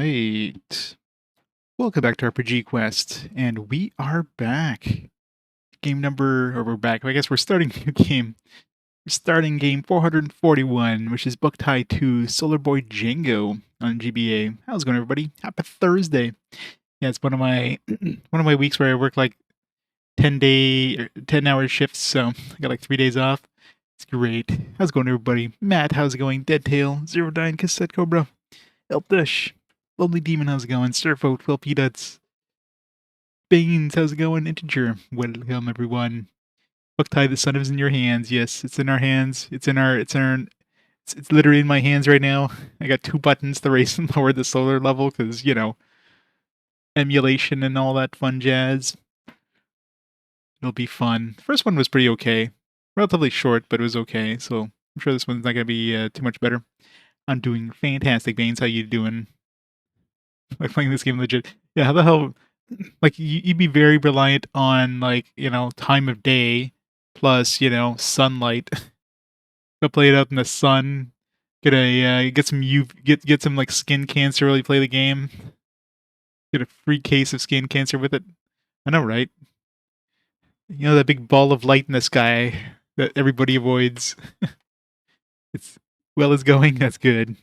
Alright. Welcome back to RPG Quest, and we are back. We're back. I guess we're starting a new game. We're starting game 441, which is Boktai 2 Solar Boy Django on GBA. How's it going, everybody? Happy Thursday. Yeah, it's one of my one of my weeks where I work like 10-hour shifts, so I got like 3 days off. It's great. How's it going, everybody? Matt, how's it going? Deadtail, 09, Cassette Cobra, Elfdish, Lonely Demon, how's it going? Surfo, 12 Peanuts, Baines, how's it going? Integer, welcome everyone. Boktai, the sun is in your hands. Yes, it's in our hands. It's literally in my hands right now. I got 2 buttons to raise and lower the solar level because, you know, emulation and all that fun jazz. It'll be fun. The first one was pretty okay. Relatively short, but it was okay. So I'm sure this one's not going to be too much better. I'm doing fantastic, Baines. How you doing? Like playing this game legit. Yeah, how the hell? Like you'd be very reliant on like time of day plus sunlight. Go play it out in the sun. Get some like skin cancer. Really play the game. Get a free case of skin cancer with it. I know, right? You know that big ball of light in the sky that everybody avoids. It's it's going. That's good.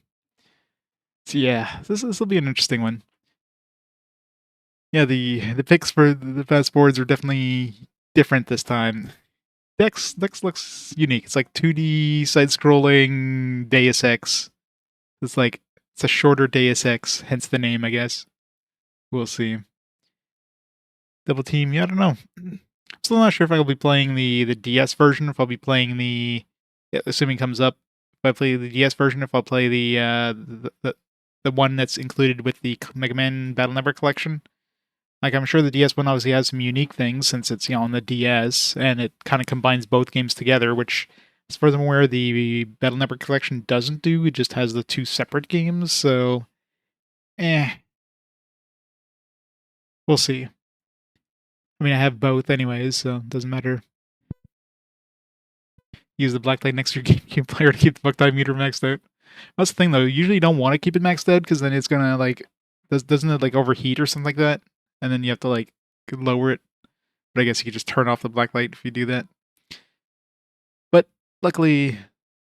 So yeah, this will be an interesting one. Yeah, the picks for the fast forwards are definitely different this time. Dex looks unique. It's like 2D side-scrolling Deus Ex. It's a shorter Deus Ex, hence the name, I guess. We'll see. Double Team, yeah, I don't know. I'm still not sure if I'll be playing the DS version, if I'll be playing assuming it comes up, if I play the DS version, if I'll play the one that's included with the Mega Man Battle Network collection. Like, I'm sure the DS one obviously has some unique things since it's, on the DS, and it kind of combines both games together, which, as far as I'm aware, the Battle Network collection doesn't do. It just has the 2 separate games, so... We'll see. I mean, I have both anyways, so it doesn't matter. Use the black light next to your GameCube player to keep the Boktai meter maxed out. That's the thing, though. Usually you don't want to keep it maxed out, because then it's gonna, doesn't it, overheat or something like that? And then you have to, lower it. But I guess you could just turn off the black light if you do that. But, luckily,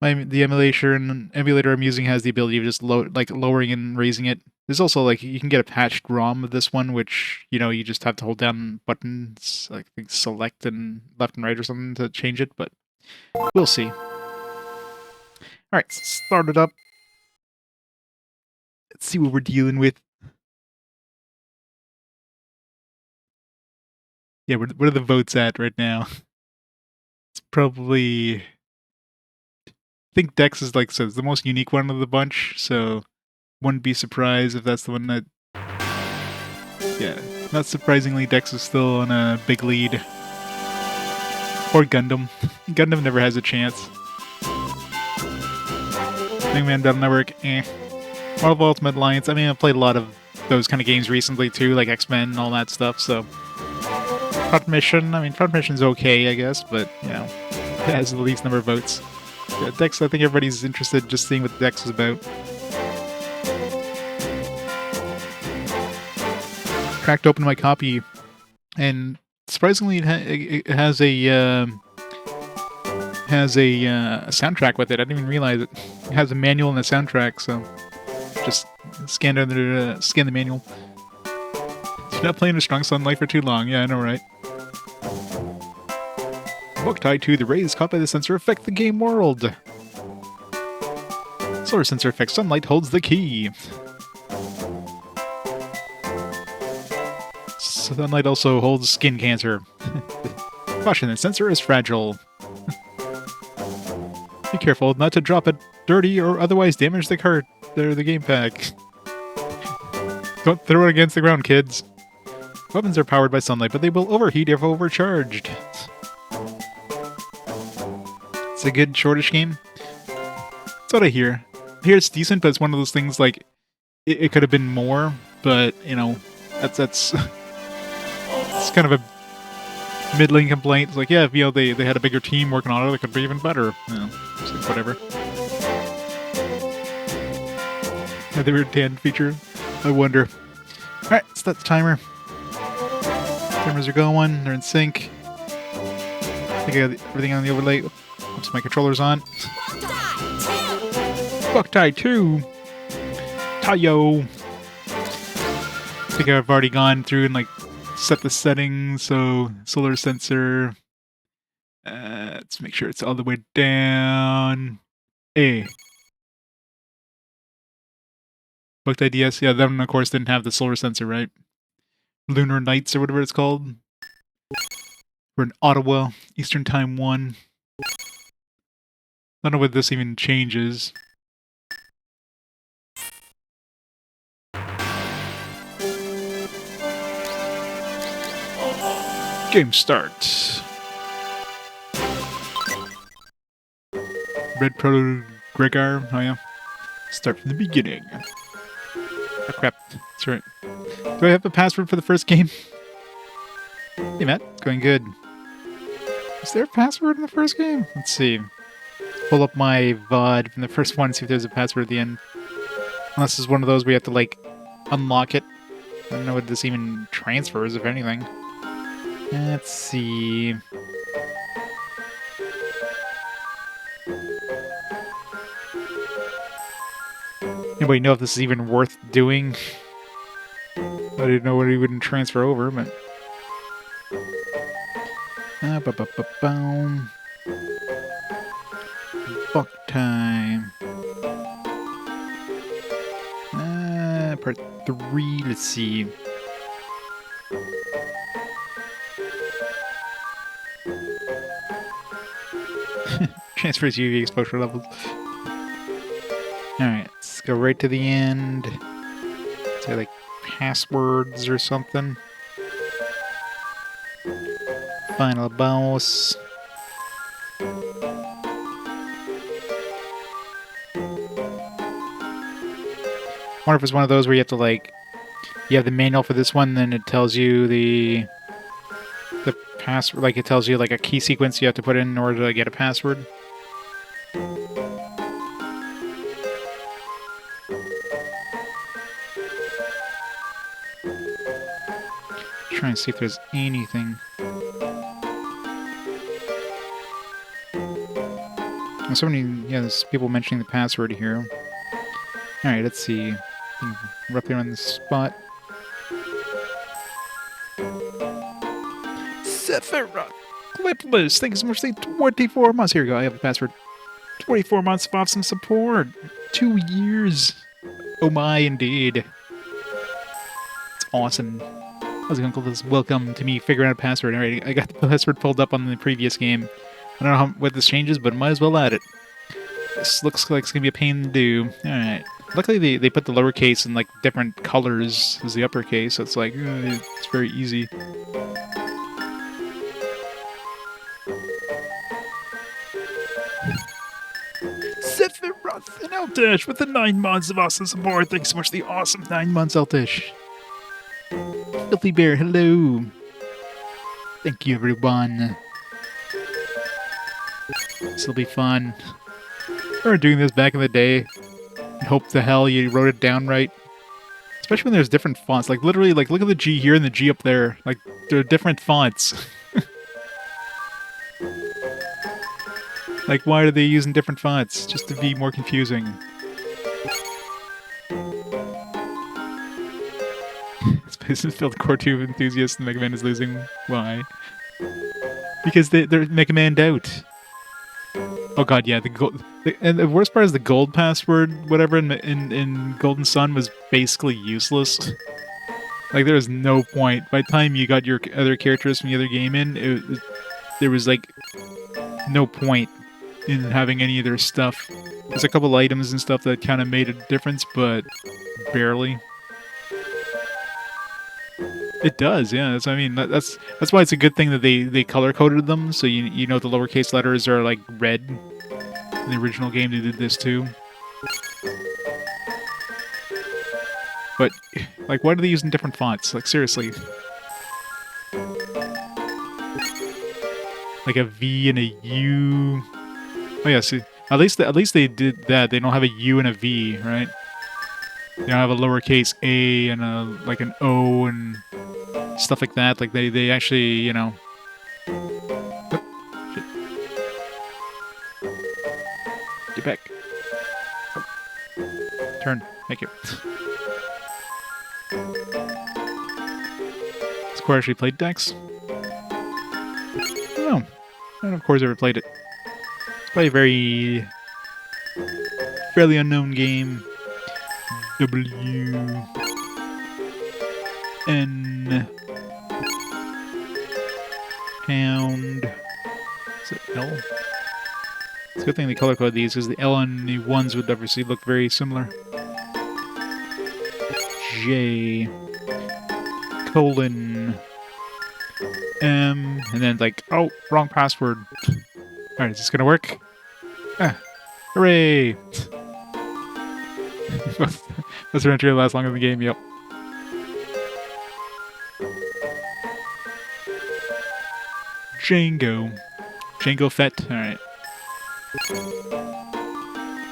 the emulator I'm using has the ability of just lowering and raising it. There's also, you can get a patched ROM of this one, which, you just have to hold down buttons, like select and left and right or something to change it, but we'll see. Alright, start it up. Let's see what we're dealing with. Yeah, what are the votes at right now? It's probably... I think Dex is the most unique one of the bunch, so wouldn't be surprised if that's the one that... Yeah, not surprisingly, Dex is still on a big lead. Or Gundam. Gundam never has a chance. Mega Man Battle Network, Marvel Ultimate Alliance, I mean, I've played a lot of those kind of games recently too, like X-Men and all that stuff, so... Front Mission's okay, I guess, but, it has the least number of votes. Yeah, Dex, I think everybody's interested just seeing what Dex is about. Cracked open my copy, and surprisingly, it has a soundtrack with it. I didn't even realize it. It has a manual and a soundtrack, so just scan the manual. Do not play in a strong sunlight for too long. Yeah, I know, right? Boktai 2, the rays caught by the sensor affect the game world. Solar sensor affects sunlight, holds the key. Sunlight also holds skin cancer. Caution, the sensor is fragile. Be careful not to drop it dirty or otherwise damage the game pack. Don't throw it against the ground, kids. Weapons are powered by sunlight, but they will overheat if overcharged. It's a good shortish game. That's what I hear. I hear it's decent, but it's one of those things it could have been more, but that's it's kind of a middling complaint. It's if they had a bigger team working on it, it could be even better. Whatever. The weird tan feature. I wonder. Alright, start the timer. Timers are going, they're in sync. I think I got everything on the overlay. Oops, my controller's on. Boktai 2! Tayo! I think I've already gone through and like set the settings, so solar sensor. Let's make sure it's all the way down. A. Boktai DS, yeah, that one of course didn't have the solar sensor, right? Lunar Nights or whatever it's called. We're in Ottawa, Eastern Time 1. I don't know whether this even changes. Game start. Red Proto Gregar, oh yeah. Start from the beginning. Oh crap, that's right. Do I have a password for the first game? Hey Matt, it's going good. Is there a password in the first game? Let's see. Pull up my VOD from the first one and see if there's a password at the end. Unless it's one of those where you have to like unlock it. I don't know what this even transfers, if anything. Let's see. Anybody know if this is even worth doing? I didn't know what he wouldn't transfer over, but... Ba-ba-ba-boom. Boktai. Part 3, let's see. Transfers UV exposure levels. Alright, let's go right to the end. Say like passwords or something. Final boss. I wonder if it's one of those where you have to like, you have the manual for this one, then it tells you the password, like it tells you like a key sequence you have to put in order to get a password. Try and see if there's anything. There's so many, yeah, there's people mentioning the password here. Alright, let's see. Roughly around the spot. Sephiroth! Clipless! Thank you so much for 24 months. Here we go, I have the password. 24 months of awesome support! 2 years! Oh my, indeed. It's awesome. How's it going, Clipless? Welcome to me figuring out a password. Alright, I got the password pulled up on the previous game. I don't know what this changes, but might as well add it. This looks like it's gonna be a pain to do. Alright. Luckily they put the lowercase in like different colors as the uppercase, so it's like, it's very easy. Sephiroth and Eltish with the 9 months of awesome support. Thanks so much for the awesome 9 months, Eltish. Filthy Bear, hello. Thank you, everyone. This'll be fun. I remember doing this back in the day. Hope to hell you wrote it down right. Especially when there's different fonts. Like, literally, like, look at the G here and the G up there. Like, they're different fonts. Like, why are they using different fonts? Just to be more confusing. Space is filled core 2 enthusiasts and Mega Man is losing. Why? Because they're Mega Man'd out. Oh god, yeah, and the worst part is the gold password, whatever, in Golden Sun was basically useless. Like, there was no point. By the time you got your other characters from the other game in, there was, like, no point in having any of their stuff. There's a couple items and stuff that kind of made a difference, but barely. It does, yeah. That's, I mean, that's why it's a good thing that they color-coded them, so you know the lowercase letters are, like, red. In the original game, they did this, too. But, like, why are they using different fonts? Like, seriously. Like a V and a U. Oh, yeah, see, at least they did that. They don't have a U and a V, right? They don't have a lowercase a and a like an O and stuff like that. Like they actually, you know. Oop, shit. Get back. Oh. Turn. Thank you. Has Core actually played Dex? No. I don't know if Core's ever played it. It's probably a fairly unknown game. W N pound. Is it L? It's a good thing they color code these because the L and the ones would obviously look very similar. J colon M and then like, oh, wrong password. Alright, is this gonna work? Ah, hooray! This adventure lasts longer than the game, yep. Django. Django Fett, alright.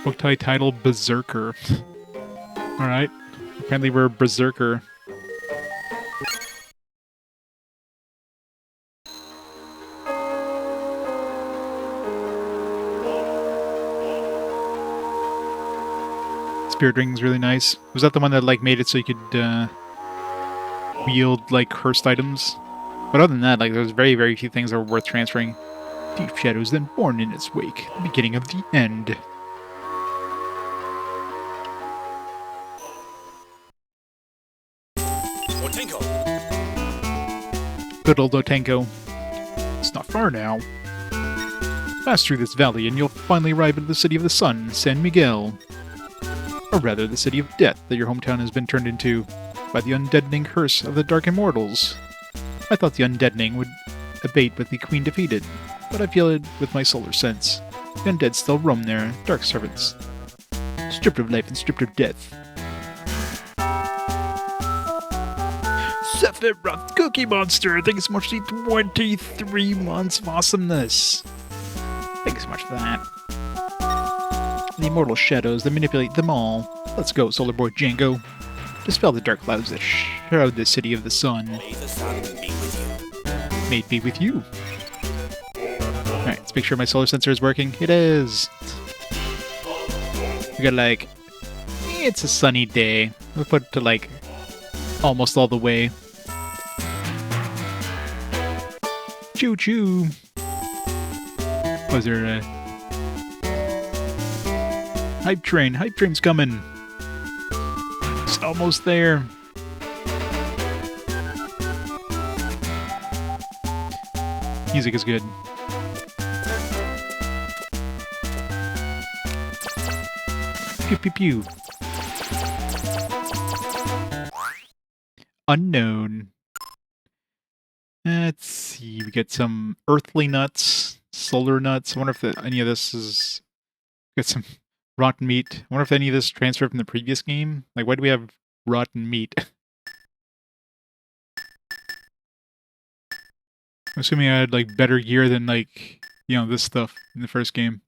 Boktai title, Berserker. Alright. Apparently we're Berserker. Spirit Ring's really nice. Was that the one that like made it so you could wield like cursed items? But other than that, like there's very, very few things that were worth transferring. Deep shadows then born in its wake, the beginning of the end. Good old Otenko. It's not far now. Pass through this valley and you'll finally arrive at the city of the sun, San Miguel. Or rather, the city of death that your hometown has been turned into by the undeadening curse of the Dark Immortals. I thought the undeadening would abate with the queen defeated, but I feel it with my solar sense. The undead still roam there, dark servants. Stripped of life and stripped of death. Sephiroth Cookie Monster! Thanks so much for the 23 months of awesomeness! Thanks so much for that. The immortal shadows that manipulate them all. Let's go, Solar Boy Django. Dispel the dark clouds that shroud the city of the sun. May the sun be with you. May it be with you. Alright, let's make sure my solar sensor is working. It is! We got like... It's a sunny day. We'll put it to like... almost all the way. Choo choo! Was there a... Hype train! Hype train's coming! It's almost there! Music is good. Pew pew pew. Unknown. Let's see, we get some earthly nuts, solar nuts. I wonder if any of this is... Got some rotten meat. I wonder if any of this transferred from the previous game. Like, why do we have rotten meat? I'm assuming I had, like, better gear than, like, you know, this stuff in the first game.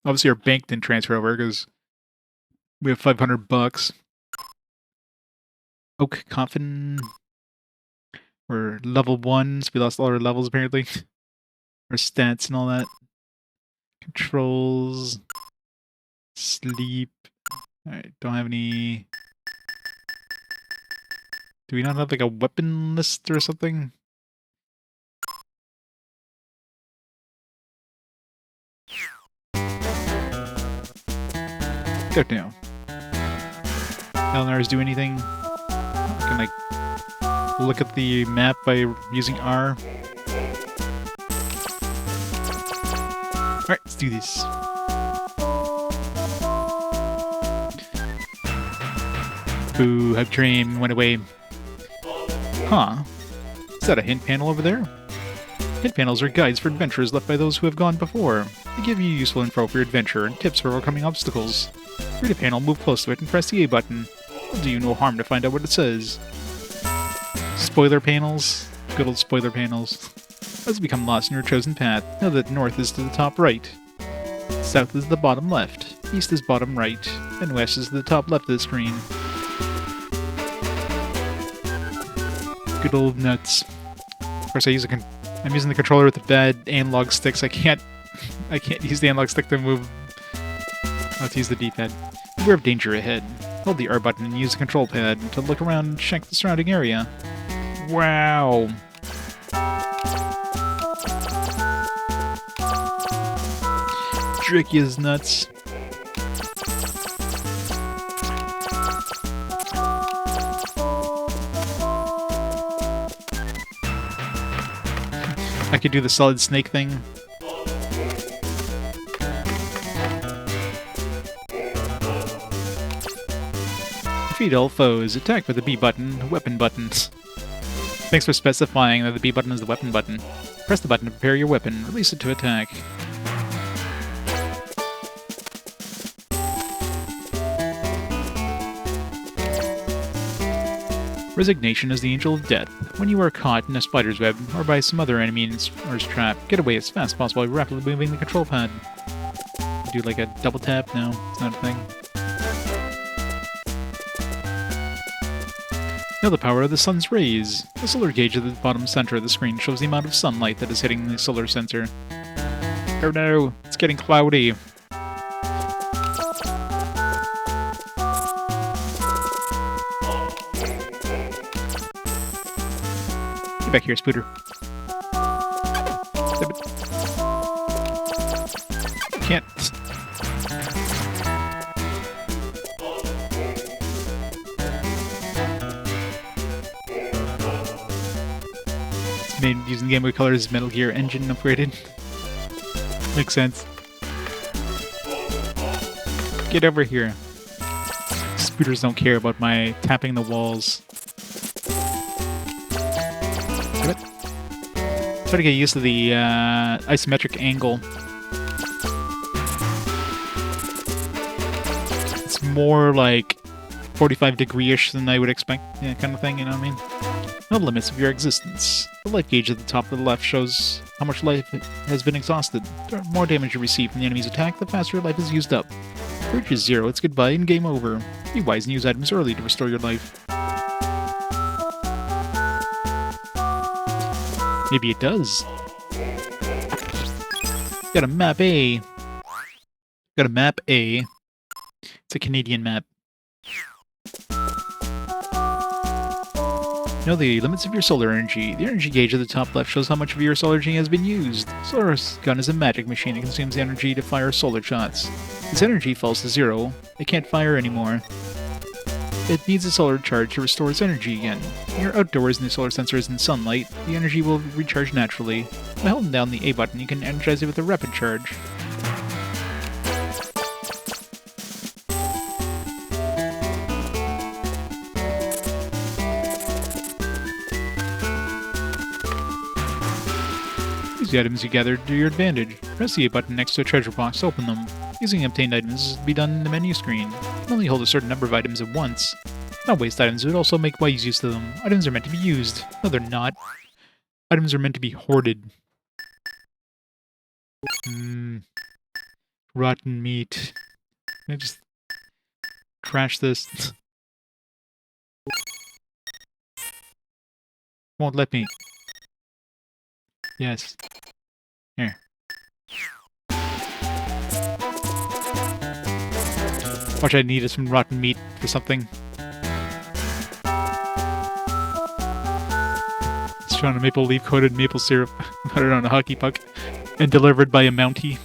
Obviously, our bank didn't transfer over, because we have $500. Oak Coffin. We're level 1s. We lost all our levels, apparently. Our stats and all that. Controls. Sleep. Alright, don't have any... Do we not have, like, a weapon list or something? Go down. Elnars do anything? I can, like, look at the map by using R. Alright, let's do this. Boo, Hype Train went away. Huh. Is that a hint panel over there? Hint panels are guides for adventures left by those who have gone before. They give you useful info for your adventure and tips for overcoming obstacles. Read a panel, move close to it, and press the A button. It'll do you no harm to find out what it says. Spoiler panels. Good old spoiler panels. As you become lost in your chosen path, know that north is to the top right. South is the bottom left. east is bottom right, and west is the top left of the screen. Good old nuts. Of course, I'm using the controller with the bad analog sticks. I can't use the analog stick to move. Let's use the D-pad. Beware of danger ahead. Hold the R button and use the control pad to look around and check the surrounding area. Wow. Tricky as nuts. I could do the solid snake thing. Defeat all foes. Attack with the B button. Weapon buttons. Thanks for specifying that the B button is the weapon button. Press the button to prepare your weapon. Release it to attack. Resignation is the angel of death. When you are caught in a spider's web or by some other enemy or is trapped, get away as fast as possible by rapidly moving the control pad. Do like a double tap? No, it's not a thing. Now the power of the sun's rays. The solar gauge at the bottom center of the screen shows the amount of sunlight that is hitting the solar sensor. Oh no, it's getting cloudy. Get back here, Spooter. Can't. It's made using Game Boy Color's Metal Gear engine upgraded. Makes sense. Get over here. Spooters don't care about my tapping the walls. Try to get used to the isometric angle. It's more like 45 degree-ish than I would expect, yeah, kind of thing, you know what I mean? No limits of your existence. The life gauge at the top of the left shows how much life has been exhausted. The more damage you receive from the enemy's attack, the faster your life is used up. If it reaches 0, it's goodbye and game over. Be wise and use items early to restore your life. Maybe it does. Got a map A. Got a map A. It's a Canadian map. Know the limits of your solar energy. The energy gauge at the top left shows how much of your solar energy has been used. Solar gun is a magic machine. It consumes energy to fire solar shots. Its energy falls to 0. It can't fire anymore. It needs a solar charge to restore its energy again. When you're outdoors and the solar sensor is in sunlight, the energy will recharge naturally. By holding down the A button, you can energize it with a rapid charge. Use the items you gathered to your advantage. Press the A button next to a treasure box to open them. Using obtained items is to be done in the menu screen. You can only hold a certain number of items at once. Not waste items, but also make wise use of them. Items are meant to be used. No, they're not. Items are meant to be hoarded. Rotten meat. Can I just crash this? Won't let me. Yes. Here. Watch, I needed some rotten meat for something. It's trying to maple leaf coated maple syrup. Put it on a hockey puck. And delivered by a Mountie.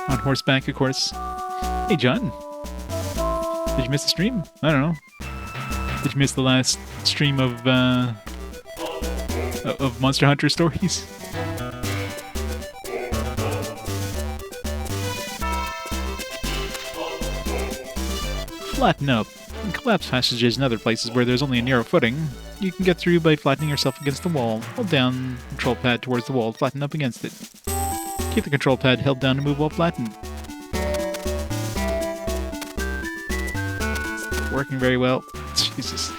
On horseback, of course. Hey, John. Did you miss the stream? I don't know. Did you miss the last stream of Monster Hunter stories? Flatten up. In collapse passages and other places where there's only a narrow footing, you can get through by flattening yourself against the wall. Hold down the control pad towards the wall to flatten up against it. Keep the control pad held down to move while flattened. It's working very well. Jesus.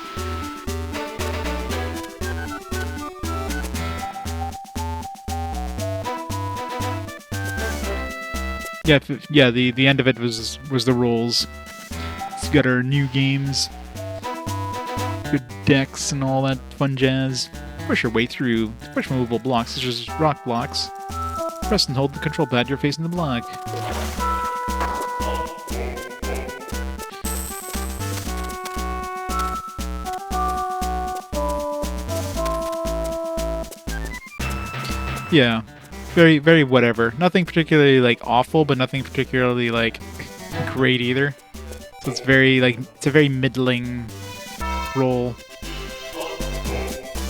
Yeah, yeah. The end of it was the rules. So we got our new games, good decks, and all that fun jazz. Push your way through. To push movable blocks, such as rock blocks. Press and hold the control pad you're facing the block. Yeah. Very, very whatever. Nothing particularly, like, awful, but nothing particularly, like, great either. So it's very, like, it's a very middling roll.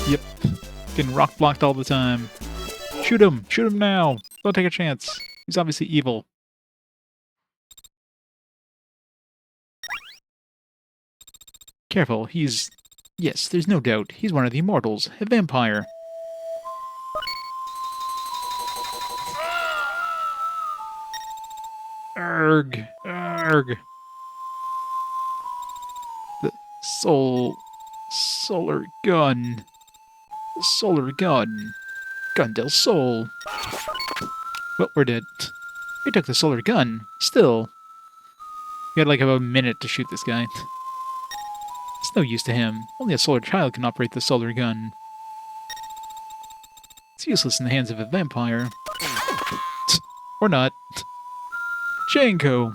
Yep. Getting rock blocked all the time. Shoot him! Shoot him now! Don't take a chance. He's obviously evil. Careful, he's... Yes, there's no doubt. He's one of the immortals. A vampire. Arg! Arg! The solar gun. The solar gun. Gun del Sol. Well, we're dead. He took the solar gun. Still. We had like about a minute to shoot this guy. It's no use to him. Only a solar child can operate the solar gun. It's useless in the hands of a vampire. Or not. Django.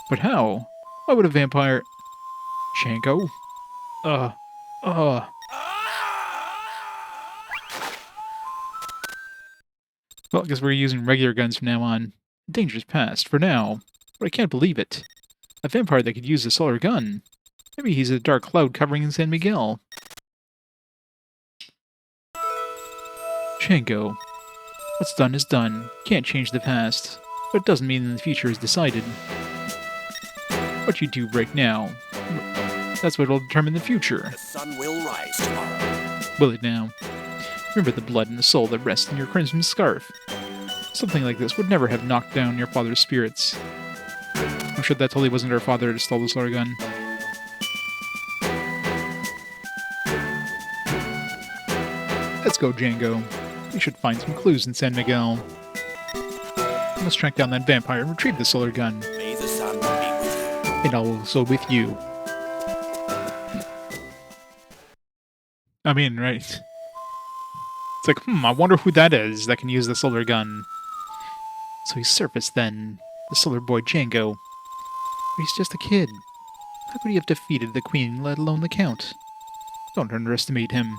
But how? Why would a vampire... Django? Well, I guess we're using regular guns from now on. Danger's past, for now. But I can't believe it. A vampire that could use a solar gun. Maybe he's a dark cloud covering in San Miguel. Django. What's done is done. Can't change the past. But it doesn't mean that the future is decided. What you do right now, that's what will determine the future. The sun will rise tomorrow. Will it now? Remember the blood and the soul that rest in your crimson scarf. Something like this would never have knocked down your father's spirits. I'm sure that totally wasn't our father that stole the solar gun. Let's go, Django. We should find some clues in San Miguel. Let's track down that vampire and retrieve the solar gun. May the sun be with you. And also with you. I mean, right. It's like, I wonder who that is that can use the solar gun. So he surfaced then, the solar boy Django. But he's just a kid. How could he have defeated the queen, let alone the count? Don't underestimate him.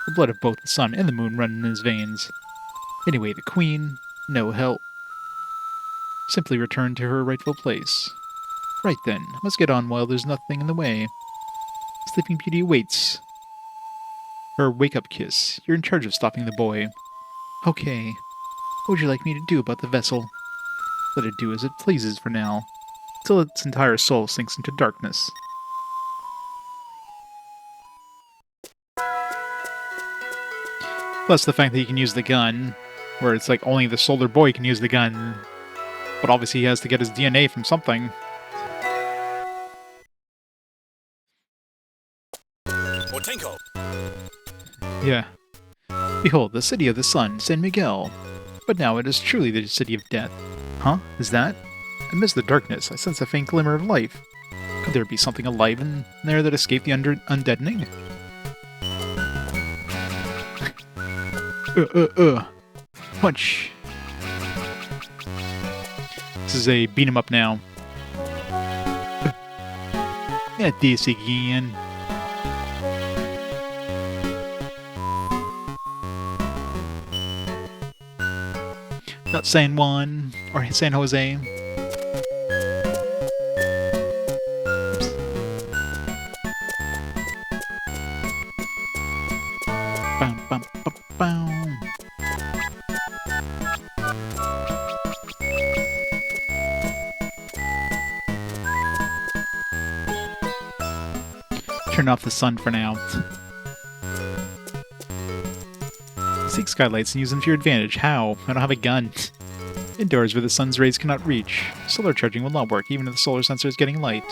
The blood of both the sun and the moon run in his veins. Anyway, the queen, no help. Simply return to her rightful place. Right then, let's get on while there's nothing in the way. Sleeping Beauty awaits. Her wake-up kiss. You're in charge of stopping the boy. Okay. What would you like me to do about the vessel? Let it do as it pleases for now, till its entire soul sinks into darkness. Plus the fact that he can use the gun, where it's like only the solar boy can use the gun, but obviously he has to get his DNA from something. Botenko. Yeah. Behold, the city of the sun, San Miguel. But now it is truly the city of death. Huh? Is that? Amidst the darkness, I sense a faint glimmer of life. Could there be something alive in there that escaped the undeadening? Punch. This is a beat 'em up now. At this again. Not San Juan or San Jose. Bam, bam, bam, bam. Turn off the sun for now. Seek skylights and use them to your advantage. How? I don't have a gun. Indoors where the sun's rays cannot reach. Solar charging will not work even if the solar sensor is getting light.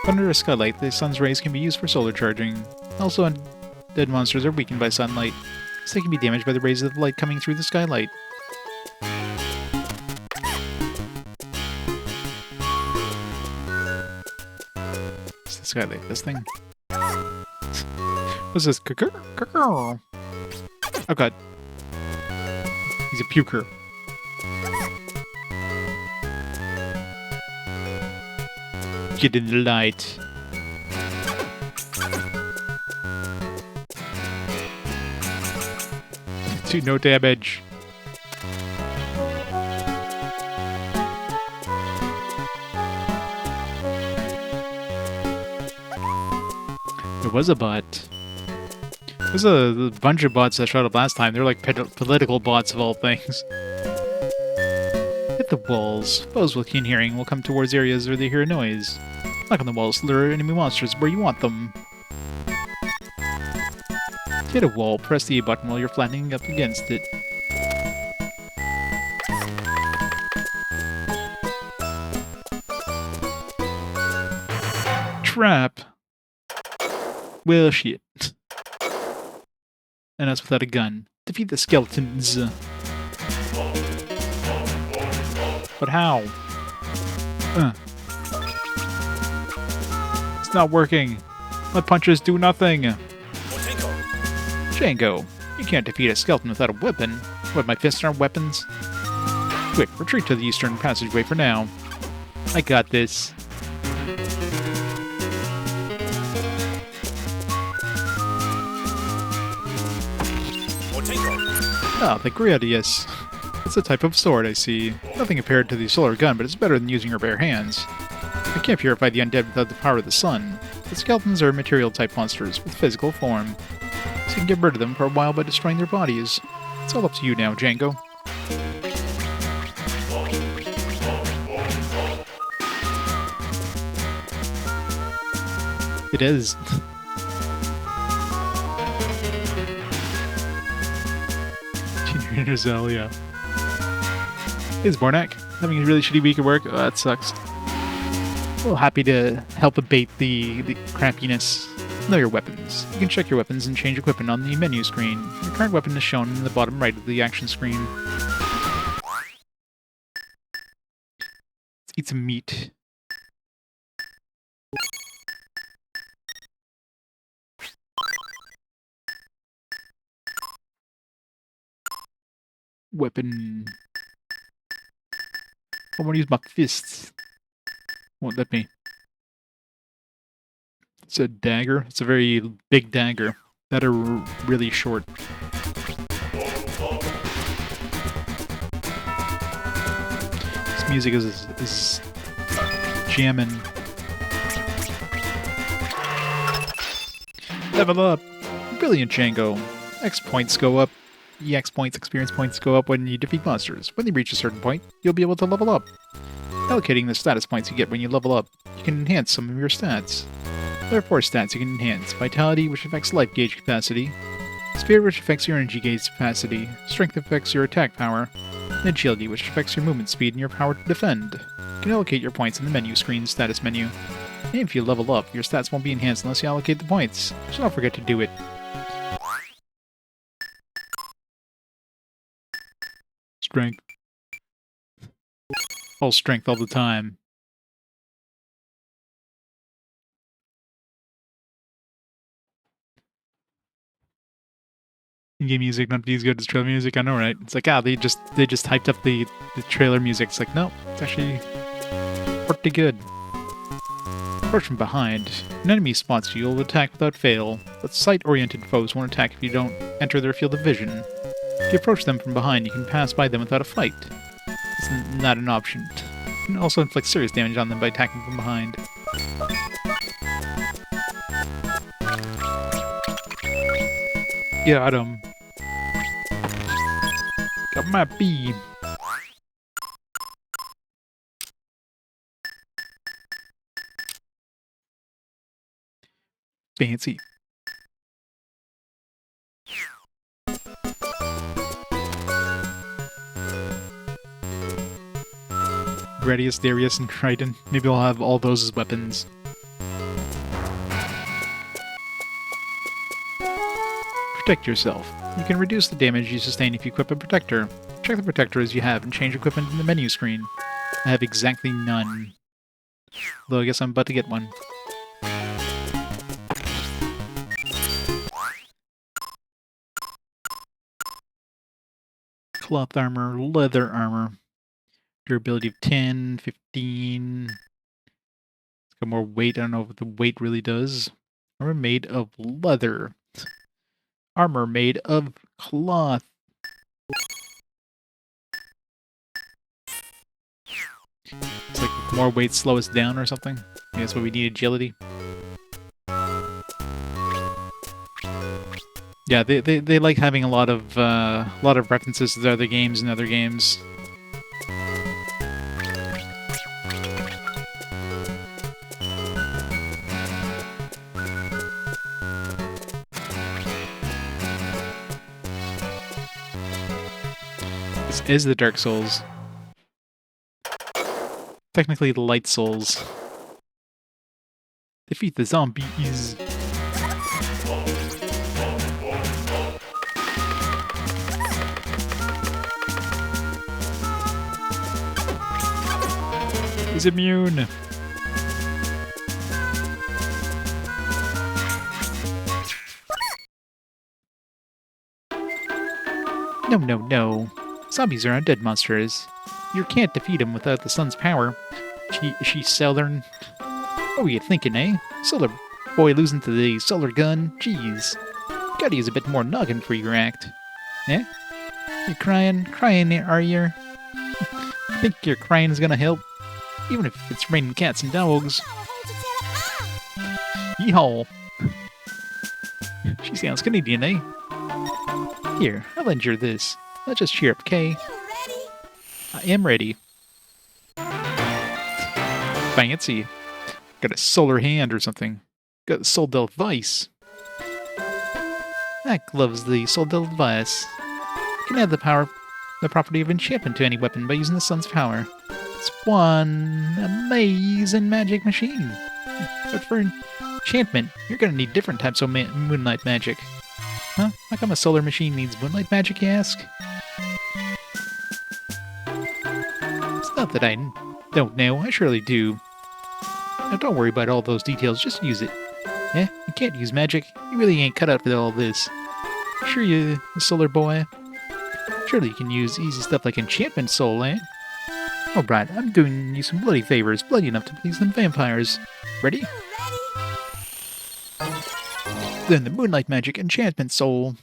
But under a skylight, the sun's rays can be used for solar charging. Also, undead monsters are weakened by sunlight, so they can be damaged by the rays of the light coming through the skylight. skylight this thing. What's this? Oh god. He's a puker. Get in the light. Do no damage. There was a bot. There's a bunch of bots that showed up last time. They're like political bots of all things. Hit the walls. Foes with keen hearing will come towards areas where they hear a noise. Knock on the walls to lure enemy monsters where you want them. To hit a wall, press the A button while you're flattening up against it. Trap. Well, shit. And that's without a gun. Defeat the skeletons. But how? It's not working. My punches do nothing. Django, you can't defeat a skeleton without a weapon. What, my fists aren't weapons? Quick, retreat to the eastern passageway for now. I got this. Ah, the Gradius. It's a type of sword, I see. Nothing compared to the solar gun, but it's better than using your bare hands. I can't purify the undead without the power of the sun. The skeletons are material-type monsters with physical form, so you can get rid of them for a while by destroying their bodies. It's all up to you now, Django. It is. Yeah. Hey, Bornak. Having a really shitty week at work? Oh, that sucks. Well, happy to help abate the crappiness. Know your weapons. You can check your weapons and change equipment on the menu screen. Your current weapon is shown in the bottom right of the action screen. Let's eat some meat. Weapon. I want to use my fists. Won't let me. It's a dagger. It's a very big dagger that are really short. This music is jamming. Level up! Brilliant, Django. X points go up. EX points, experience points go up when you defeat monsters. When they reach a certain point, you'll be able to level up. Allocating the status points you get when you level up, you can enhance some of your stats. There are 4 stats you can enhance. Vitality, which affects life gauge capacity. Spirit, which affects your energy gauge capacity. Strength affects your attack power. And Agility, which affects your movement speed and your power to defend. You can allocate your points in the menu screen status menu. And if you level up, your stats won't be enhanced unless you allocate the points, so don't forget to do it. Strength. All strength all the time. In-game music not be as good as trailer music, I know, right? It's like, they just hyped up the trailer music. It's like, no, it's actually pretty good. Approach from behind. An enemy spots you, you'll attack without fail, but sight-oriented foes won't attack if you don't enter their field of vision. If you approach them from behind, you can pass by them without a fight. It's not an option. You can also inflict serious damage on them by attacking from behind. Got him. Got my beam. Fancy. Gradius, Darius, and Triton. Maybe I'll have all those as weapons. Protect yourself. You can reduce the damage you sustain if you equip a protector. Check the protectors you have and change equipment in the menu screen. I have exactly none. Though I guess I'm about to get one. cloth armor, leather armor. Durability of 10, 15. It's got more weight. I don't know what the weight really does. Armor made of leather. Armor made of cloth. It's like more weight slow us down or something. I guess what we need, agility. Yeah, they like having a lot of references to other games and other games. This is the Dark Souls. Technically the Light Souls. Defeat the zombies. He's immune. No, no, no. Zombies are undead monsters. You can't defeat them without the sun's power. She's southern. What were you thinking, eh? Solar boy losing to the solar gun? Jeez. Gotta use a bit more noggin for your act. Eh? You crying? Crying, are you? Think your crying is gonna help? Even if it's raining cats and dogs. Yeehaw! She sounds Canadian, eh? Here, I'll lend you this. Let's just cheer up, Kay. I am ready. Fancy. Got a solar hand or something. Got a soul device. That loves the soul device. You can add the property of enchantment to any weapon by using the sun's power. It's one amazing magic machine. But for enchantment, you're gonna need different types of moonlight magic. Huh? How come a solar machine needs moonlight magic, you ask? It's not that I don't know, I surely do. Now don't worry about all those details, just use it. Eh? You can't use magic. You really ain't cut out for all this. Sure you, solar boy. Surely you can use easy stuff like enchantment soul, eh? Alright, I'm doing you some bloody favors, bloody enough to please them vampires. Ready? Then the moonlight magic enchantment soul.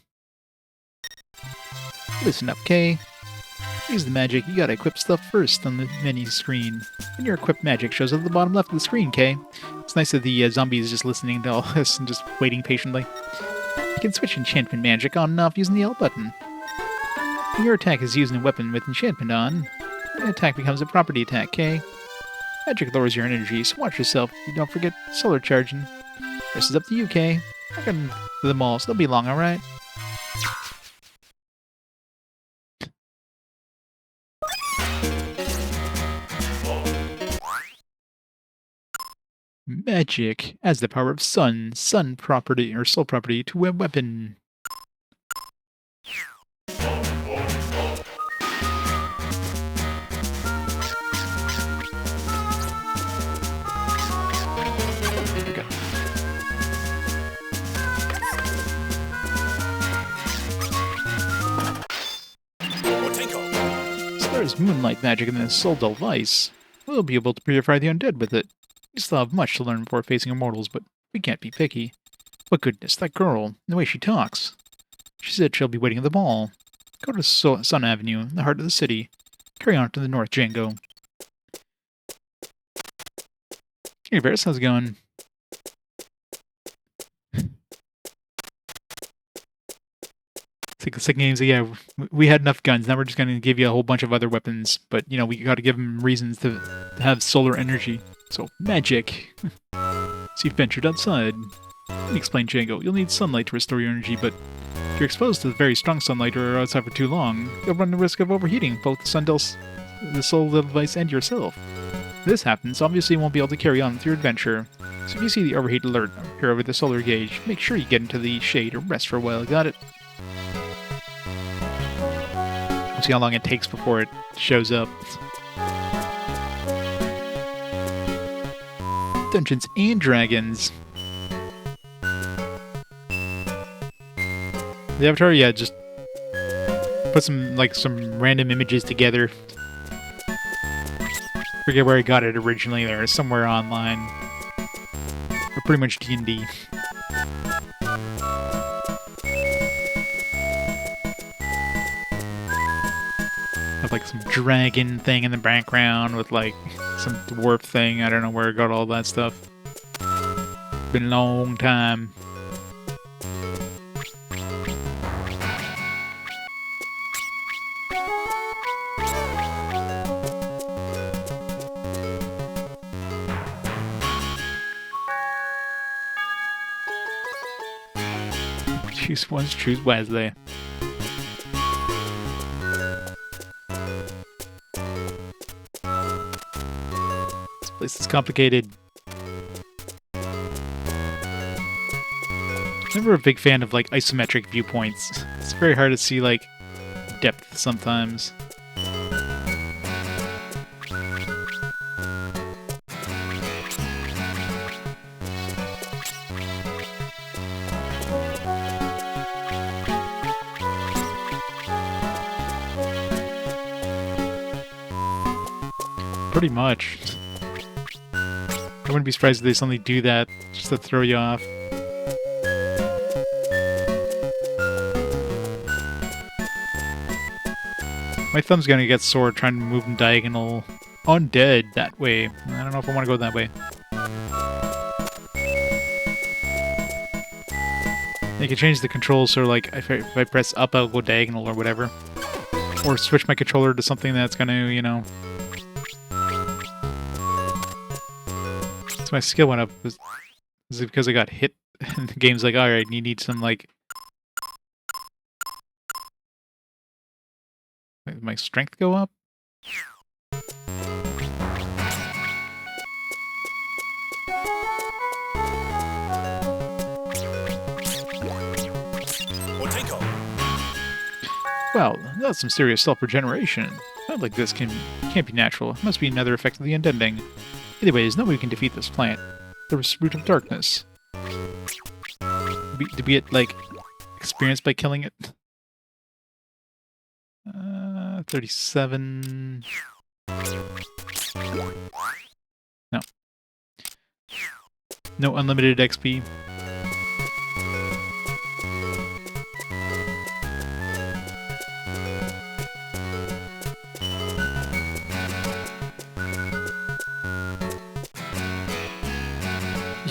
Listen up, Kay. Use the magic, you gotta equip stuff first on the menu screen. And your equipped magic shows up at the bottom left of the screen, Kay. It's nice that the zombie is just listening to all this and just waiting patiently. You can switch enchantment magic on and off using the L button. When your attack is using a weapon with enchantment on, the attack becomes a property attack, Kay. Magic lowers your energy, so watch yourself. You don't forget solar charging. Rest is up to you, Kay. I can to them all, so they'll be long, alright? Magic as the power of sun property or soul property to a weapon. Okay. So there's moonlight magic in this soul device. We'll be able to purify the undead with it. We still have much to learn before facing immortals, but we can't be picky. But goodness, that girl, the way she talks. She said she'll be waiting at the mall. Go to Sun Avenue, in the heart of the city. Carry on to the north, Django. Hey, Varys, how's it going? It's like the second game's like, yeah, we had enough guns, now we're just gonna give you a whole bunch of other weapons, but, you know, we gotta give them reasons to have solar energy. So, magic. So you've ventured outside. Let me explain, Django. You'll need sunlight to restore your energy, but if you're exposed to the very strong sunlight or are outside for too long, you'll run the risk of overheating both the soul device and yourself. If this happens, obviously you won't be able to carry on with your adventure. So if you see the overheat alert appear over the solar gauge, make sure you get into the shade or rest for a while. Got it? We'll see how long it takes before it shows up. Dungeons and Dragons. The Avatar, yeah, just Put some random images together. Forget where I got it originally. There, somewhere online. Or pretty much D&D. Have like some dragon thing in the background with like some dwarf thing. I don't know where I got all that stuff. Been a long time. Choose once, choose wisely. This place is complicated. Never a big fan of like isometric viewpoints. It's very hard to see like depth sometimes. Pretty much. I wouldn't be surprised if they suddenly do that just to throw you off. My thumb's gonna get sore trying to move them diagonal. Undead that way. I don't know if I want to go that way. You can change the controls so like if I press up I'll go diagonal or whatever. Or switch my controller to something that's gonna, you know... So my skill went up. Is it because I got hit? And the game's like, alright, you need some like... My strength go up? Well, that's some serious self-regeneration. Not like this can't be natural. It must be another effect of the undeading. Anyways, nobody can defeat this plant. The root of darkness. To be it, like, experienced by killing it? 37... No. No unlimited XP.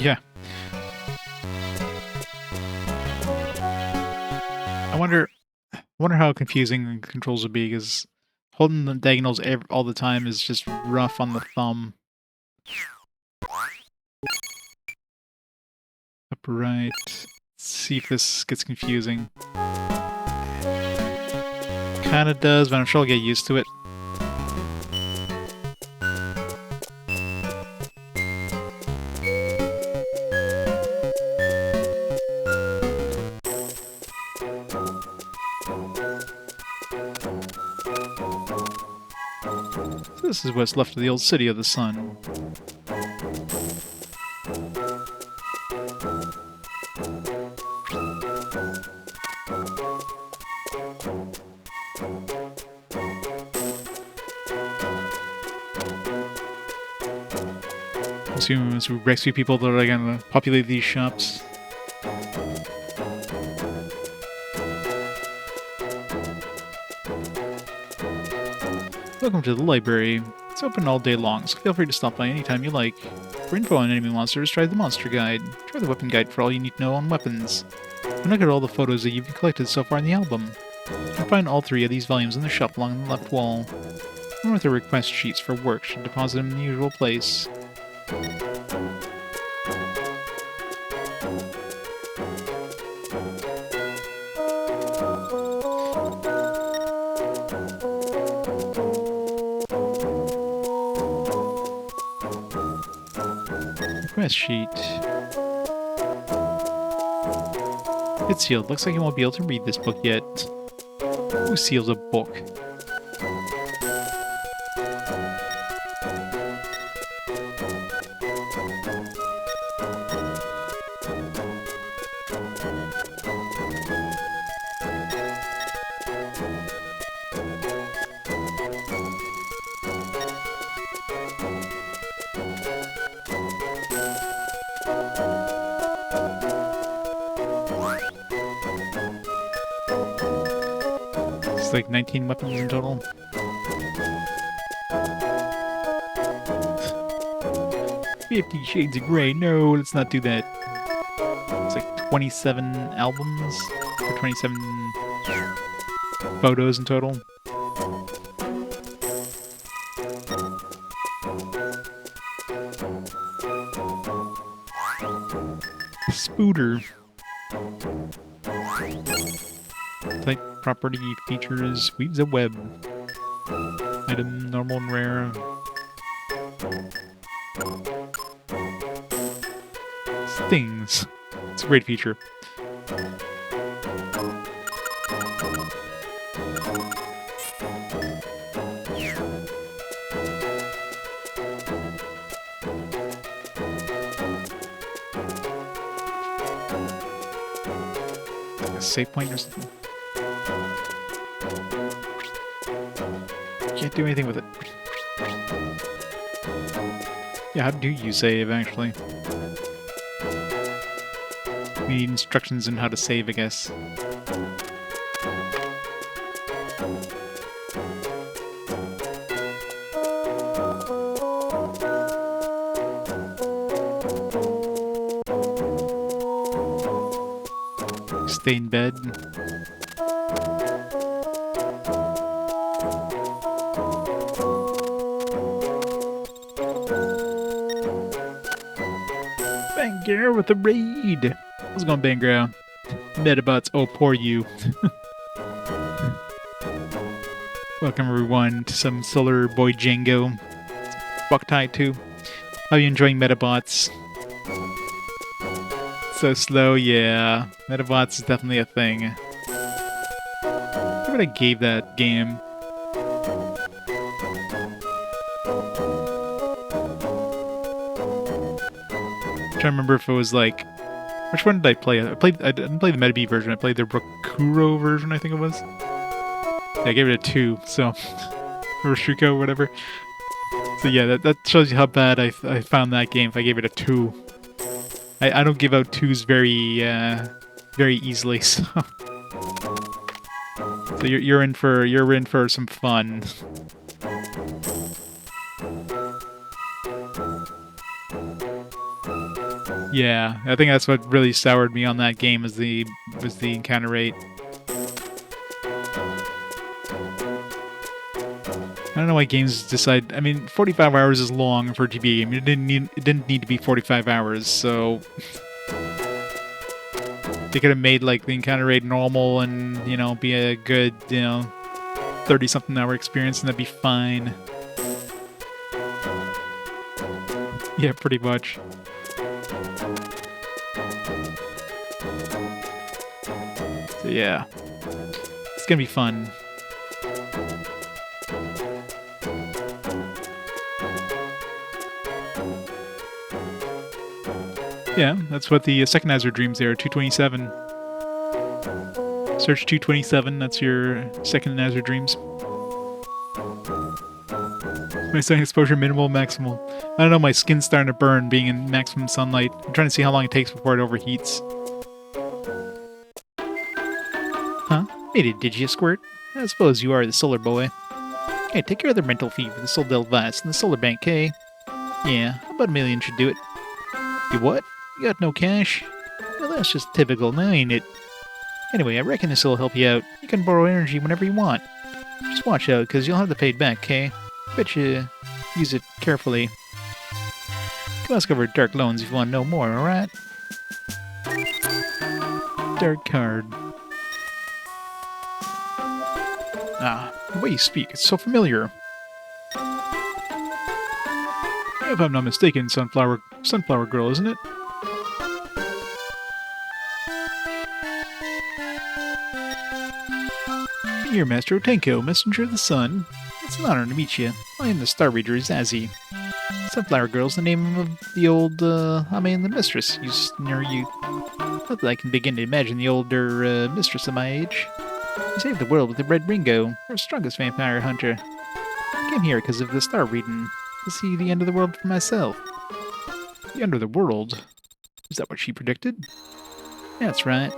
Yeah. I wonder how confusing the controls would be, because holding the diagonals all the time is just rough on the thumb. Upper right. Let's see if this gets confusing. Kinda does, but I'm sure I'll get used to it. This is what's left of the old city of the sun. Assume as we rescue people that are gonna populate these shops. Welcome to the library. It's open all day long, so feel free to stop by anytime you like. For info on enemy monsters, try the monster guide. Try the weapon guide for all you need to know on weapons. And look at all the photos that you've collected so far in the album. You can find all 3 of these volumes in the shop along the left wall. One with the request sheets for work should deposit them in the usual place. Request sheet. It's sealed. Looks like you won't be able to read this book yet. Who seals a book? It's like 19 weapons in total. 50 Shades of Grey. No, let's not do that. It's like 27 albums or 27 photos in total. Spooter. Type, property, features, weaves a web. Item, normal and rare. Stings. It's a great feature. Like a save point or something. Can't do anything with it. Yeah, how do you save, actually? We need instructions on how to save, I guess. Stay in bed. Banger with a raid. How's it going, Banger? Metabots, oh poor you. Welcome everyone to some Solar Boy Django. Boktai too. How are you enjoying Metabots? So slow, yeah. Metabots is definitely a thing. I forget what I gave that game. I'm trying to remember if it was like... Which one did I play? I didn't play the Metabee version, I played the Rokuro version, I think it was. Yeah, I gave it a 2, so... or Shuko, whatever. So yeah, that shows you how bad I found that game if I gave it a 2. I don't give out 2s very easily, so... So you're in for some fun. Yeah, I think that's what really soured me on that game was the encounter rate. I don't know why games decide. I mean, 45 hours is long for a GBA. I mean, it didn't need to be 45 hours, so they could have made like the encounter rate normal and be a good 30-something hour experience, and that'd be fine. Yeah, pretty much. So yeah, it's gonna be fun. Yeah, that's what the second Azure Dreams are, 227. Search 227, that's your second Azure Dreams. My sun exposure minimal, maximal. I don't know, my skin's starting to burn being in maximum sunlight. I'm trying to see how long it takes before it overheats. Huh? Made it, did you, Squirt? I suppose you are the solar boy. Hey, take care of the rental fee for the Sol Del Vast and the Solar Bank, K. Yeah, about $1 million should do it. You what? You got no cash? Well, that's just typical, now ain't it? Anyway, I reckon this'll help you out. You can borrow energy whenever you want. Just watch out, because you'll have to pay it back, Kay? Bet you use it carefully. Come ask over Dark Loans if you want to know more, alright? Dark card. Ah, the way you speak, it's so familiar. If I'm not mistaken, Sunflower Girl, isn't it? Here, Master Otenko, Messenger of the Sun. It's an honor to meet you. I am the Star Reader, Zazie. Sunflower Girl's the name of the old, I mean, the mistress you. Not that I can begin to imagine the older, mistress of my age. You saved the world with the Red Ringo, our strongest vampire hunter. I came here because of the star reading, to see the end of the world for myself. The end of the world? Is that what she predicted? That's right.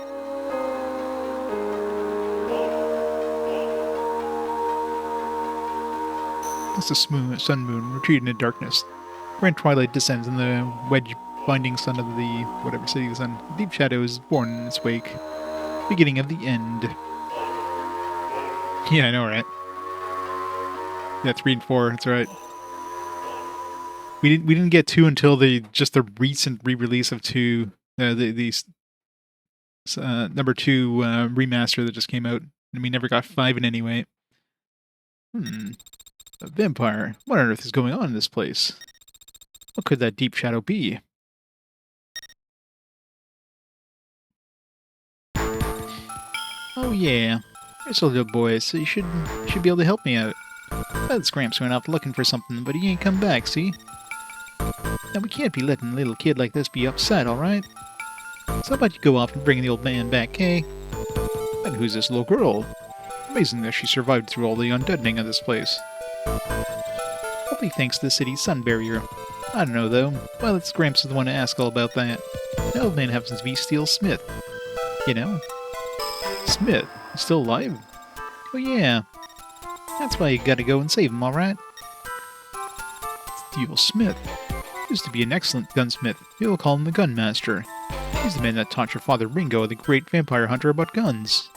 As the sun moon retreated into darkness, grand twilight descends on the wedge-binding sun of the whatever city is on. The deep shadow is born in its wake. Beginning of the end. Yeah, I know, right? Yeah, 3 and 4. That's right. We didn't get 2 until the recent re-release of 2. The number 2 remaster that just came out, and we never got 5 in any way. A vampire. What on earth is going on in this place? What could that deep shadow be? Oh yeah, you're a little boy, so you should be able to help me out. That Scramps went off looking for something, but he ain't come back, see? Now we can't be letting a little kid like this be upset, alright? So how about you go off and bring the old man back, eh? And who's this little girl? Amazing that she survived through all the undeadening of this place. Probably thanks to the city's sun barrier. I don't know, though. Well, Gramps is the one to ask all about that. The old man happens to be Steel Smith. You know? Smith? He's still alive? Oh yeah. That's why you gotta go and save him, alright? Steel Smith. Used to be an excellent gunsmith. You'll call him the Gunmaster. He's the man that taught your father Ringo, the great vampire hunter, about guns.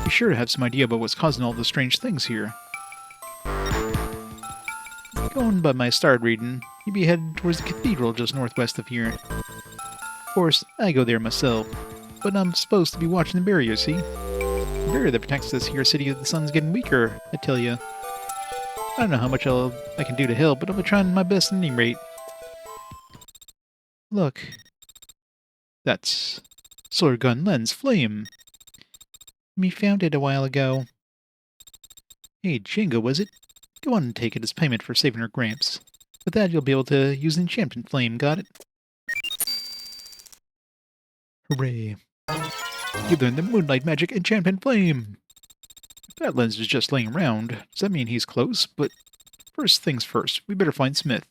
Be sure to have some idea about what's causing all the strange things here. Going by my star reading, you'd be headed towards the cathedral just northwest of here. Of course, I go there myself, but I'm supposed to be watching the barrier, see? The barrier that protects this here city of the sun's getting weaker, I tell you. I don't know how much I can do to help, but I'll be trying my best at any rate. Look. That's Solar Gun Lens Flame. Me found it a while ago. Hey, Django, was it? Go on and take it as payment for saving her Gramps. With that, you'll be able to use Enchantment Flame, got it? Hooray. You learned the Moonlight Magic Enchantment Flame! If that lens is just laying around, does that mean he's close? But first things first, we better find Smith.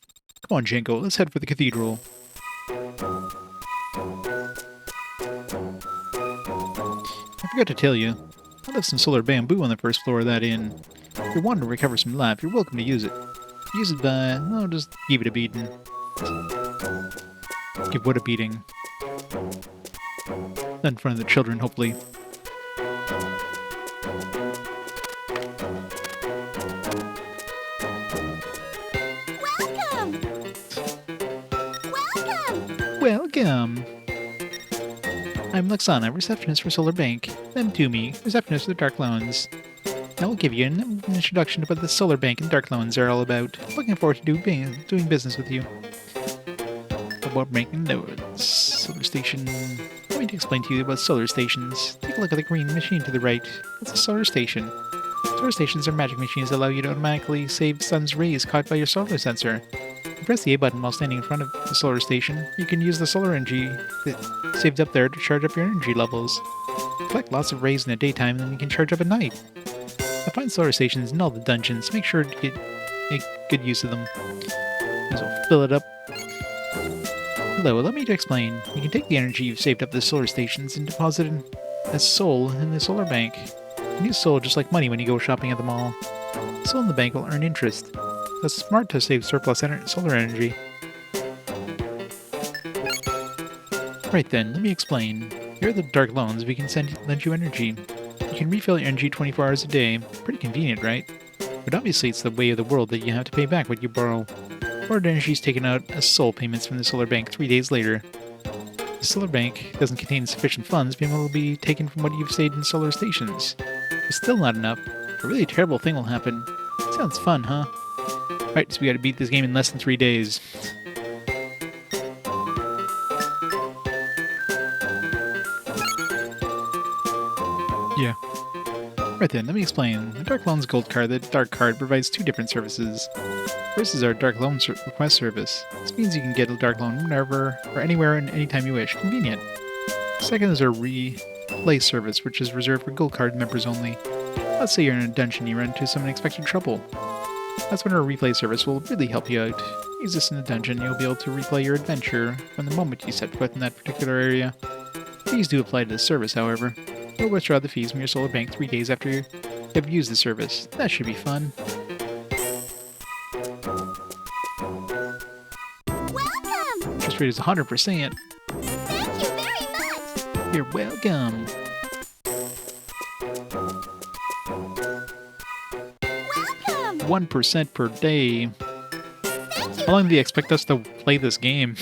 Come on, Django, let's head for the cathedral. I forgot to tell you, I left some solar bamboo on the first floor of that inn. If you're wanting to recover some life, you're welcome to use it. Use it by, oh, just give it a beating. Give what a beating. Not in front of the children, hopefully. Welcome! Welcome! Welcome! I'm Luxana, receptionist for Solar Bank. Then Toomey, receptionist for the Dark Loans. I will give you an introduction to what the Solar Bank and Dark Loans are all about. Looking forward to doing business with you. About making notes. Solar station. Let me explain to you about solar stations. Take a look at the green machine to the right. That's a solar station. Solar stations are magic machines that allow you to automatically save sun's rays caught by your solar sensor. You press the A button while standing in front of the solar station. You can use the solar energy that saved up there to charge up your energy levels. Collect lots of rays in the daytime, and then you can charge up at night. I find solar stations in all the dungeons. Make sure to make good use of them. So fill it up. Hello, allow me to explain. You can take the energy you've saved up at the solar stations and deposit it as soul in the solar bank. You can use soul just like money when you go shopping at the mall. Soul in the bank will earn interest. That's smart to save surplus solar energy. Right then, let me explain. Here are the Dark Loans. We can lend you energy. You can refill your energy 24 hours a day. Pretty convenient, right? But obviously it's the way of the world that you have to pay back what you borrow. Borrowed energy is taken out as soul payments from the solar bank 3 days later. The solar bank doesn't contain sufficient funds, payment will be taken from what you've saved in solar stations. It's still not enough. A really terrible thing will happen. Sounds fun, huh? Right, so we gotta beat this game in less than 3 days. Yeah. Right then, let me explain. The Dark Loans Gold card, the Dark card, provides 2 different services. First is our Dark Loan request service. This means you can get a Dark Loan whenever or anywhere and anytime you wish. Convenient. Second is our replay service, which is reserved for Gold card members only. Let's say you're in a dungeon and you run into some unexpected trouble. That's when our replay service will really help you out. Use this in a dungeon, you'll be able to replay your adventure from the moment you set foot in that particular area. Fees do apply to this service, however. You'll withdraw the fees from your solar bank 3 days after you have used the service. That should be fun. rate is 100%. Thank you very much. You're welcome. Welcome. 1% per day. Thank you. How long do you expect us to play this game?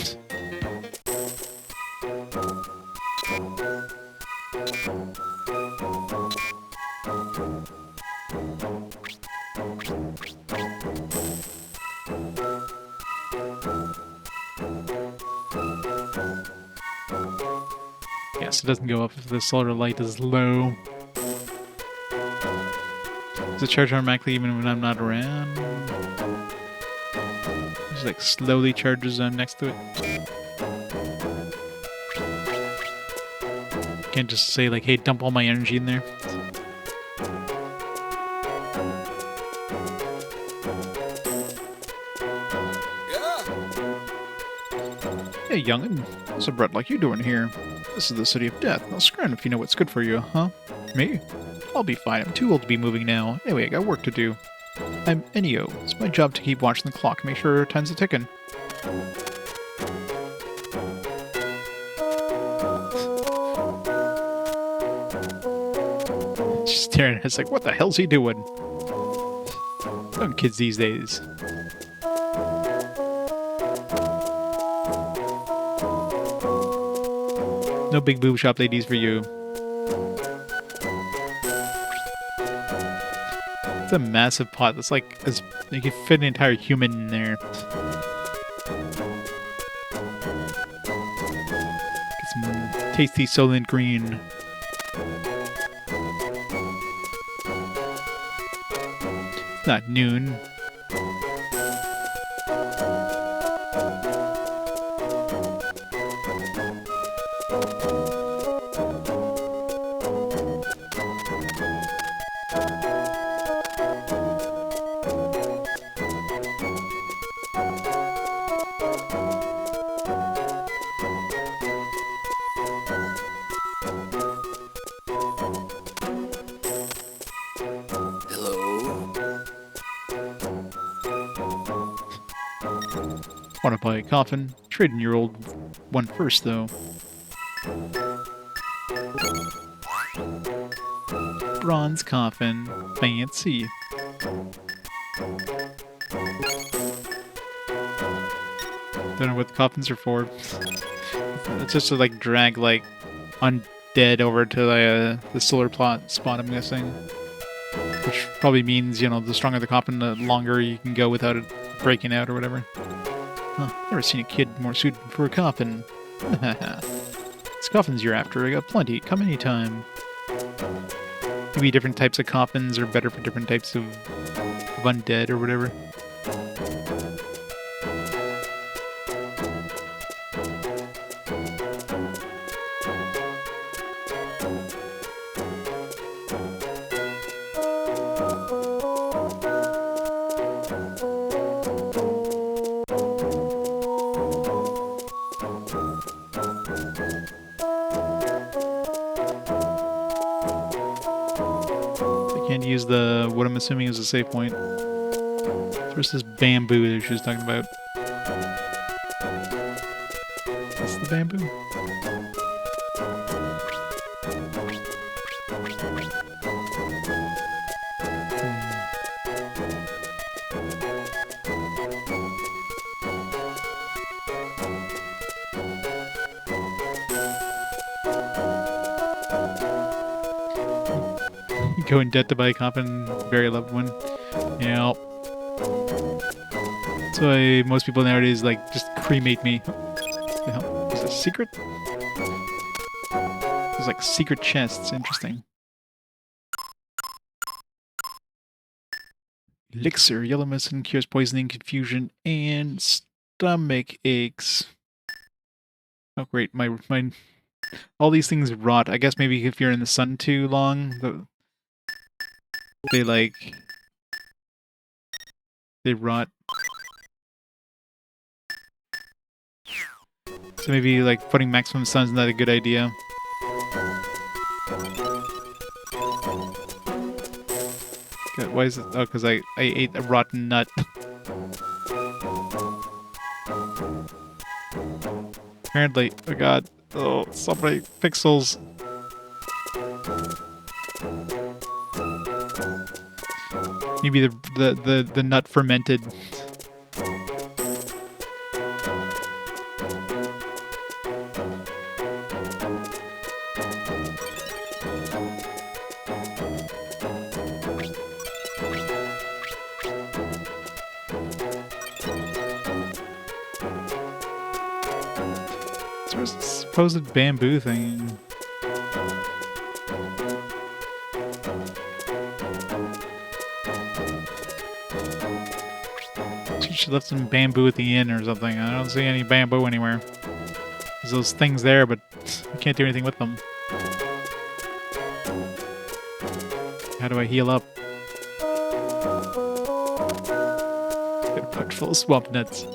Yes, it doesn't go up if the solar light is low. Does it charge automatically even when I'm not around? Just like slowly charges when I'm next to it. Can't just say like, hey, dump all my energy in there. Hey, youngin', what's a brat like you doing here? This is the city of death. Now scram if you know what's good for you, huh? Me? I'll be fine. I'm too old to be moving now. Anyway, I got work to do. I'm Ennio. It's my job to keep watching the clock, make sure time's a ticking. She's staring at us like, what the hell's he doing? Young kids these days. No big boob shop ladies for you. It's a massive pot. That's like, you could fit an entire human in there. Get some tasty Soylent Green. It's not noon. Want to buy a coffin? Trade in your old one first, though. Bronze coffin. Fancy. Don't know what the coffins are for. It's just to like drag like undead over to the solar plot spot, I'm guessing. Which probably means, you know, the stronger the coffin, the longer you can go without it breaking out or whatever. Huh, never seen a kid more suited for a coffin. It's coffins you're after. I got plenty. Come anytime. Maybe different types of coffins are better for different types of undead or whatever. Can't use the, what I'm assuming is a save point. There's this bamboo that she was talking about. That's the bamboo? Go in debt to buy a coffin, very loved one. Yeah. That's why most people nowadays like just cremate me. What the hell? Is it a secret? There's like secret chests. Interesting. Elixir, yellow medicine cures poisoning, confusion, and stomach aches. Oh great, my all these things rot. I guess maybe if you're in the sun too long, they rot. So maybe like putting maximum sun is not a good idea. God, why is it? Oh, because I ate a rotten nut. apparently. Oh god. Oh, so many pixels. Maybe the nut fermented. Where's the supposed bamboo thing? She left some bamboo at the inn or something. I don't see any bamboo anywhere. There's those things there, but I can't do anything with them. How do I heal up? Get a bunch full of swamp nuts.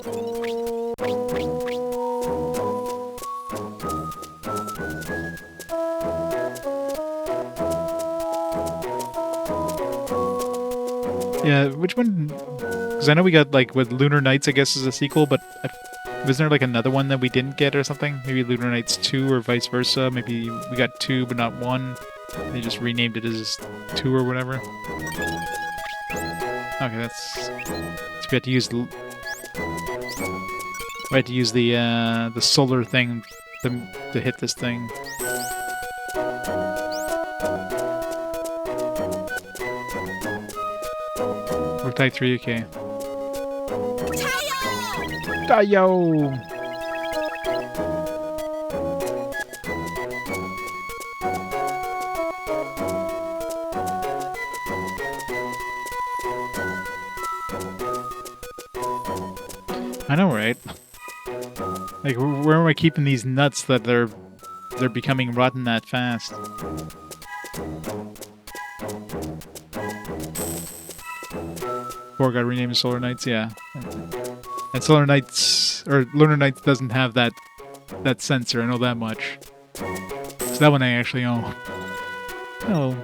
Yeah, which one? Because I know we got, like, with Lunar Nights, I guess, is a sequel, but was there, like, another one that we didn't get or something? Maybe Lunar Nights 2 or vice versa? Maybe we got 2 but not 1? They just renamed it as 2 or whatever? Okay, that's... So we had to use the... We had to use the solar thing to hit this thing. Boktai 3, okay. Tayo! I know, right? Like, where am I keeping these nuts that they're becoming rotten that fast? Or got renamed to Solar Knights, yeah. And Solar Knights, or Lunar Knights doesn't have that sensor, I know that much. So that one I actually own. Oh.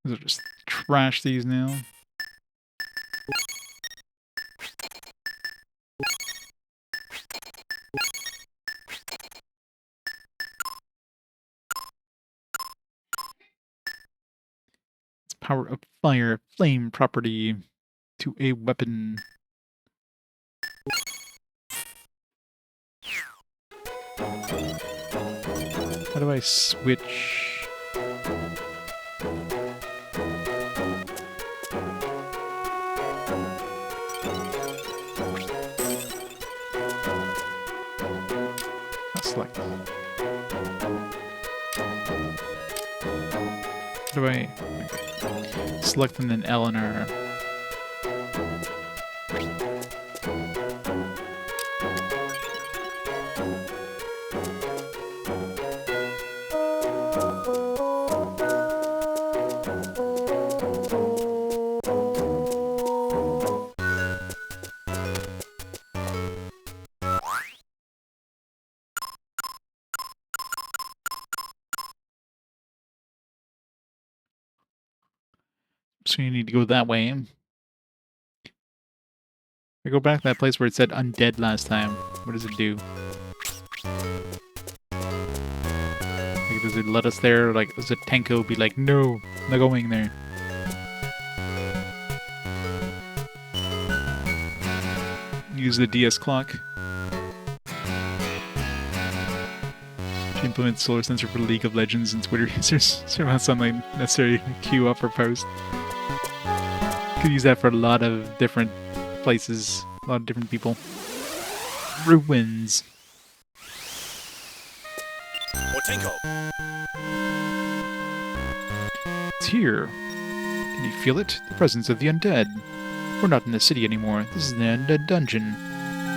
I'll just trash these now. Power up fire flame property to a weapon. How do I switch? Select. How do I... Okay. Select and then L and R. So you need to go that way. I go back to that place where it said undead last time. What does it do? Like, does it let us there? Like, does the Tenko be like, no, I'm not going there? Use the DS clock. To implement solar sensor for League of Legends and Twitter users. So not something necessarily queue up or post. Could use that for a lot of different places, a lot of different people. Ruins. Otenko. It's here. Can you feel it? The presence of the undead. We're not in the city anymore. This is an undead dungeon.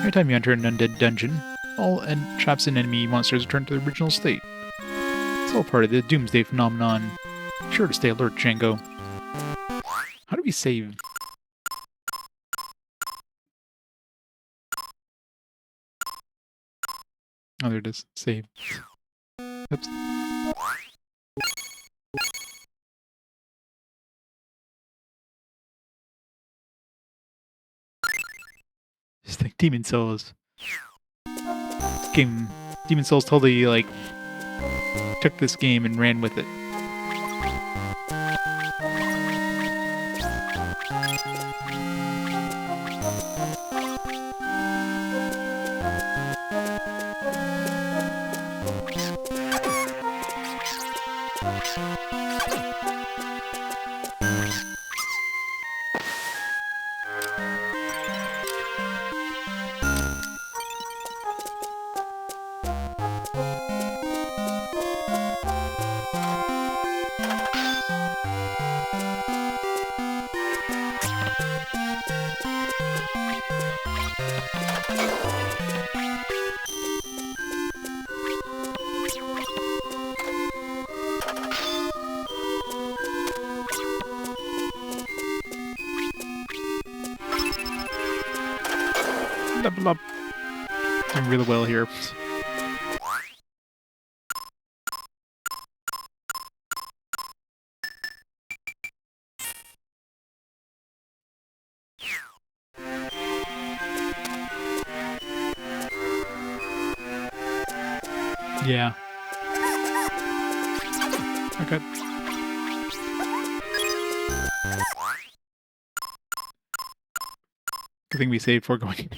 Anytime you enter an undead dungeon, all traps and enemy monsters return to their original state. It's all part of the Doomsday phenomenon. Be sure to stay alert, Django. How do we save? Oh, there it is. Save. Oops. Just like Demon Souls. This game, Demon Souls totally like took this game and ran with it. Level up. Doing really well here. Yeah. Okay. Good thing we saved before going.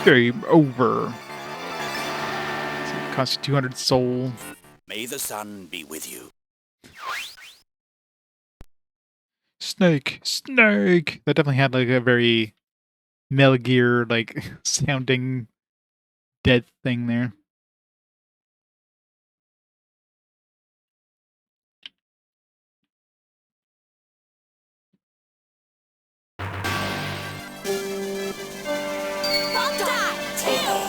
Game over. Cost you 200 soul. May the sun be with you. Snake, snake. That definitely had like a very Metal Gear like sounding dead thing there. Boktai! Tail!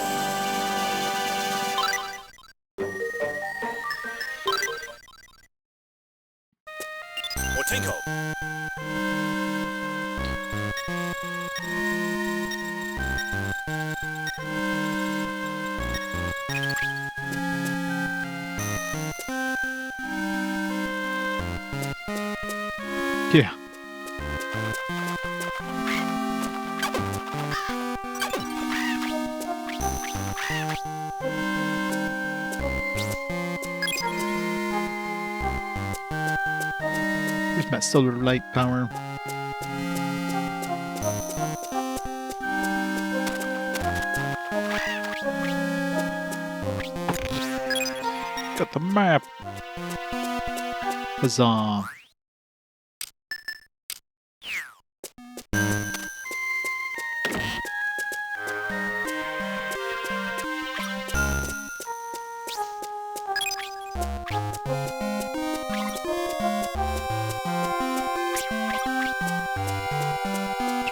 Otenko. Yeah. Where's my solar light power? Got the map. Huzzah.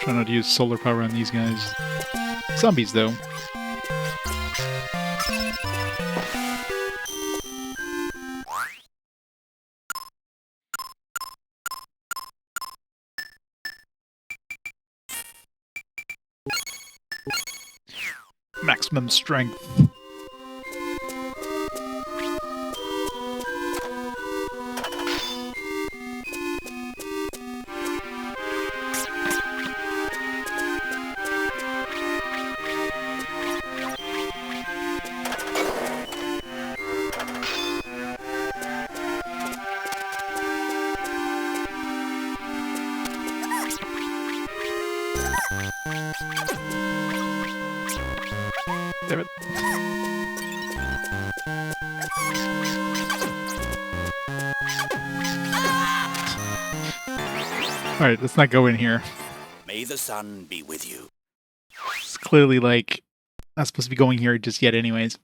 Trying not to use solar power on these guys. Zombies, though. Maximum strength. Damn it. Alright, let's not go in here. May the sun be with you. It's clearly like not supposed to be going here just yet anyways.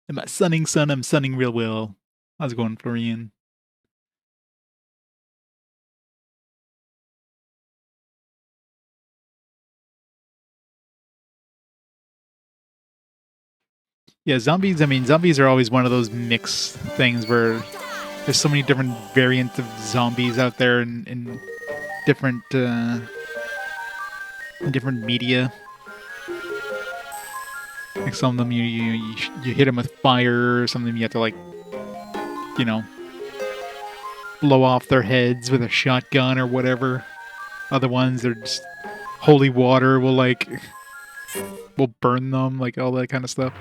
Am I sunning sun? I'm sunning real well. How's it going, Florian? Yeah, zombies, I mean, zombies are always one of those mixed things where there's so many different variants of zombies out there in different media. Like some of them you hit them with fire, some of them you have to like, you know, blow off their heads with a shotgun or whatever. Other ones, they're just holy water will burn them, like all that kind of stuff.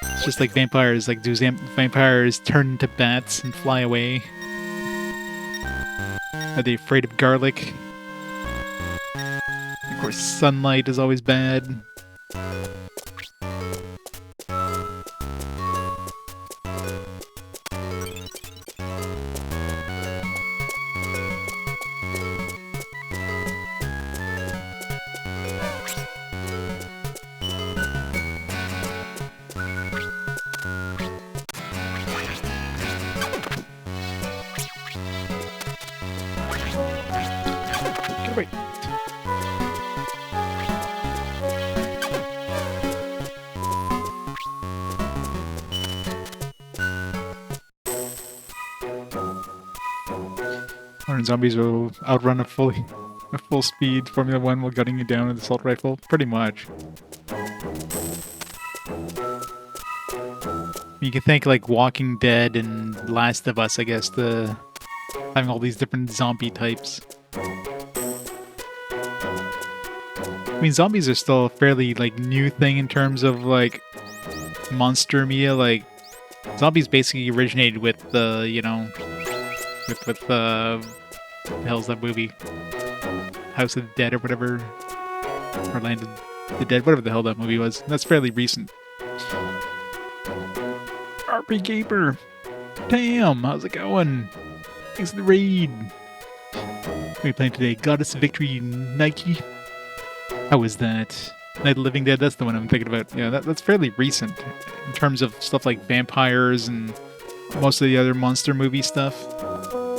It's just like vampires. Like, do vampires turn into bats and fly away? Are they afraid of garlic? Of course, sunlight is always bad. Get away. Modern zombies will outrun at full speed Formula 1 while gunning you down with an assault rifle. Pretty much. You can think like Walking Dead and Last of Us, I guess, having all these different zombie types. I mean, zombies are still a fairly like new thing in terms of like monster media. Like, zombies basically originated with the, with the hell's that movie? House of the Dead or whatever, or Land of the Dead, whatever the hell that movie was. That's fairly recent. RP Gamer, damn, how's it going? Thanks for the raid. What are we playing today? Goddess of Victory Nike. How is that? Night of the Living Dead, that's the one I'm thinking about. Yeah, that's fairly recent in terms of stuff like vampires and most of the other monster movie stuff.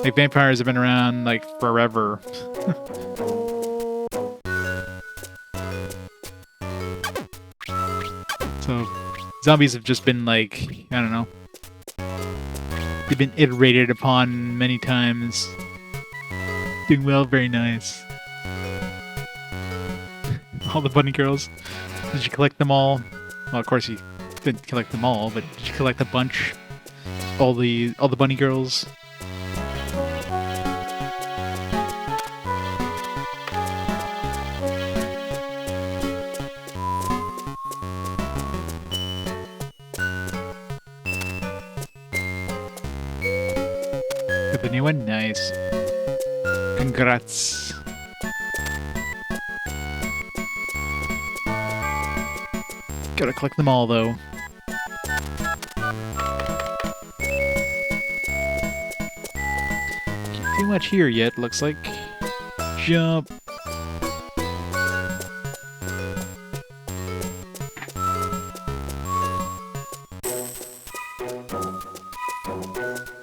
Like, vampires have been around, like, forever. So, zombies have just been, like, I don't know. They've been iterated upon many times. Doing well, very nice. All the bunny girls. Did you collect them all? Well, of course you didn't collect them all, but did you collect a bunch? All the bunny girls? Got the new one? Nice. Congrats. Gotta collect them all, though. Can't do much here yet, looks like. Jump.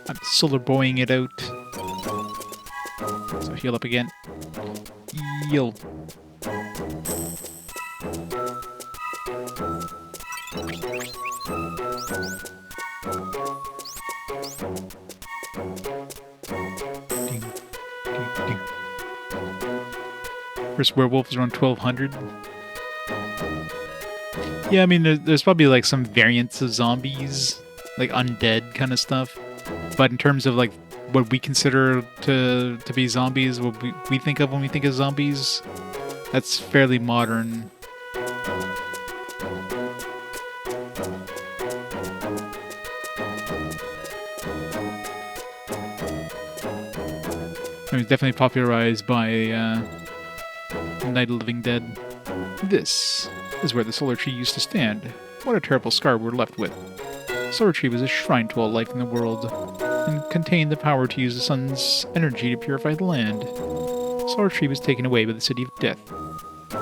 I'm solar boying it out. So heal up again. Heal. First werewolf is around 1200. Yeah, I mean, there's probably like some variants of zombies, like undead kind of stuff. But in terms of like what we consider to be zombies, what we think of when we think of zombies, that's fairly modern. It was definitely popularized by Night of the Living Dead. This is where the solar tree used to stand. What a terrible scar we're left with. The solar tree was a shrine to all life in the world, and contained the power to use the sun's energy to purify the land. The solar tree was taken away by the city of death,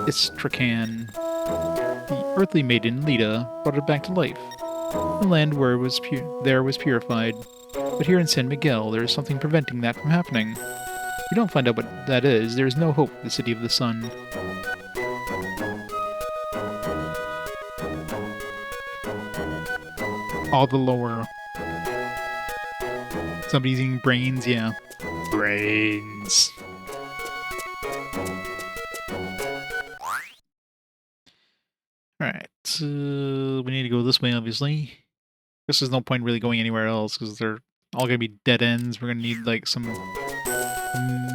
Istrakhan. The earthly maiden, Lita, brought it back to life. The land where it was was purified. But here in San Miguel, there is something preventing that from happening. If we don't find out what that is, there is no hope for the City of the Sun. All the lore. Somebody's eating brains, yeah. Brains. Alright, this way, obviously. Guess there's no point really going anywhere else because they're all gonna be dead ends. We're gonna need like some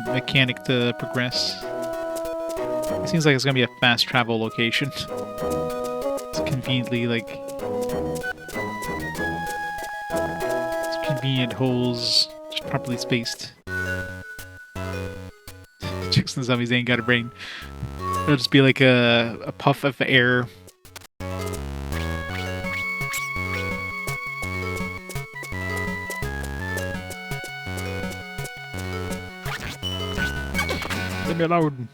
mechanic to progress. It seems like it's gonna be a fast travel location. It's conveniently like it's convenient holes, just properly spaced. Chicks and zombies ain't got a brain. It'll just be like a puff of air. Leave me alone.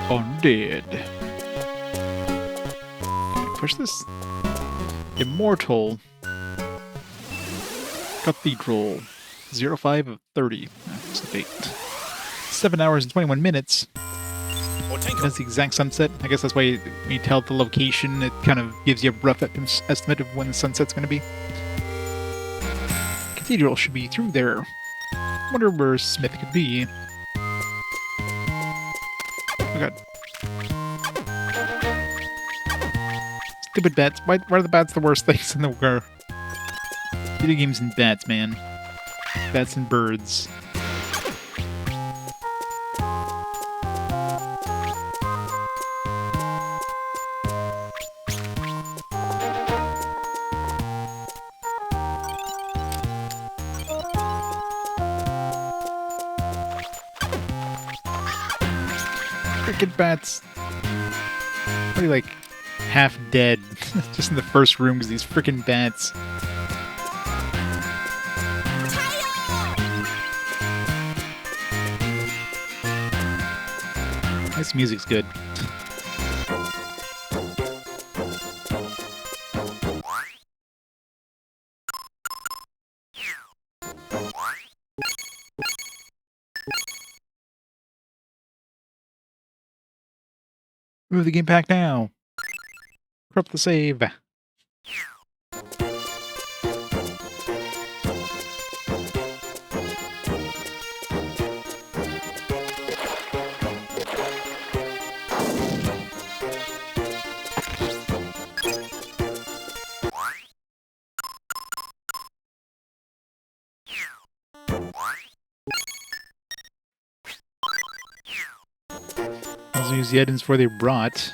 Undead. Can I push this? Immortal. Cathedral. 05 of 30. That's the date. 7 hours and 21 minutes. That's the exact sunset. I guess that's why when you tell the location, it kind of gives you a rough estimate of when the sunset's going to be. Cathedral should be through there. Wonder where Smith could be. Oh god. Stupid bats. Why are the bats the worst things in the world? Video games and bats, man. Bats and birds. Frickin' bats. Probably like half dead just in the first room because these frickin' bats. This music's good. Move the game pack now. Corrupt the save. I'll use the items for they brought.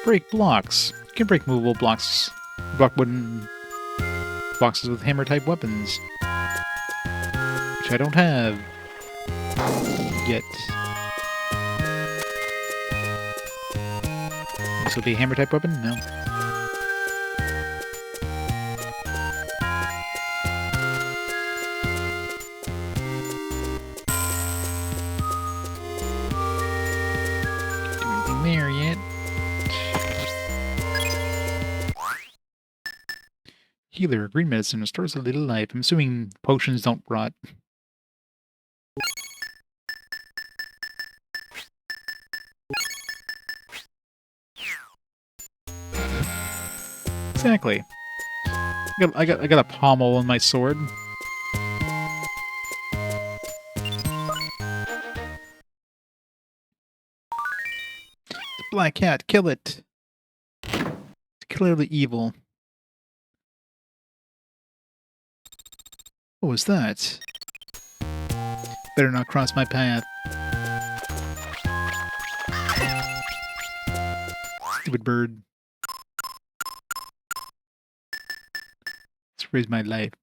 Break blocks. You can break movable blocks. Block wooden boxes with hammer-type weapons. Which I don't have. Yet. This will be a hammer-type weapon? No. Can't do anything there yet. Healer, green medicine, restores a little life. I'm assuming potions don't rot. Exactly. I got a pommel on my sword. It's a black cat. Kill it. It's clearly evil. What was that? Better not cross my path. Stupid bird. Let's raise my life.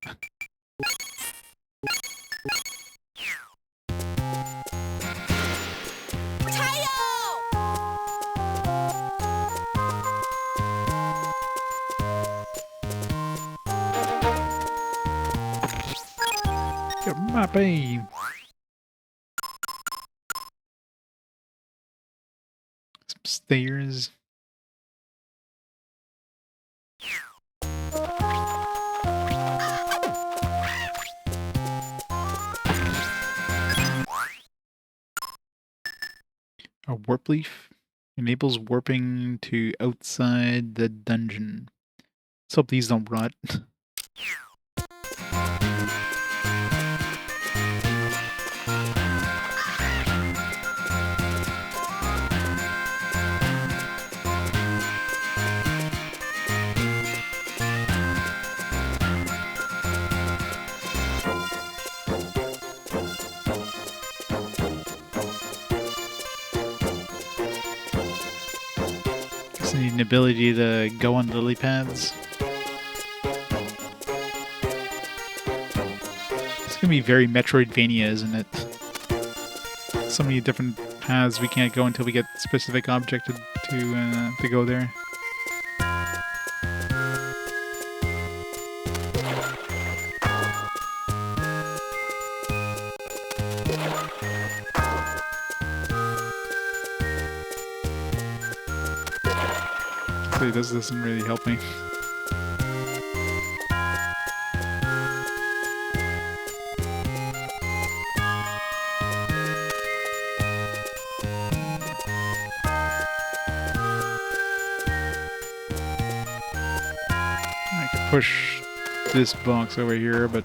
Get my beam. Some stairs. A warp leaf enables warping to outside the dungeon. Let's hope these don't rot. Just need an ability to go on lily pads. It's gonna be very Metroidvania, isn't it? So many different paths we can't go until we get specific object to go there. So this doesn't really help me. I could push this box over here, but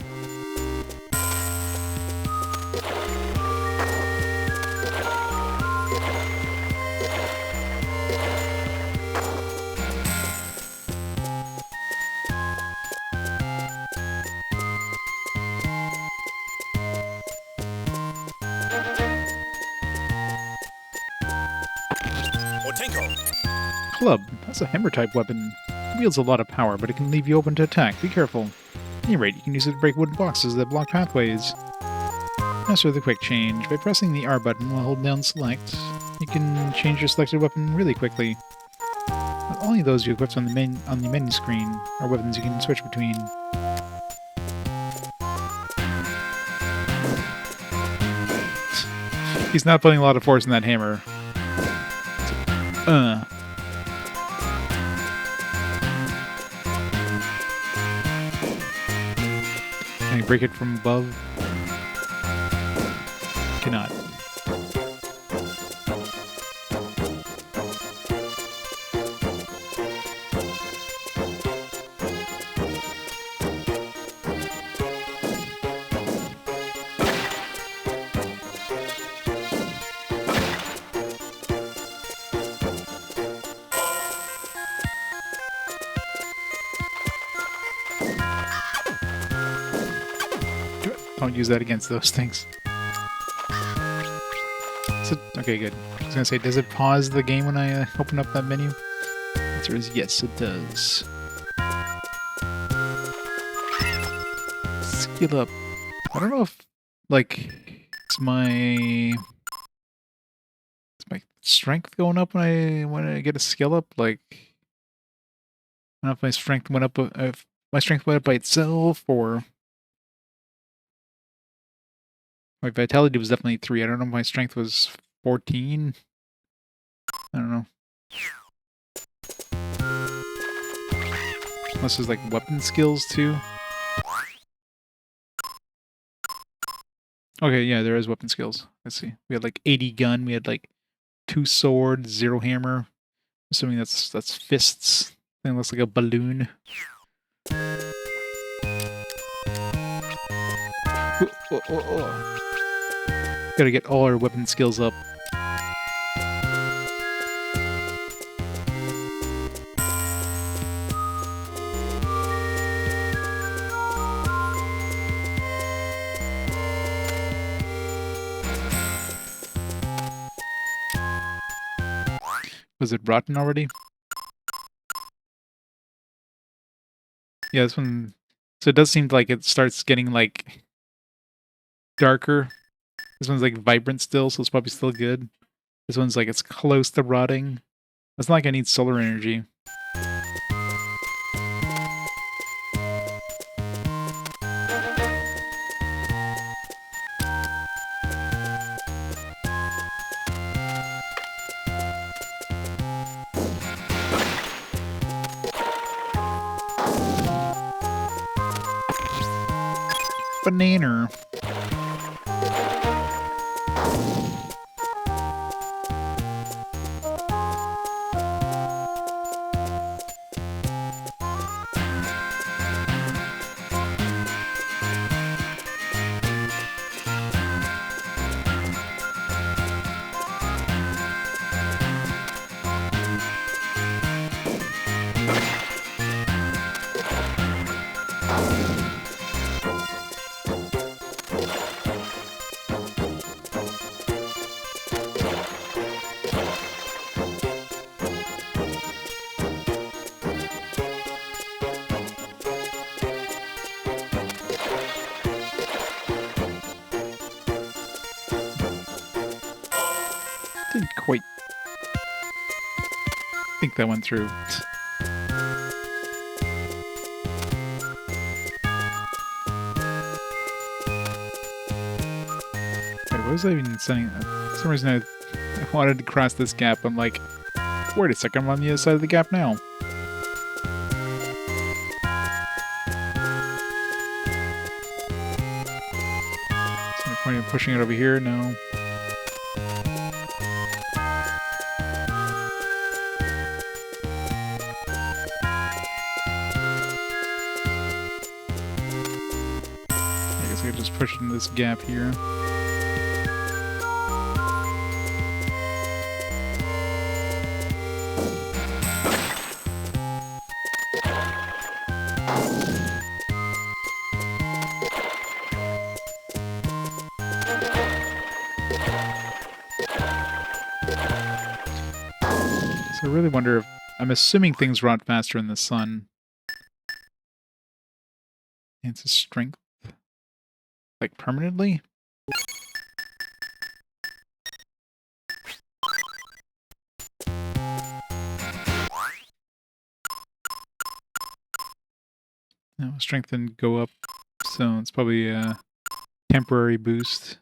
Otenko. club. That's a hammer type weapon. It wields a lot of power, but it can leave you open to attack. Be careful. At any rate, you can use it to break wooden boxes that block pathways. Master the quick change. By pressing the R button while holding down select, you can change your selected weapon really quickly. But only those you equipped on the menu screen are weapons you can switch between. He's not putting a lot of force in that hammer. Can I break it from above? Cannot. Don't use that against those things. Okay, good. I was gonna say, does it pause the game when I open up that menu? The answer is yes, it does. Skill up. I don't know if, like, it's my strength going up when I get a skill up. Like, I don't know if my strength went up. If my strength went up by itself, or my vitality was definitely 3. I don't know if my strength was 14. I don't know. Unless there's like weapon skills too. Okay, yeah, there is weapon skills. Let's see. We had like 80 gun. We had like 2 swords, 0 hammer. Assuming that's fists. Thing looks like a balloon. Gotta get all our weapon skills up. Was it rotten already? Yeah, this one... So it does seem like it starts getting, like, darker. This one's, like, vibrant still, so it's probably still good. This one's, like, it's close to rotting. It's not like I need solar energy. Banana. think that went through. Wait, what was I even saying? For some reason I wanted to cross this gap. I'm like, wait a second, I'm on the other side of the gap now. Is there any point in pushing it over here? No. I guess I could just push it in this gap here. So I really wonder if... I'm assuming things rot faster in the sun. It's a strength. Like permanently? No, strength didn't go up, so it's probably a temporary boost.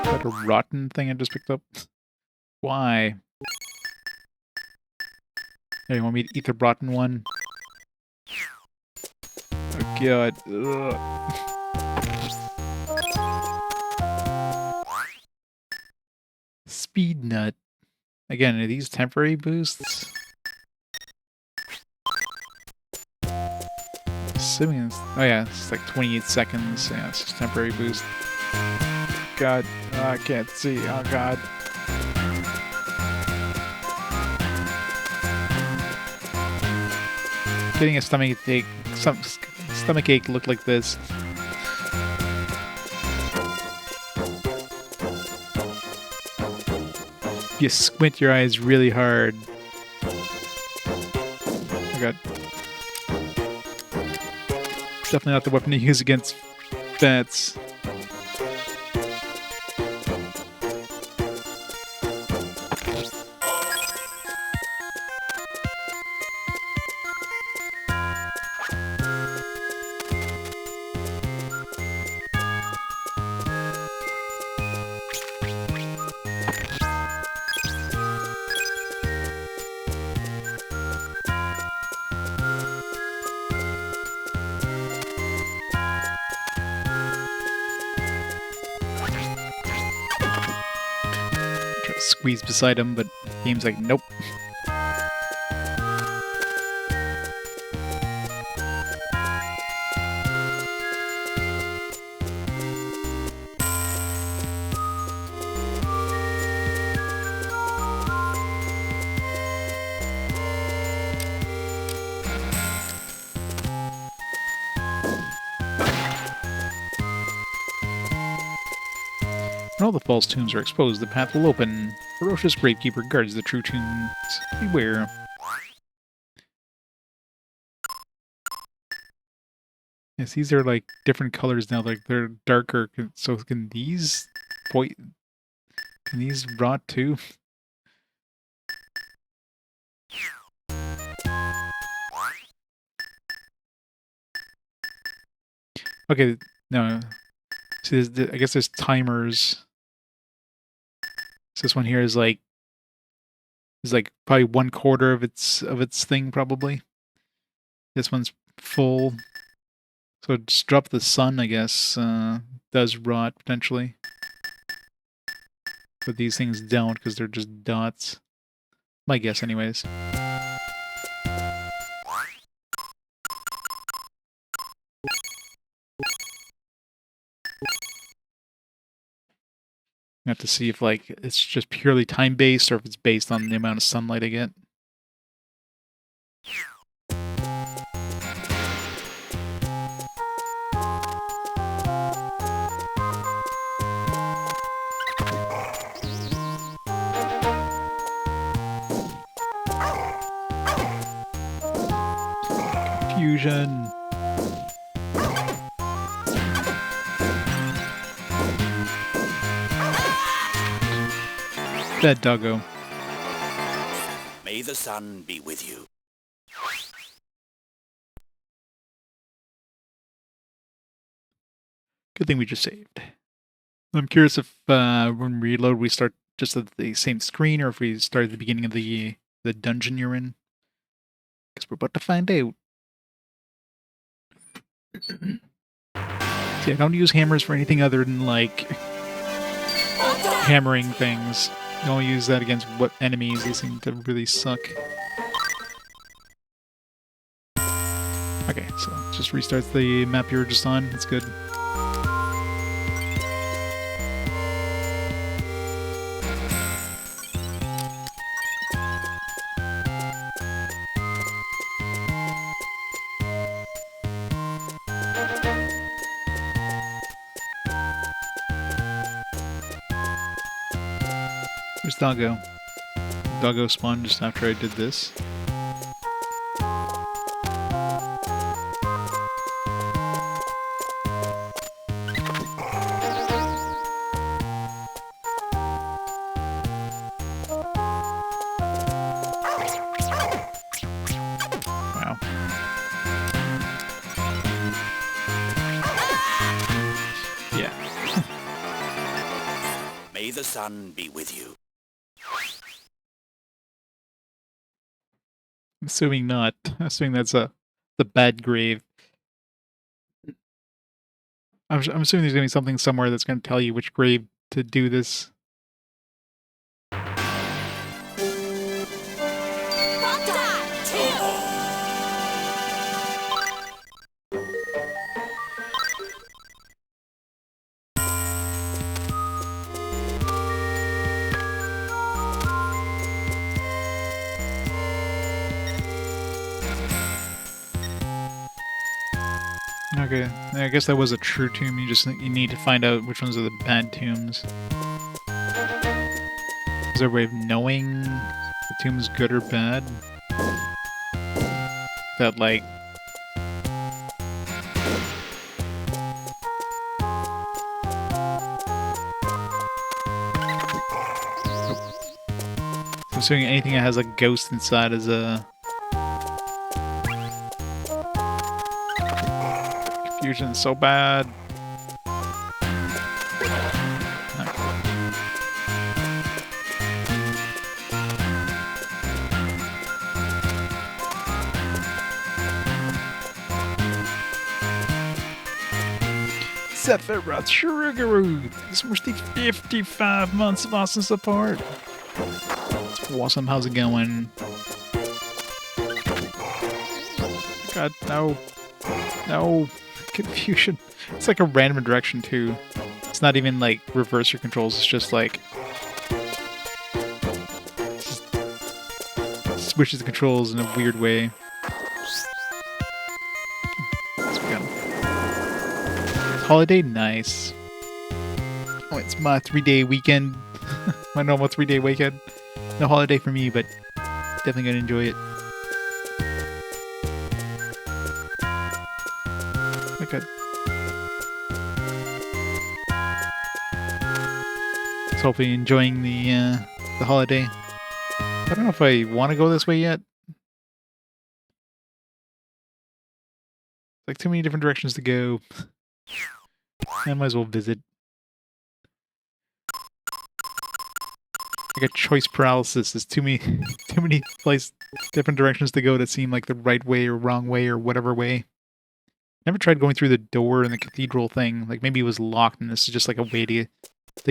That a rotten thing I just picked up? Why? Hey, you want me to eat the rotten one? Oh god. Ugh. Speed nut. Again, are these temporary boosts? Assuming it's... Oh yeah, it's like 28 seconds. Yeah, it's just temporary boost. God. Oh, I can't see. Oh god. Getting a stomach ache, stomach ache look like this. You squint your eyes really hard. Oh god. Definitely not the weapon to use against bats. Squeeze beside him, but game's like, nope. When all the false tombs are exposed, the path will open. Ferocious Gravekeeper guards the true tombs. Beware. Yes, these are like different colors now. Like they're darker. So can these rot too? Okay, no. See, I guess there's timers. So this one here is like probably 1/4 of its thing probably. This one's full. So just drop the sun, I guess, does rot potentially. But these things don't because they're just dots. My guess anyways. I have to see if like it's just purely time based or if it's based on the amount of sunlight I get. Confusion. Dead doggo. May the sun be with you. Good thing we just saved. I'm curious if when we reload we start just at the same screen or if we start at the beginning of the dungeon you're in. Because we're about to find out. See, I don't use hammers for anything other than like hammering things. You only use that against what enemies. They seem to really suck. Okay, so it just restarts the map you were just on. That's good. Where's Doggo? Doggo spawned just after I did this. Wow. Yeah. May the sun be with you. I'm assuming not. I'm assuming that's the bad grave. I'm assuming there's gonna be something somewhere that's gonna tell you which grave to do this. Boktai, tail. Okay, I guess that was a true tomb. You need to find out which ones are the bad tombs. Is there a way of knowing the tomb's good or bad? That like I'm assuming anything that has a ghost inside is a confusion so bad. Sephiroth Shuruguru! This must be 55 months of awesome support. It's awesome, how's it going? God, no. No. Confusion. It's like a random direction too. It's not even like reverser controls, it's just like switches the controls in a weird way. Holiday, nice. Oh, it's my 3-day weekend. My normal 3-day weekend. No holiday for me, but definitely gonna enjoy it. Okay. So hopefully enjoying the holiday. I don't know if I want to go this way yet. Like too many different directions to go. I might as well visit. I got choice paralysis. There's too many different directions to go that seem like the right way or wrong way or whatever way. Never tried going through the door in the cathedral thing. Like maybe it was locked and this is just like a way to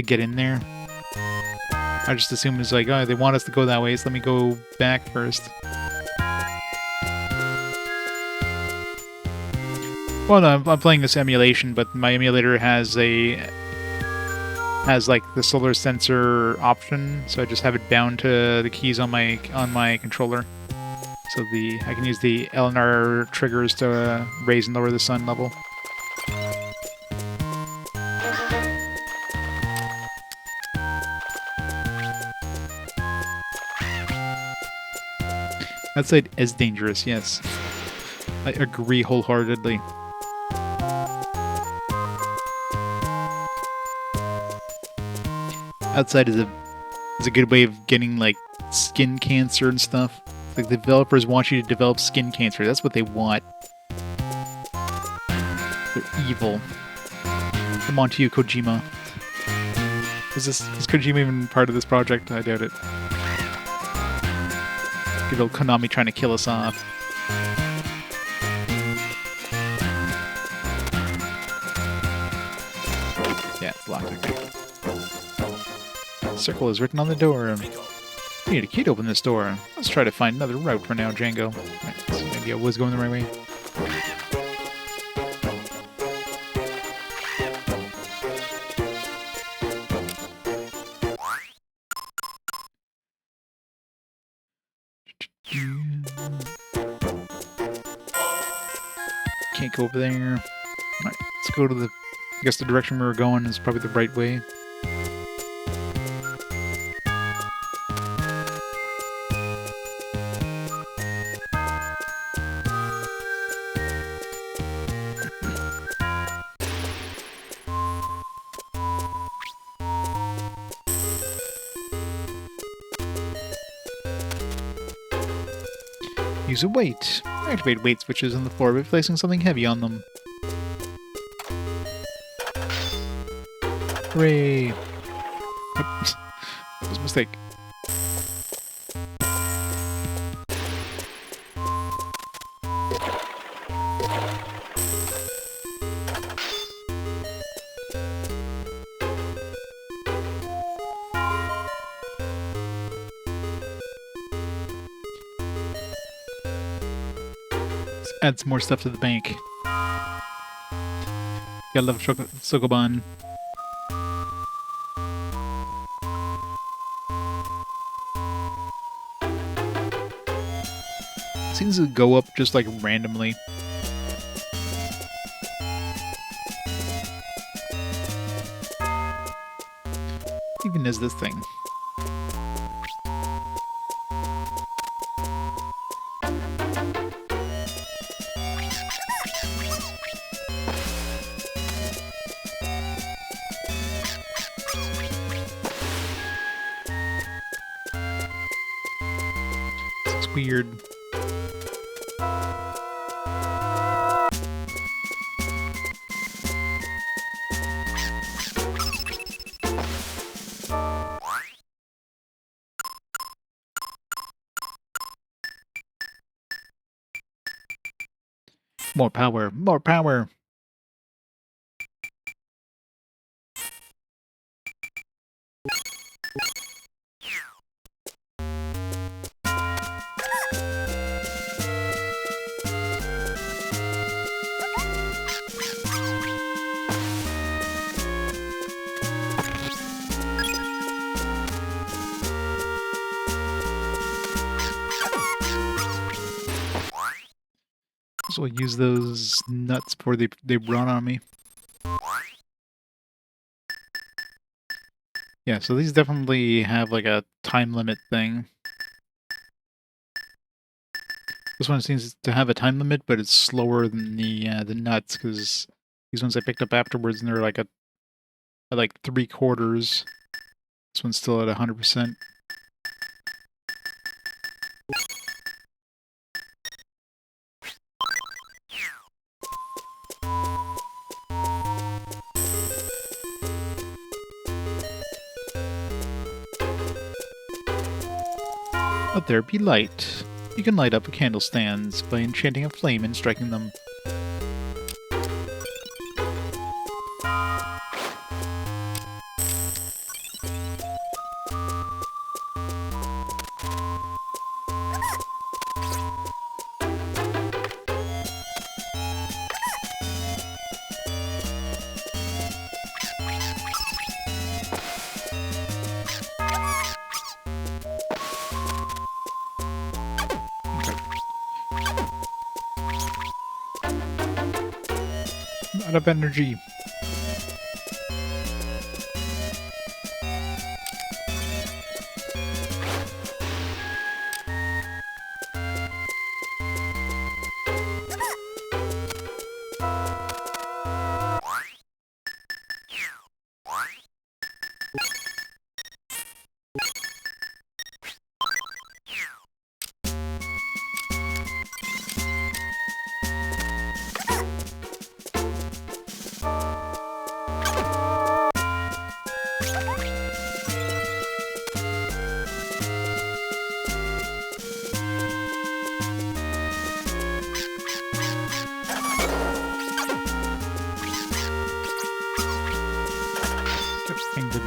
get in there. I just assumed it's like, oh, they want us to go that way, so let me go back first. Well, no, I'm playing this emulation, but my emulator has like the solar sensor option, so I just have it bound to the keys on my controller. So I can use the L and R triggers to raise and lower the sun level. Outside is dangerous, yes. I agree wholeheartedly. Outside is a good way of getting like skin cancer and stuff. Like the developers want you to develop skin cancer. That's what they want. They're evil. Come on to you, Kojima. Is Kojima even part of this project? I doubt it. Good old Konami trying to kill us off. Yeah, it's locked. Okay. Circle is written on the door. We need a key to open this door. Let's try to find another route for now, Django. Right, so maybe I was going the right way. Can't go over there. Alright, let's go to the... I guess the direction we were going is probably the right way. Use a weight. Activate weight switches on the floor by placing something heavy on them. Hooray! Oops. That was a mistake. Add some more stuff to the bank. Gotta love Sokoban. Seems to go up just like randomly. Even as this thing. Weird. More power, more power. So I'll use those nuts before they run on me. Yeah, so these definitely have like a time limit thing. This one seems to have a time limit, but it's slower than the nuts, because these ones I picked up afterwards and they're like at like 3/4. This one's still at 100%. Let there be light. You can light up candle stands by enchanting a flame and striking them. Out of energy.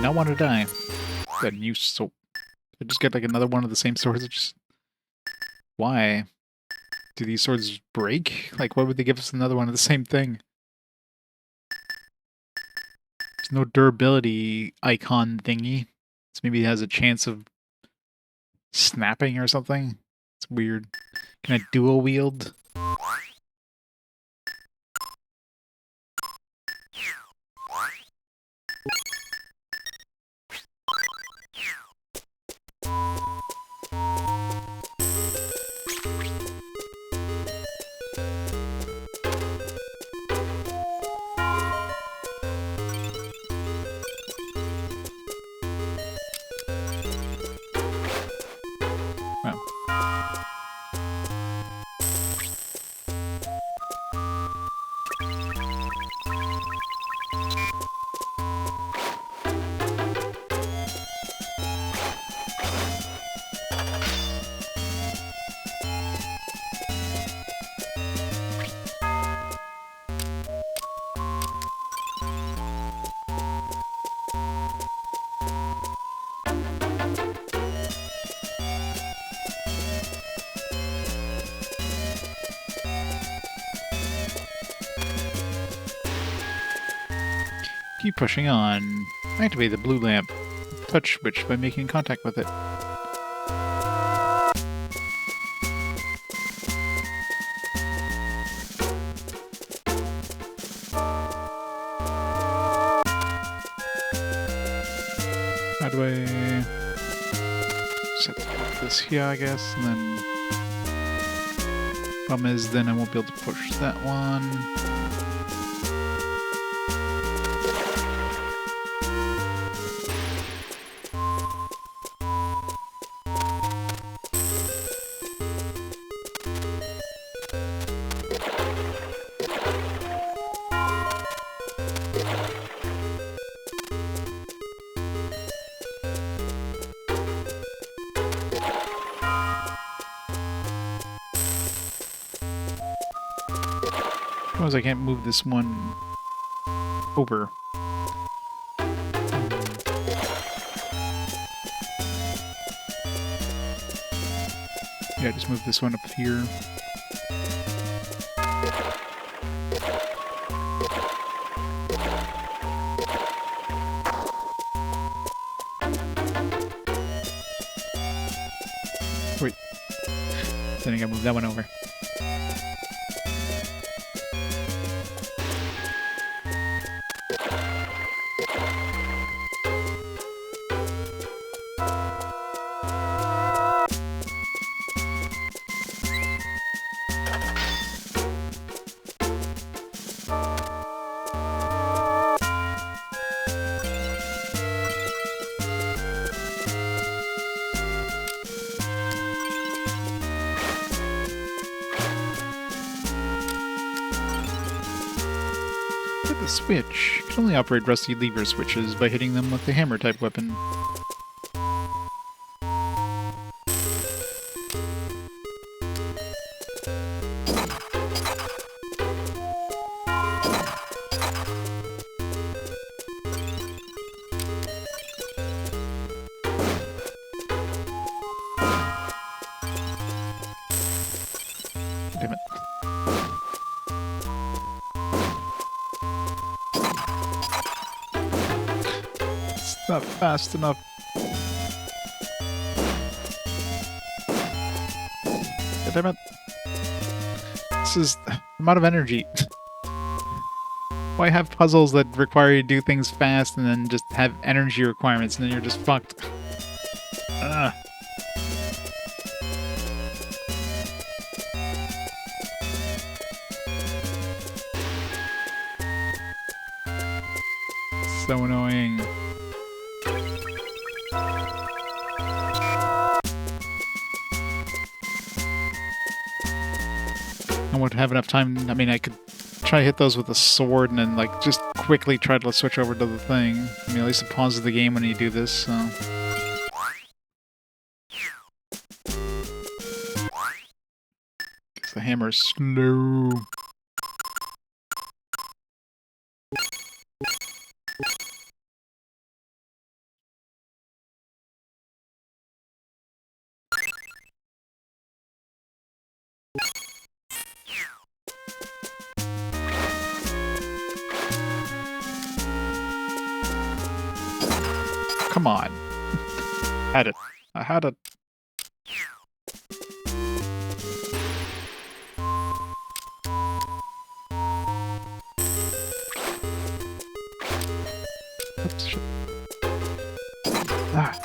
not want to die. Got a new sword. I just get like another one of the same swords. Just why? Do these swords break? Like, why would they give us another one of the same thing? There's no durability icon thingy. So maybe it has a chance of snapping or something. It's weird. Can I dual wield? Keep pushing on. Activate the blue lamp touch switch by making contact with it. How do I set this here, I guess, and then problem is then I won't be able to push that one. Suppose I can't move this one over. Yeah, just move this one up here. Wait. Then I gotta move that one over. Switch. Can only operate rusty lever switches by hitting them with a hammer-type weapon. Damn it. Not fast enough. God damn it. This is... I'm out of energy. Why have puzzles that require you to do things fast and then just have energy requirements and then you're just fucked? Ugh. So annoying. I won't have enough time. I mean, I could try to hit those with a sword and then, like, just quickly try to switch over to the thing. I mean, at least it pauses the game when you do this, so... Because the hammer's slow. come on. Had it. I had it. Oops, shit. Ah.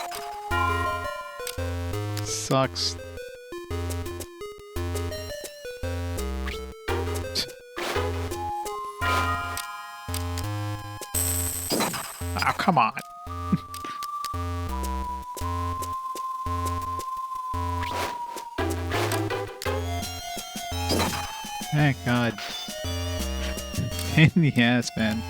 Sucks. Oh, come on. Thank God. Pain in the ass, man.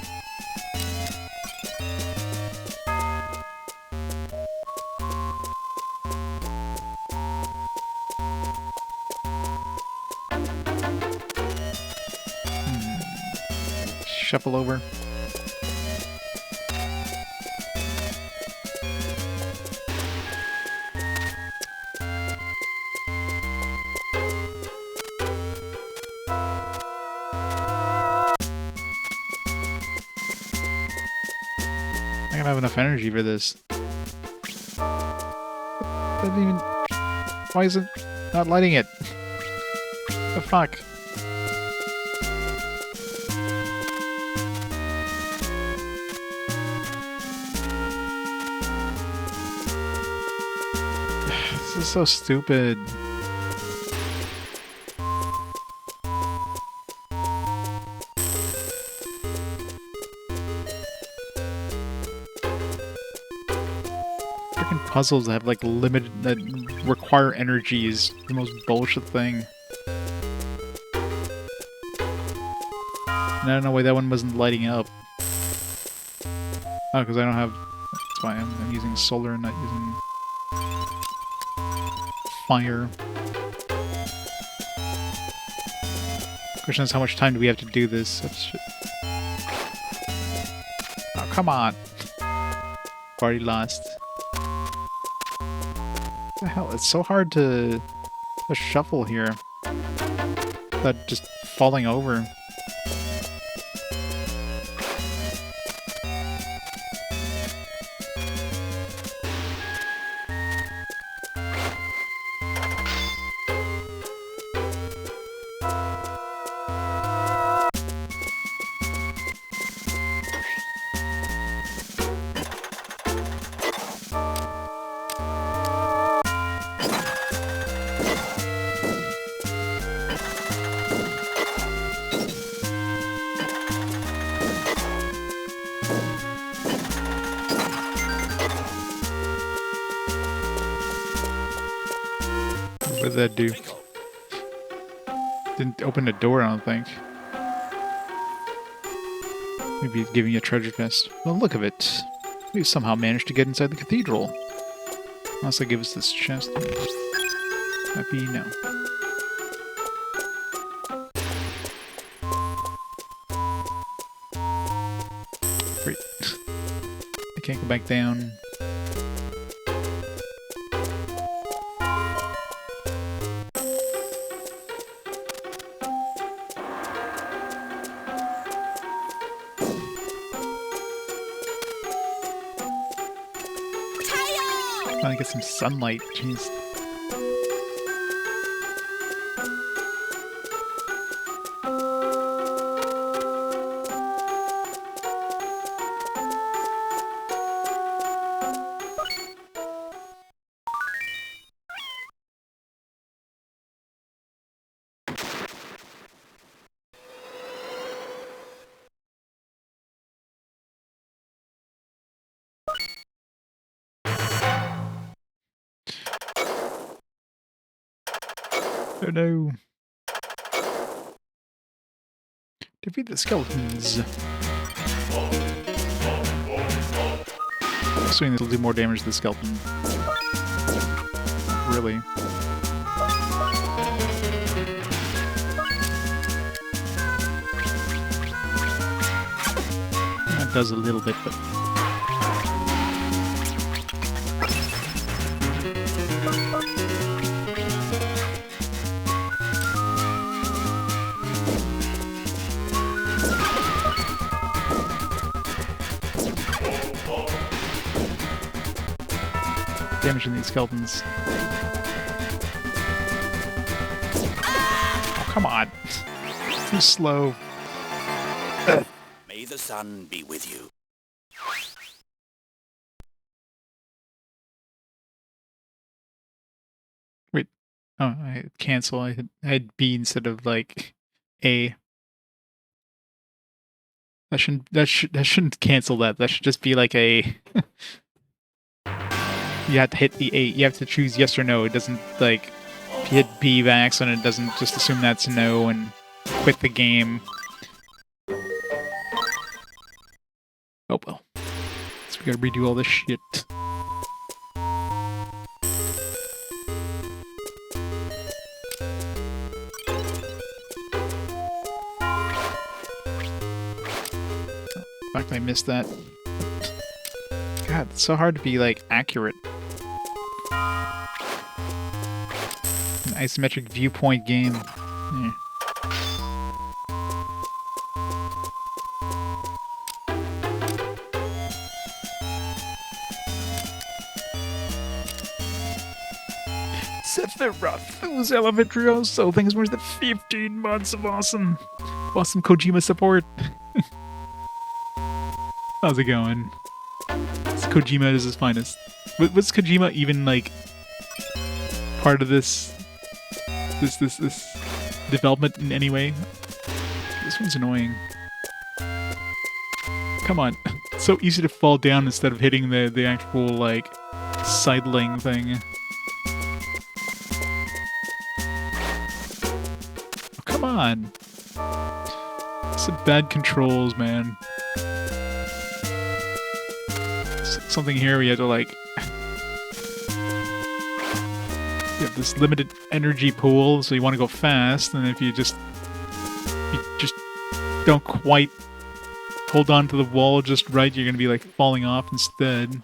Shuffle over. I don't have enough energy for this. Doesn't even. Why is it not lighting it? The fuck? This is so stupid. Freaking puzzles that have like limited that require energy is the most bullshit thing. And I don't know why that one wasn't lighting up. Oh, because I don't have. That's why I'm using solar and not using fire. Question is, how much time do we have to do this? Oh, come on. Already lost. What the hell? It's so hard to shuffle here. Without just falling over. What did that do? Didn't open the door, I don't think. Maybe it's giving you a treasure chest. Well, look of it. We've somehow managed to get inside the cathedral. Unless they give us this chest. Happy no. Great. I can't go back down. Trying to get some sunlight, jeez. Oh no. Defeat the skeletons. Assuming this will do more damage to the skeleton. Really. That does a little bit, but... damage in these skeletons. Oh, come on. Too slow. May the sun be with you. Wait. Oh, I cancel. I had B instead of like A. That shouldn't cancel that. That should just be like a you have to hit the A. You have to choose yes or no. It doesn't like if you hit B by accident, it doesn't just assume that's no and quit the game. Oh well. So we gotta redo all this shit. Fuck, I missed that. God, it's so hard to be, like, accurate. An isometric viewpoint game. Yeah. Sephiroth, who's Elementrioso. Things worth the 15 months of awesome Kojima support. How's it going? It's Kojima is his finest. Was Kojima even like part of this development in any way? This one's annoying. Come on, it's so easy to fall down instead of hitting the actual like sidling thing. Oh, come on. Some bad controls, man. Something here where you have to like you have this limited energy pool, so you want to go fast, and if you just don't quite hold on to the wall just right, you're gonna be like falling off instead.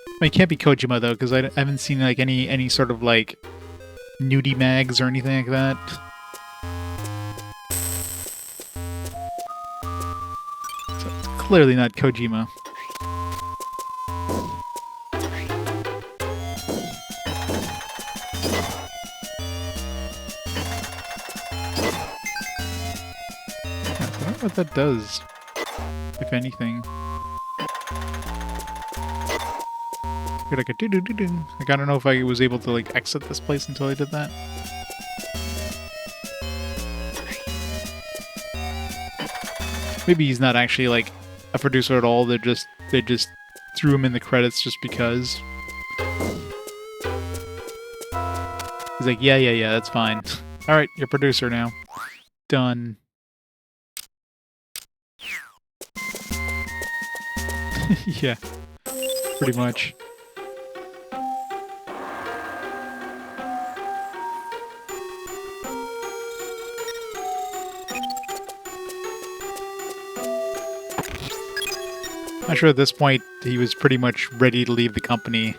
I mean, it can't be Kojima though, because I haven't seen like any sort of like nudie mags or anything like that. So it's clearly not Kojima. I don't know what that does, if anything. Like a doo-doo-doo-doo. Like, I don't know if I was able to like exit this place until I did that. Maybe he's not actually like a producer at all. They just threw him in the credits just because. He's like, yeah, that's fine. All right, you're producer now. Done. Yeah, pretty much. I'm sure at this point he was pretty much ready to leave the company.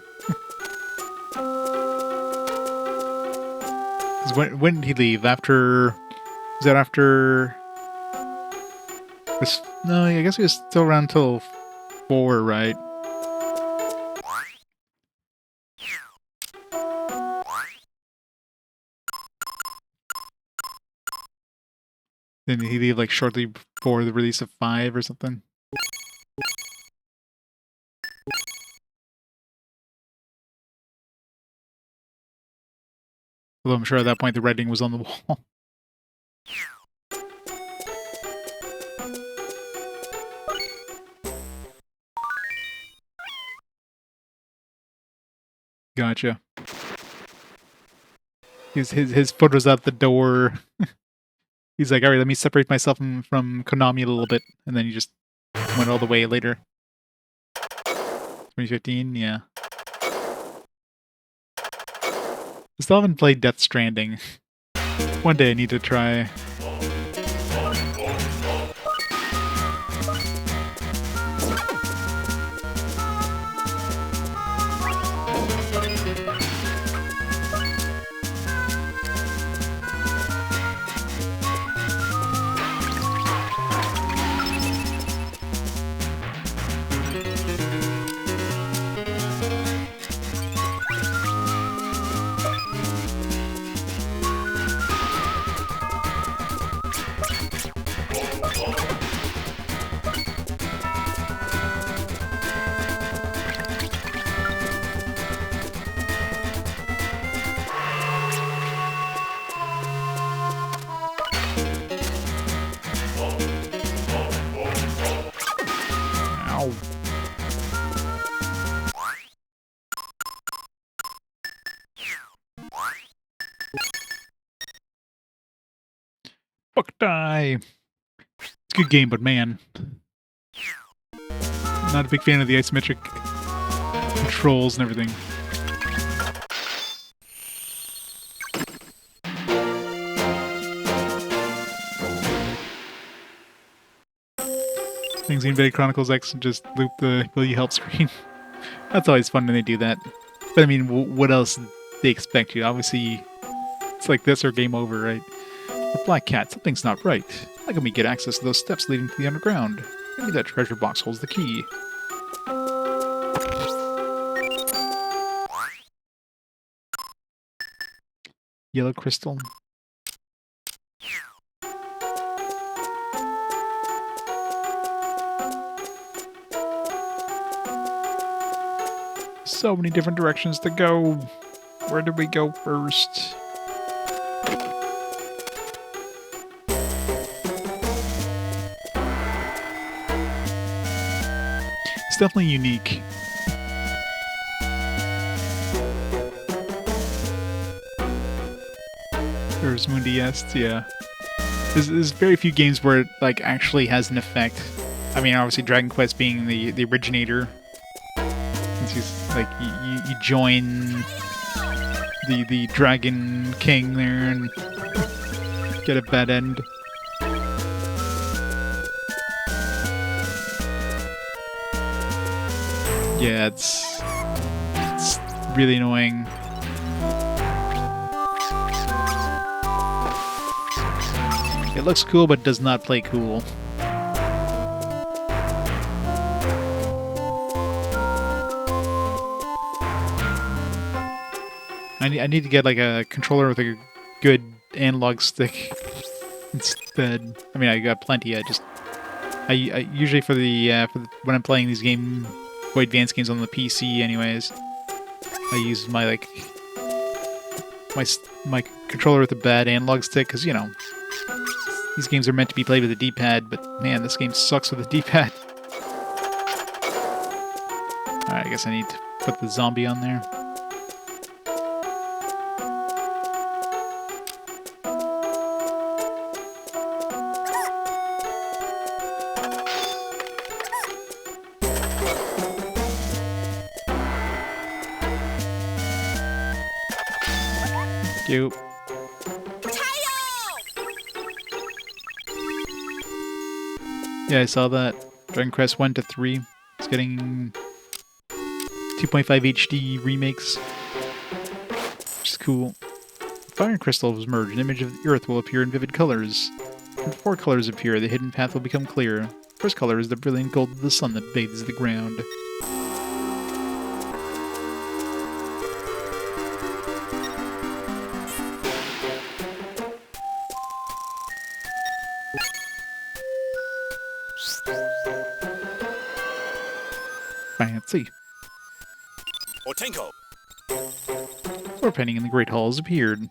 when did he leave? After... Was that after... No, I guess he was still around until 4, right? Didn't he leave like shortly before the release of 5 or something? Although I'm sure at that point the writing was on the wall. Gotcha. His photo's out the door. He's like, alright, let me separate myself from Konami a little bit. And then he just went all the way later. 2015, yeah. I still haven't played Death Stranding. One day I need to try. Boktai! It's a good game, but man. Not a big fan of the isometric controls and everything. Things in Invaded Chronicles X and just loop the will you help screen. That's always fun when they do that. But I mean, what else do they expect you? Obviously, it's like this or game over, right? The Black Cat, something's not right. How can we get access to those steps leading to the underground? Maybe that treasure box holds the key. Yellow crystal. So many different directions to go. Where did we go first? It's definitely unique. There's Mundi Est, yeah. There's very few games where it like actually has an effect. I mean, obviously Dragon Quest being the originator. Since like you join the Dragon King there and get a bad end. Yeah, it's really annoying. It looks cool, but does not play cool. I need to get like a controller with a good analog stick instead. I mean, I got plenty. I usually for the when I'm playing these Game Boy Advance games on the PC, anyways, I use my like my controller with a bad analog stick because you know these games are meant to be played with a D-pad, but man, this game sucks with a D-pad. Alright, I guess I need to put the zombie on there. Thank you. Yeah, I saw that. Dragon Quest 1 to 3. It's getting 2.5 HD remakes. Which is cool. Fire and crystals merge. An image of the earth will appear in vivid colors. When 4 colors appear, the hidden path will become clear. First color is the brilliant gold of the sun that bathes the ground. Fancy. Otenko. Floor painting in the Great Hall has appeared.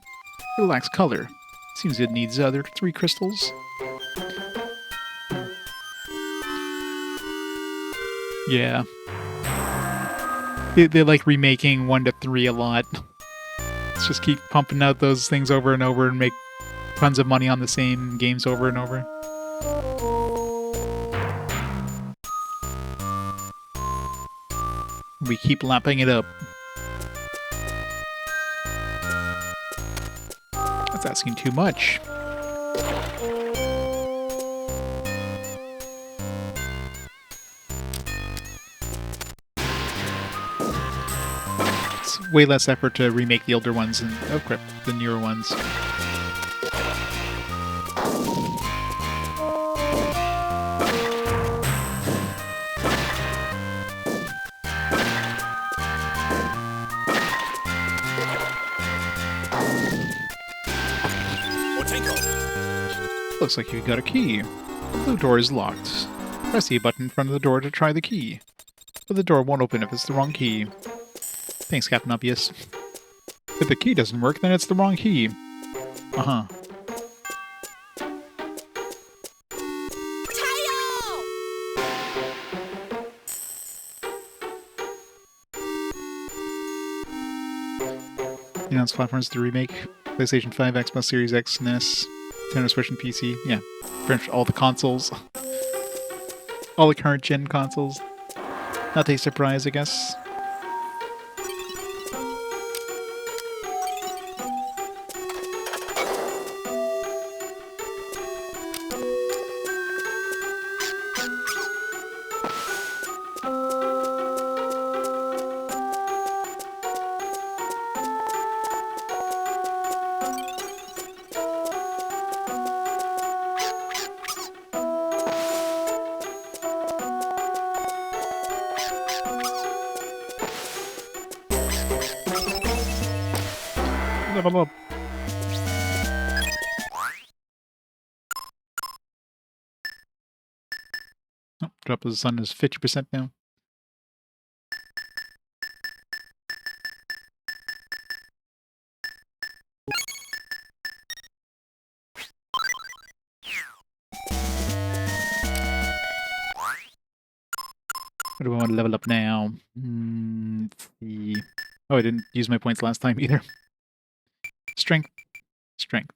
It lacks color. Seems it needs other 3 crystals. Yeah. They like remaking 1 to 3 a lot. Let's just keep pumping out those things over and over and make tons of money on the same games over and over. We keep lapping it up. That's asking too much. It's way less effort to remake the older ones and, oh crap, the newer ones. Looks like you got a key. The blue door is locked. Press the button in front of the door to try the key. But the door won't open if it's the wrong key. Thanks, Captain Obvious. If the key doesn't work, then it's the wrong key. Uh-huh. Announced platforms to remake PlayStation 5, Xbox Series X, NES. Nintendo Switch and PC. Yeah, pretty much all the consoles. All the current gen consoles. Not a surprise, I guess. Level up. Oh, drop of the sun is 50% now. What do I want to level up now? Let's see. Oh, I didn't use my points last time either. Strength. Strength.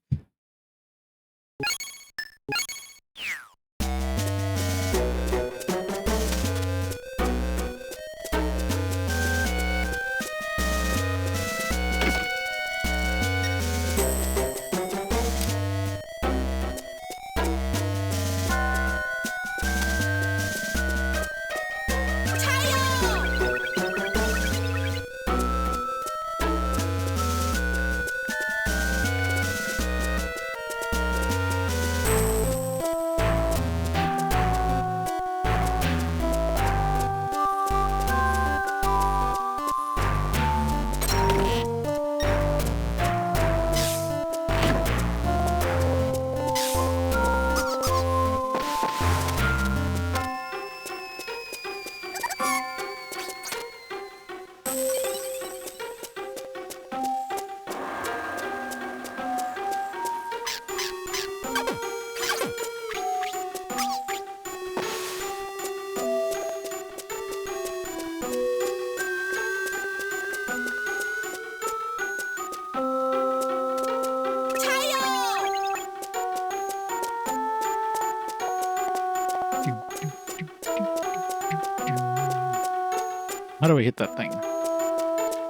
How do I hit that thing?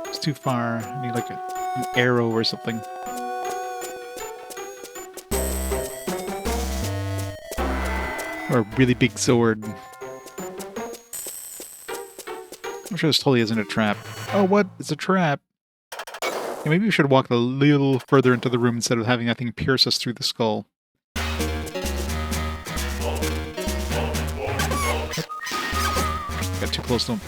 It's too far. I need like an arrow or something. Or a really big sword. I'm sure this totally isn't a trap. Oh, what? It's a trap. Yeah, maybe we should walk a little further into the room instead of having that thing pierce us through the skull. Got too close to him.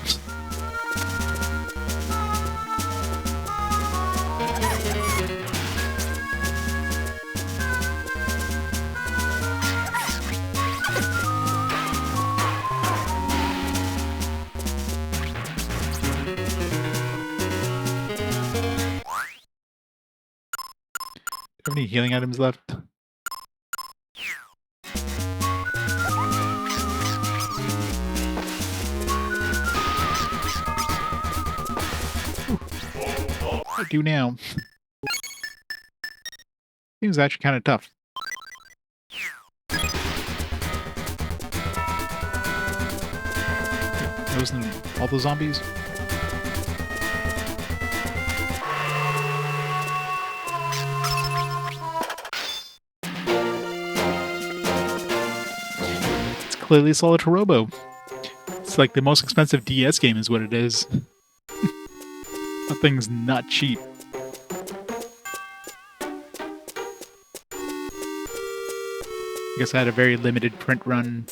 Have any healing items left? I do now. Seems actually kind of tough. Those and all the zombies. Clearly Solitaire Robo. It's like the most expensive DS game is what it is. That thing's not cheap. I guess I had a very limited print run.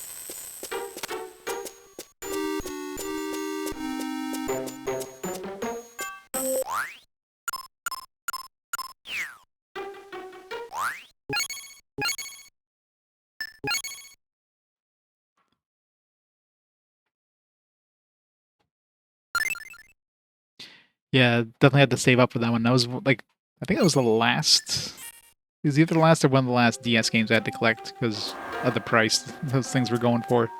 Yeah, definitely had to save up for that one. That was like, I think that was the last. It was either the last or one of the last DS games I had to collect because of the price those things were going for.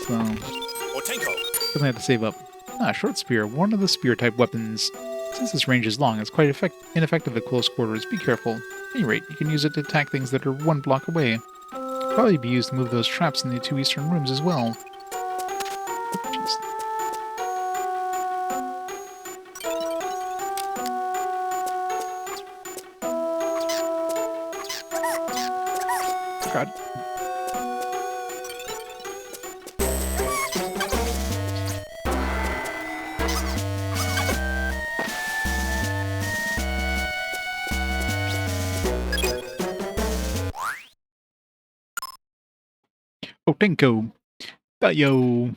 So, definitely had to save up. Ah, short spear, one of the spear type weapons. Since this range is long, it's quite ineffective at close quarters. Be careful. At any rate, you can use it to attack things that are one block away. Could probably be used to move those traps in the two eastern rooms as well. Jeez. God. Oh, Django. Yo.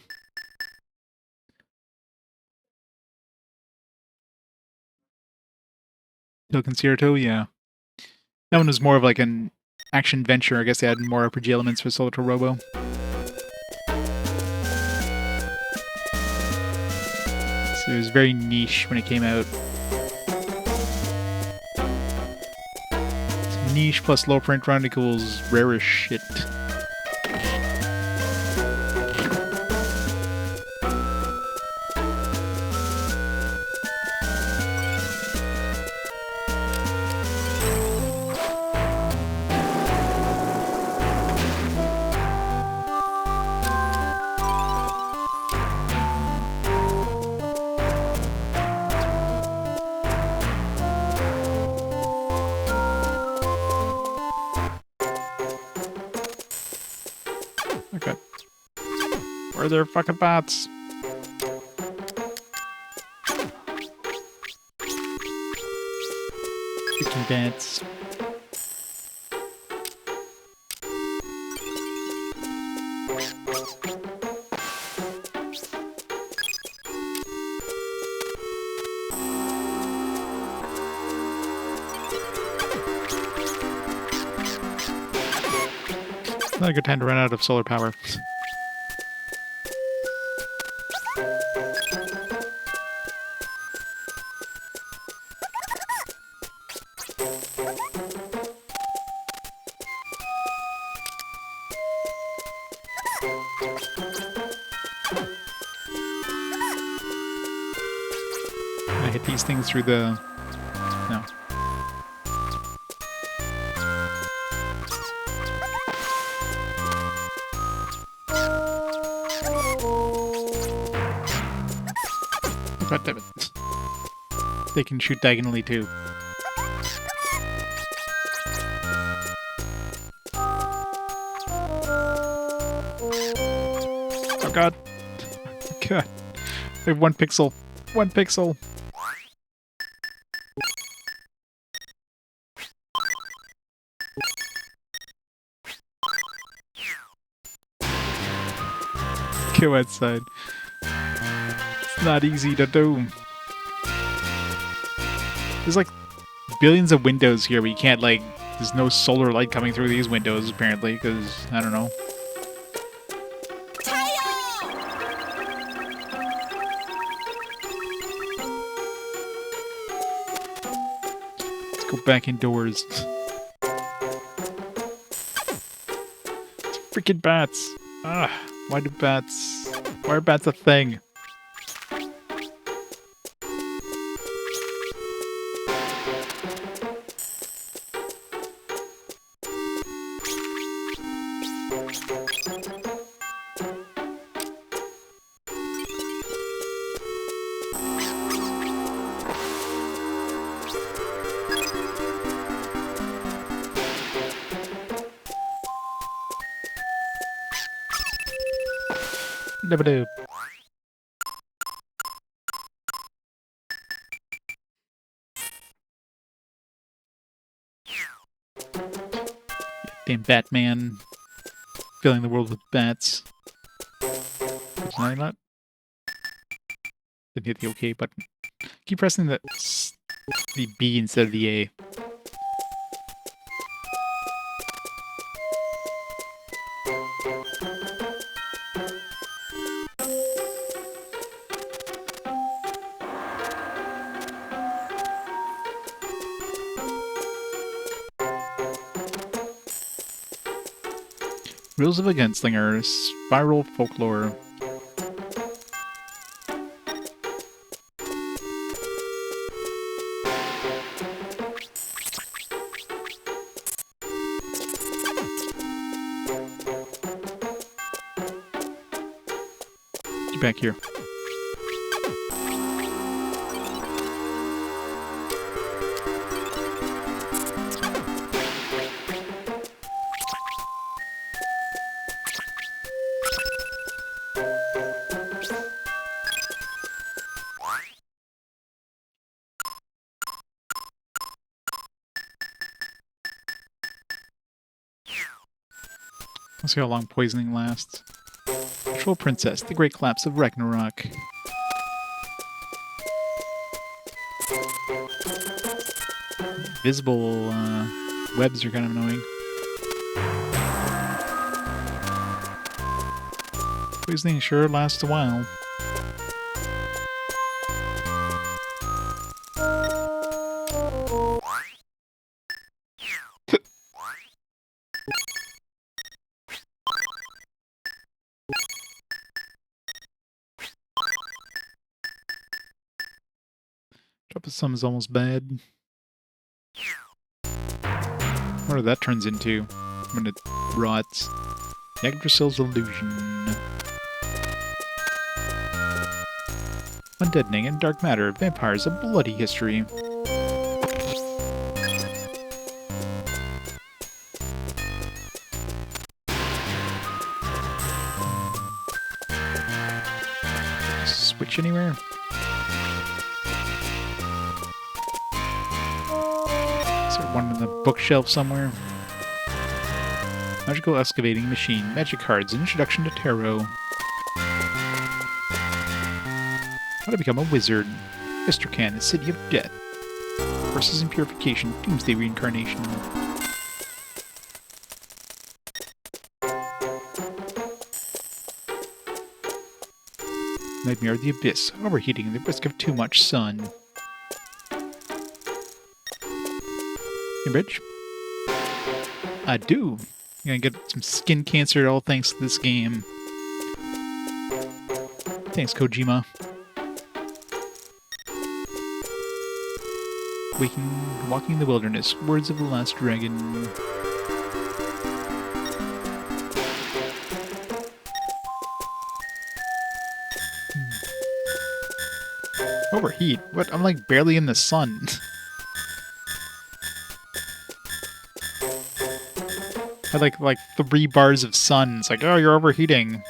Concerto, yeah. That one was more of like an action venture. I guess they had more RPG elements for Solitaire Robo. So it was very niche when it came out. Niche plus low print run equals rare as shit. Okay. Where are their fucking bots? Freaking bats. Not a good time to run out of solar power. I hit these things through the... No. God damn it. They can shoot diagonally too. Oh god. God. I have 1 pixel. 1 pixel. Go outside. It's not easy to do. There's like billions of windows here, but you can't like... There's no solar light coming through these windows, apparently, because, I don't know. Let's go back indoors. Freaking bats. Ah, why do bats... Why are bats a thing? Dabba-doo. Damn Batman. Filling the world with bats. Did I not? Didn't hit the OK button. Keep pressing the B instead of the A. Rules of a Gunslinger, Spiral Folklore. back here. Let's see how long poisoning lasts. Troll Princess, the Great Collapse of Ragnarok. Visible webs are kind of annoying. Poisoning sure lasts a while. Drop of some is almost bad. What that turns into when it rots. Yggdrasil's illusion. Undeadening and dark matter. Vampires, a bloody history. Switch anywhere? Is there one on the bookshelf somewhere? Magical excavating machine. Magic cards. Introduction to tarot. How to become a wizard. Istrakhan, the city of death. Forces and purification. Doomsday reincarnation. Nightmare of the Abyss. Overheating. The risk of too much sun. Hey, Bridge? I do. I'm gonna get some skin cancer all thanks to this game. Thanks, Kojima. Walking the wilderness. Words of the last dragon. Overheat? What? I'm like barely in the sun. I had like 3 bars of sun. It's like, oh, you're overheating.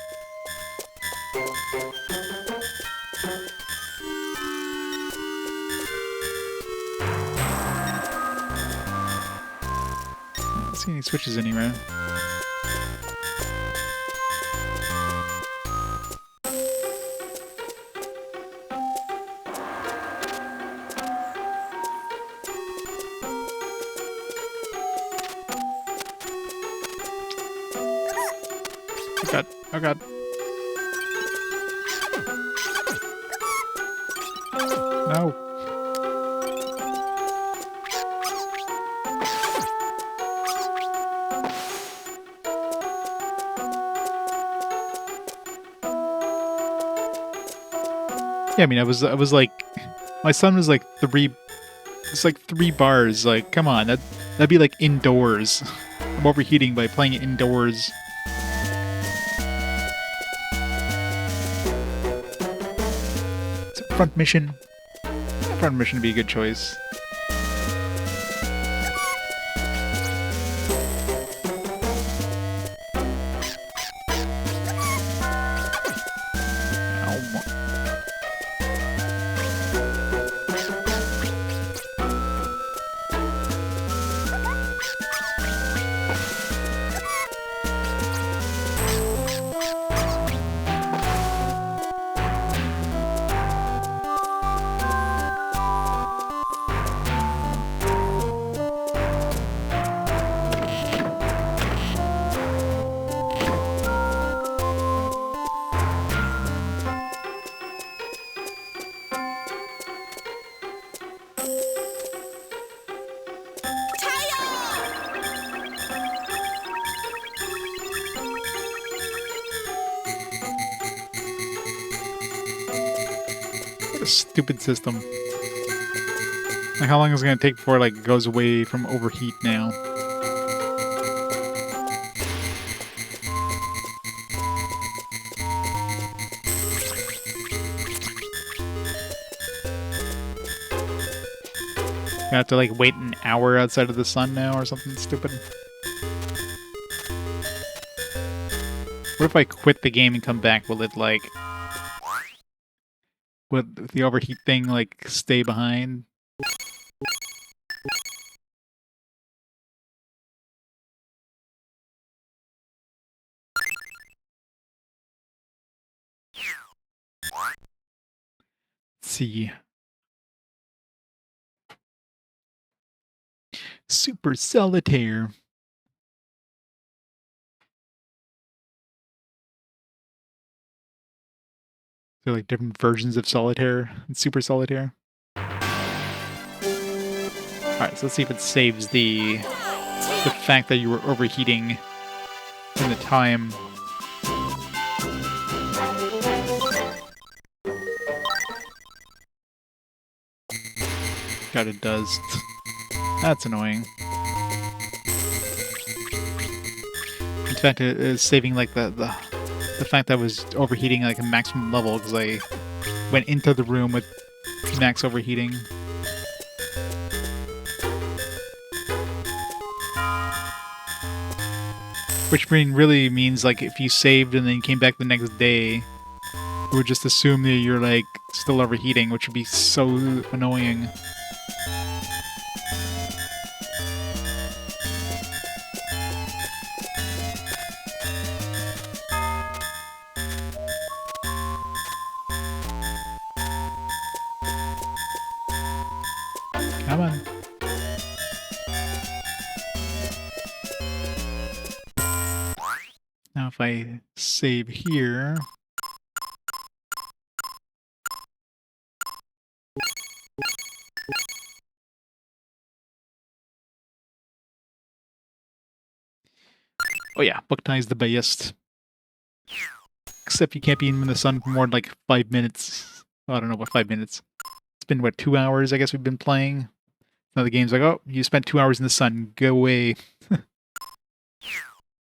I don't see any switches anywhere. Oh god. No. Yeah, I mean, I was like, my son was like 3. It's like 3 bars. Like, come on, that'd be like indoors. I'm overheating by playing it indoors. Front mission. Front mission would be a good choice. A stupid system. Like, how long is it gonna take before like it goes away from overheat now? I have to like wait an hour outside of the sun now or something stupid. What if I quit the game and come back? Will it like... Would the overheat thing like stay behind? Let's see. Super Solitaire. They're like different versions of Solitaire and Super Solitaire. Alright, so let's see if it saves the fact that you were overheating in the time. God, it does. That's annoying. In fact, it is saving like the fact that I was overheating like a maximum level because I went into the room with max overheating. Which really means like if you saved and then came back the next day, it would just assume that you're like still overheating, which would be so annoying. Come on. Now if I save here... Oh yeah, Boktai is the best. Except you can't be in the sun for more than like 5 minutes. Oh, I don't know what 5 minutes. It's been, what, 2 hours I guess we've been playing? Now the game's like, oh, you spent 2 hours in the sun, go away.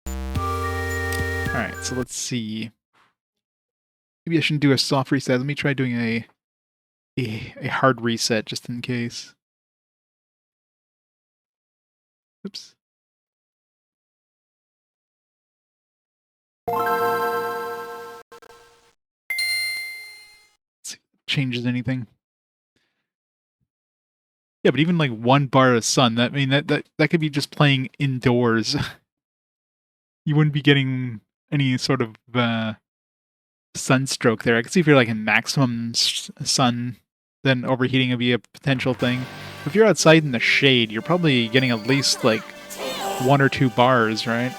Alright, so let's see. Maybe I shouldn't do a soft reset. Let me try doing a hard reset just in case. Oops. Let's see if it changes anything. Yeah, but even like 1 bar of sun, that could be just playing indoors. You wouldn't be getting any sort of sunstroke there. I could see if you're like in maximum sun, then overheating would be a potential thing. If you're outside in the shade, you're probably getting at least like 1 or 2 bars, right?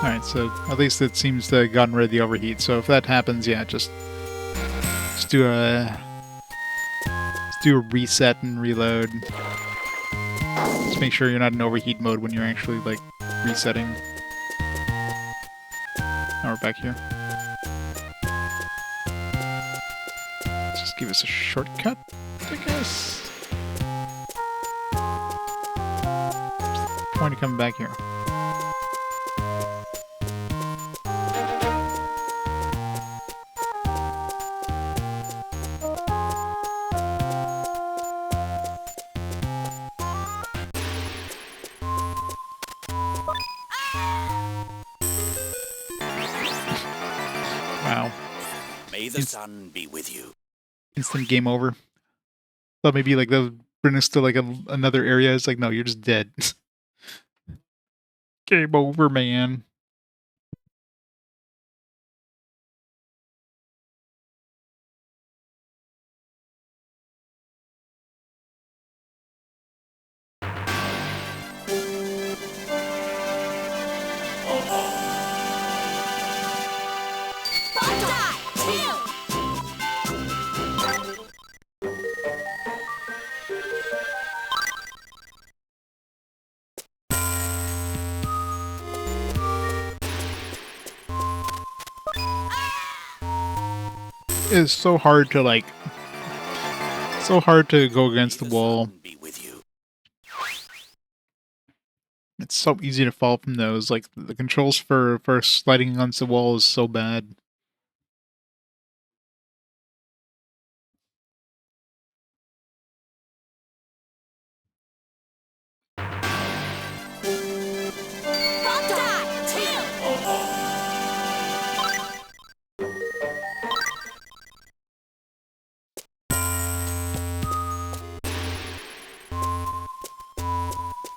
Alright, so at least it seems to have gotten rid of the overheat. So if that happens, yeah, just do a reset and reload. Just make sure you're not in overheat mode when you're actually like resetting. Now we're back here. Let's just give us a shortcut, I guess. What's the point of coming back here? Wow. May the sun be with you. Instant game over. Thought maybe like they'll bring us to like another area. It's like, no, you're just dead. Game over, man. Boktai, chill. It's so hard to like, so hard to go against the wall. Be with you. It's so easy to fall from those. Like, the controls for sliding against the wall is so bad. Boktai, Tim.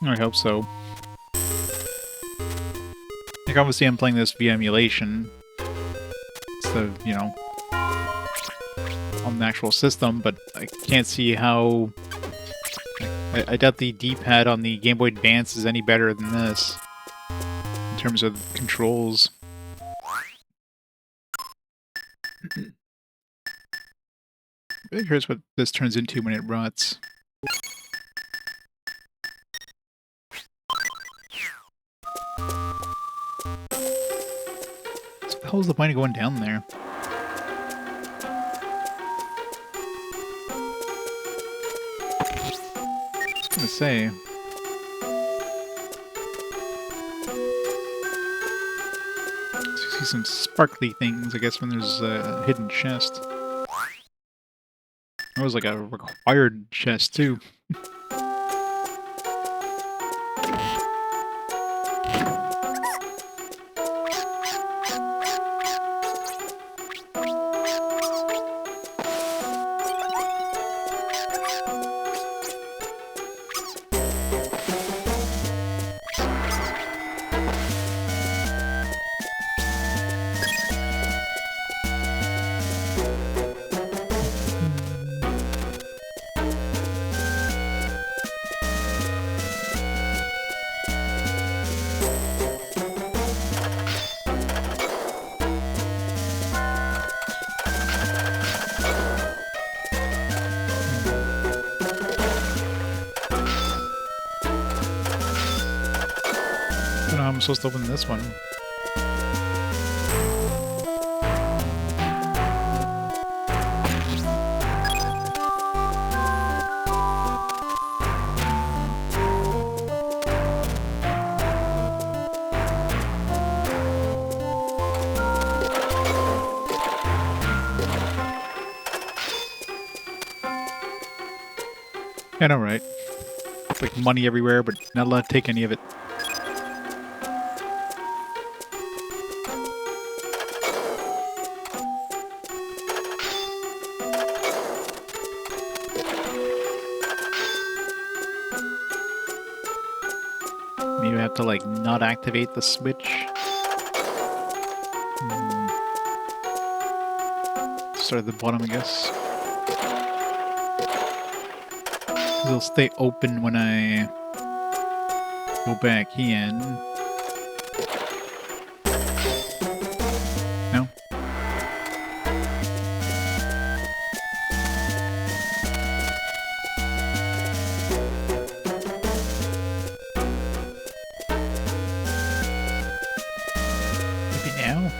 I hope so. Like, obviously I'm playing this via emulation. Instead of, you know, on the actual system, but I can't see how... I doubt the D-pad on the Game Boy Advance is any better than this. In terms of controls. Here's what this turns into when it rots. So what the hell is the point of going down there? I was gonna say... see some sparkly things, I guess, when there's a hidden chest. It was like a required chest, too. I don't know how I'm supposed to open this one. I know, right? It's like money everywhere, but not allowed to take any of it. Maybe I have to, like, not activate the switch. Start at the bottom, I guess. It'll stay open when I go back in. No? Maybe now?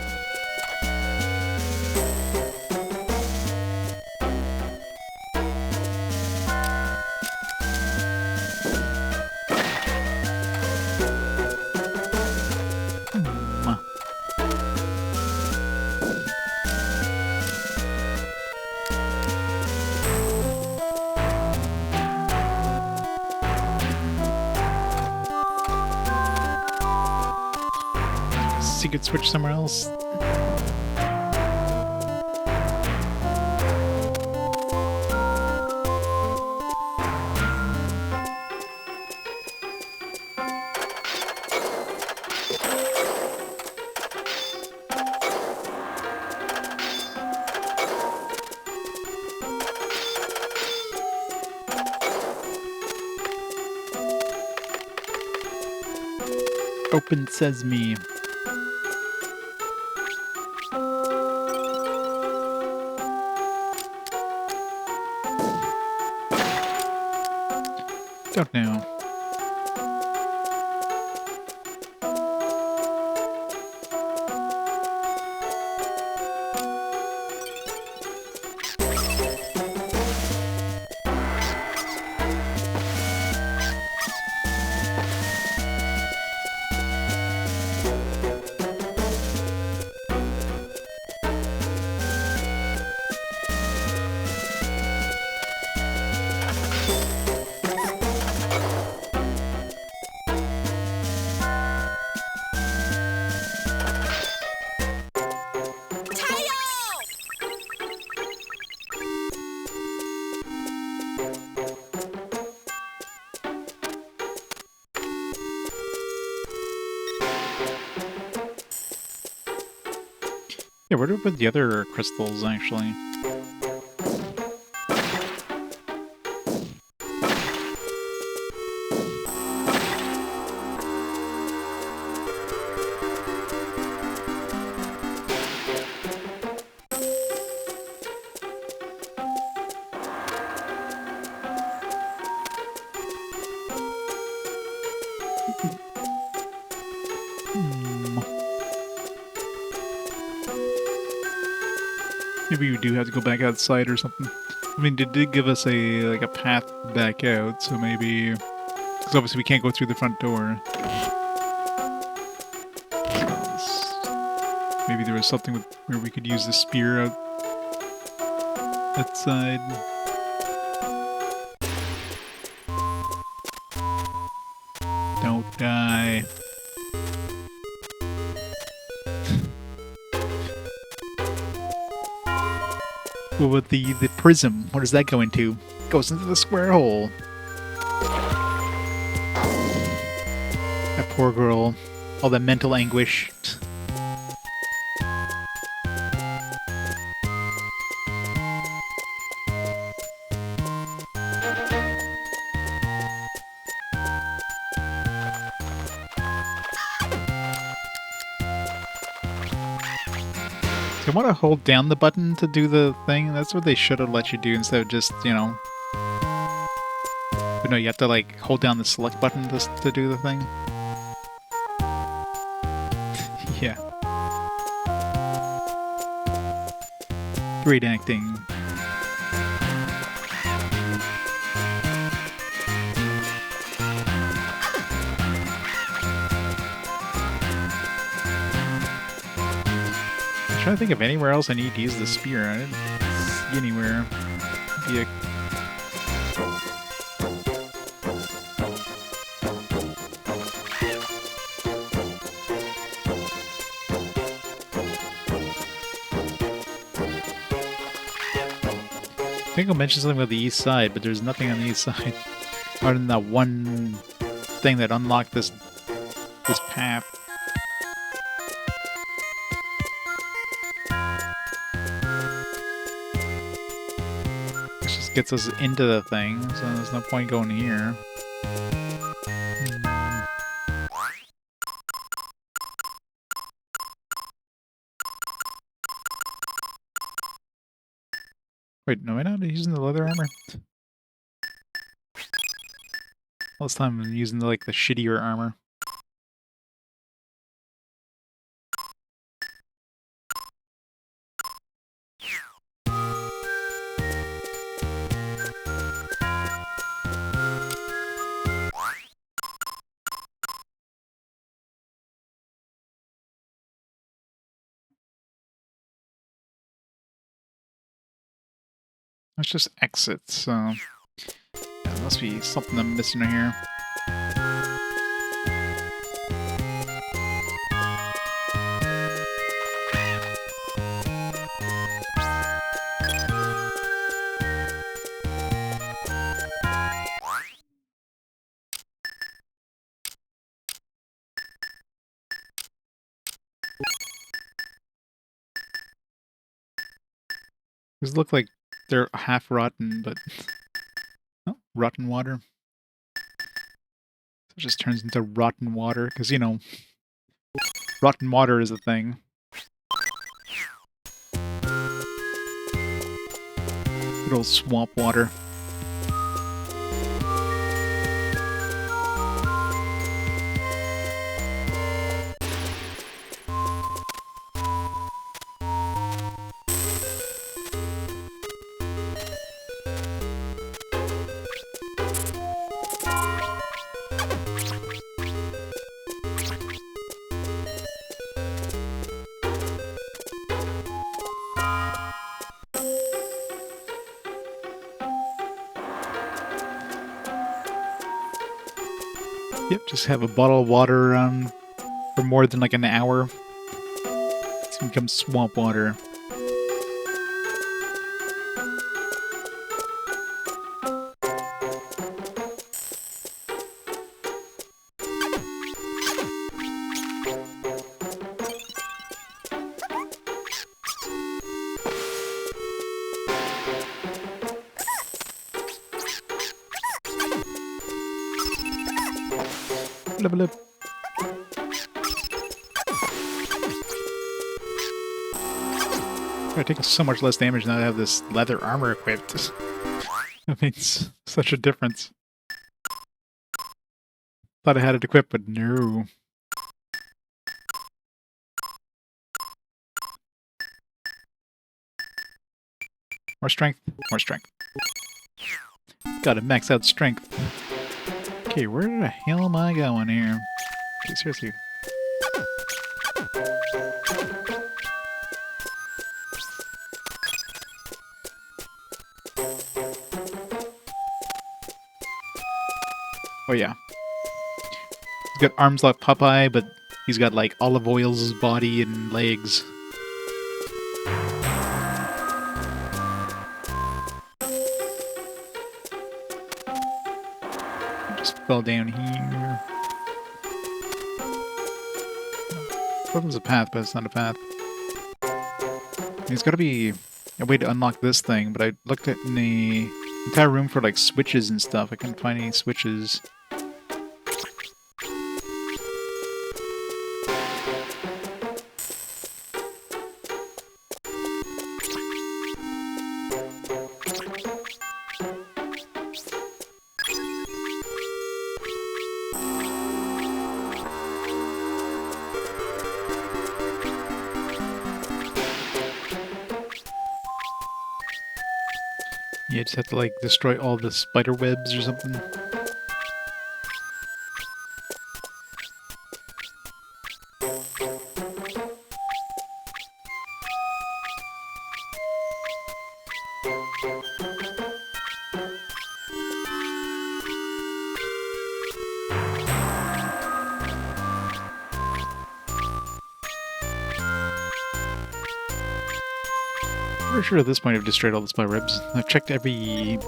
Secret switch somewhere else. Open Sesame. Don't know. Yeah, where do we put the other crystals, actually? Maybe we do have to go back outside or something. I mean, it did give us a path back out, so maybe because obviously we can't go through the front door. Maybe there was something where we could use the spear outside. Don't die. What about the prism? What does that go into? It goes into the square hole. That poor girl. All that mental anguish. I want to hold down the button to do the thing. That's what they should have let you do instead of just, you know... But no, you have to, like, hold down the select button to do the thing. Yeah. Great acting. I'm trying to think of anywhere else I need to use the spear. I didn't see anywhere. Maybe I think I'll mention something about the east side, but there's nothing on the east side. Other than that one thing that unlocked this path. This just gets us into the thing, so there's no point going here. Wait, no, am I not using the leather armor? All this time I'm using like the shittier armor. Let's just exit, so... Yeah, there must be something I'm missing here. These look like they're half rotten, but... Oh, rotten water. So it just turns into rotten water, because, you know, rotten water is a thing. Good old swamp water. Yep, just have a bottle of water around for more than like an hour. It's gonna become swamp water. Blub, blub. I take so much less damage now that I have this leather armor equipped. That makes such a difference. Thought I had it equipped, but no. More strength, more strength. Gotta max out strength. Okay, where the hell am I going here? Okay, seriously. Oh yeah. He's got arms like Popeye, but he's got like olive oil's body and legs. Just fell down here. I thought it was a path, but it's not a path. There's gotta be a way to unlock this thing, but I looked at in the entire room for like switches and stuff. I couldn't find any switches. Yeah, just have to like destroy all the spider webs or something. For sure at this point I've destroyed all the spider webs. I've checked every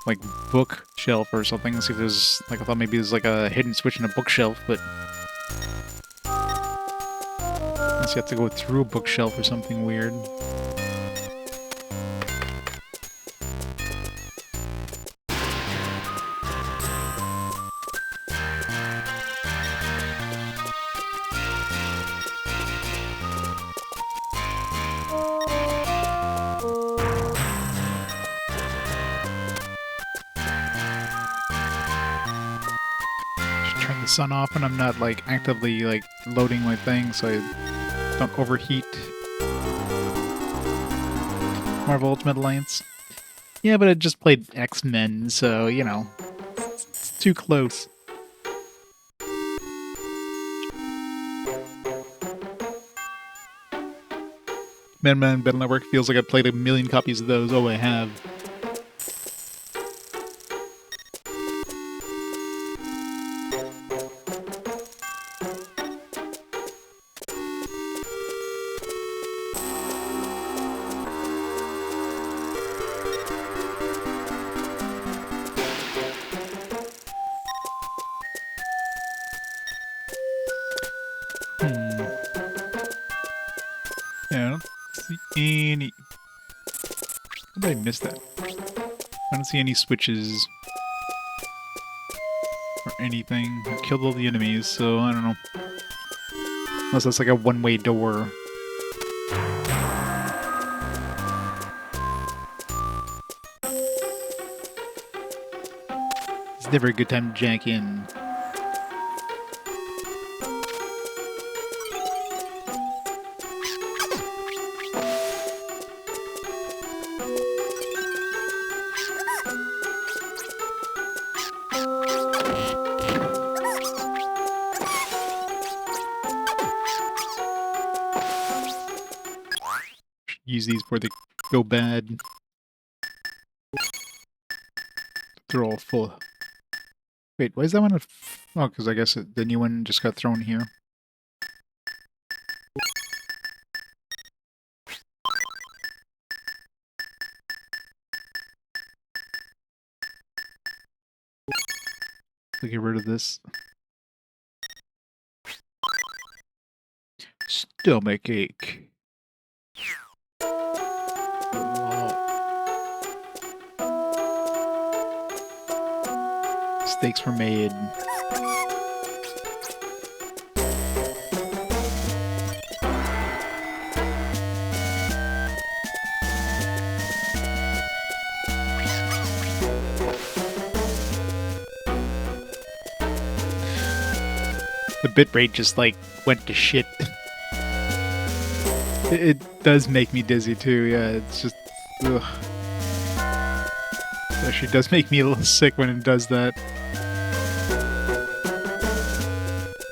like bookshelf or something. Let's see if there's like I thought maybe there's like a hidden switch in a bookshelf, but unless you have to go through a bookshelf or something weird. Turn the sun off when I'm not like actively like loading my thing so I don't overheat. Marvel Ultimate Alliance. Yeah, but I just played X-Men, so you know, it's too close. Man Battle Network feels like I've played a million copies of those. Oh, I have. Yeah, I don't see any... How did I miss that? I don't see any switches or anything. I killed all the enemies, so I don't know. Unless that's like a one-way door. It's never a good time to jack in. Use these before they go bad. They're all full. Wait, why is that one? Oh, because I guess the new one just got thrown here. We'll get rid of this. Stomach ache. Mistakes were made. The bitrate just like went to shit. It does make me dizzy too, yeah, it's just ugh. It actually does make me a little sick when it does that.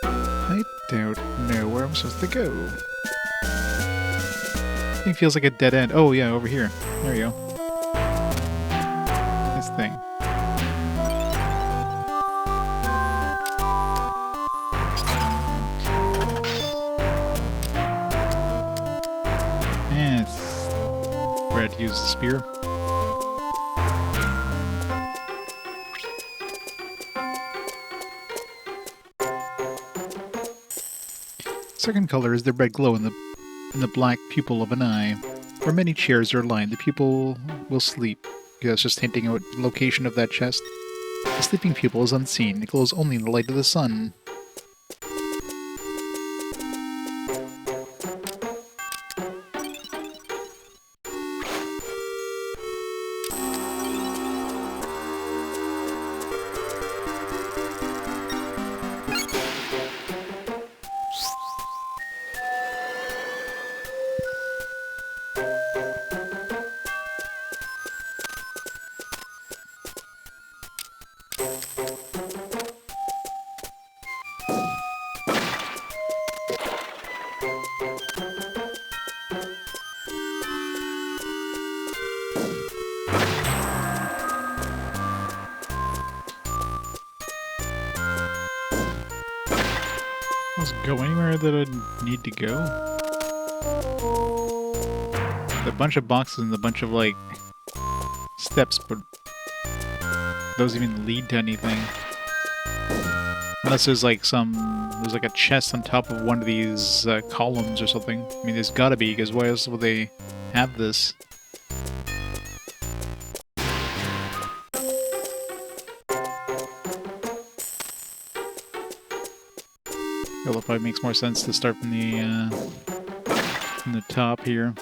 I don't know where I'm supposed to go. It feels like a dead end. Oh yeah, over here. There you go. This thing. Where I had to use the spear. Second color is the red glow in the black pupil of an eye. Where many chairs are lined, the pupil will sleep. Yeah, it's just hinting at the location of that chest. The sleeping pupil is unseen. It glows only in the light of the sun. Go anywhere that I need to go? A bunch of boxes and a bunch of, like, steps, but those even lead to anything. Unless there's, like, there's, like, a chest on top of one of these columns or something. I mean, there's gotta be, because why else would they have this? Well, it probably makes more sense to start from the top here.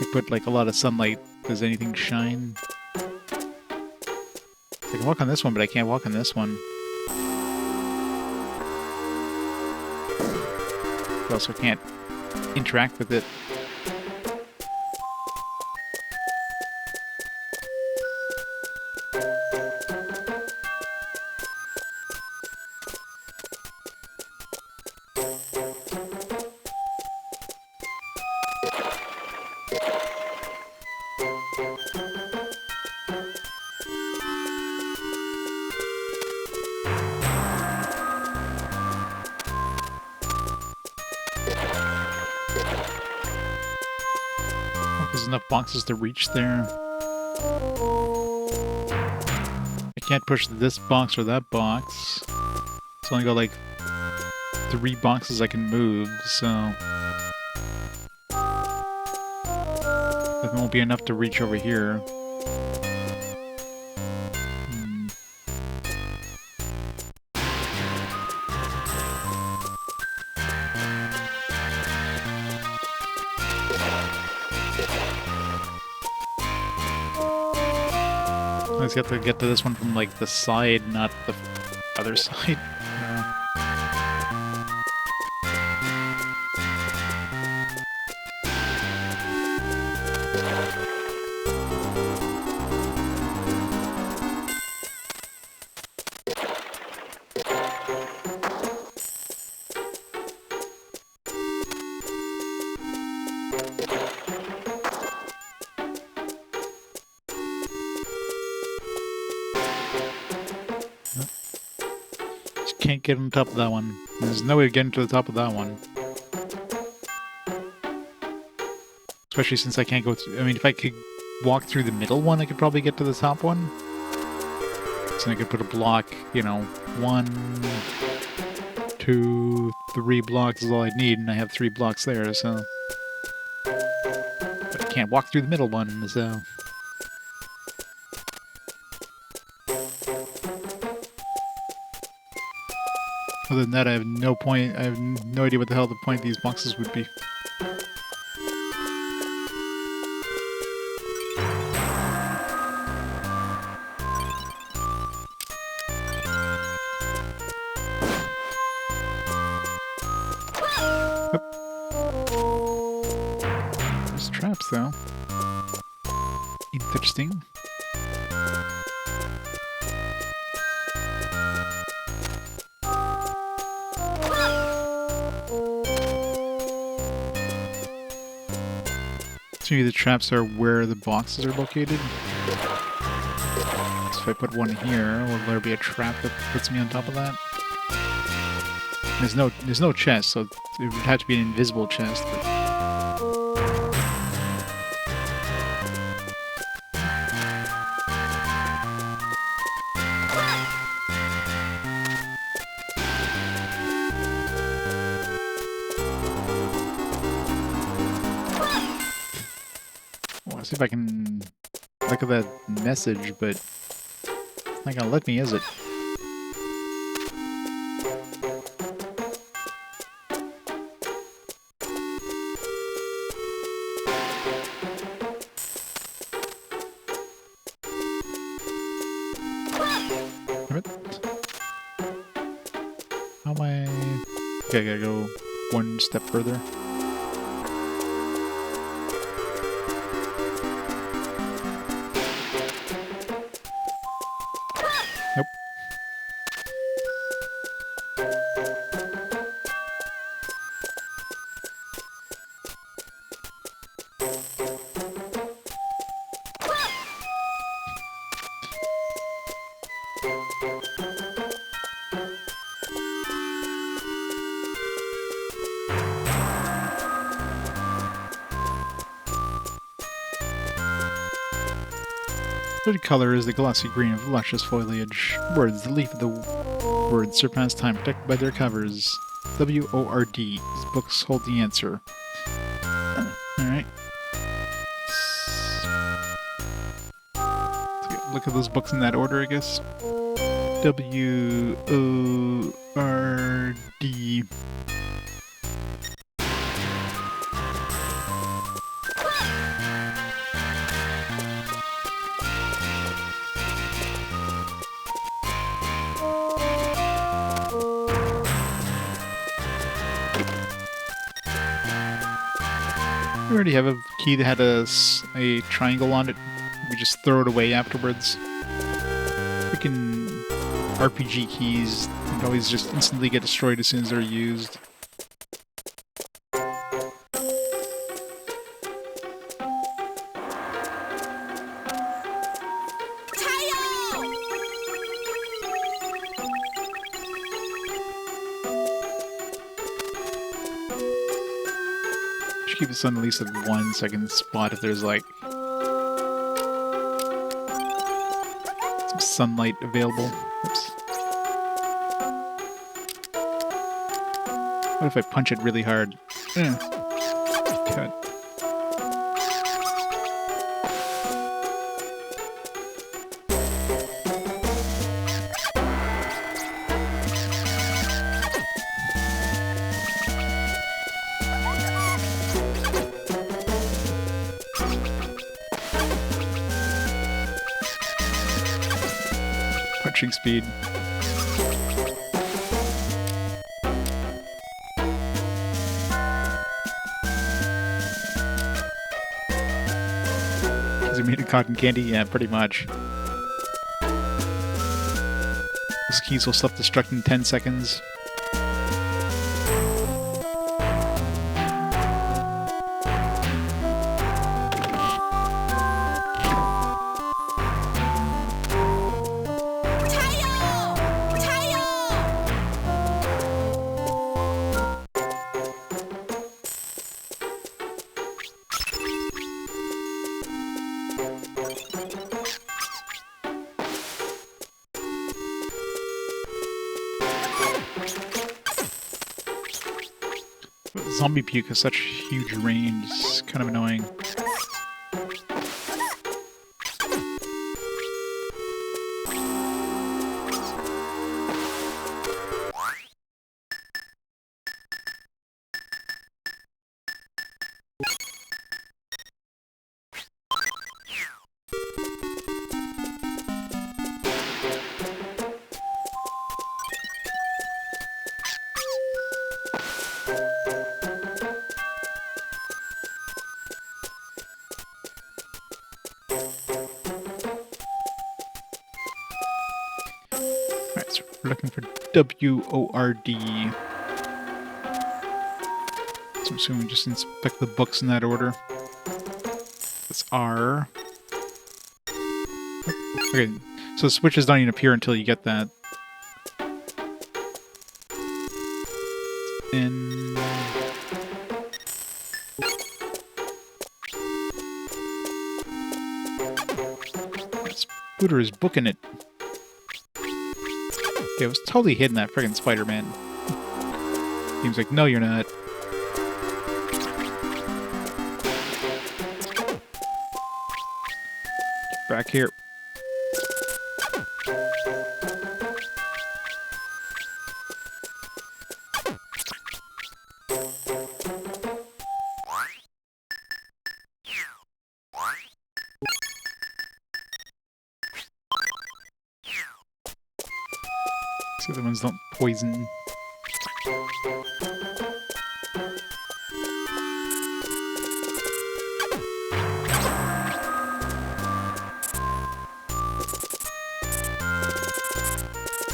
You put like a lot of sunlight. Does anything shine? I can walk on this one, but I can't walk on this one. I also can't interact with it. There's enough boxes to reach there. I can't push this box or that box. It's only got like 3 boxes I can move, so that won't be enough to reach over here. I just have to get to this one from, like, the side, not the other side. get on top of that one. There's no way of getting to the top of that one. Especially since I can't go through... I mean, if I could walk through the middle one, I could probably get to the top one. So I could put a block, you know, 1, 2, 3 blocks is all I need, and I have 3 blocks there, so... But I can't walk through the middle one, so... Other than that, I have no point. I have no idea what the hell the point of these boxes would be. There's traps, though. Interesting. So maybe the traps are where the boxes are located. So if I put one here, will there be a trap that puts me on top of that? There's no chest, so it would have to be an invisible chest. But... see if I can look at that message, but it's not gonna let me, is it? Damn it. How am I... Okay, I gotta go one step further. Nope. Third color is the glossy green of luscious foliage. Words, the leaf of the words surpass time, protected by their covers. W-O-R-D. These books hold the answer. Alright. Look at those books in that order, I guess. W-O-R-D. We already have a key that had a triangle on it. We just throw it away afterwards. Freaking RPG keys can always just instantly get destroyed as soon as they're used. Keep this on at least at 1 second spot if there's like some sunlight available. Oops. What if I punch it really hard? Cut. Punching speed. Is it made of cotton candy? Yeah, pretty much. Those keys will self-destruct in 10 seconds. Zombie puke has such huge range. It's kind of annoying. Alright, so we're looking for W-O-R-D. So I'm assuming we just inspect the books in that order. That's R. Okay, so the switches don't even appear until you get that. And Scooter is booking it. Okay, it was totally hidden, that friggin' Spider-Man. Seems like, no, you're not. Get back here. So the ones don't poison.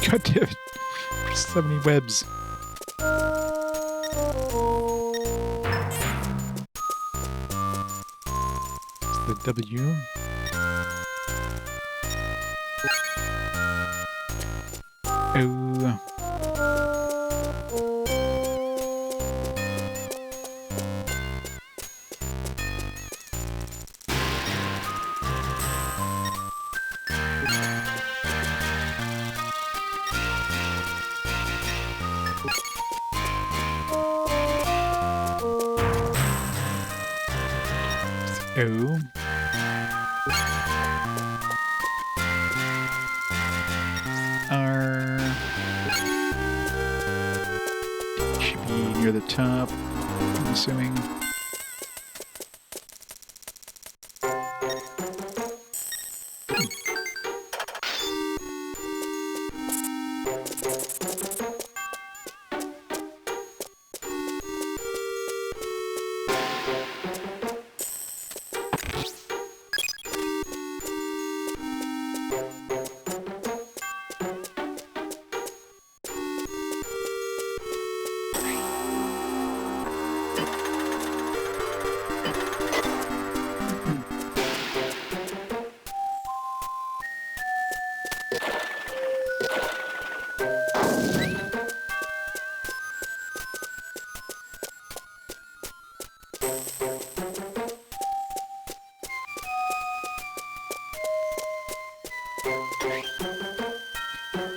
God damn it. So many webs. It's the W. Oh. O. R. Should be near the top, I'm assuming.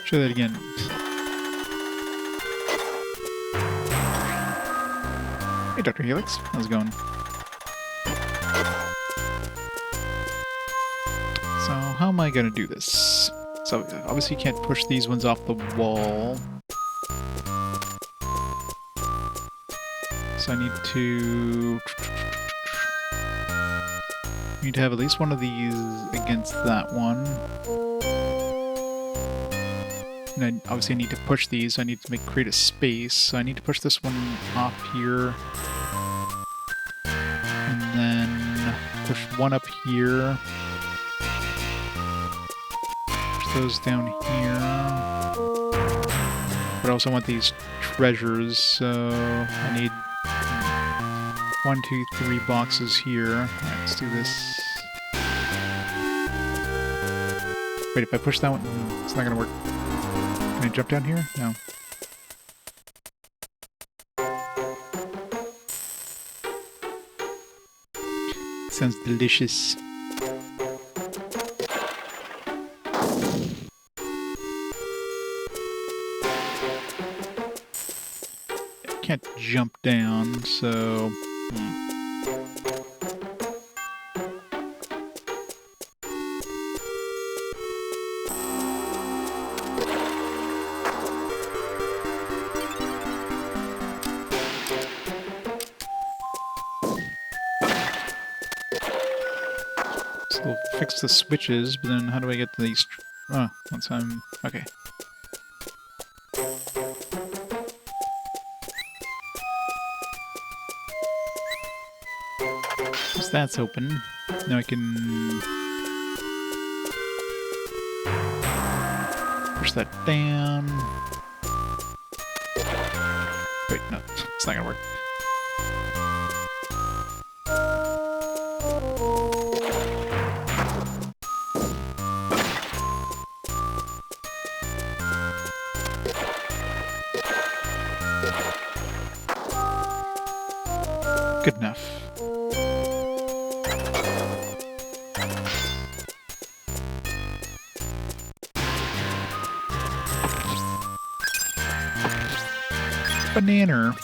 Try that again. Hey, Dr. Helix. How's it going? So, how am I going to do this? So, obviously you can't push these ones off the wall. So I need to have at least one of these against that one. And obviously I need to push these, so I need to create a space. So I need to push this one off here. And then push one up here. Push those down here. But I also want these treasures, so I need 1, 2, 3 boxes here. Alright, let's do this. Wait, if I push that one, it's not gonna work. Can I jump down here? No. Sounds delicious. Can't jump down, so... So we'll fix the switches, but then how do I get to these... Oh, once I'm... Okay. So that's open. Now I can... push that down. Wait, no. It's not gonna work. Good enough. Banana.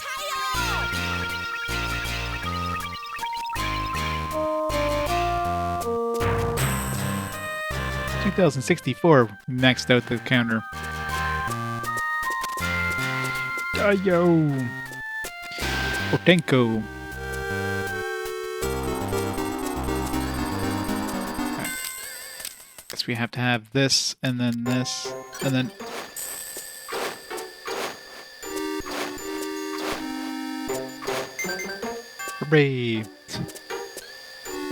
$2,064 maxed out the counter. Yo. Otenko. Guess we have to have this, and then this, and then... Hooray!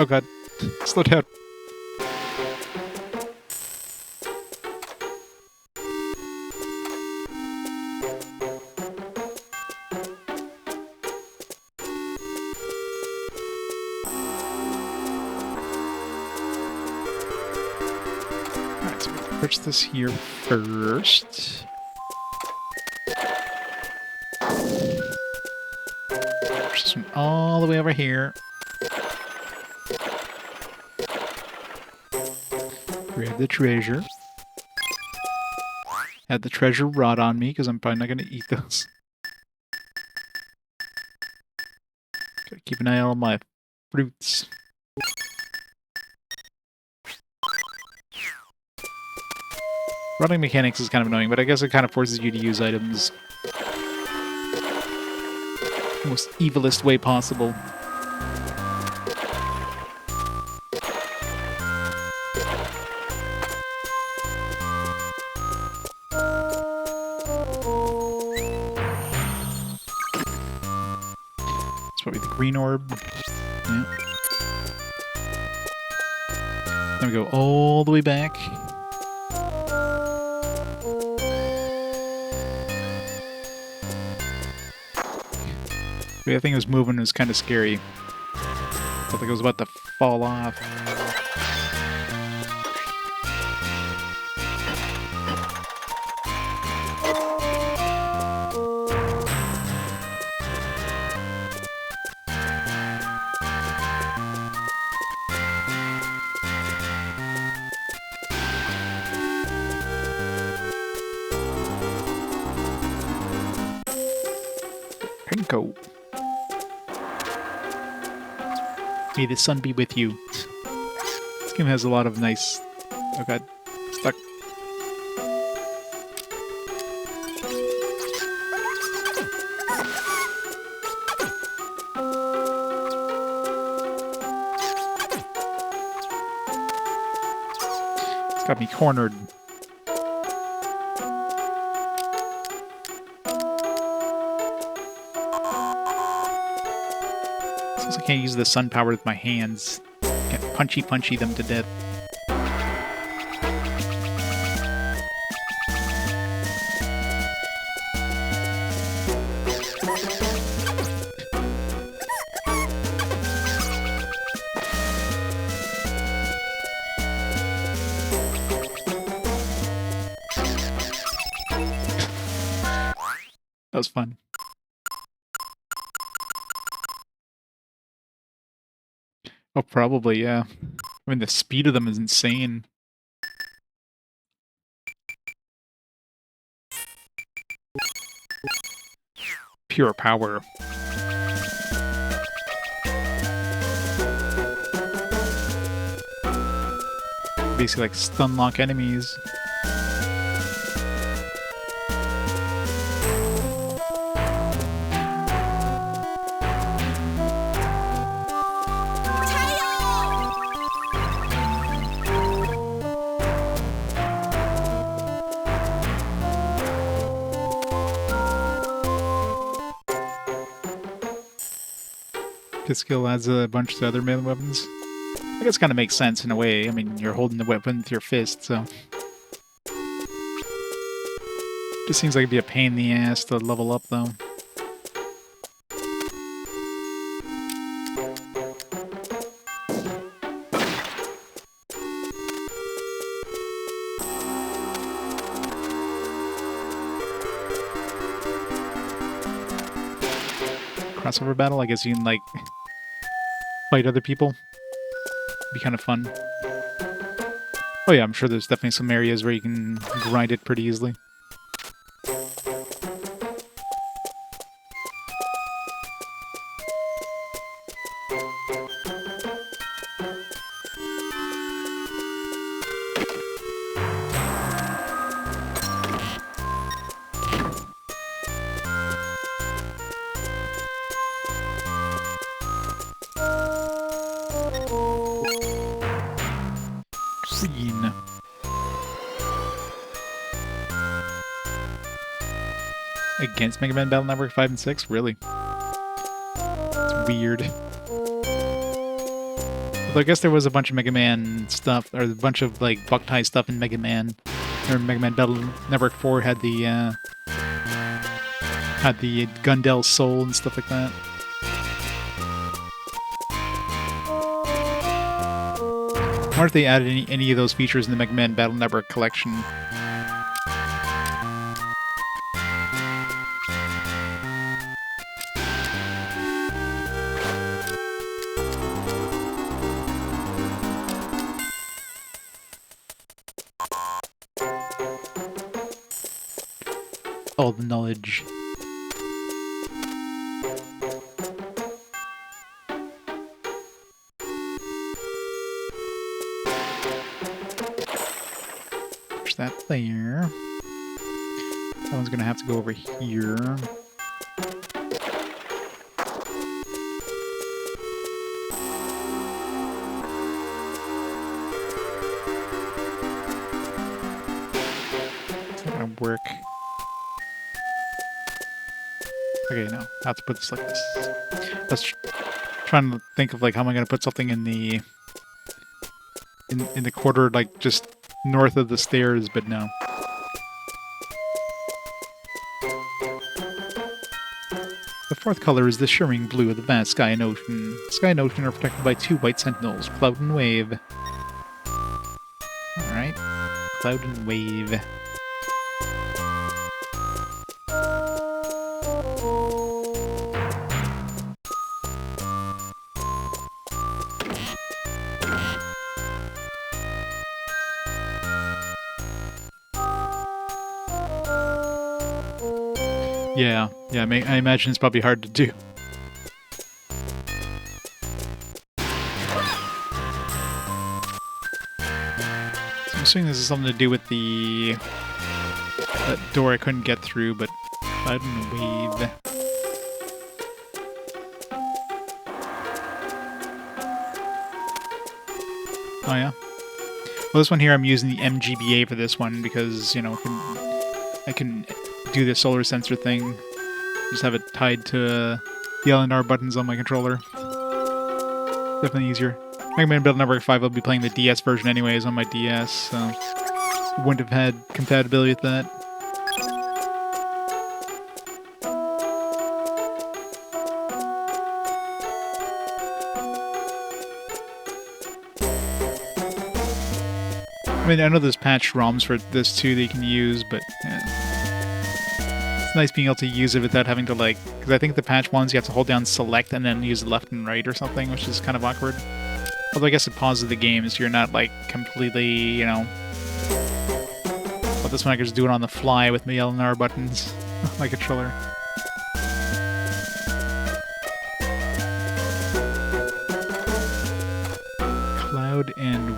Oh god. Slow down. Alright, so we'll purchase this here first. Push this one all the way over here. Grab the treasure. Had the treasure rot on me, because I'm probably not going to eat those. Gotta keep an eye on my fruits. Running mechanics is kind of annoying, but I guess it kind of forces you to use items the most evilest way possible. It's probably the green orb. Yeah. Then we go all the way back. The thing was moving, it was kind of scary. Felt like it was about to fall off. Pinko. May the sun be with you. This game has a lot of nice... Oh god. Stuck. It's got me cornered. I can't use the sun power with my hands. Can't punchy them to death. That was fun. Oh, probably, yeah. I mean, the speed of them is insane. pure power. Basically like stun lock enemies. This skill adds a bunch of other melee weapons. I guess it kind of makes sense in a way. I mean, you're holding the weapon with your fist, so... Just seems like it'd be a pain in the ass to level up, though. Crossover battle? I guess you can, like... fight other people. Be kind of fun. Oh yeah, I'm sure there's definitely some areas where you can grind it pretty easily. Green. Against Mega Man Battle Network 5 and 6? Really? It's weird. Although I guess there was a bunch of Mega Man stuff, or a bunch of like Boktai stuff in Mega Man. Or Mega Man Battle Network 4 had the Gundel Soul and stuff like that. I wonder if they added any of those features in the Mega Man Battle Network collection. All the knowledge. That there. That one's gonna have to go over here. It's not gonna work. Okay, no. I have to put this like this. Let's trying to think of like how am I gonna put something in the in the quarter, like just north of the stairs, but no. The fourth color is the shimmering blue of the vast sky and ocean. Sky and ocean are protected by two white sentinels, Cloud and Wave. Alright. Cloud and Wave. Yeah, I imagine it's probably hard to do. So I'm assuming this is something to do with the that door I couldn't get through, but Cloud and Wave. Oh yeah. Well, this one here I'm using the GBA for this one because, you know, I can do the solar sensor thing. Just have it tied to the L&R buttons on my controller. Definitely easier. Mega Man Battle Network 5, I'll be playing the DS version anyways on my DS, so wouldn't have had compatibility with that. I mean, I know there's patched ROMs for this too that you can use, but yeah. It's nice being able to use it without having to, like, because I think the patch ones you have to hold down select and then use left and right or something, which is kind of awkward. Although I guess it pauses the game so you're not, like, completely, you know. But this one I can just do it on the fly with my L and R buttons on my controller.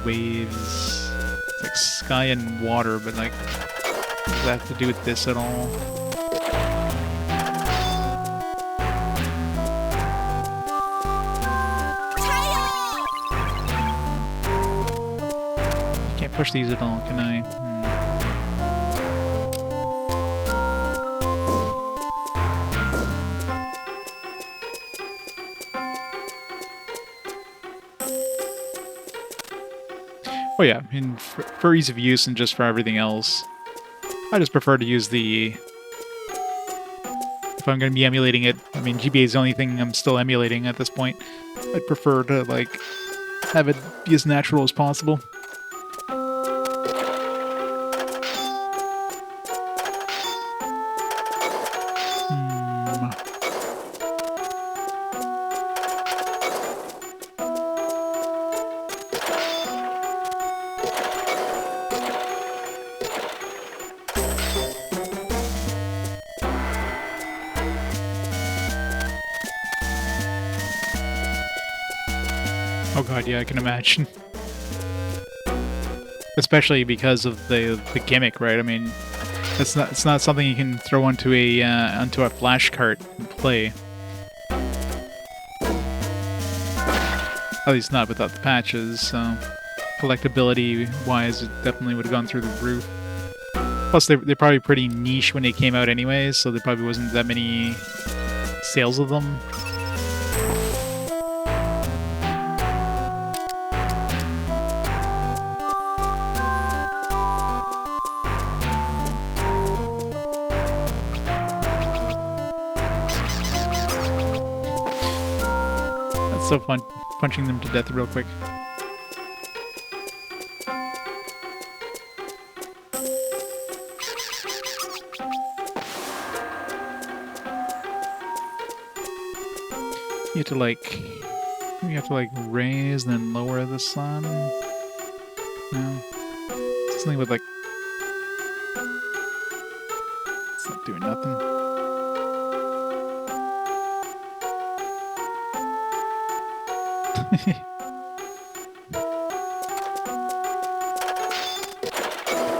waves. It's like sky and water, but like, does that have to do with this at all? Can't push these at all, can I? Oh yeah, and for ease of use and just for everything else, I just prefer to use the... If I'm going to be emulating it, I mean, GBA is the only thing I'm still emulating at this point. I'd prefer to, like, have it be as natural as possible. Oh god, yeah, I can imagine. Especially because of the gimmick, right? I mean, it's not something you can throw onto a flash cart and play. At least not without the patches. So collectability-wise, it definitely would have gone through the roof. Plus, they're probably pretty niche when they came out, anyways. So there probably wasn't that many sales of them. So fun punching them to death real quick. You have to like raise and then lower the sun. No, something with like, it's not doing nothing.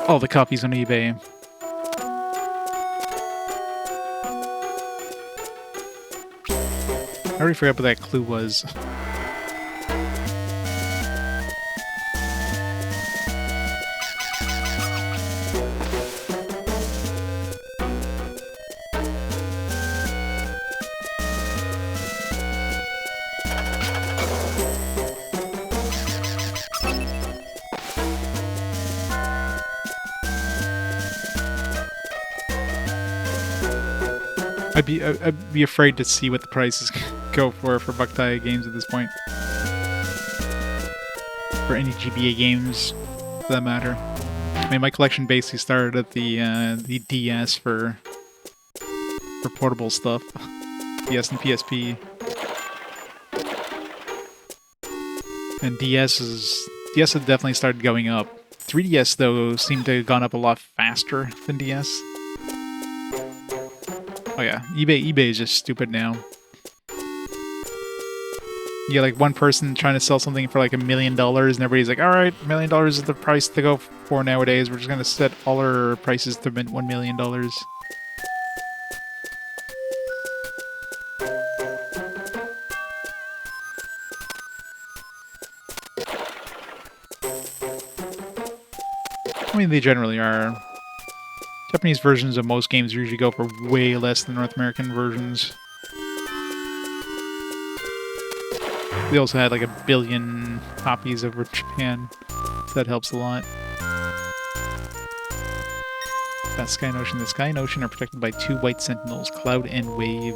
All the copies on eBay. I already forgot what that clue was. I'd be afraid to see what the prices go for Boktai games at this point. For any GBA games, for that matter. I mean, my collection basically started at the DS for portable stuff. DS and PSP. And DS had definitely started going up. 3DS, though, seemed to have gone up a lot faster than DS. Oh yeah, eBay is just stupid now. You get like one person trying to sell something for like $1 million, and everybody's like, "Alright, $1 million is the price to go for nowadays. We're just gonna set all our prices to $1 million." I mean, they generally are. Japanese versions of most games usually go for way less than North American versions. They also had like 1 billion copies over Japan, so that helps a lot. That Sky and Ocean. The Sky and Ocean are protected by 2 white sentinels, Cloud and Wave.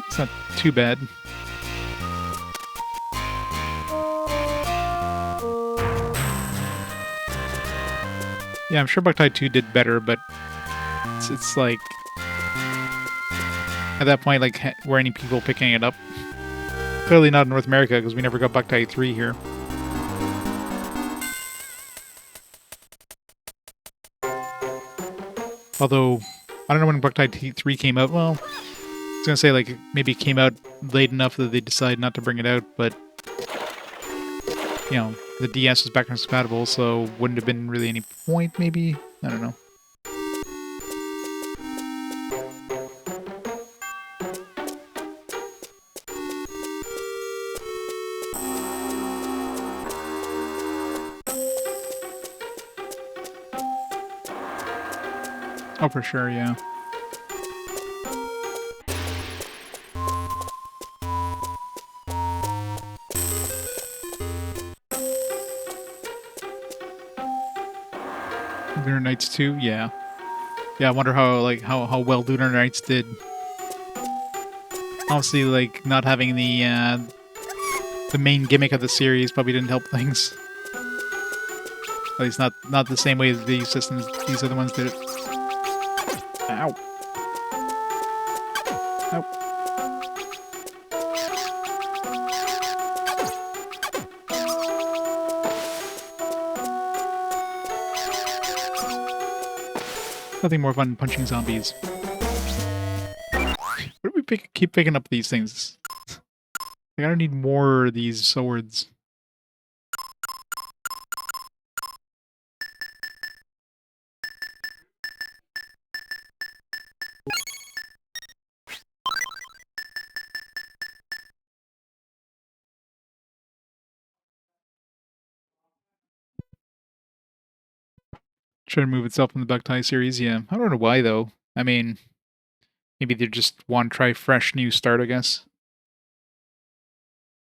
It's not too bad. Yeah, I'm sure Boktai 2 did better, but it's like at that point, like, were any people picking it up? Clearly not in North America because we never got Boktai 3 here. Although I don't know when Boktai 3 came out. Well, I was gonna say like maybe it came out late enough that they decided not to bring it out, but you know, the DS was backwards compatible, so wouldn't have been really any point, maybe? I don't know. Oh, for sure, yeah. Lunar Nights 2, yeah. Yeah, I wonder how well Lunar Nights did. Obviously, like, not having the main gimmick of the series probably didn't help things. At least not the same way as these systems, these other ones did it. Ow. Ow. Nothing more fun than punching zombies. Where do we keep picking up these things? I gotta need more of these swords. Try to move itself in the Boktai series, yeah. I don't know why, though. I mean, maybe they just want to try fresh new start, I guess.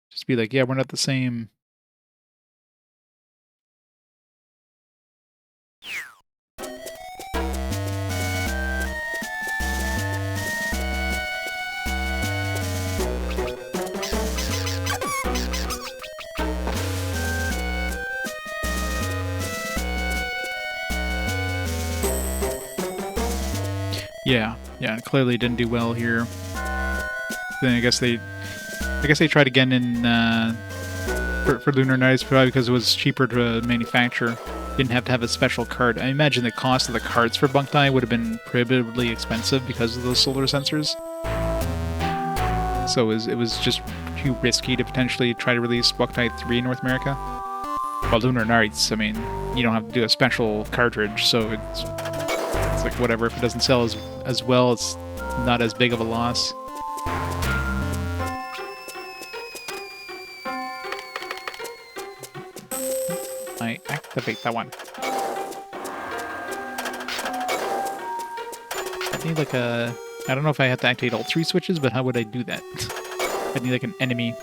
Just be like, yeah, we're not the same. Yeah, it clearly didn't do well here. Then I guess they tried again in for Lunar Nights, probably because it was cheaper to manufacture. Didn't have to have a special card. I imagine the cost of the cards for Boktai would have been prohibitively expensive because of those solar sensors. So it was just too risky to potentially try to release Boktai 3 in North America. While Lunar Nights, I mean, you don't have to do a special cartridge, so it's like whatever. If it doesn't sell as well, it's not as big of a loss. I activate that one. I need like a... I don't know if I have to activate all 3 switches, but how would I do that? I need like an enemy.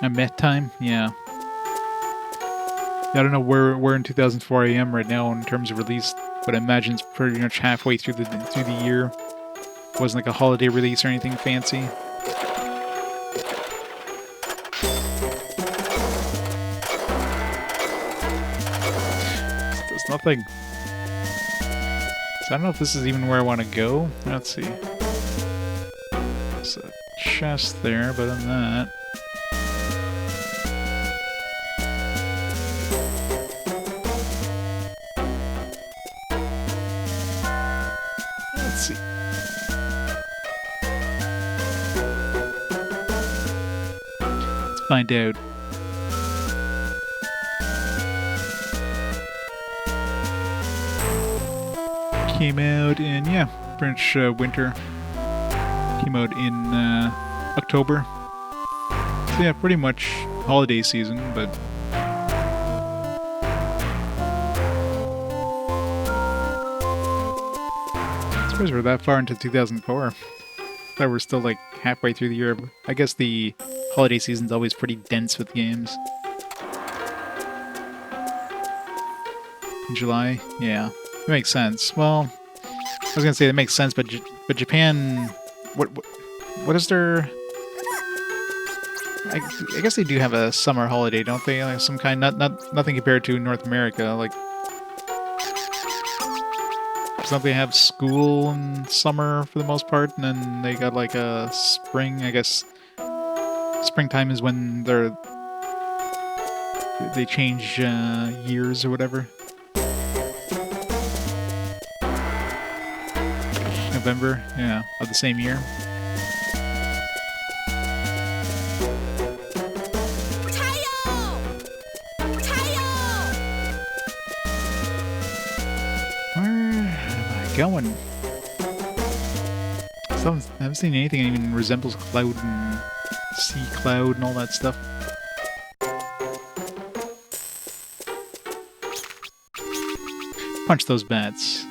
A met time? Yeah. I don't know where in 2004 I am right now in terms of release, but I imagine it's pretty much halfway through the year. It wasn't like a holiday release or anything fancy. Does nothing. So I don't know if this is even where I want to go. Let's see. There's a chest there, but other than that... Let's see. Let's find out. Came out in, yeah, French winter. Came out in October. So yeah, pretty much holiday season, but... I suppose we're that far into 2004. Thought we're still like halfway through the year. I guess the holiday season's always pretty dense with games. In July? Yeah. That makes sense. Well, I was gonna say that makes sense, but Japan... What is their... I guess they do have a summer holiday, don't they? Like some kind, nothing compared to North America. Like, don't they have school in summer for the most part, and then they got like a spring? I guess springtime is when they change years or whatever. November, yeah, of the same year. Going. I haven't seen anything that even resembles cloud and sea cloud and all that stuff. Punch those bats.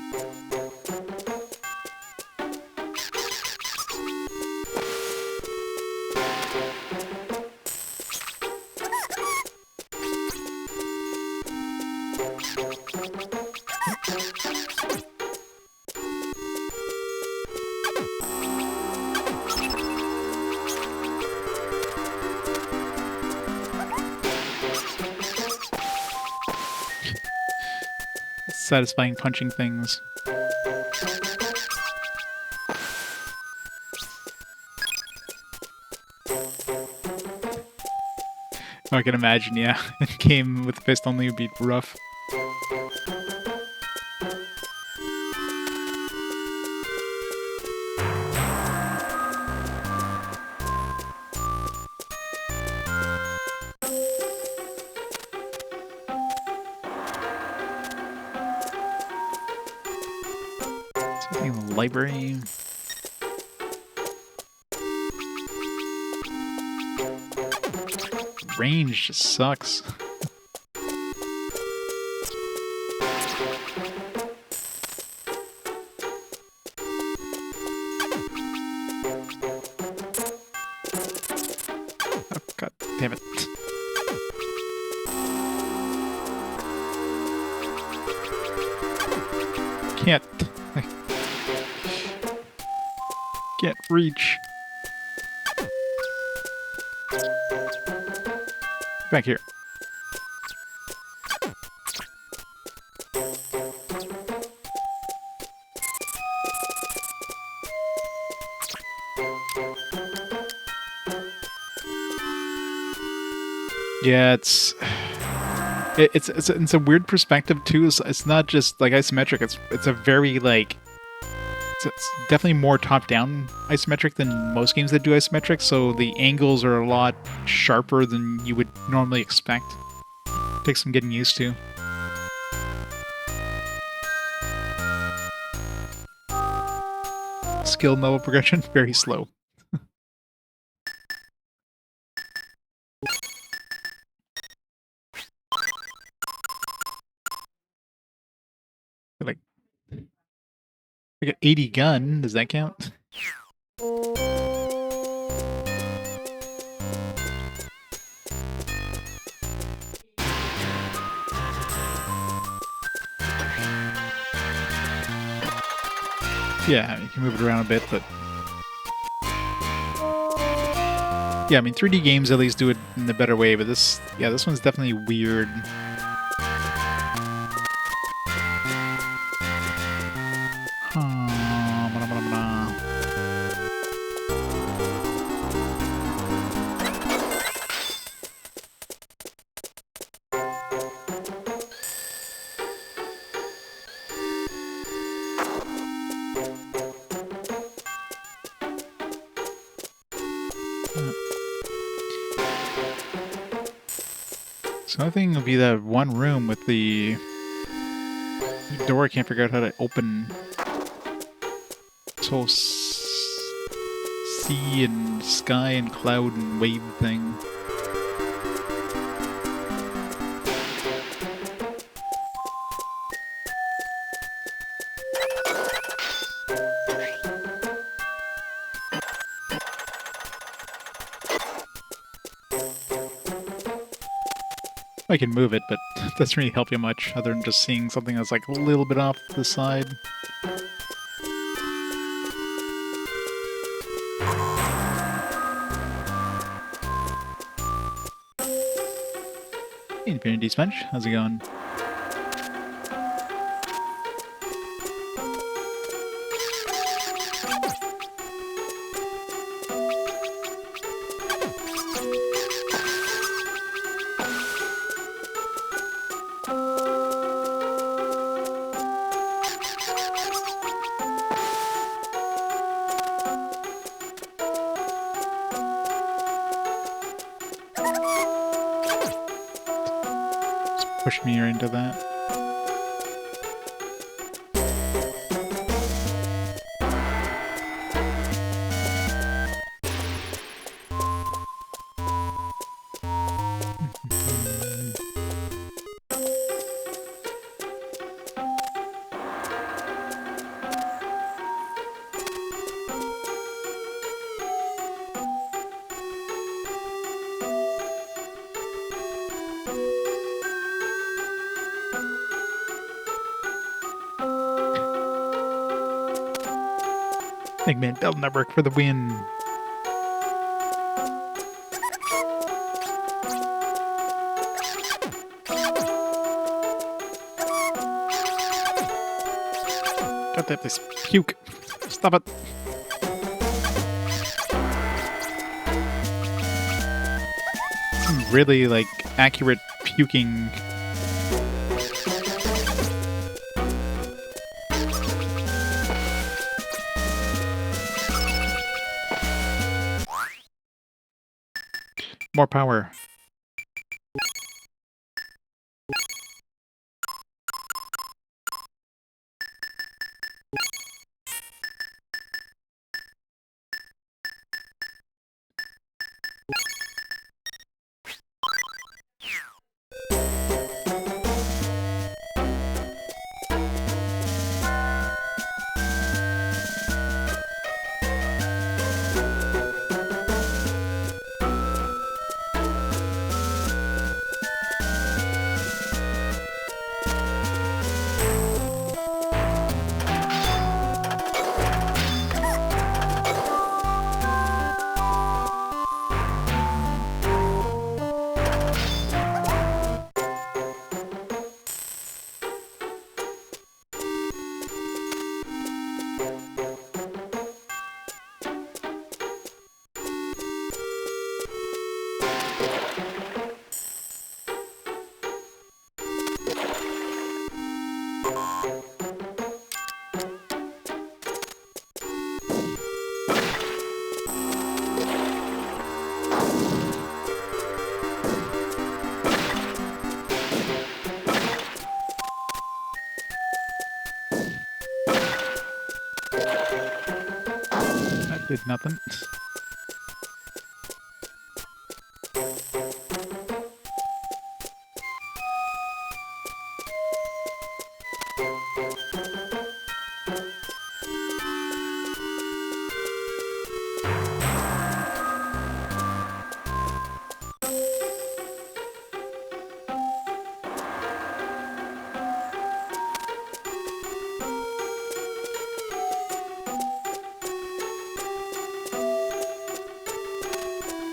Satisfying punching things. I can imagine, yeah. Game with fist only would be rough. Library. Range just sucks. Oh, God damn it. Can't reach. Back here. Yeah, it's a weird perspective too. It's not just like isometric. It's a very like it's definitely more top-down isometric than most games that do isometric, so the angles are a lot sharper than you would normally expect. Takes some getting used to. Skill level progression, very slow. Like, I got 80 gun, does that count? Yeah, you can move it around a bit, but... Yeah, I mean, 3D games at least do it in a better way, but this one's definitely weird. So another thing will be that one room with the door I can't figure out how to open. This whole sea and sky and cloud and wave thing. I can move it, but it doesn't really help you much, other than just seeing something that's like a little bit off the side. Infinity Sponge, how's it going? Push me into that. Eggman Bell Network for the win. Got that this puke. Stop it. Some really like accurate puking. More power. That did nothing.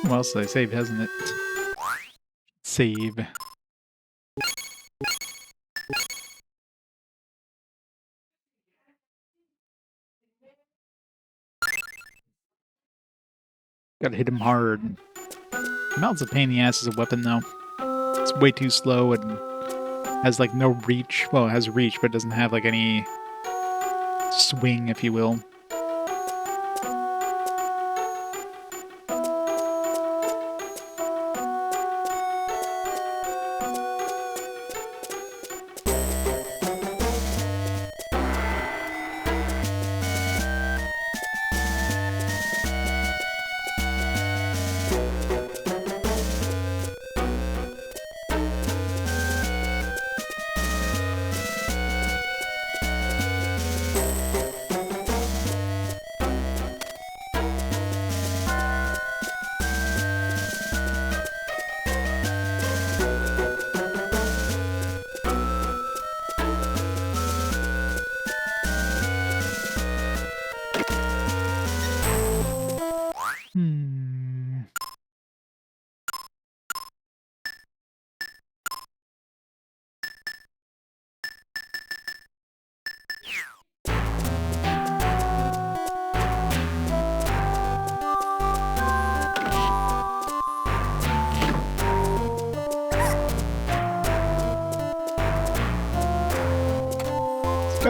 Well, so they saved, hasn't it? Save. Gotta hit him hard. Mount's a pain in the ass as a weapon, though. It's way too slow and has, like, no reach. Well, it has reach, but it doesn't have, like, any swing, if you will.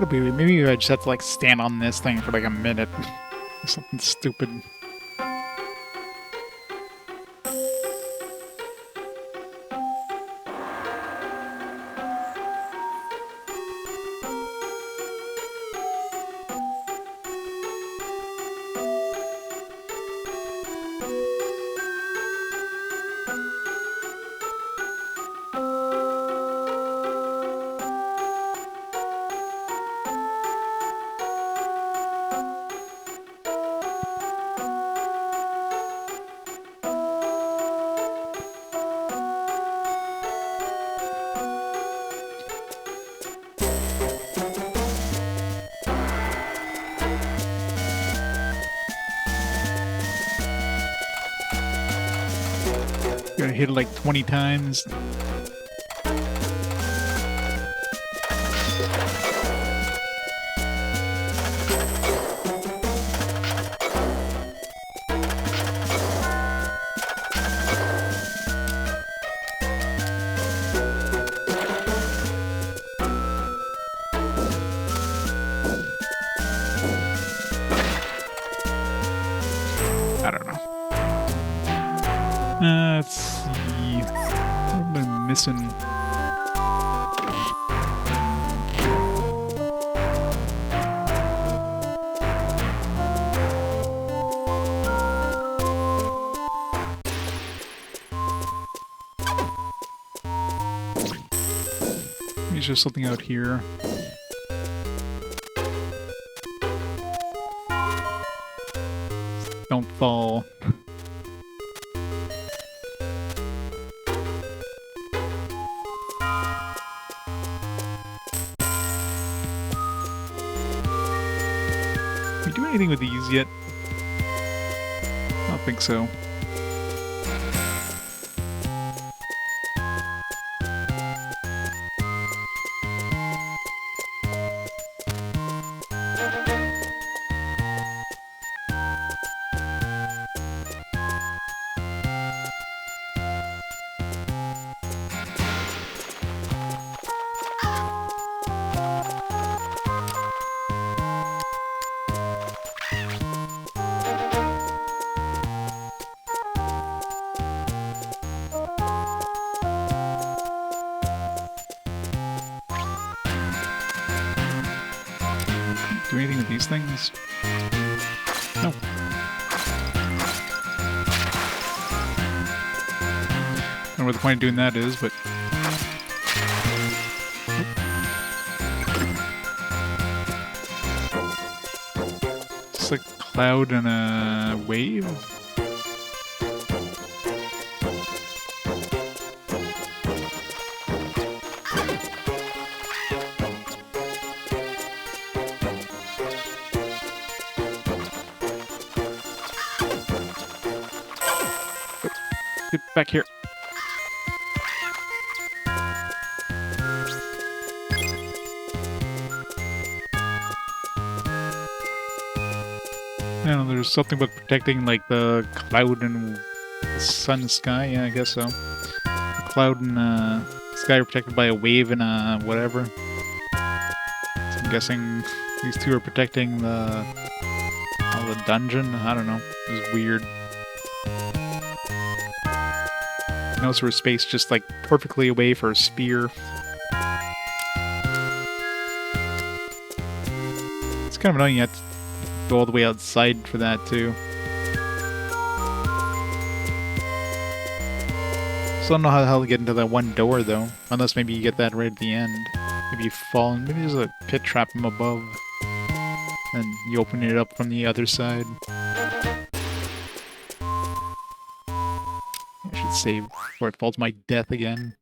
Gotta be. Maybe I just have to like stand on this thing for like a minute. Something stupid. Gotta hit it like 20 times. I don't know. Let's see. What am I missing? Maybe there's something out here. Don't fall. Can we do anything with these yet? I don't think so. Do anything with these things? No. I don't know what the point of doing that is, but... It's like a cloud and a wave? Get back here. I don't know, there's something about protecting like the cloud and the sun sky. Yeah, I guess so. The cloud and sky are protected by a wave and whatever. So I'm guessing these two are protecting the dungeon. I don't know. It was weird. No sort of space, just like perfectly away for a spear. It's kind of annoying you have to go all the way outside for that too. So I don't know how the hell to get into that one door though. Unless maybe you get that right at the end. Maybe you fall and maybe there's a pit trap from above. And you open it up from the other side. I should save before it falls to my death again.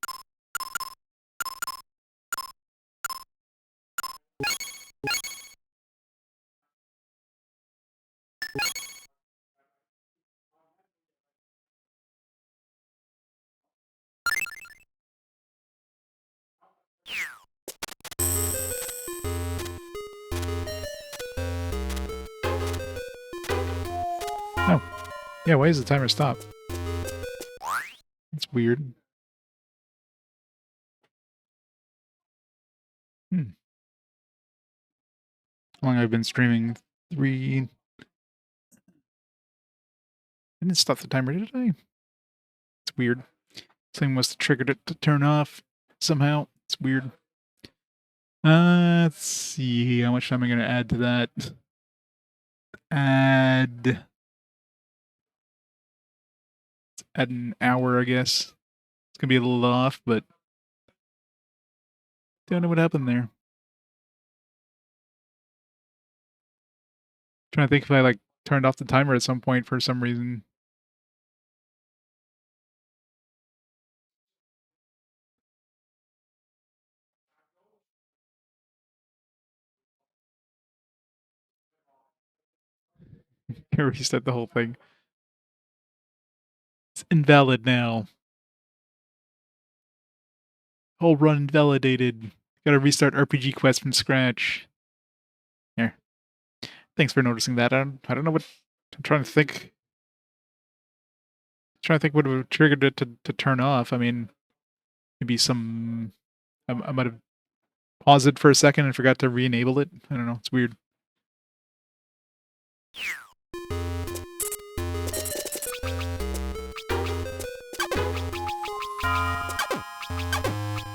Oh. Yeah, why does the timer stop? That's weird. Hmm. How long I've been streaming? 3. I didn't stop the timer, did I? It's weird. Something must have triggered it to turn off somehow. It's weird. Let's see. How much time am I going to add to that? Add an hour, I guess. It's going to be a little off, but don't know what happened there. Trying to think if I like turned off the timer at some point for some reason. Reset the whole thing. It's invalid now. Whole run invalidated. Gotta restart RPG quest from scratch. Here. Thanks for noticing that. I don't know what I'm trying to think. Trying to think what would have triggered it to turn off. I mean, maybe some. I might have paused it for a second and forgot to re-enable it. I don't know. It's weird.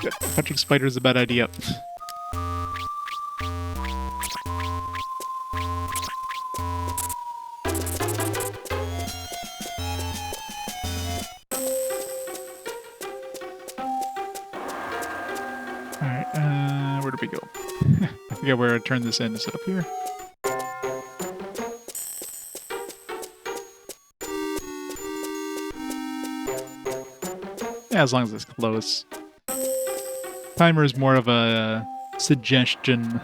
Yeah, punching spiders is a bad idea. Alright, where do we go? I forget where I turned this in. Is it up here? Yeah, as long as it's close. Timer is more of a suggestion.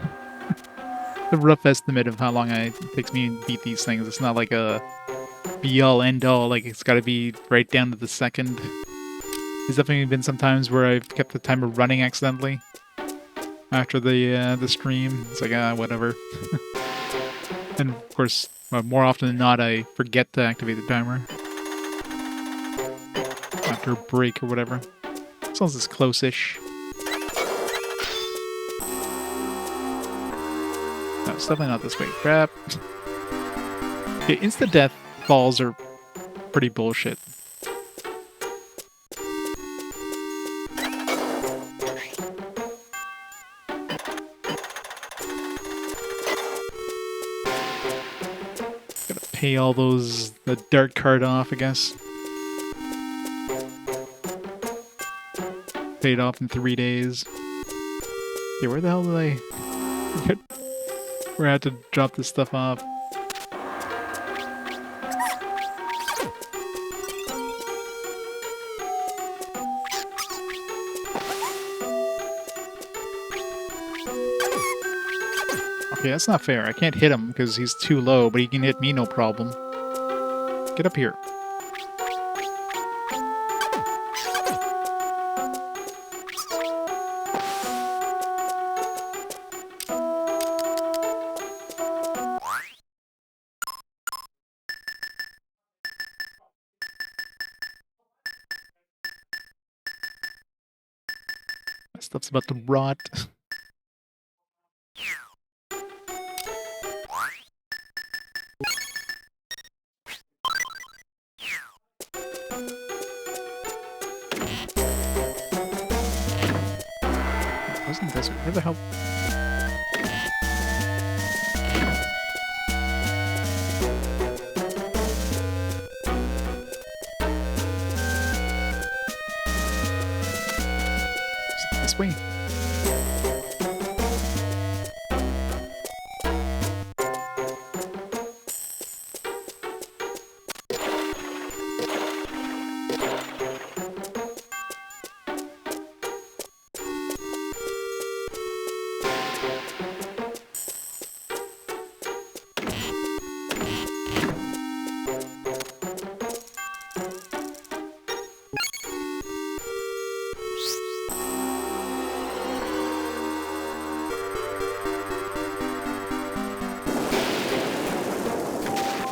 A rough estimate of how long it takes me to beat these things. It's not like a be-all, end-all. Like, it's gotta be right down to the second. There's definitely been some times where I've kept the timer running accidentally after the stream. It's like, whatever. And, of course, more often than not, I forget to activate the timer after a break or whatever. As long as it's close-ish. No, it's definitely not this way. Crap. Okay, insta-death falls are pretty bullshit. Gotta pay all the dart card off, I guess. Paid off in 3 days. Okay, where the hell did I get? Where I had to drop this stuff off. Okay, that's not fair. I can't hit him because he's too low, but he can hit me no problem. Get up here. That stuff's about to rot. Wasn't this? Where the hell? This way.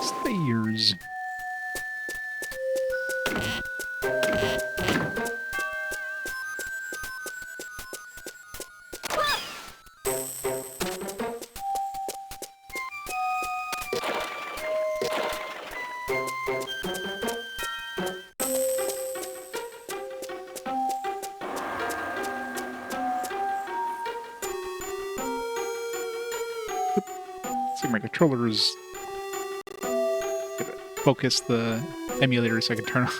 Stairs. my controller is... Gotta focus the emulator so I can turn on.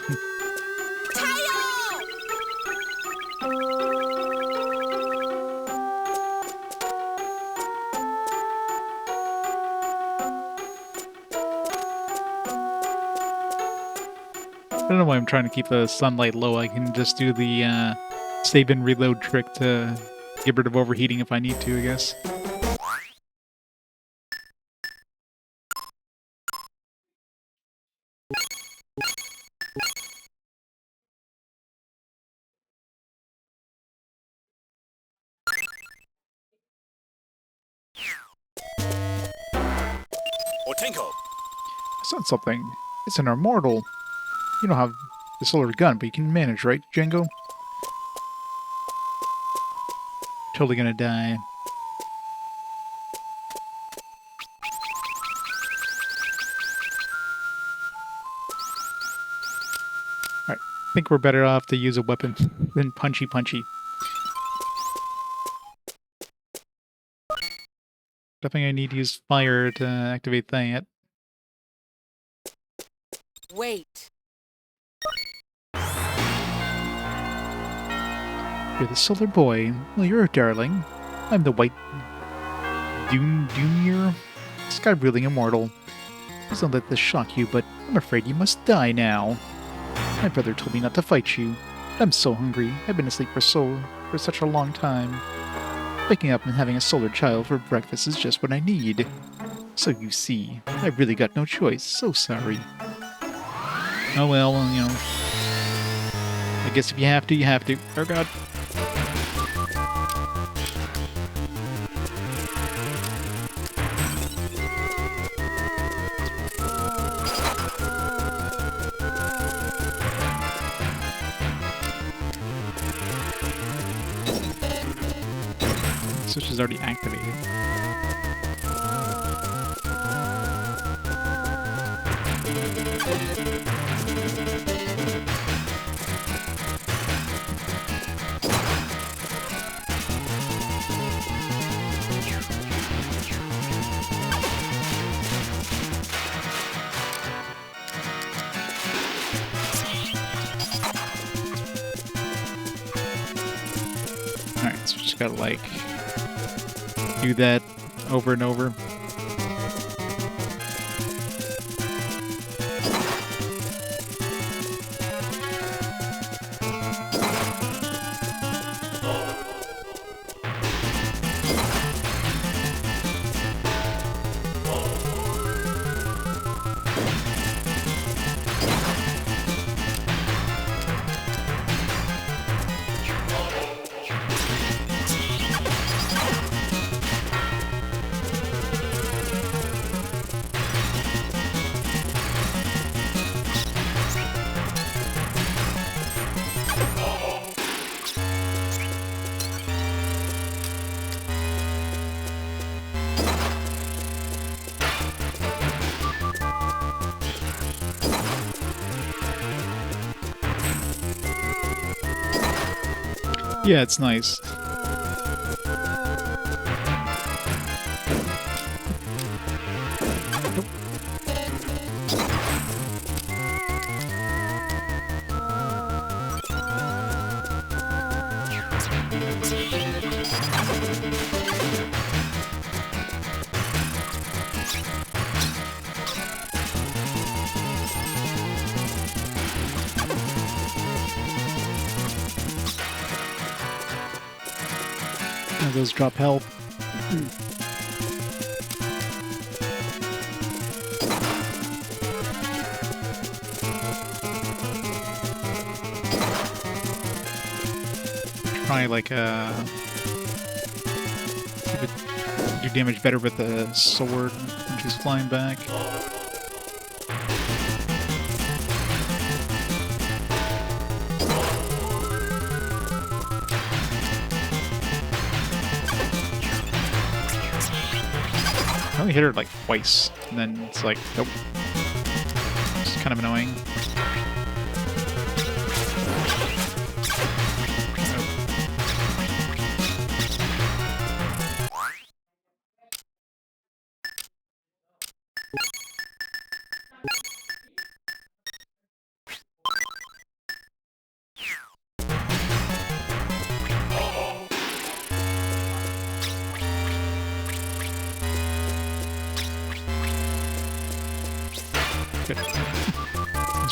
I don't know why I'm trying to keep the sunlight low. I can just do the save and reload trick to get rid of overheating if I need to, I guess. Otenko. I saw something. It's an immortal. You don't have the solar gun, but you can manage, right, Django? Totally gonna die. Alright, I think we're better off to use a weapon than punchy. Definitely I need to use fire to activate that. Wait. You're the solar boy. Well, you're a darling. I'm the white Doomier, sky-wielding immortal. Please don't let this shock you, but I'm afraid you must die now. My brother told me not to fight you. I'm so hungry. I've been asleep for such a long time. Waking up and having a solar child for breakfast is just what I need. So you see, I really got no choice. So sorry. Oh well, you know. I guess if you have to, you have to. Oh god. Switch is already activated. Alright, so just gotta like do that over and over. Yeah, it's nice. Those drop health. Try like do damage better with the sword when she's flying back. I only hit her like twice, and then it's like, nope. It's kind of annoying.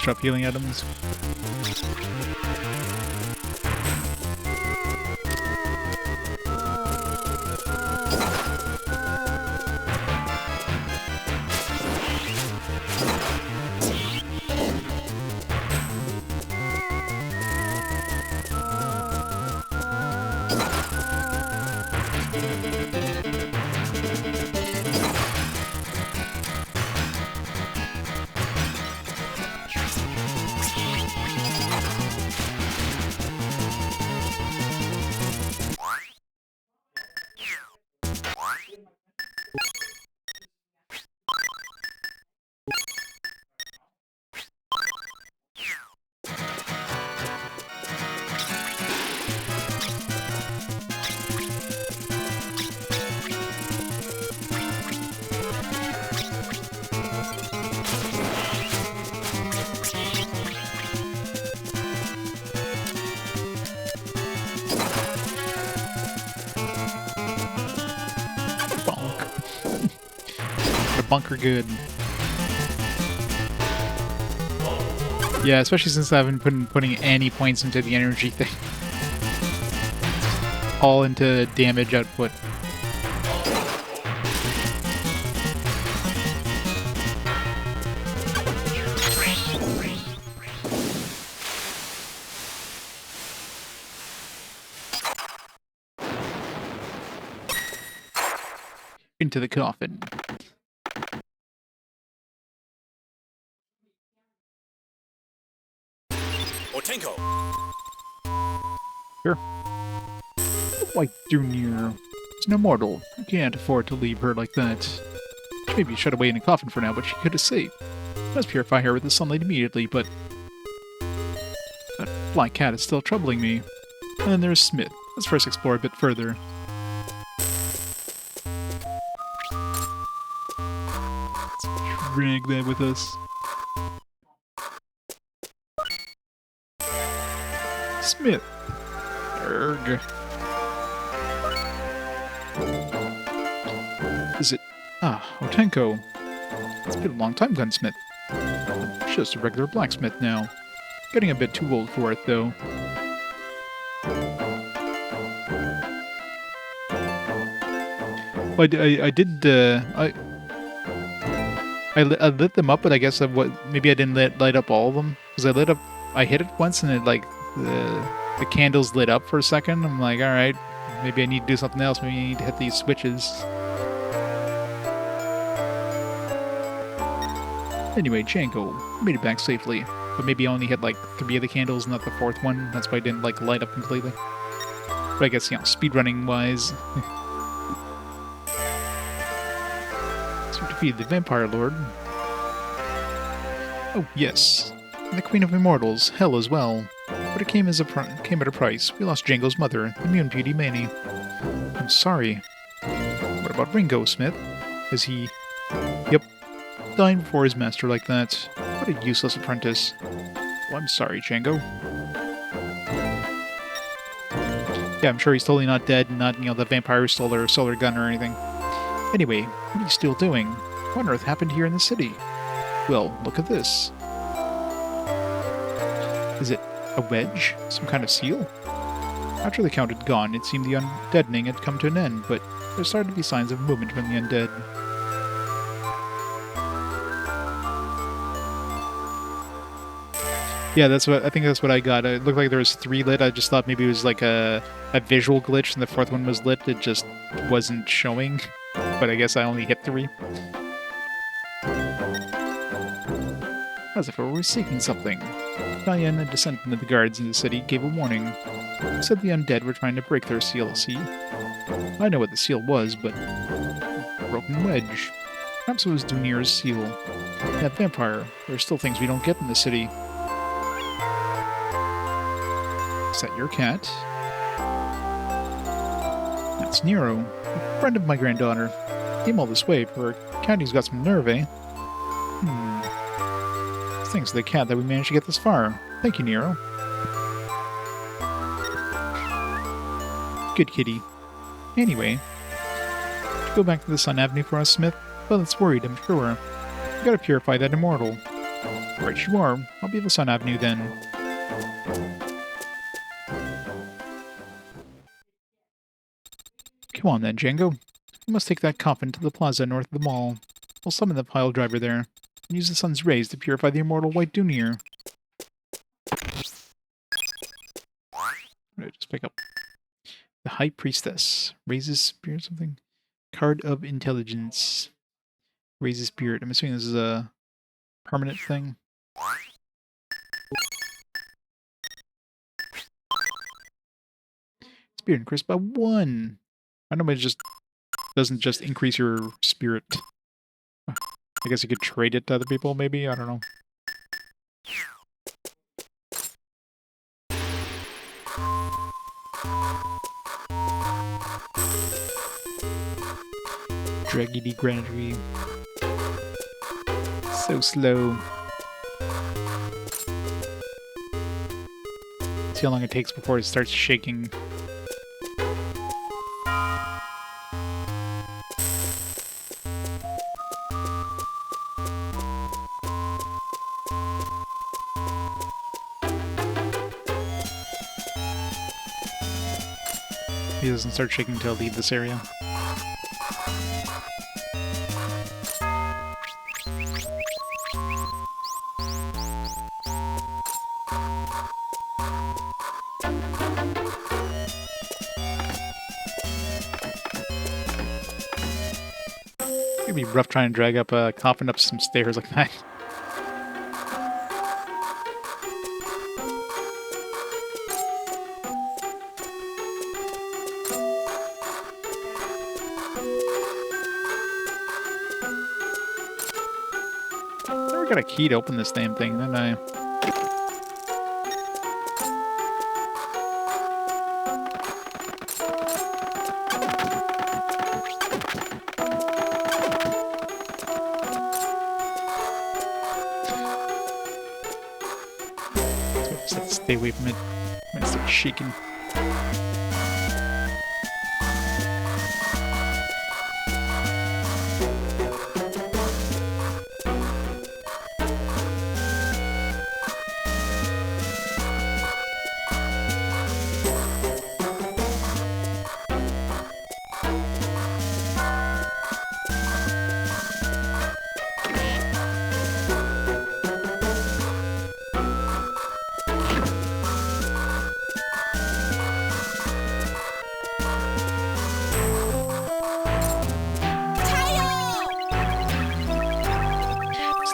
drop healing items. Bunker good. Yeah, especially since I haven't been putting any points into the energy thing. All into damage output. Into the coffin. Otenko. Sure. Why, Junior? She's no mortal. You can't afford to leave her like that. Maybe shut away in a coffin for now, but she could escape. Must purify her with the sunlight immediately, but that black cat is still troubling me. And then there's Smith. Let's first explore a bit further. Let's drag that with us. Smith. Erg. Is it? Ah, Otenko. It's been a long time, gunsmith. I'm just a regular blacksmith now. Getting a bit too old for it, though. Well, I lit them up, but I guess maybe I didn't light up all of them, because I hit it once and it like the candles lit up for a second. I'm like, all right, maybe I need to do something else. Maybe I need to hit these switches. Anyway, Django made it back safely, but maybe I only hit like 3 of the candles, not the 4th one. That's why I didn't like light up completely. But I guess, you know, speedrunning wise. So we defeated the Vampire Lord. Oh yes, and the Queen of Immortals, Hell as well. But it came at a price. We lost Django's mother, Immune Beauty Manny. I'm sorry. What about Ringo, Smith? Is he... Yep. Dying before his master like that. What a useless apprentice. Oh, I'm sorry, Django. Yeah, I'm sure he's totally not dead, and not, you know, the vampire stole their solar gun or anything. Anyway, what are you still doing? What on earth happened here in the city? Well, look at this. Is it a wedge? Some kind of seal? After the count had gone, it seemed the undeadening had come to an end, but there started to be signs of movement from the undead. Yeah, I think that's what I got. It looked like there was 3 lit. I just thought maybe it was like a visual glitch and the 4th one was lit. It just wasn't showing. But I guess I only hit 3. As if I were seeking something. Diane, a descendant of the guards in the city, gave a warning. He said the undead were trying to break their seal, see? I know what the seal was, but... broken wedge. Perhaps it was Dunir's seal. That vampire. There are still things we don't get in the city. Is that your cat? That's Nero, a friend of my granddaughter. Came all this way for a cat who's got some nerve, eh? Thanks to the cat that we managed to get this far. Thank you, Nero. Good kitty. Anyway, go back to the Sun Avenue for us, Smith? Well, it's worried, I'm sure. We gotta purify that immortal. Right you are. I'll be the Sun Avenue then. Come on then, Django. We must take that coffin to the plaza north of the mall. We'll summon the pile driver there, and use the sun's rays to purify the immortal white Dunir. Right, just pick up. The High Priestess. Raises spirit something? Card of Intelligence. Raises spirit. I'm assuming this is a permanent thing. Spirit increased by 1. I know it just doesn't just increase your spirit. I guess you could trade it to other people, maybe? I don't know. Draggedy Granary. So slow. See how long it takes before it starts shaking. It doesn't start shaking until I leave this area. It'd be rough trying to drag up a coffin up some stairs like that. I got a key to open this damn thing, didn't I? Just stay away from it when it starts shaking.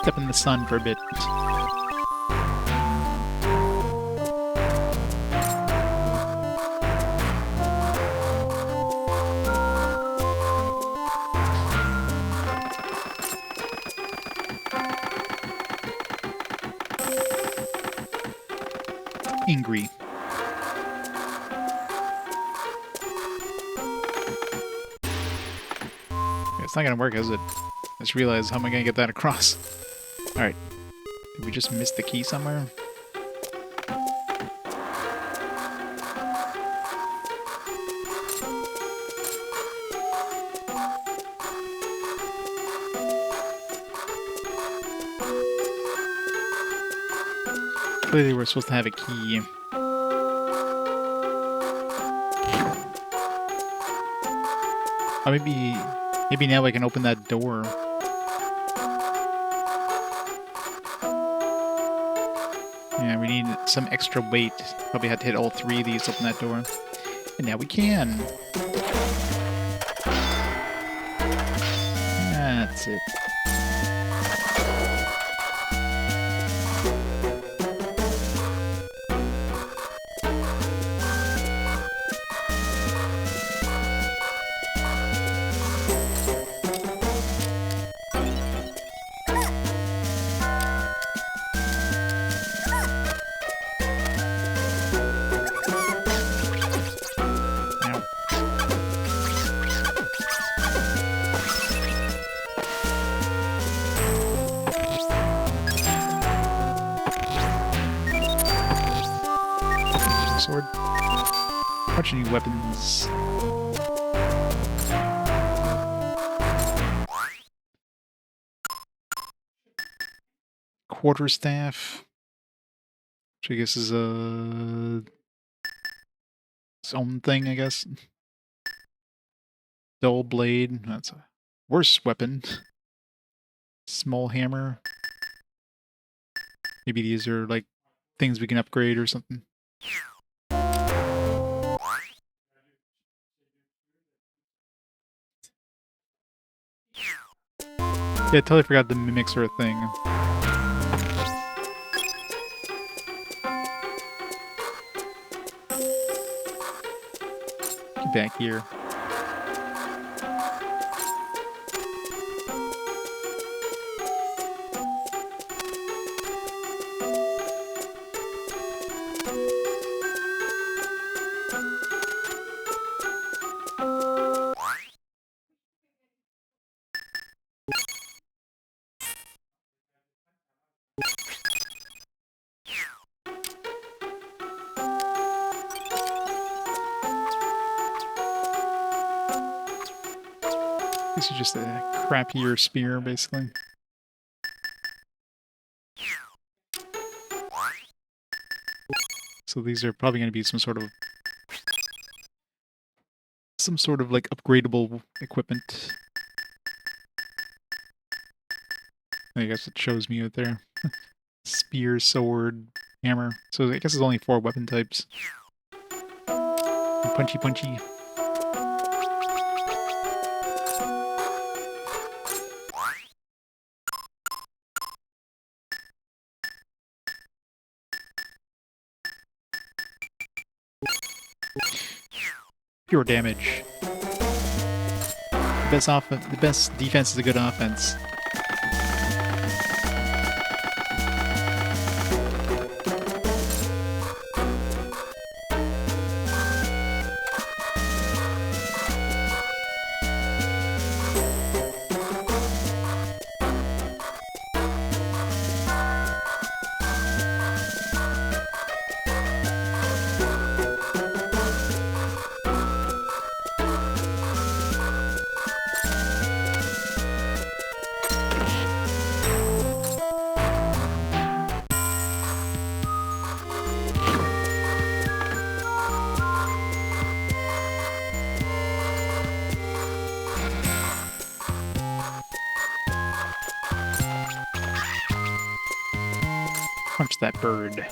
Step in the sun for a bit. Angry. It's not gonna work, is it? I just realized, how am I gonna get that across? Alright. Did we just miss the key somewhere? Clearly we're supposed to have a key. Oh, maybe now I can open that door. Yeah, we need some extra weight. Probably had to hit all 3 of these to open that door. And now we can. That's it. Sword. Bunch of new weapons. quarterstaff, which I guess is its own thing, I guess. Dull blade, that's a worse weapon. Small hammer. Maybe these are like things we can upgrade or something. Yeah, I totally forgot the mimics are a thing. Get back here. This is just a crappier spear, basically. So these are probably going to be some sort of like upgradable equipment. I guess it shows me out there. Spear, sword, hammer. So I guess there's only 4 weapon types. Punchy punchy. Pure damage. The best defense is a good offense. Punch that bird.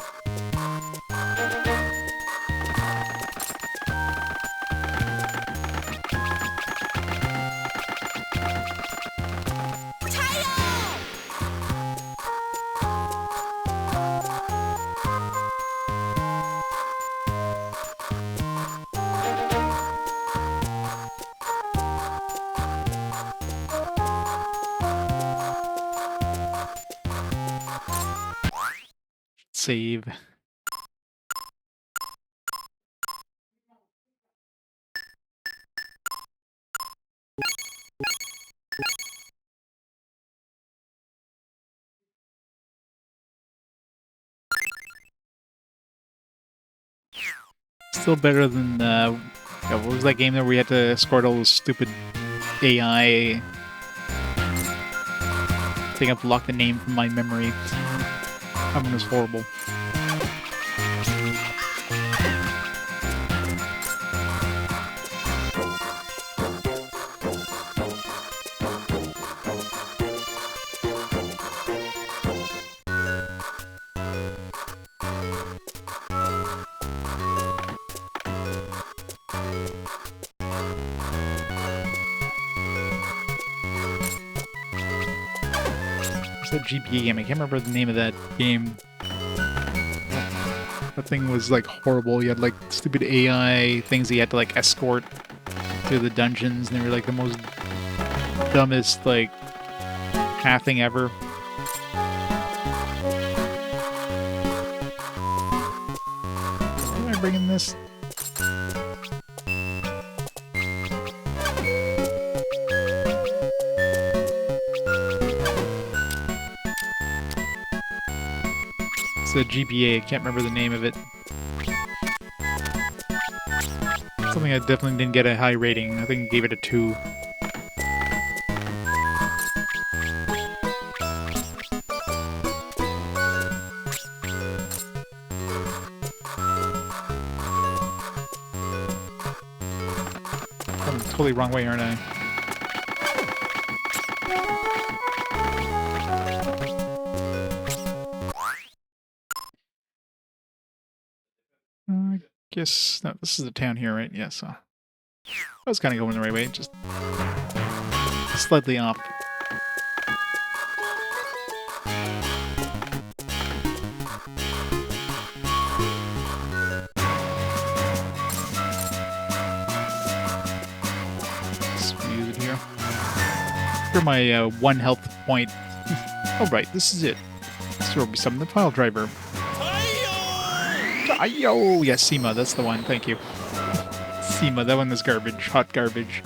Save. Still better than yeah, what was that game that we had to escort all those stupid AI? I think I've blocked the name from my memory. That one was horrible. That GBA game. I can't remember the name of that game. That thing was like horrible. You had like stupid AI things that you had to like escort to the dungeons, and they were like the most dumbest like half thing ever. Why am I bringing this? It's a GBA, I can't remember the name of it. Something I definitely didn't get a high rating. I think I gave it a 2. totally wrong way, aren't I? I guess... No, this is the town here, right? Yeah, so... I was kind of going the right way, just... slightly off. For my 1 health point. Alright, this is it. This will be some of the pile driver. Ayo! Yes, Seema, that's the one. Thank you. Seema, that one was garbage. Hot garbage.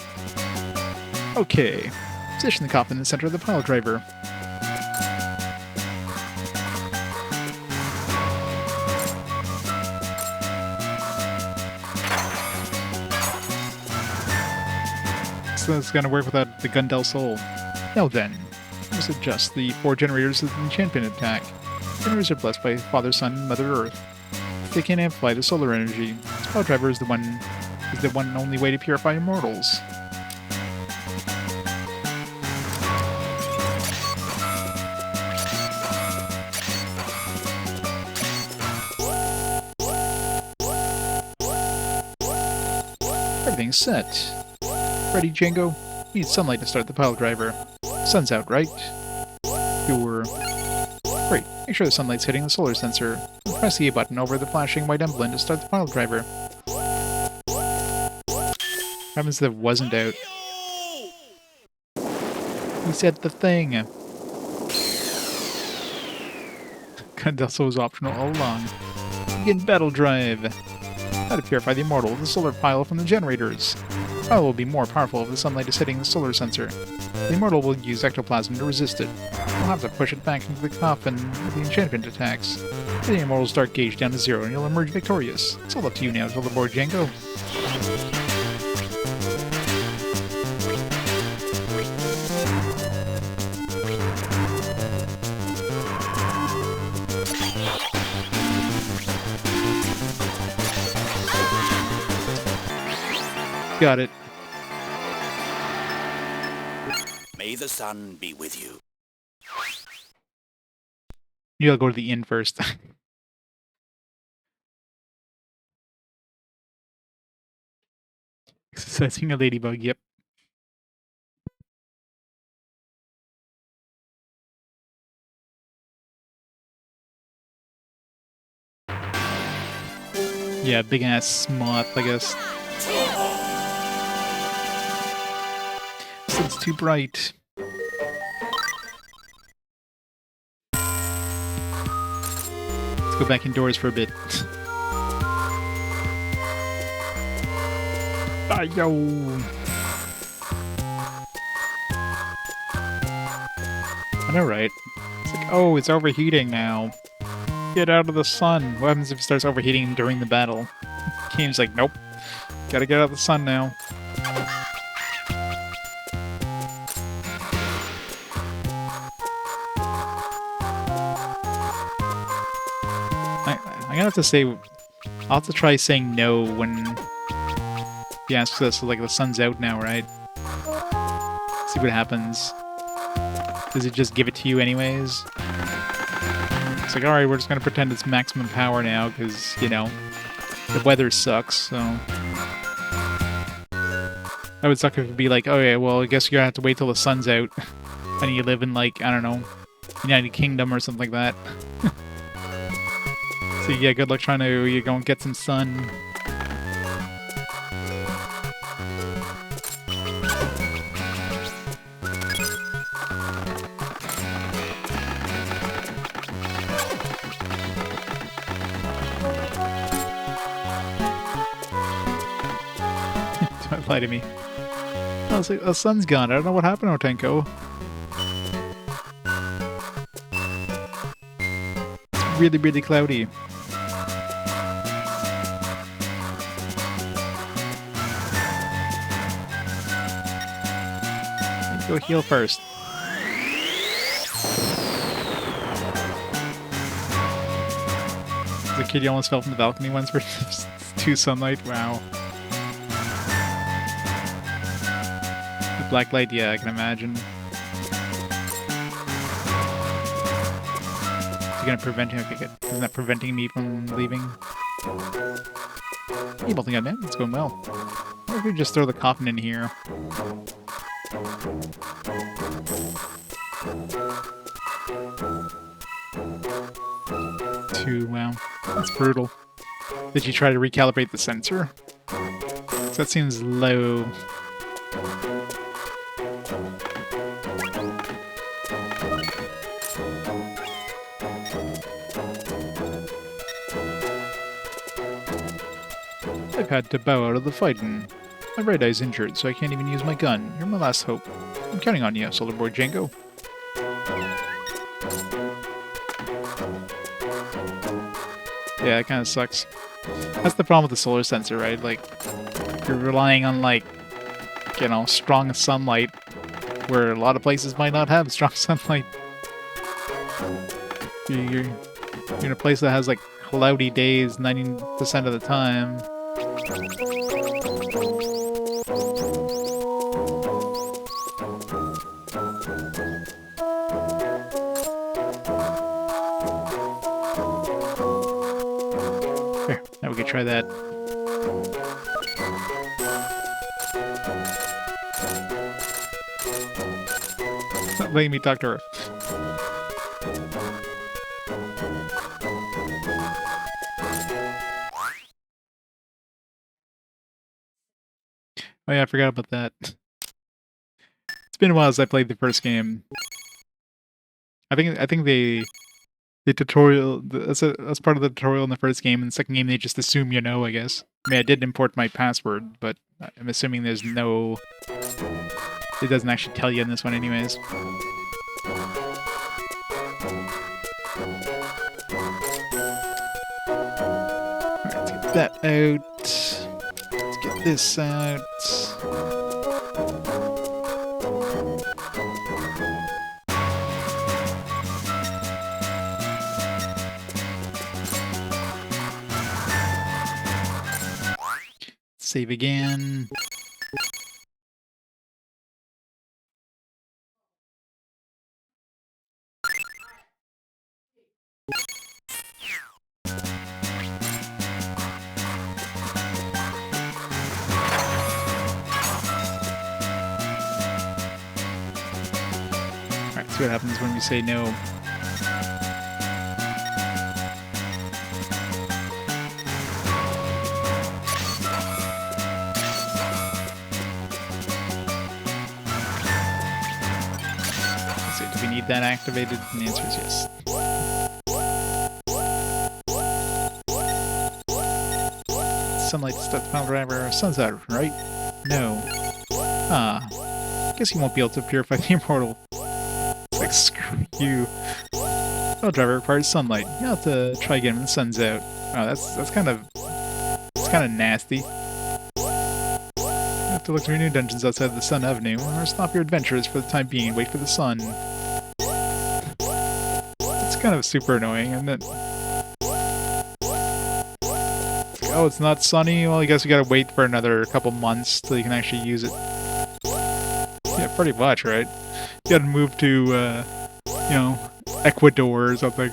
Okay. Position the coffin in the center of the pile driver. So it's gonna work without the Gundel Soul. Now then, let's adjust the 4 generators of the enchantment attack. Generators are blessed by Father, Son, Mother Earth. They can amplify the solar energy. This power driver is the one and only way to purify immortals. Everything's set. Ready, Django? Need sunlight to start the pile driver. Sun's out, right? Sure. Great. Make sure the sunlight's hitting the solar sensor. Press the A button over the flashing white emblem to start the pile driver. What happens if it wasn't out? He said the thing. Condenso was optional all along. Begin battle drive. How to purify the immortal with the solar pile from the generators. The pile will be more powerful if the sunlight is hitting the solar sensor. The immortal will use ectoplasm to resist it. We'll have to push it back into the coffin with the enchantment attacks. The immortal's dark gauge down to 0 and you'll emerge victorious. It's all up to you now to the board, Django. Got it. May the sun be with you. You gotta go to the inn first. Exercising a ladybug, yep. Yeah, big ass moth, I guess. It's too bright. Let's go back indoors for a bit. Yo. I know, right? It's like, oh, it's overheating now. Get out of the sun. What happens if it starts overheating during the battle? Game's like, nope. Gotta get out of the sun now. I'm gonna have to say, I'll have to try saying no when he asks us, like, the sun's out now, right? See what happens. Does it just give it to you anyways? It's like, alright, we're just gonna pretend it's maximum power now, because, you know, the weather sucks, so... That would suck if it'd be like, oh yeah, well, I guess you're gonna have to wait till the sun's out. And you live in, like, I don't know, United Kingdom or something like that. So yeah, good luck trying to go and get some sun. Don't lie to me. I was like, the sun's gone. I don't know what happened, Otenko. It's really, really cloudy. Go heal first. The kid, you almost fell from the balcony once for 2 sunlight. Wow. black light, yeah, I can imagine. Is he gonna prevent him? Okay, good. Isn't that preventing me from leaving? Hey, bolting gun, man. It's going well. Or if we just throw the coffin in here. 2, wow. That's brutal. Did you try to recalibrate the sensor? 'Cause that seems low. I've had to bow out of the fighting. My right eye's injured, so I can't even use my gun. You're my last hope. I'm counting on you, Solar Boy Django. Yeah, it kind of sucks. That's the problem with the solar sensor, right? Like, you're relying on, like, you know, strong sunlight, where a lot of places might not have strong sunlight. You're in a place that has, like, cloudy days 90% of the time. Here, now we can try that. It's not letting me talk to her. Oh yeah, I forgot about that. It's been a while since I played the first game. I think the tutorial that's part of the tutorial in the first game. In the second game, they just assume you know. I guess. I mean, I did import my password, but I'm assuming there's no. It doesn't actually tell you in this one, anyways. Alright, let's get that out. Let's get this out. Save again. Alright, see what happens when we say no. That activated? And the answer is yes. Sunlight stuff pile driver. Sun's out, right? No. Ah. Guess you won't be able to purify the immortal. It's like, screw you. Pile driver requires sunlight. You'll have to try again when the sun's out. Oh, that's kind of... It's kind of nasty. You have to look through new dungeons outside of the Sun Avenue, or stop your adventures for the time being and wait for the sun. Kind of super annoying, isn't it? Oh, it's not sunny? Well, I guess we gotta wait for another couple months till you can actually use it. Yeah, pretty much, right? You gotta move to, you know, Ecuador or something.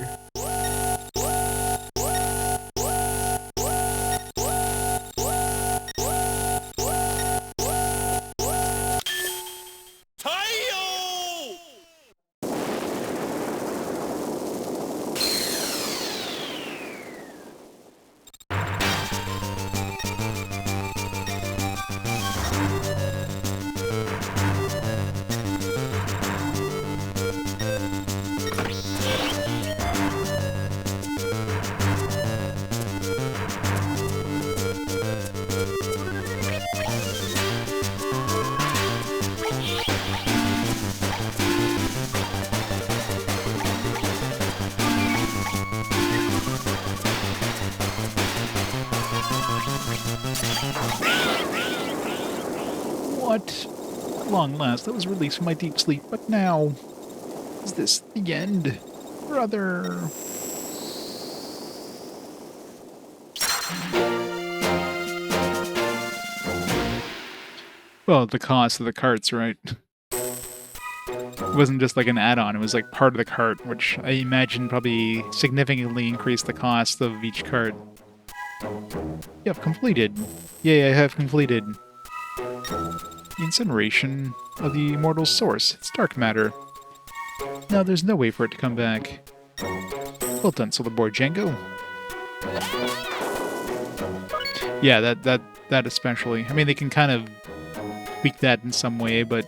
What? At long last, I was released from my deep sleep, but now... Is this the end? Brother... Well, the cost of the carts, right? It wasn't just like an add-on, it was like part of the cart, which I imagine probably significantly increased the cost of each cart. You have completed. Yay, I have completed. The incineration of the immortal source. It's dark matter. Now there's no way for it to come back. Well done, Solar Boy Django. Yeah, that especially. I mean, they can kind of tweak that in some way, but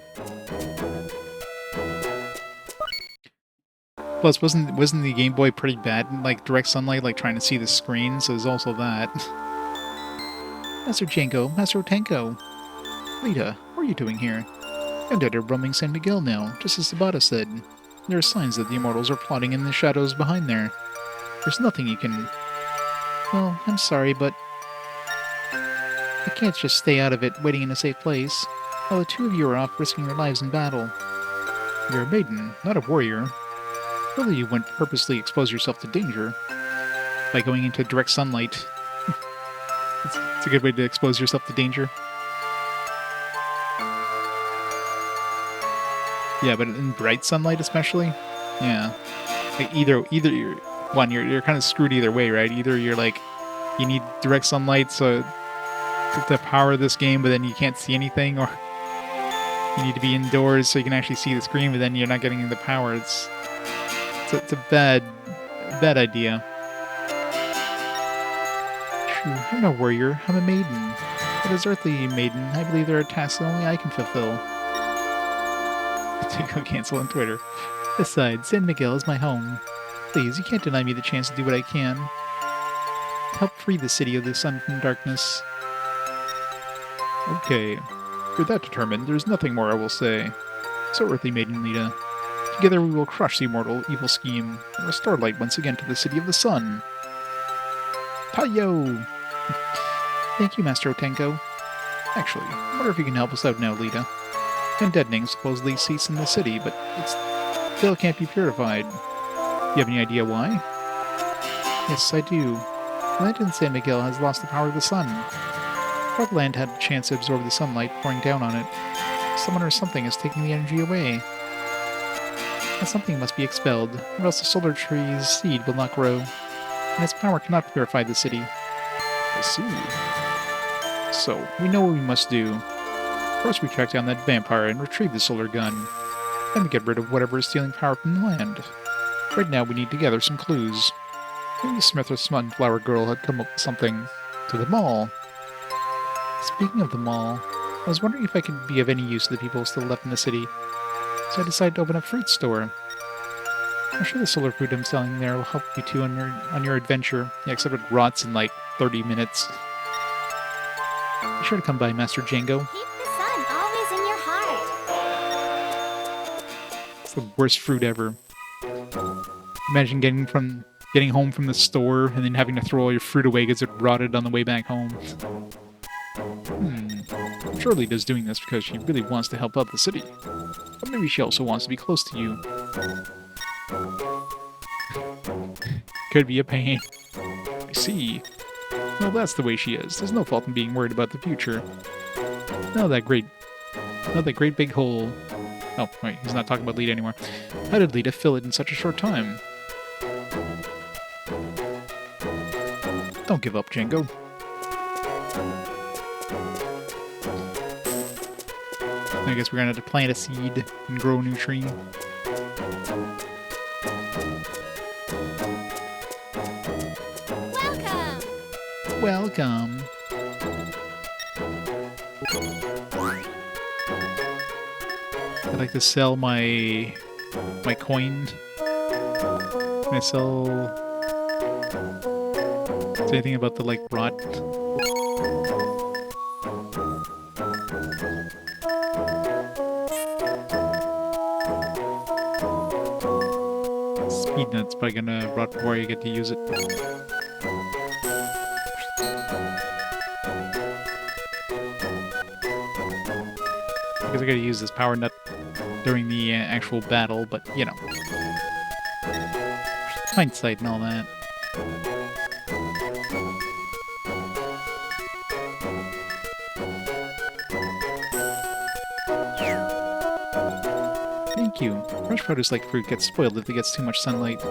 plus, wasn't the Game Boy pretty bad in like direct sunlight, like trying to see the screen? So there's also that. Master Django, Master Otanko, Lita, what are you doing here? Undead are roaming San Miguel now, just as Sabata said. There are signs that the immortals are plotting in the shadows behind there. There's nothing you can... Well, I'm sorry, but I can't just stay out of it, waiting in a safe place, while the two of you are off risking your lives in battle. You're a maiden, not a warrior. Really, you wouldn't purposely expose yourself to danger by going into direct sunlight. It's a good way to expose yourself to danger. Yeah, but in bright sunlight especially? Yeah. Like either you're kind of screwed either way, right? Either you're like, you need direct sunlight so to power this game, but then you can't see anything, or you need to be indoors so you can actually see the screen, but then you're not getting the power. It's a bad idea. True, I'm no warrior, I'm a maiden. But as earthly maiden, I believe there are tasks that only I can fulfill. To go cancel on Twitter. Besides, San Miguel is my home. Please, you can't deny me the chance to do what I can. Help free the city of the sun from darkness. Okay. With that determined, there's nothing more I will say. So, Earthly Maiden Lita, together we will crush the immortal evil scheme and restore light once again to the city of the sun. Tayo! Thank you, Master Otenko. Actually, I wonder if you can help us out now, Lita. Undeadening supposedly ceased in the city, but it still can't be purified. You have any idea why? Yes, I do. The land in San Miguel has lost the power of the sun. Before the land had a chance to absorb the sunlight pouring down on it, someone or something is taking the energy away. And something must be expelled, or else the solar tree's seed will not grow, and its power cannot purify the city. I see. So, we know what we must do. First we track down that vampire and retrieve the solar gun. Then we get rid of whatever is stealing power from the land. Right now we need to gather some clues. Maybe Smith or Sunflower Girl had come up with something. To the mall. Speaking of the mall, I was wondering if I could be of any use to the people still left in the city. So I decided to open a fruit store. I'm sure the solar fruit I'm selling there will help you too on your adventure. Yeah, except it rots in like 30 minutes. Be sure to come by, Master Django. Keep the sun always in your heart. It's the worst fruit ever. Imagine getting home from the store and then having to throw all your fruit away because it rotted on the way back home. Surely Lita's doing this because she really wants to help out the city. But maybe she also wants to be close to you. Could be a pain. I see. Well, that's the way she is. There's no fault in being worried about the future. Now that great big hole. Oh, wait, he's not talking about Lita anymore. How did Lita fill it in such a short time? Don't give up, Django. I guess we're gonna have to plant a seed and grow a new tree. Welcome. I'd like to sell my coin. Can I sell? Say anything about the like rot? Speed nut's probably gonna rot before you get to use it. I guess I gotta use this power nut during the actual battle, but you know, hindsight and all that. Thank you. Fresh produce like fruit gets spoiled if it gets too much sunlight.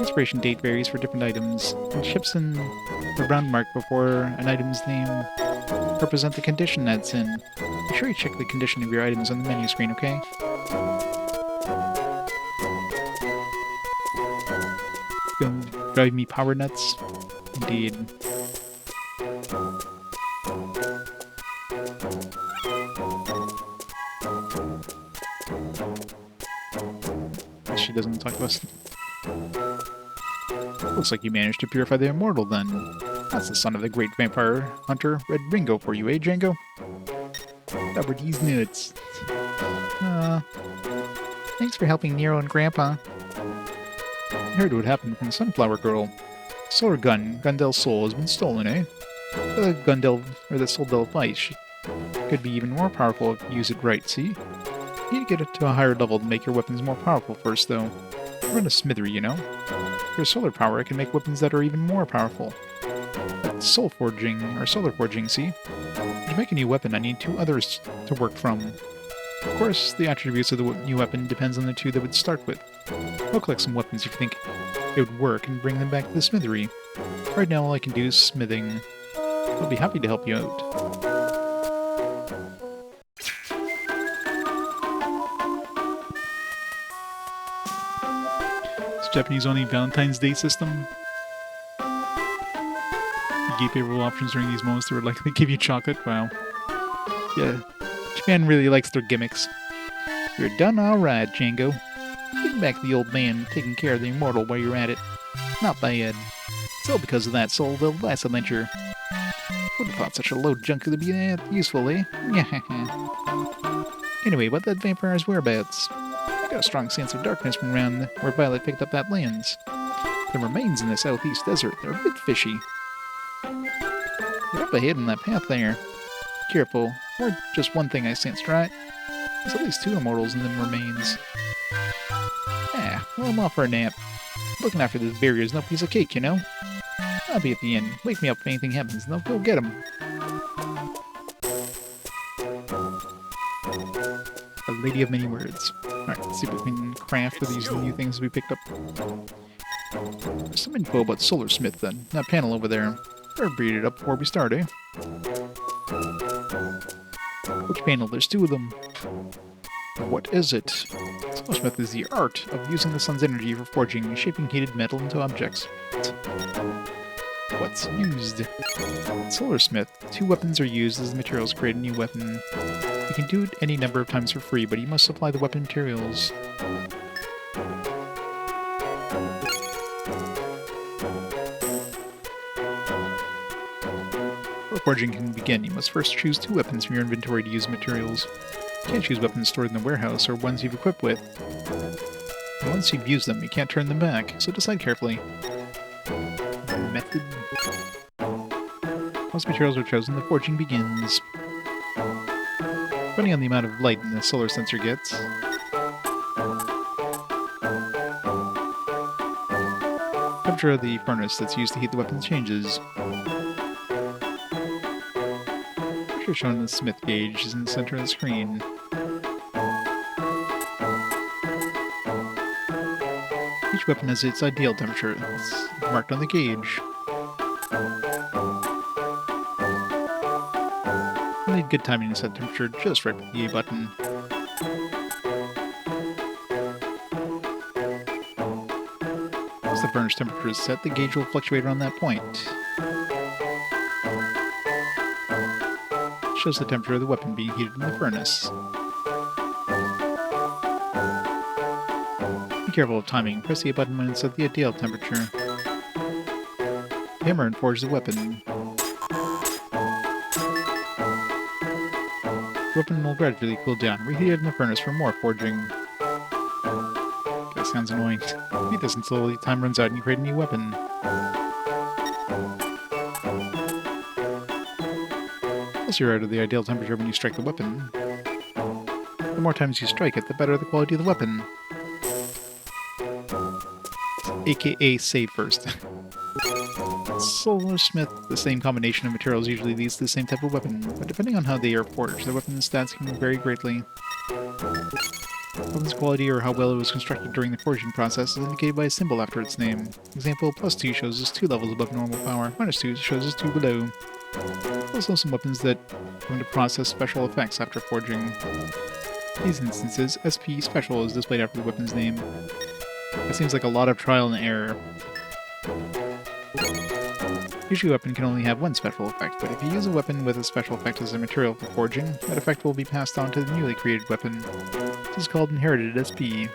Expiration date varies for different items, and ships in the round mark before an item's name represent the condition that's in. Be sure you check the condition of your items on the menu screen, okay? Gonna drive me power nuts? Indeed. She doesn't talk to us. Looks like you managed to purify the immortal, then. That's the son of the great vampire hunter, Red Ringo, for you, eh, Django? Covered these nuts. Thanks for helping Nero and Grandpa. I heard what happened from Sunflower Girl. Solar gun, Gundel's soul, has been stolen, eh? The Soul device could be even more powerful if you use it right, see? You need to get it to a higher level to make your weapons more powerful first, though. Run a smithery, you know? For solar power, I can make weapons that are even more powerful. That's solar forging, see? To make a new weapon, I need 2 others to work from. Of course, the attributes of the new weapon depends on the 2 that would start with. I'll collect some weapons if you think it would work and bring them back to the smithery. Right now, all I can do is smithing. I'll be happy to help you out. Japanese-only Valentine's Day system. You gave favorable options during these moments that would likely give you chocolate. Wow. Yeah. Japan really likes their gimmicks. You're done alright, Django. Getting back to the old man taking care of the immortal while you're at it. Not bad. It's all because of that Soulville last adventure. Would have thought such a low junk could be that useful, eh? Anyway, what that vampire's whereabouts? I got a strong sense of darkness from around where Violet picked up that lens. The remains in the southeast desert, they're a bit fishy. Get up ahead in that path there. Careful, or just one thing I sensed, right? There's at least 2 immortals in them remains. Well, I'm off for a nap. Looking after this barrier is no piece of cake, you know? I'll be at the inn. Wake me up if anything happens, and I'll go get him. A lady of many words. Alright, let's see what we can craft with these new things we picked up. There's some info about Solar-Smith, then. That panel over there. Better read it up before we start, eh? Which panel? There's 2 of them. What is it? Solar-Smith is the art of using the sun's energy for forging and shaping heated metal into objects. What's used? Solar-Smith. 2 weapons are used as the materials to create a new weapon. You can do it any number of times for free, but you must supply the weapon materials. Before forging can begin, you must first choose 2 weapons from your inventory to use materials. You can't choose weapons stored in the warehouse or ones you've equipped with. And once you've used them, you can't turn them back, so decide carefully. Method. Once materials are chosen, the forging begins. Depending on the amount of light the solar sensor gets. Temperature of the furnace that's used to heat the weapons changes. Temperature shown in the Smith gauge is in the center of the screen. Each weapon has its ideal temperature. It's marked on the gauge. You need good timing to set temperature just right with the A button. Once the furnace temperature is set, the gauge will fluctuate around that point. It shows the temperature of the weapon being heated in the furnace. Be careful of timing. Press the A button when it's at the ideal temperature. Hammer and forge the weapon. The weapon will gradually cool down. Reheat it in the furnace for more forging. That sounds annoying. Repeat this until the time runs out and you create a new weapon. Once you're out of the ideal temperature when you strike the weapon, the more times you strike it, the better the quality of the weapon. AKA save first. Solar-Smith, the same combination of materials usually leads to the same type of weapon, but depending on how they are forged, the weapon's stats can vary greatly. Weapon's quality or how well it was constructed during the forging process is indicated by a symbol after its name. Example, +2 shows us 2 levels above normal power, -2 shows us 2 below. Also some weapons that come to process special effects after forging. In these instances, SP Special is displayed after the weapon's name. That seems like a lot of trial and error. Usually a weapon can only have one special effect, but if you use a weapon with a special effect as a material for forging, that effect will be passed on to the newly created weapon. This is called inherited SP. You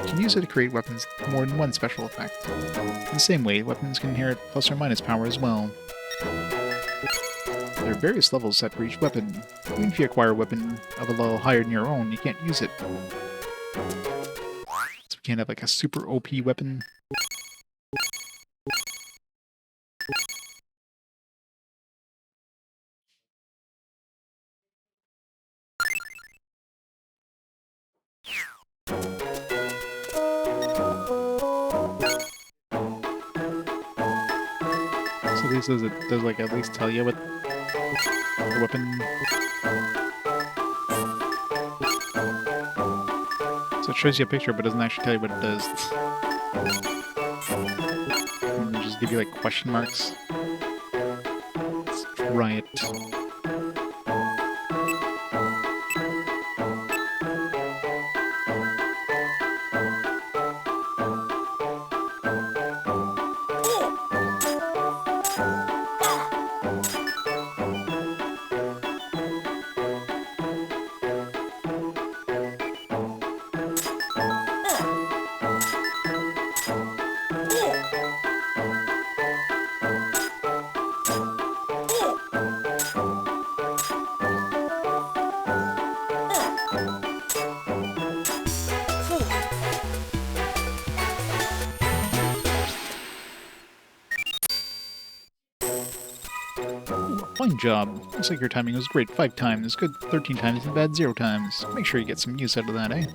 can use it to create weapons with more than one special effect. In the same way, weapons can inherit plus or minus power as well. There are various levels set for each weapon. Even if you acquire a weapon of a level higher than your own, you can't use it. So we can't have like a super OP weapon. So at least does like at least tell you what the weapon. So it shows you a picture, but doesn't actually tell you what it does. And just give you like question marks. Let's try it. Fine job. Looks like your timing was great 5 times, good 13 times, and bad 0 times. Make sure you get some use out of that, eh?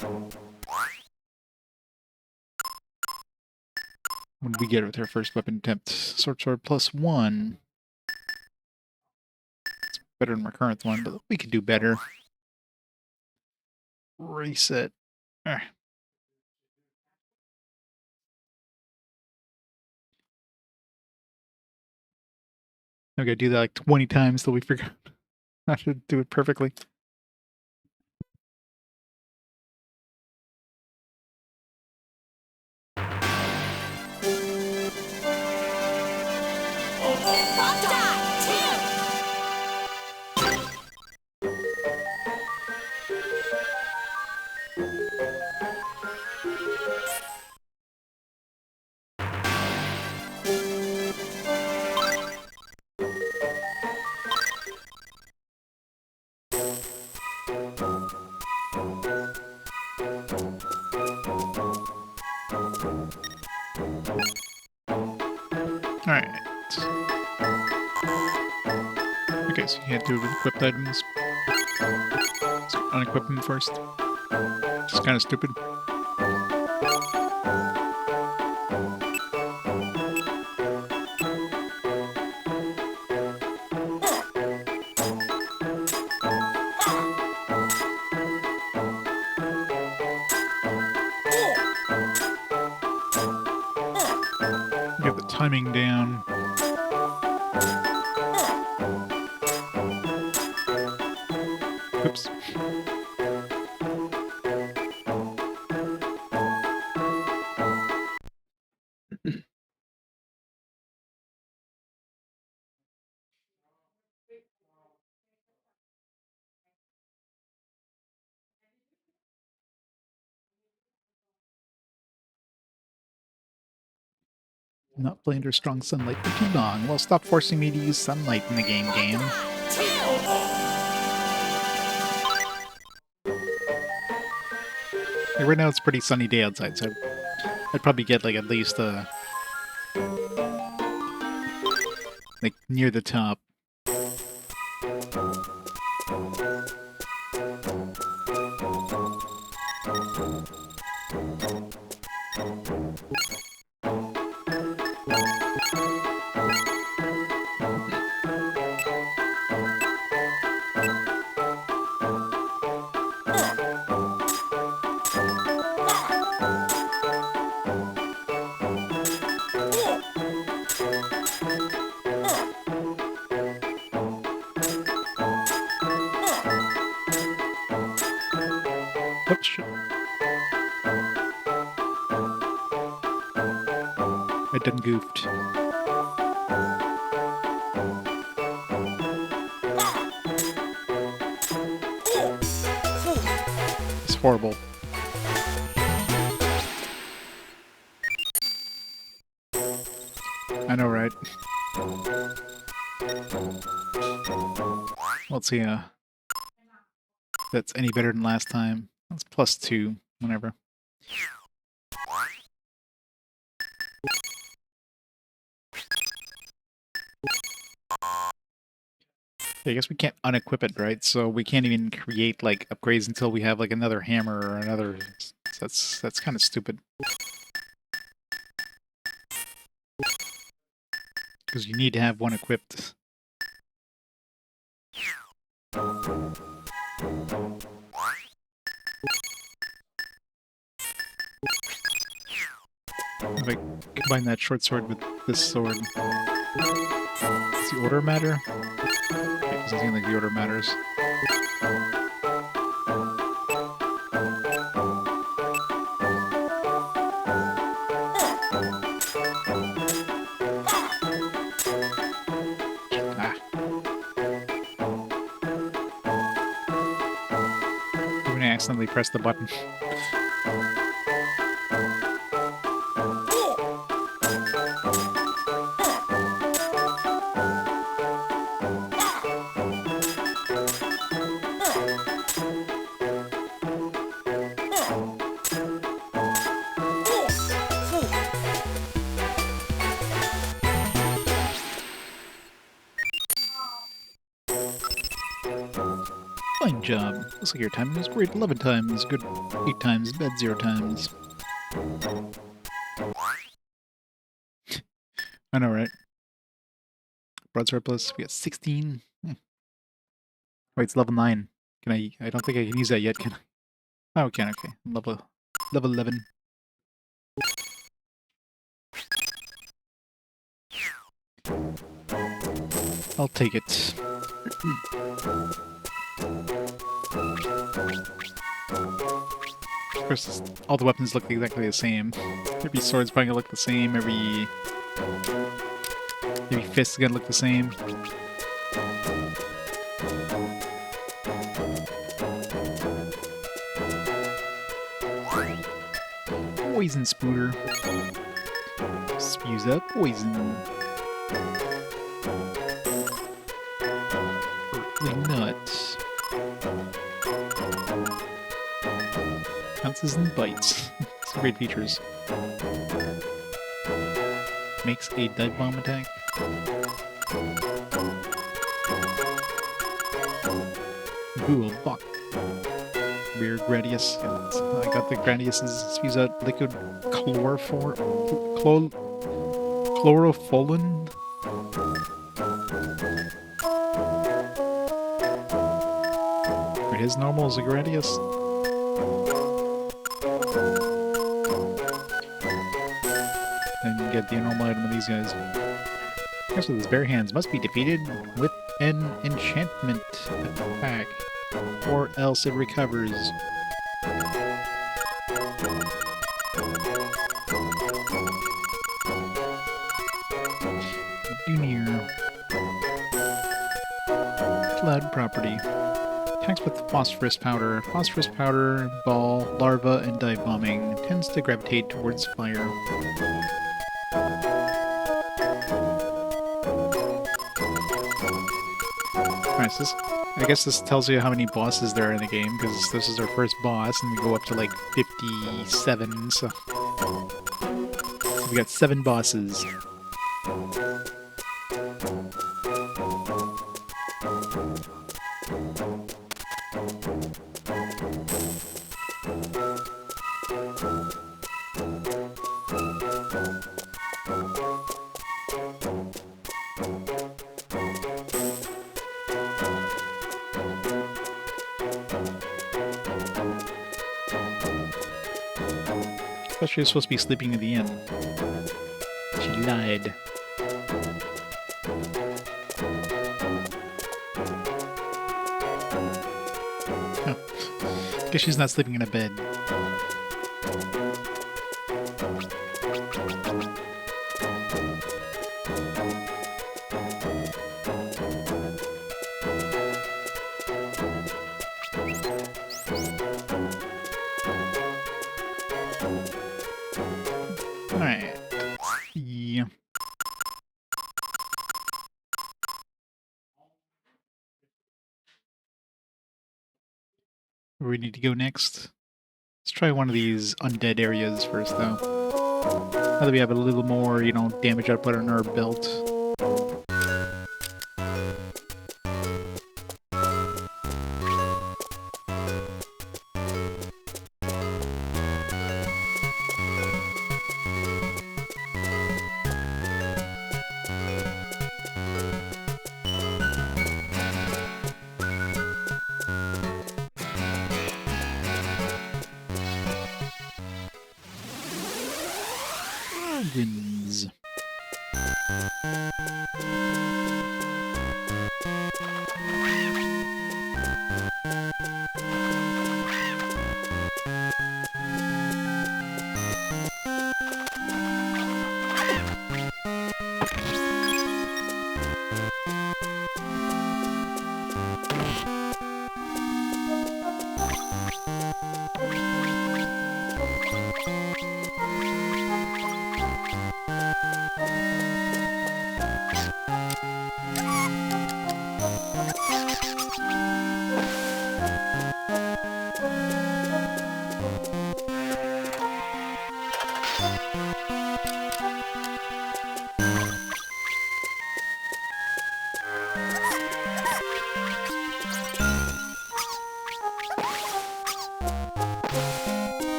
What did we get with our first weapon attempt? Sword +1. It's better than my current one, but we could do better. Reset. Ah. I'm gonna do that like 20 times till we figure out how to do it perfectly. Boktai, two. Alright. Okay, so you had to equip items. So unequip them first. It's kind of stupid. Get the timing down. Oops. Not playing under strong sunlight for too long. Well, stop forcing me to use sunlight in the game. Like right now it's a pretty sunny day outside, so I'd probably get like at least like near the top. Oops, shit. I done goofed. It's horrible. I know, right? Let's see, if that's any better than last time. That's +2, whenever. I guess we can't unequip it, right? So we can't even create, like, upgrades until we have, like, another hammer or another... So that's kind of stupid. Because you need to have one equipped. If I combine that short sword with this sword... Does the order matter? It doesn't seem like the order matters. Ah. I'm gonna accidentally press the button. Fine job. Looks like your timing was great. 11 times, good 8 times, bad 0 times. I know, right? Broad surplus, we got 16. Wait, it's level 9. Can I don't think I can use that yet, can I? Oh, I can, okay. Level 11. I'll take it. Of course, all the weapons look exactly the same. Every sword's probably gonna look the same, every fist's gonna look the same. Poison spooter. Spews up poison. Earthly nuts. Pounces and bites. Some great features. Makes a dive bomb attack. Ooh, a buck. Weird Gradius. And I got the Gradius's spews out liquid chloropholin. Wait, his normal is a Gradius? And get the normal item of these guys. Actually, these bare hands must be defeated with an enchantment attack, or else it recovers. Junior. Cloud property. Attacks with phosphorus powder. Phosphorus powder, ball, larva, and dive bombing. Tends to gravitate towards fire. Alright, so I guess this tells you how many bosses there are in the game, because this is our first boss, and we go up to like 57, so we got 7 bosses. Especially supposed to be sleeping at the inn. She lied. Huh. Guess she's not sleeping in a bed. Alright. Yeah. Where we need to go next? Let's try one of these undead areas first, though. Now that we have a little more, you know, damage output on our belt. Wins.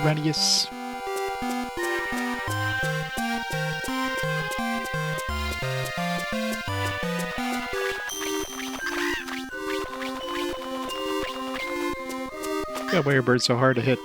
Radius. God, why are birds so hard to hit?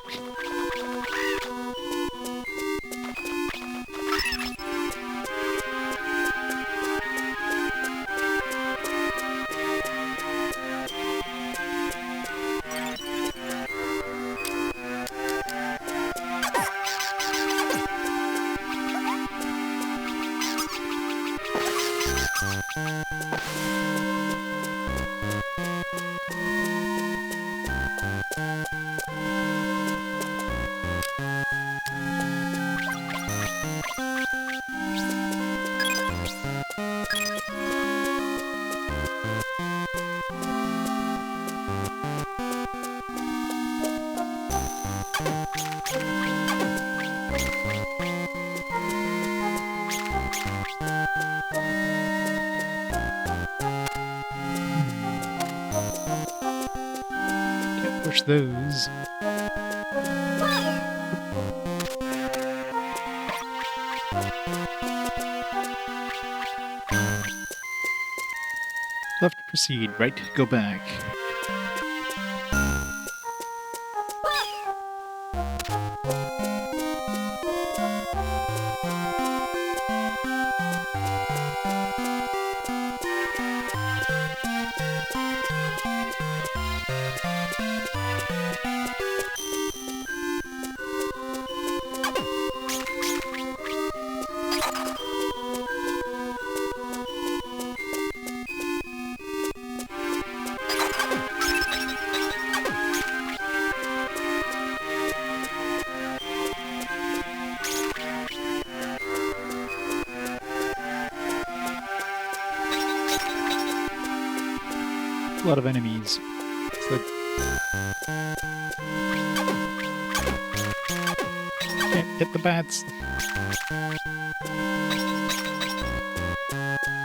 Can't push those. Left to proceed, right to go back. A lot of enemies. So can't hit the bats.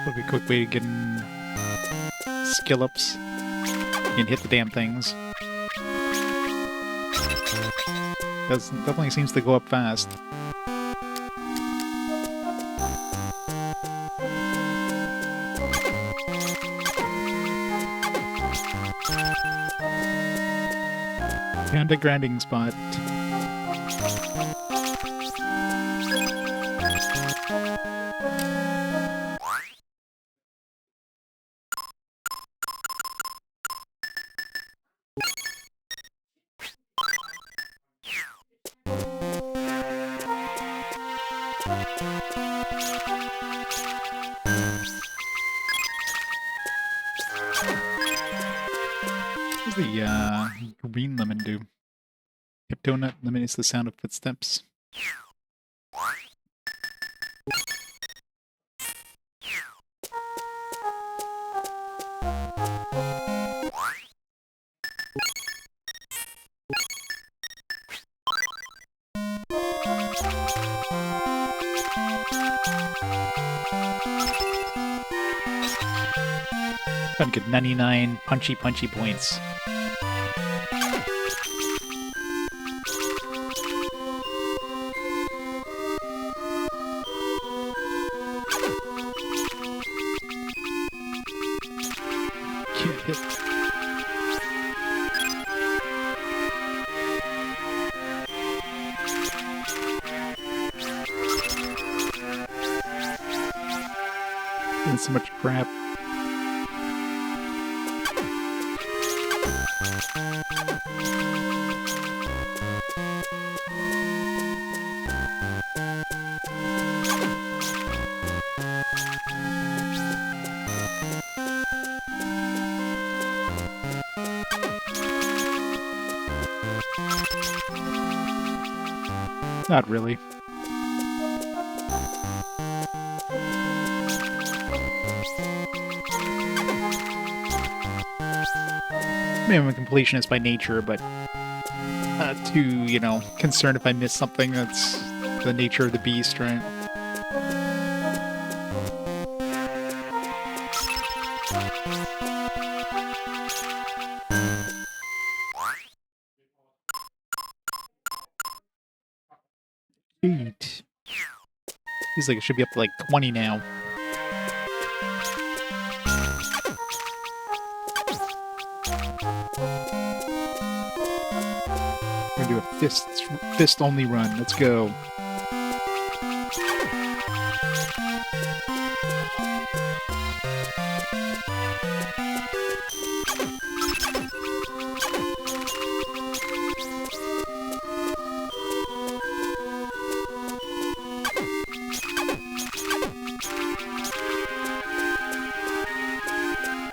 Would be a quick way to get in skill ups and hit the damn things. Definitely seems to go up fast. And a grinding spot. What does the green lemon do? Donut eliminates the sound of footsteps. I'd get 99 punchy points. Can't hit. Doing so much crap. Not really. I mean, I'm a completionist by nature, but not too, you know, concerned if I miss something. That's the nature of the beast, right? Eight. Feels like it should be up to like 20 now. We're gonna do a fist only run. Let's go.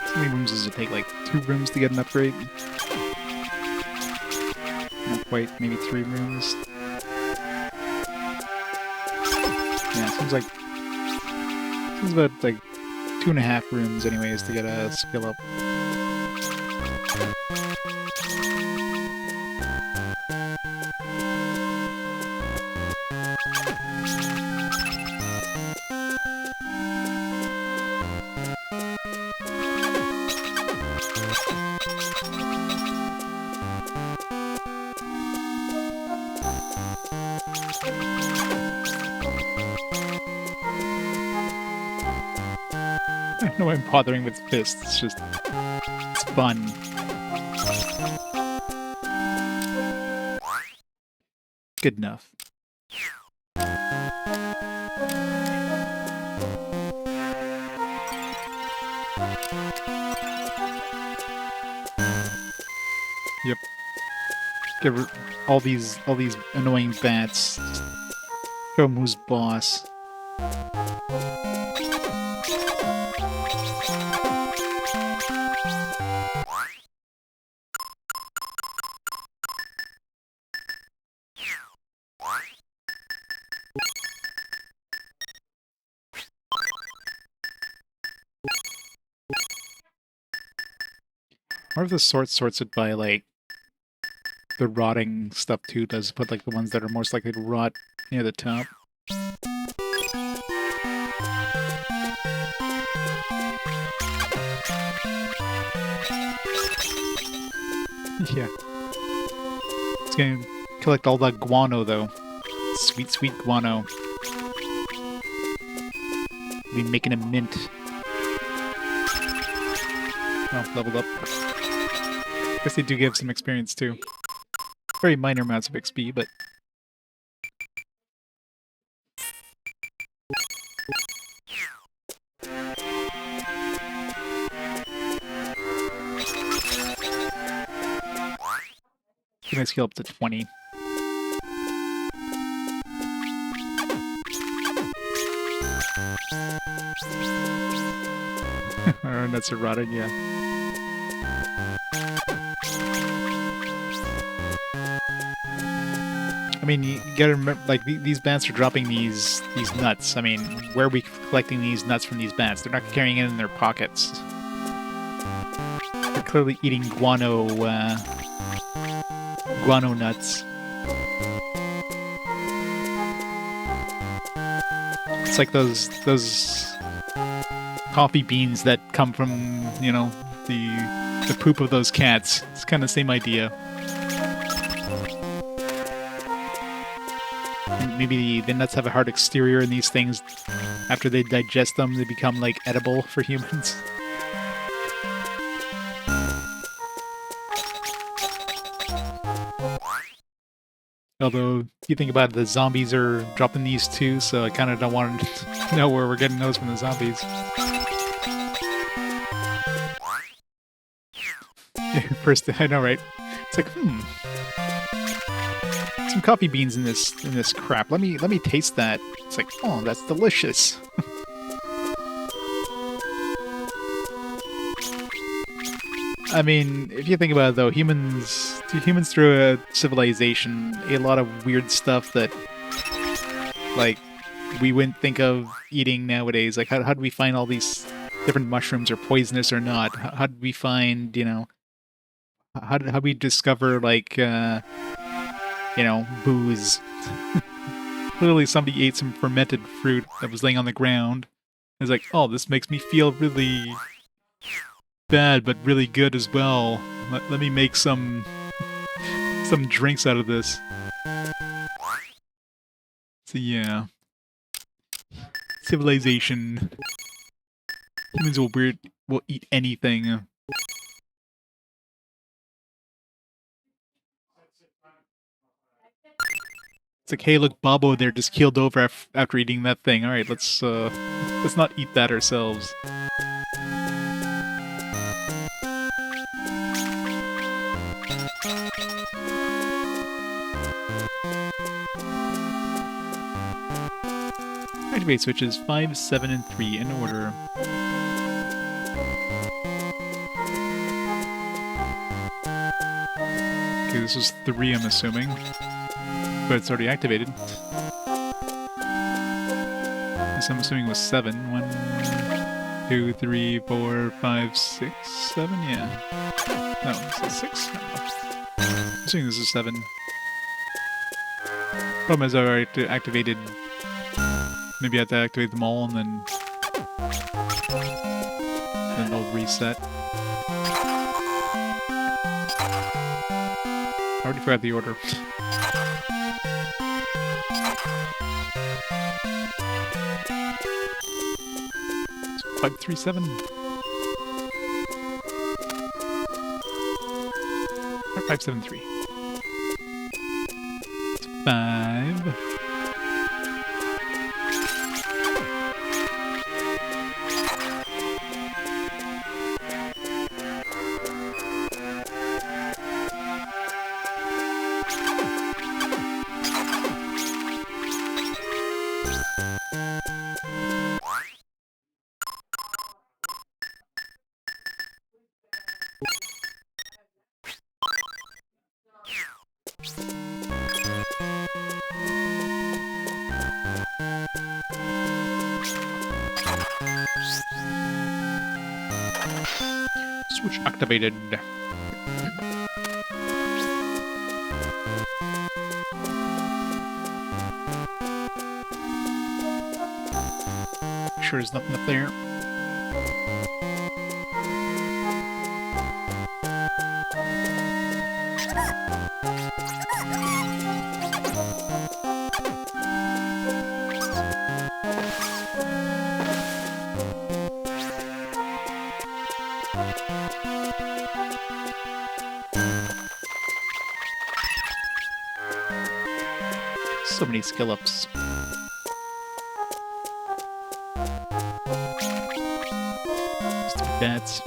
How many rooms does it take? Like 2 rooms to get an upgrade? Not quite, maybe 3 rooms. Yeah, seems about like 2.5 rooms anyways to get a skill up. I don't know why I'm bothering with fists, it's just, it's fun. Good enough. Yep. Get all these annoying bats. Show them who's boss. Or if the sorts it by, like, the rotting stuff too, does put, like, the ones that are most likely to rot near the top. Yeah. It's gonna collect all that guano, though. Sweet, sweet guano. Be making a mint. Oh, leveled up. Guess they do give some experience too. Very minor amounts of XP, but... Can I scale up to 20? Our nuts are rotting, yeah. I mean, you gotta remember, like, these bats are dropping these nuts. I mean, where are we collecting these nuts from these bats? They're not carrying it in their pockets. They're clearly eating guano nuts. It's like those coffee beans that come from, you know, the poop of those cats. It's kind of the same idea. Maybe the nuts have a hard exterior, and these things, after they digest them, they become like edible for humans. Although, if you think about it, the zombies are dropping these too, so I kind of don't want to know where we're getting those from the zombies. First, I know, right? It's like, some coffee beans in this crap. Let me taste that. It's like, oh, that's delicious. I mean, if you think about it, though, humans through a civilization ate a lot of weird stuff that, like, we wouldn't think of eating nowadays. Like, how do we find all these different mushrooms are poisonous or not? How did we find, you know, how did we discover, like, you know, booze? Clearly somebody ate some fermented fruit that was laying on the ground. It's like, oh, this makes me feel really bad, but really good as well. Let me make some drinks out of this. So yeah. Civilization. Humans will eat anything. It's like, hey, look, Bobo there just keeled over after eating that thing. All right, let's not eat that ourselves. Activate switches 5, 7, and 3 in order. Okay, this is 3, I'm assuming. But it's already activated. This I'm assuming was 7. 1, 2, 3, 4, 5, 6, 7, yeah. No, this is 6? No. I'm assuming this is 7. Problem is I already activated. Maybe I have to activate them all and then they'll reset. I already forgot the order. 537. 573. 5. Switch activated. Sure there's nothing up there. So many skill ups. Stupid bats.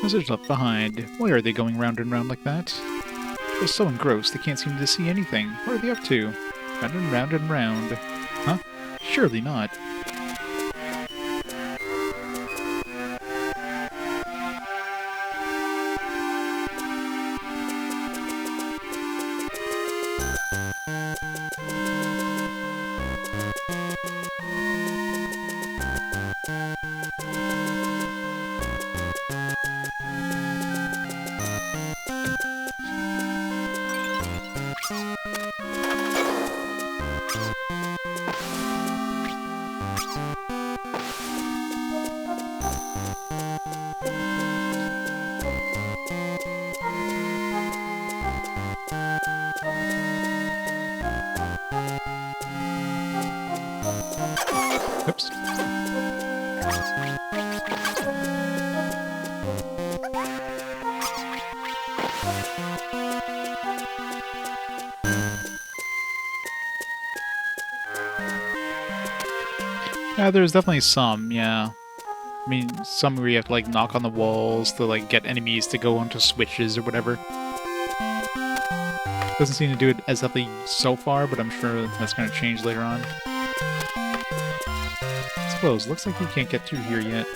Wizards left behind. Why are they going round and round like that? They're so engrossed they can't seem to see anything. What are they up to? Round and round and round. Huh? Surely not. Oops. Yeah, there's definitely some, yeah. I mean, some where you have to, like, knock on the walls to, like, get enemies to go onto switches or whatever. Doesn't seem to do it as heavily so far, but I'm sure that's going to change later on. I suppose, looks like you can't get through here yet.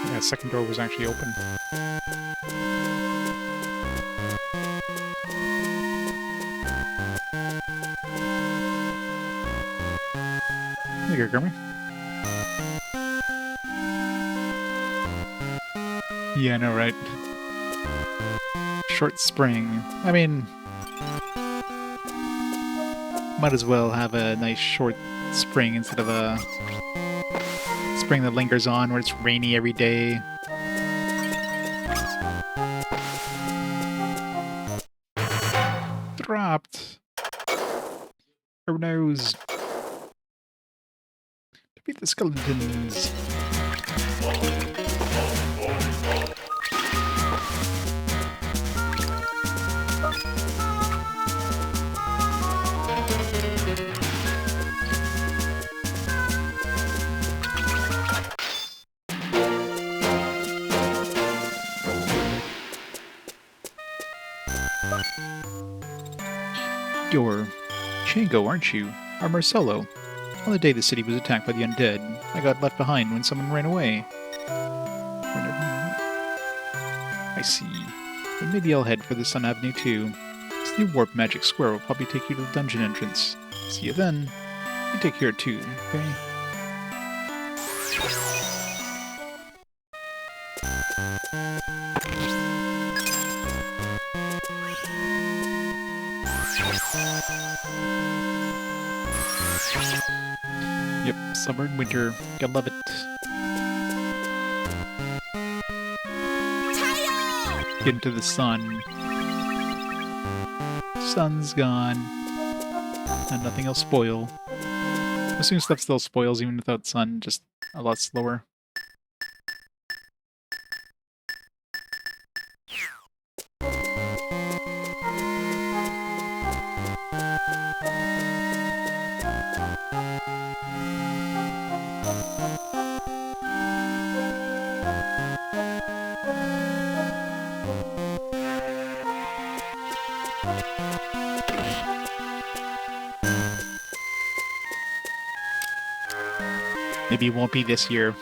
Yeah, the second door was actually open. There you go, Grimmy. Yeah, I know, right? Short spring. I mean, might as well have a nice short spring instead of a spring that lingers on where it's rainy every day. Dropped. Who knows? Defeat the skeletons. You're Django, aren't you? Or Marcello? On the day the city was attacked by the undead, I got left behind when someone ran away. I see. Then maybe I'll head for the Sun Avenue too. This new warp magic square will probably take you to the dungeon entrance. See you then. You take care too, okay? Yep, summer and winter. Gotta love it. Get into the sun. Sun's gone. And nothing will spoil. I'm assuming stuff still spoils even without sun, just a lot slower. Maybe it won't be this year.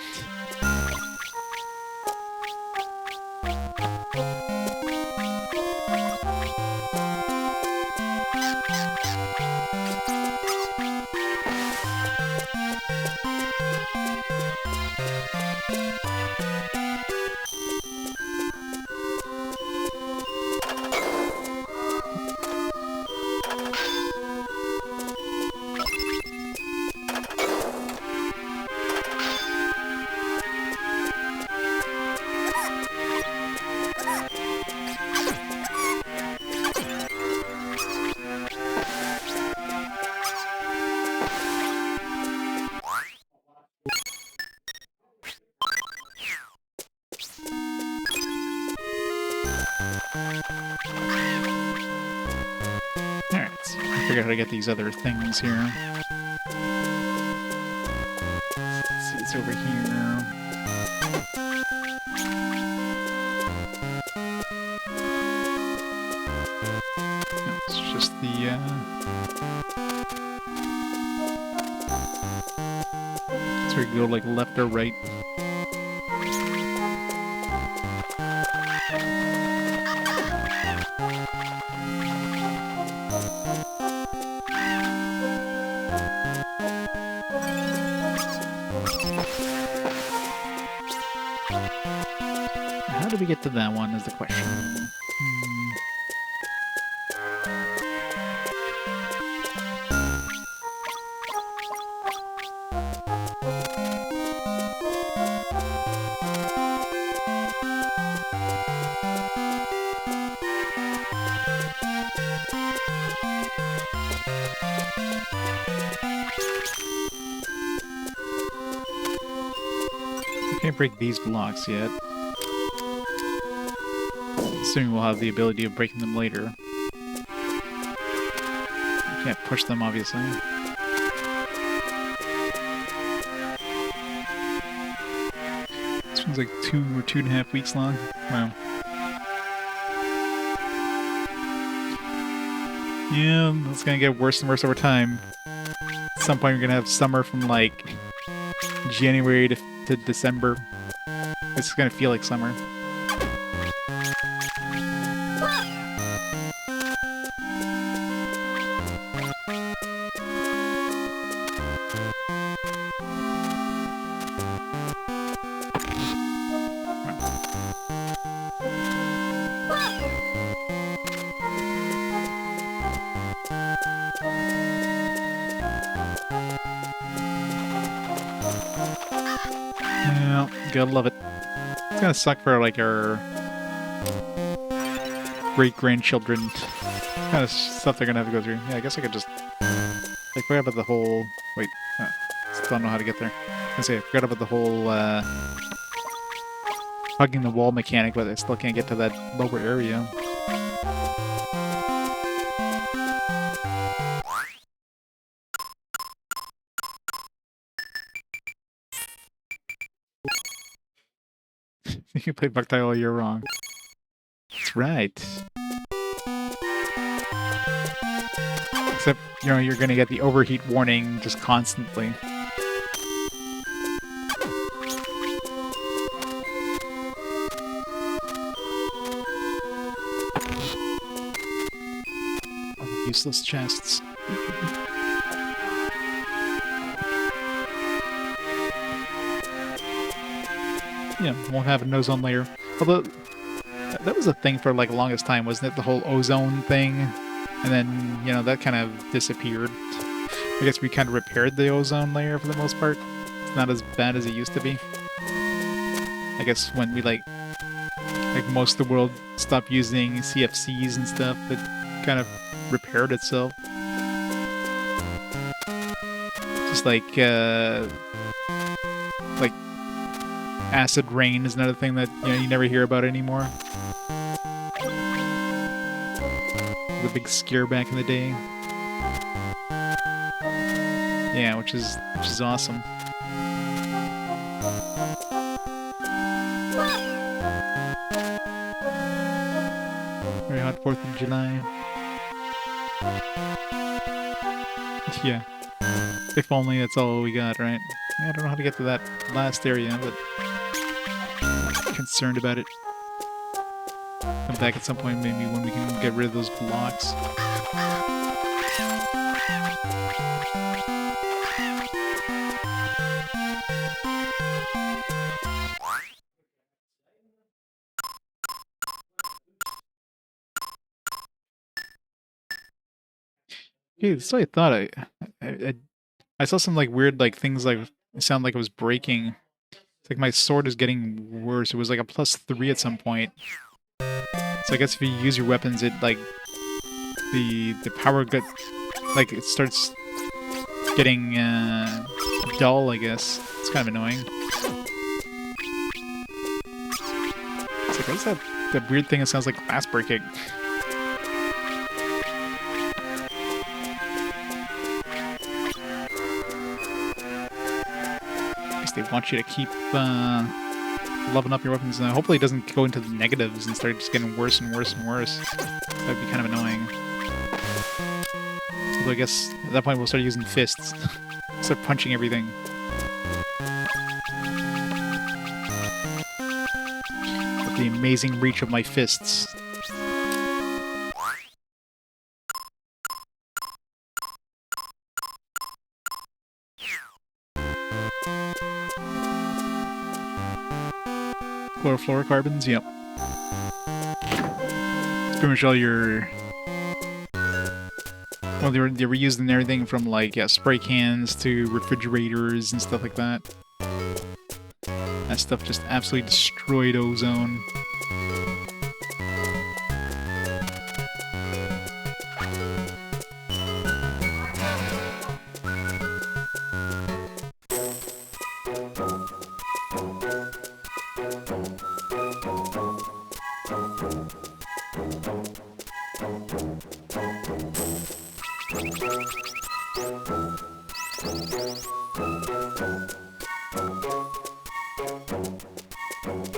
Alright, figure out how to get these other things here. Let's see, it's over here. No, it's just the, so we can go like left or right. How do we get to that one is the question. Can't break these blocks yet. Assuming we'll have the ability of breaking them later. You can't push them, obviously. This one's like 2 or 2.5 weeks long. Wow. Yeah, it's gonna get worse and worse over time. At some point, we're gonna have summer from like January to December. It's gonna feel like summer. Yeah, gotta love it. It's gonna suck for like our great-grandchildren. Kind of stuff they're gonna have to go through. Yeah, I guess I could just like forget about the whole. Wait, still don't know how to get there. I say I forgot about the whole hugging the wall mechanic, but I still can't get to that lower area. You can play Boktai all year long. That's right. Except, you know, you're gonna get the overheat warning just constantly. Useless chests. Yeah, won't have an ozone layer. Although, that was a thing for like the longest time, wasn't it? The whole ozone thing. And then, you know, that kind of disappeared. I guess we kind of repaired the ozone layer for the most part. It's not as bad as it used to be. I guess when we like most of the world stopped using CFCs and stuff, it kind of repaired itself. Just like acid rain is another thing that, you know, you never hear about anymore. The big scare back in the day. Yeah, which is awesome. Very hot 4th of July. Yeah. If only that's all we got, right? Yeah, I don't know how to get to that last area, but I'm concerned about it. Come back at some point, maybe when we can get rid of those blocks. Okay, so I thought I saw some like weird like things like it sounded like it was breaking. It's like my sword is getting worse. It was like a +3 at some point. So I guess if you use your weapons, it like the power gets like it starts getting dull. I guess it's kind of annoying. It's like, what is that The weird thing, it sounds like glass breaking. I guess they want you to keep leveling up your weapons. Hopefully it doesn't go into the negatives and start just getting worse and worse and worse. That would be kind of annoying. Although I guess at that point we'll start using fists. Start punching everything. With the amazing reach of my fists. Chlorofluorocarbons, yep. It's pretty much all your... Well, they were used in everything from, like, yeah, spray cans to refrigerators and stuff like that. That stuff just absolutely destroyed ozone.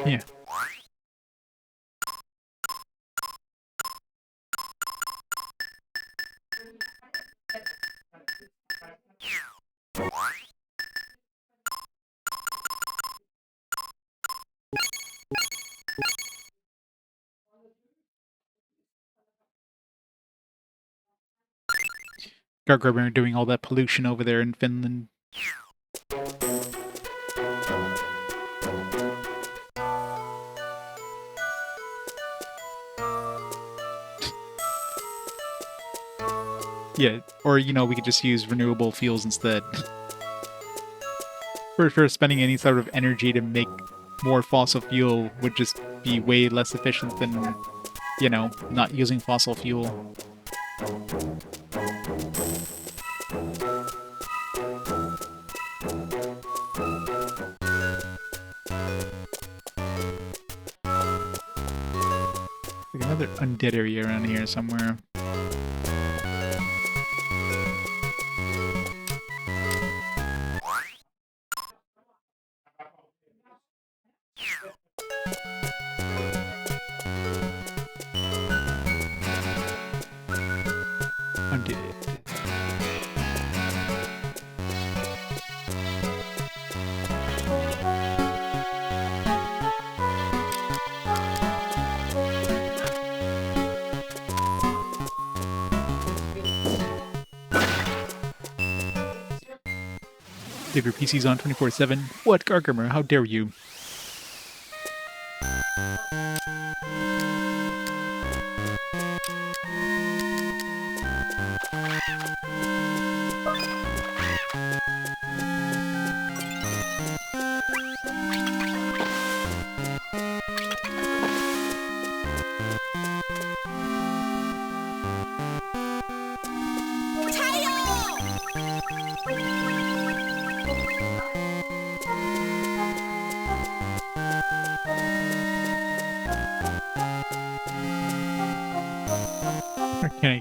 Yeah. Gargoyle are doing all that pollution over there in Finland. Yeah, or, you know, we could just use renewable fuels instead. For spending any sort of energy to make more fossil fuel would just be way less efficient than, you know, not using fossil fuel. Like another undead area around here somewhere. Undead. Leave your PCs on 24/7. What, Gargamer? How dare you?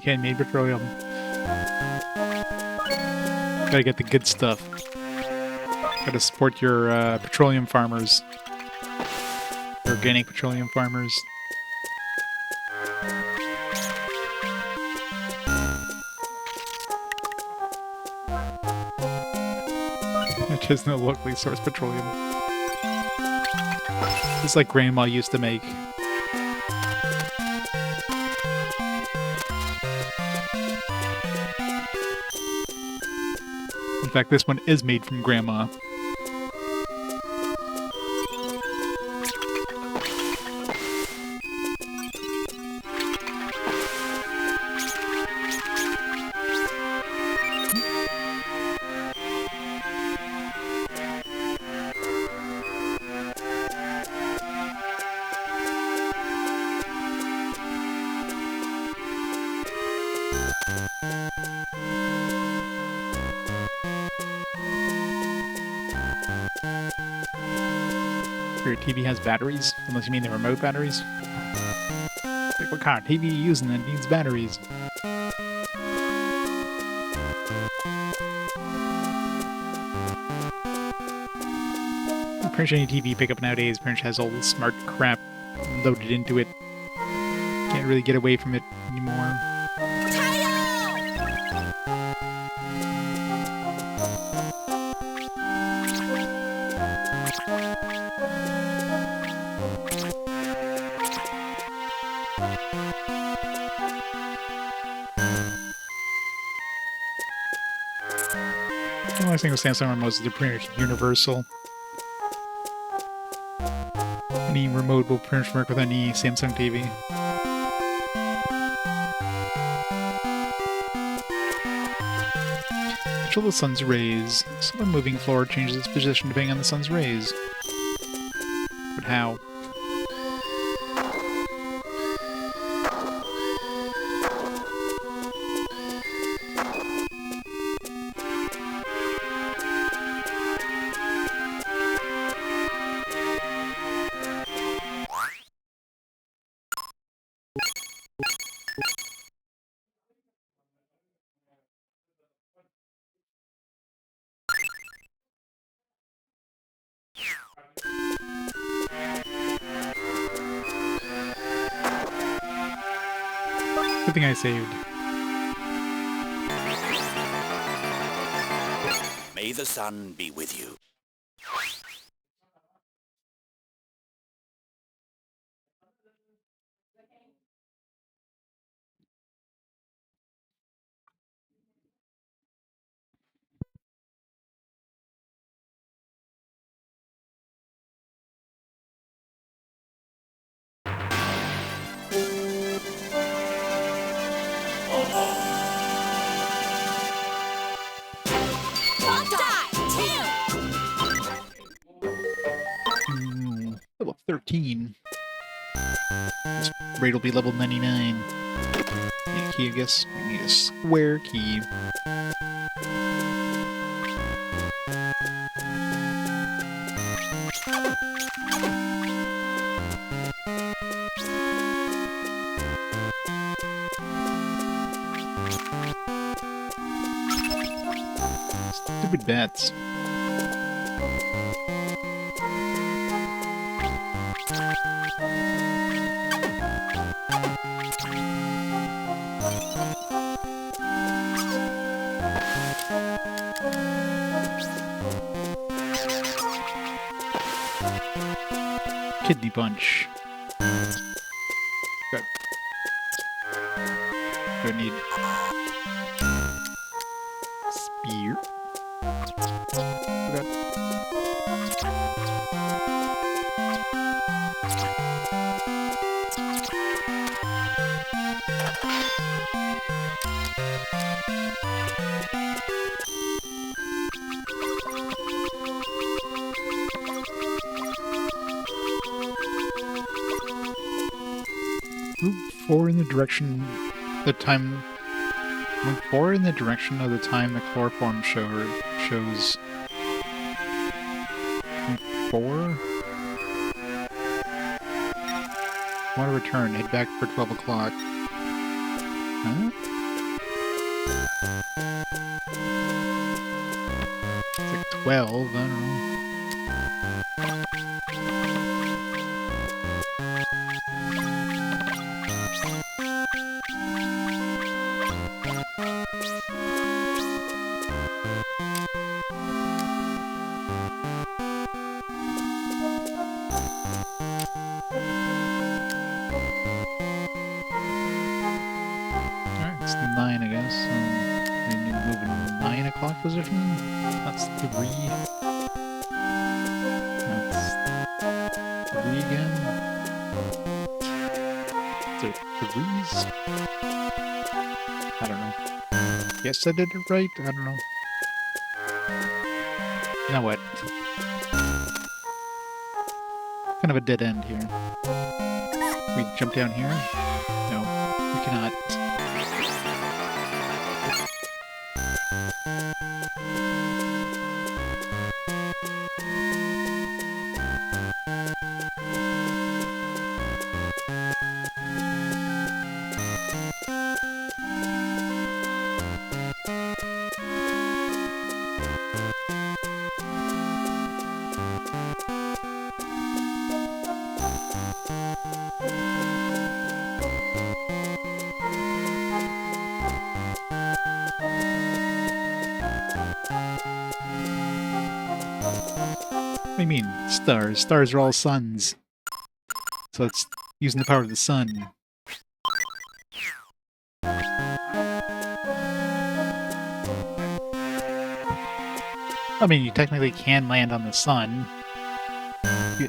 Can't need petroleum. Gotta get the good stuff. Gotta support your petroleum farmers. Organic petroleum farmers. Which is no locally sourced petroleum. It's like Grandma used to make. In fact, this one is made from Grandma. Your TV has batteries, unless you mean the remote batteries. What kind of TV are you using that needs batteries? I'm pretty sure any TV you pick up nowadays pretty much has all this smart crap loaded into it. Can't really get away from it anymore. The only thing with Samsung remotes is they're pretty much universal. Any remote will pretty much work with any Samsung TV. Control the sun's rays. So the moving floor changes its position depending on the sun's rays. But how? Good thing I saved. May the sun be with you. Boktai, 2. Level 13. This raid will be level 99. Need a key, I guess. We need a square key. Stupid bats. Kidney punch. Good. Don't need spear. Okay. Move forward in the direction move forward in the direction of the time the chloroform shows. Move forward? Want to return, head back for 12 o'clock. Huh? It's like 12, I don't know. Alright, it's 9, I guess. We need to move in 9 o'clock position. That's 3. That's 3 again. Is there 3s? I don't know. Guess I did it right? I don't know. Now what? Kind of a dead end here. We jump down here? No, we cannot. What do you mean, stars? Stars are all suns. So it's using the power of the sun. I mean, you technically can land on the sun.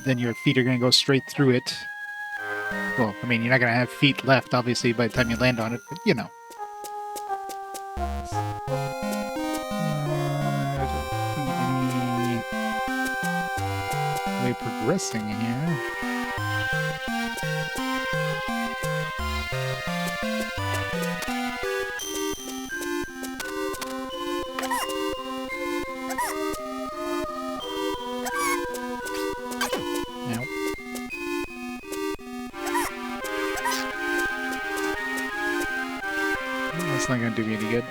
Then your feet are going to go straight through it. Well, I mean, you're not going to have feet left, obviously, by the time you land on it, but you know. Way progressing here. Nope. That's not gonna do me any good.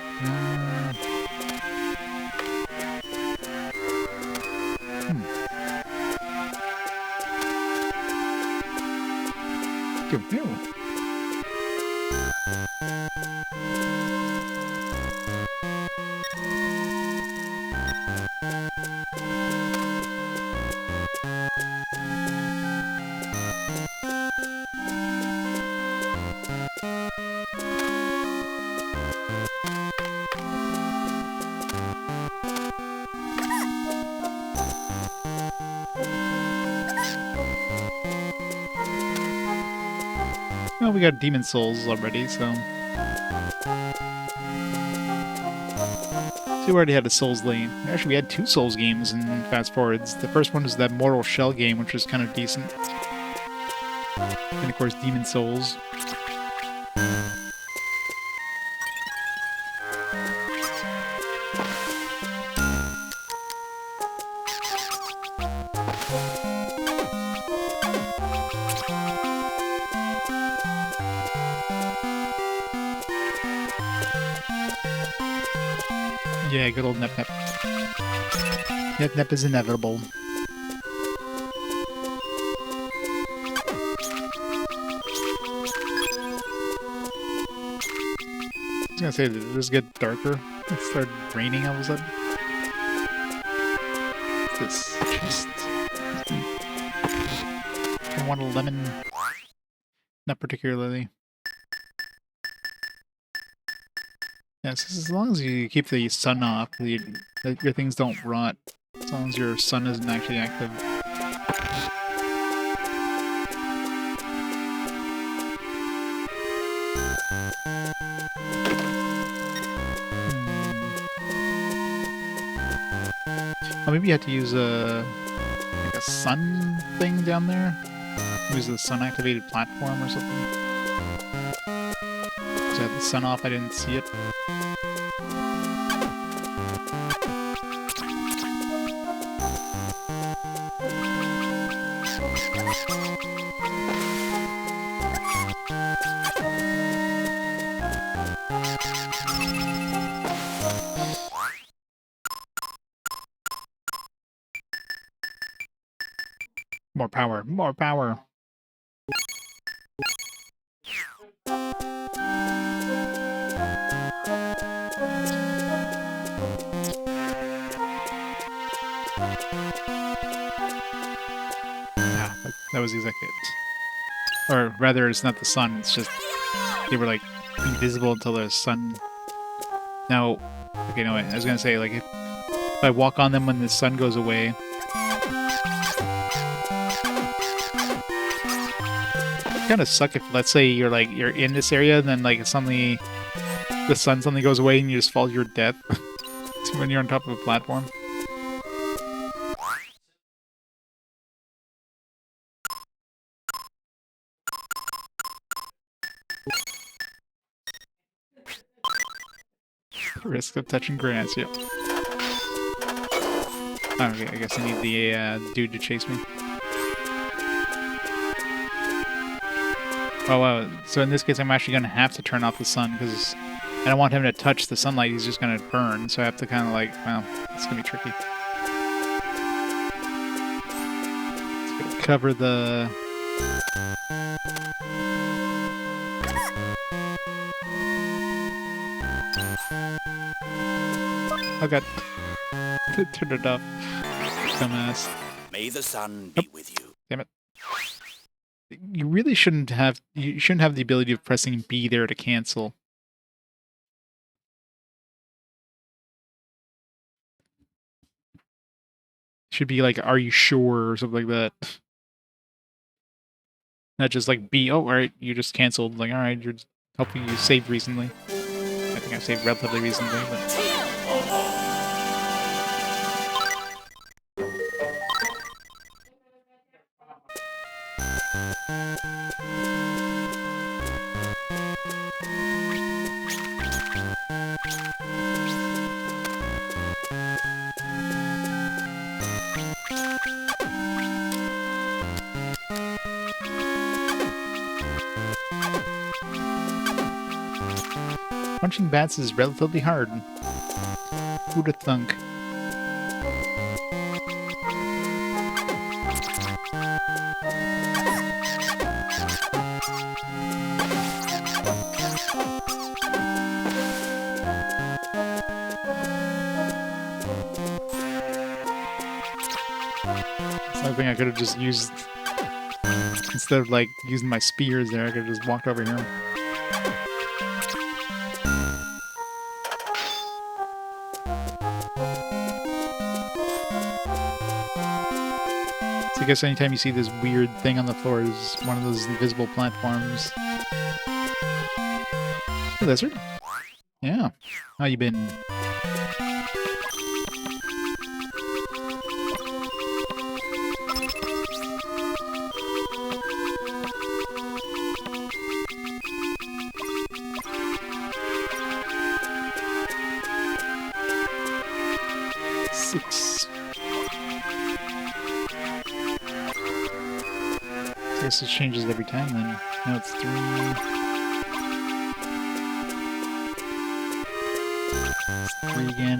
Pew. Well, we got demon souls already, so... So we already had a Souls lane. Actually, we had 2 Souls games in Fast Forwards. The first one was that Mortal Shell game, which was kind of decent. And of course, Demon Souls. Yeah, good old Nep Nep. Nep Nep is inevitable. I was gonna say, did this get darker? It started raining all of a sudden. What's this chest? I want a lemon. Not particularly. Yes, as long as you keep the sun off, your things don't rot. As long as your sun isn't actually active. Oh, maybe you have to use like a sun thing down there? Use the sun-activated platform or something? Because I had the sun off, I didn't see it. More power, more power. That was exactly it. Or rather, it's not the sun, it's just they were like invisible until the sun. Now, okay, no, I was gonna say, like, if I walk on them when the sun goes away, it kind of suck if, let's say, you're in this area and then like suddenly the sun suddenly goes away and you just fall to your death when you're on top of a platform. Risk of touching grass, yep. Okay, I guess I need the dude to chase me. Oh, wow. So in this case, I'm actually going to have to turn off the sun, because I don't want him to touch the sunlight. He's just going to burn, so I have to kind of like, well, it's going to be tricky. cover the... Oh god. Turn it off. Dumbass. May the sun be with you. Damn it. You really shouldn't have... You shouldn't have the ability of pressing B there to cancel. Should be like, are you sure, or something like that. Not just like B, oh, alright, you just canceled. Like, alright, you're hoping you saved recently. I think I saved relatively recently, but... Punching bats is relatively hard. Who'd have thunk? Something I could have just used instead of like using my spears there. I could have just walked over here. So I guess anytime you see this weird thing on the floor is one of those invisible platforms. Oh, lizard? Yeah. How you been? Six. I guess it changes every time then. Now it's 3. It's 3 again.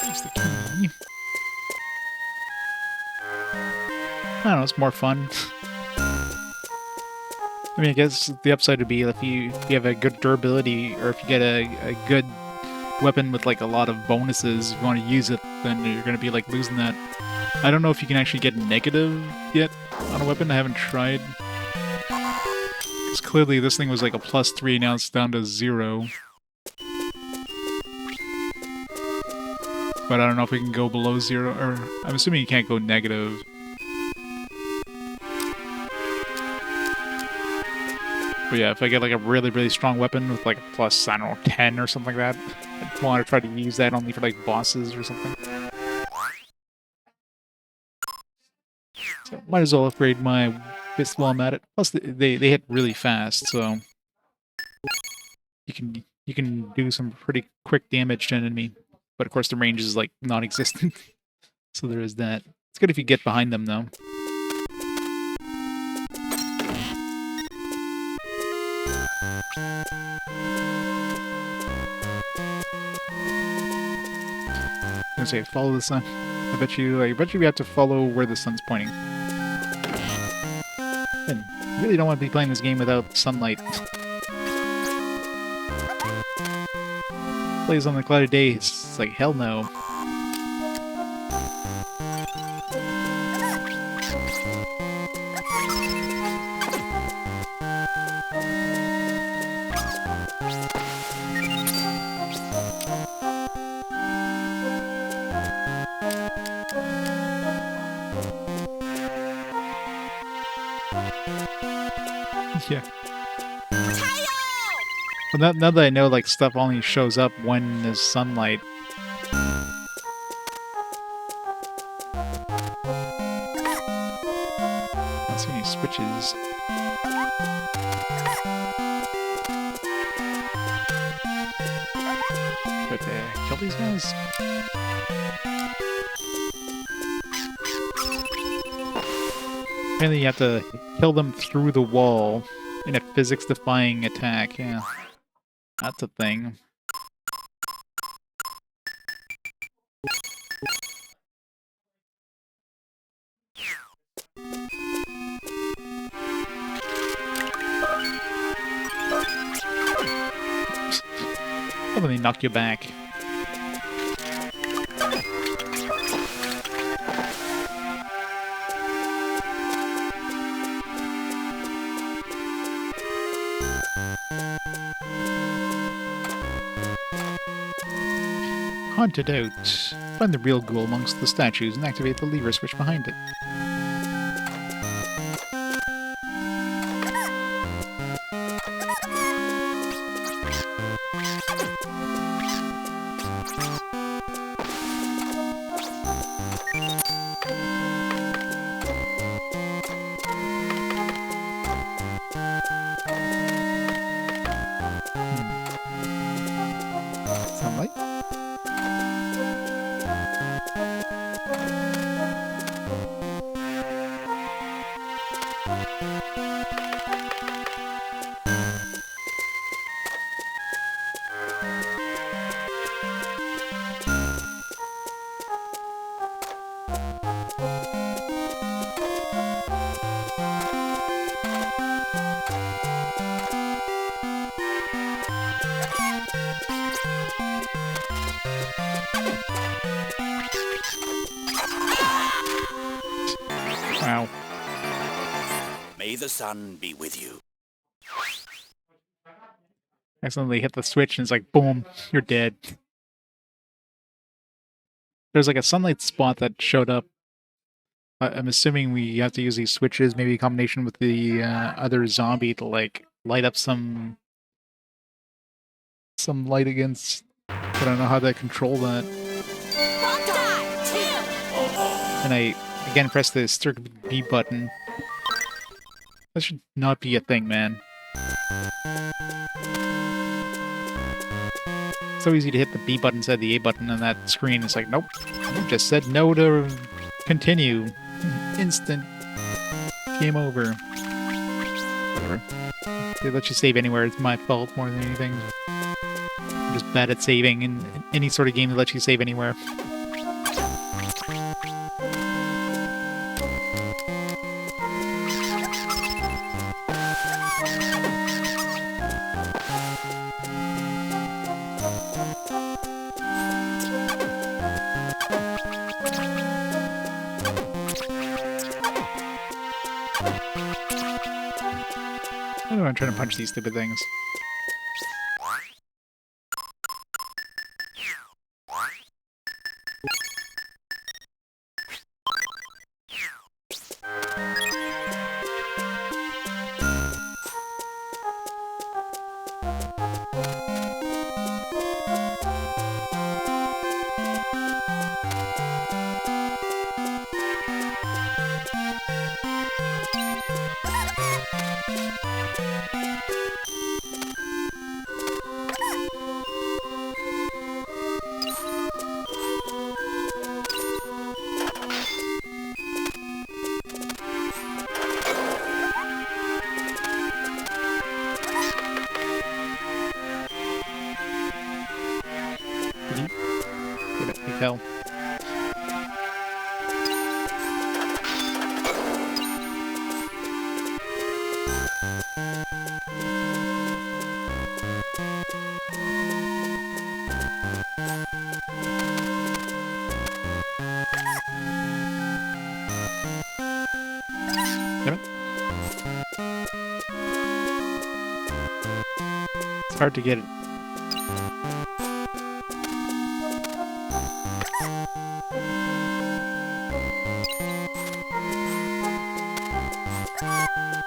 There's the key. I don't know, it's more fun. I mean, I guess the upside would be if you have a good durability, or if you get a good weapon with like a lot of bonuses, if you want to use it, then you're going to be like losing that. I don't know if you can actually get negative yet on a weapon. I haven't tried. Because clearly this thing was like a +3, now it's down to 0. But I don't know if we can go below 0, or I'm assuming you can't go negative. But yeah, if I get like a really, really strong weapon with like a plus, I don't know, 10 or something like that, I'd want to try to use that only for like bosses or something. So might as well upgrade my fist while I'm at it. Plus they hit really fast, so you can do some pretty quick damage to an enemy. But of course the range is like non-existent. So there is that. It's good if you get behind them though. I was gonna say, follow the sun. I bet you we have to follow where the sun's pointing. And really don't want to be playing this game without sunlight. Plays on the cloudy day, it's like hell no. Yeah. Well, now that I know, like, stuff only shows up when there's sunlight. I don't see any switches. But kill these guys? Apparently you have to kill them through the wall in a physics-defying attack, yeah. That's a thing. Oh, they knock you back. Hunt it out. Find the real ghoul amongst the statues and activate the lever switch behind it. Sunlight? Wow. May the sun be with you. Accidentally hit the switch and it's like, boom, you're dead. There's like a sunlight spot that showed up. I'm assuming we have to use these switches, maybe a combination with the other zombie to like light up some light against. I don't know how to control that. Boktai, And I again press the stupid B button. That should not be a thing, man. So easy to hit the B button instead of the A button on that screen. It's like, nope, you just said no to continue. Instant game over. Whatever. They let you save anywhere. It's my fault more than anything. I'm just bad at saving in any sort of game that lets you save anywhere. I don't know, I'm trying to punch these stupid things. Hell. Damn it. It's hard to get it.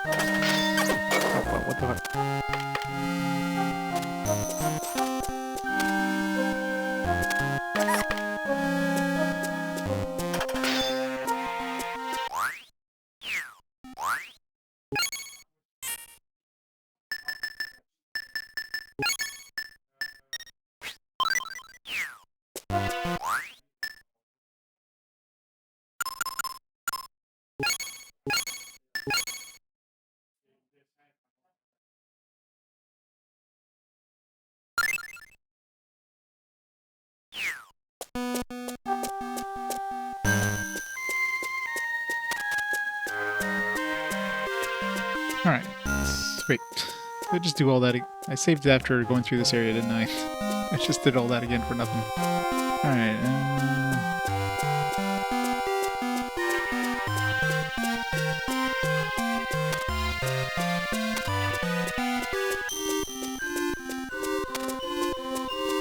Oh, what the fuck? Alright. Wait. Did I just do all that? I saved after going through this area, didn't I? I just did all that again for nothing. Alright.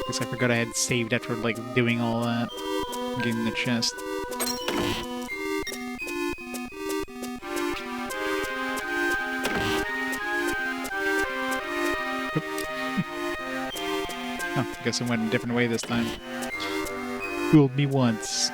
Guess I forgot I had saved after, like, doing all that. Getting the chest. Oh, I guess I went a different way this time. Fooled me once.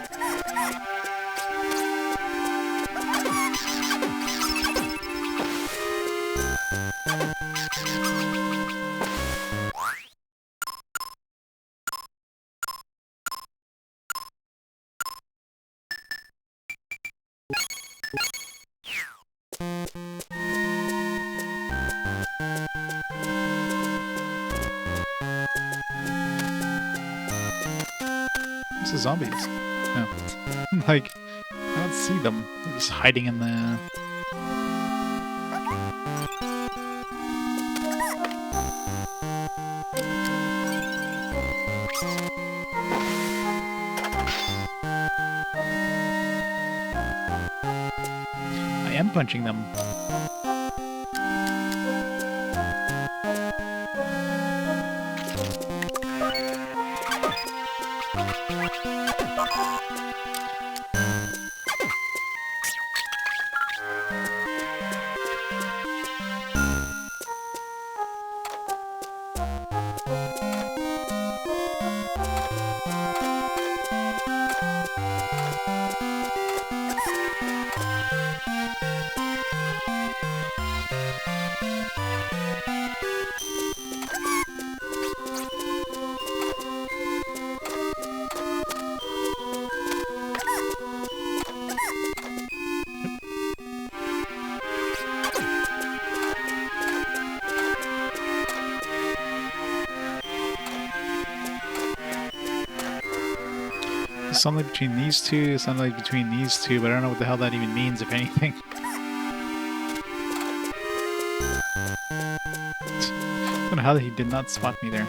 This is zombies. No. Like, I don't see them. They're just hiding in the... I am punching them. Sunlight between these two, sunlight between these two, but I don't know what the hell that even means, if anything. I don't know how he did not spot me there.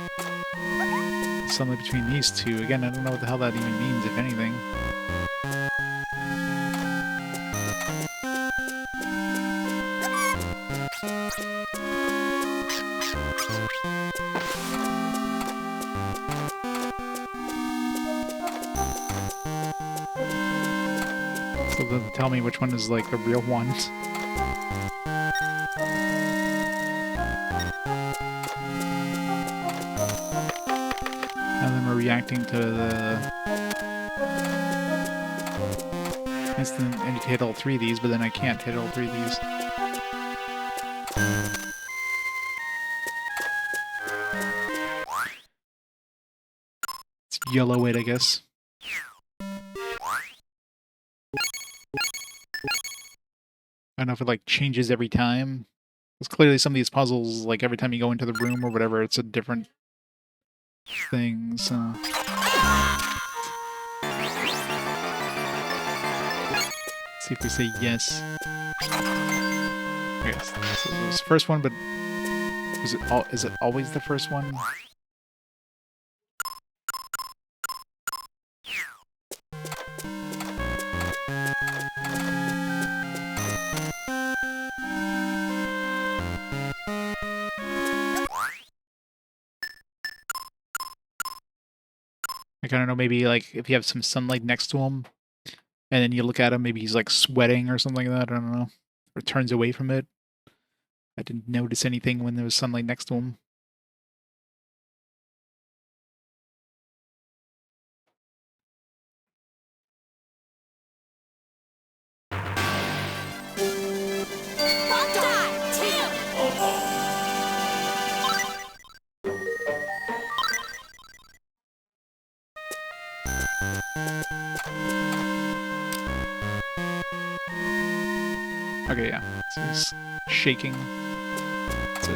Sunlight between these two. Again, I don't know what the hell that even means, if anything. So it doesn't tell me which one is like the real one. Now then we're reacting to the instant. I need to hit all three of these, but then I can't hit all three of these. It's yellow it, I guess. I don't know if it like changes every time. Because clearly some of these puzzles, like every time you go into the room or whatever, it's a different thing, so... Let's see if we say yes. Yes, so it was the first one, but is it always the first one? I don't know, maybe like if you have some sunlight next to him, and then you look at him, maybe he's like sweating or something like that, I don't know. Or turns away from it. I didn't notice anything when there was sunlight next to him. Boktai. Two. Okay, yeah. So he's shaking. That's it.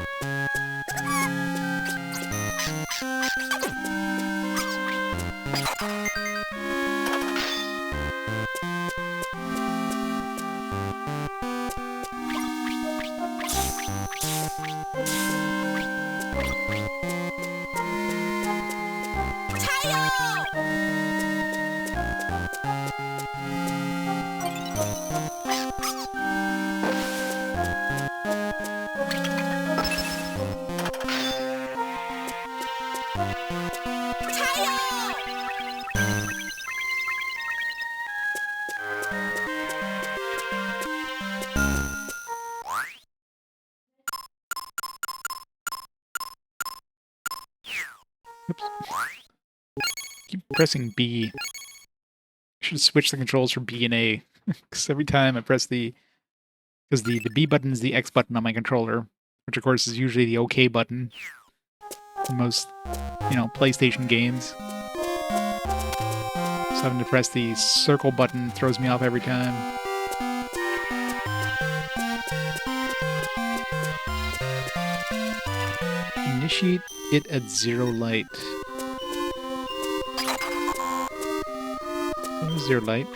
Oops. Keep pressing B. I should switch the controls from B and A. Because every time I press the... Because the B button is the X button on my controller. Which, of course, is usually the OK button. In most, PlayStation games. So having to press the circle button throws me off every time. Initiate it at 0 light. 0 light.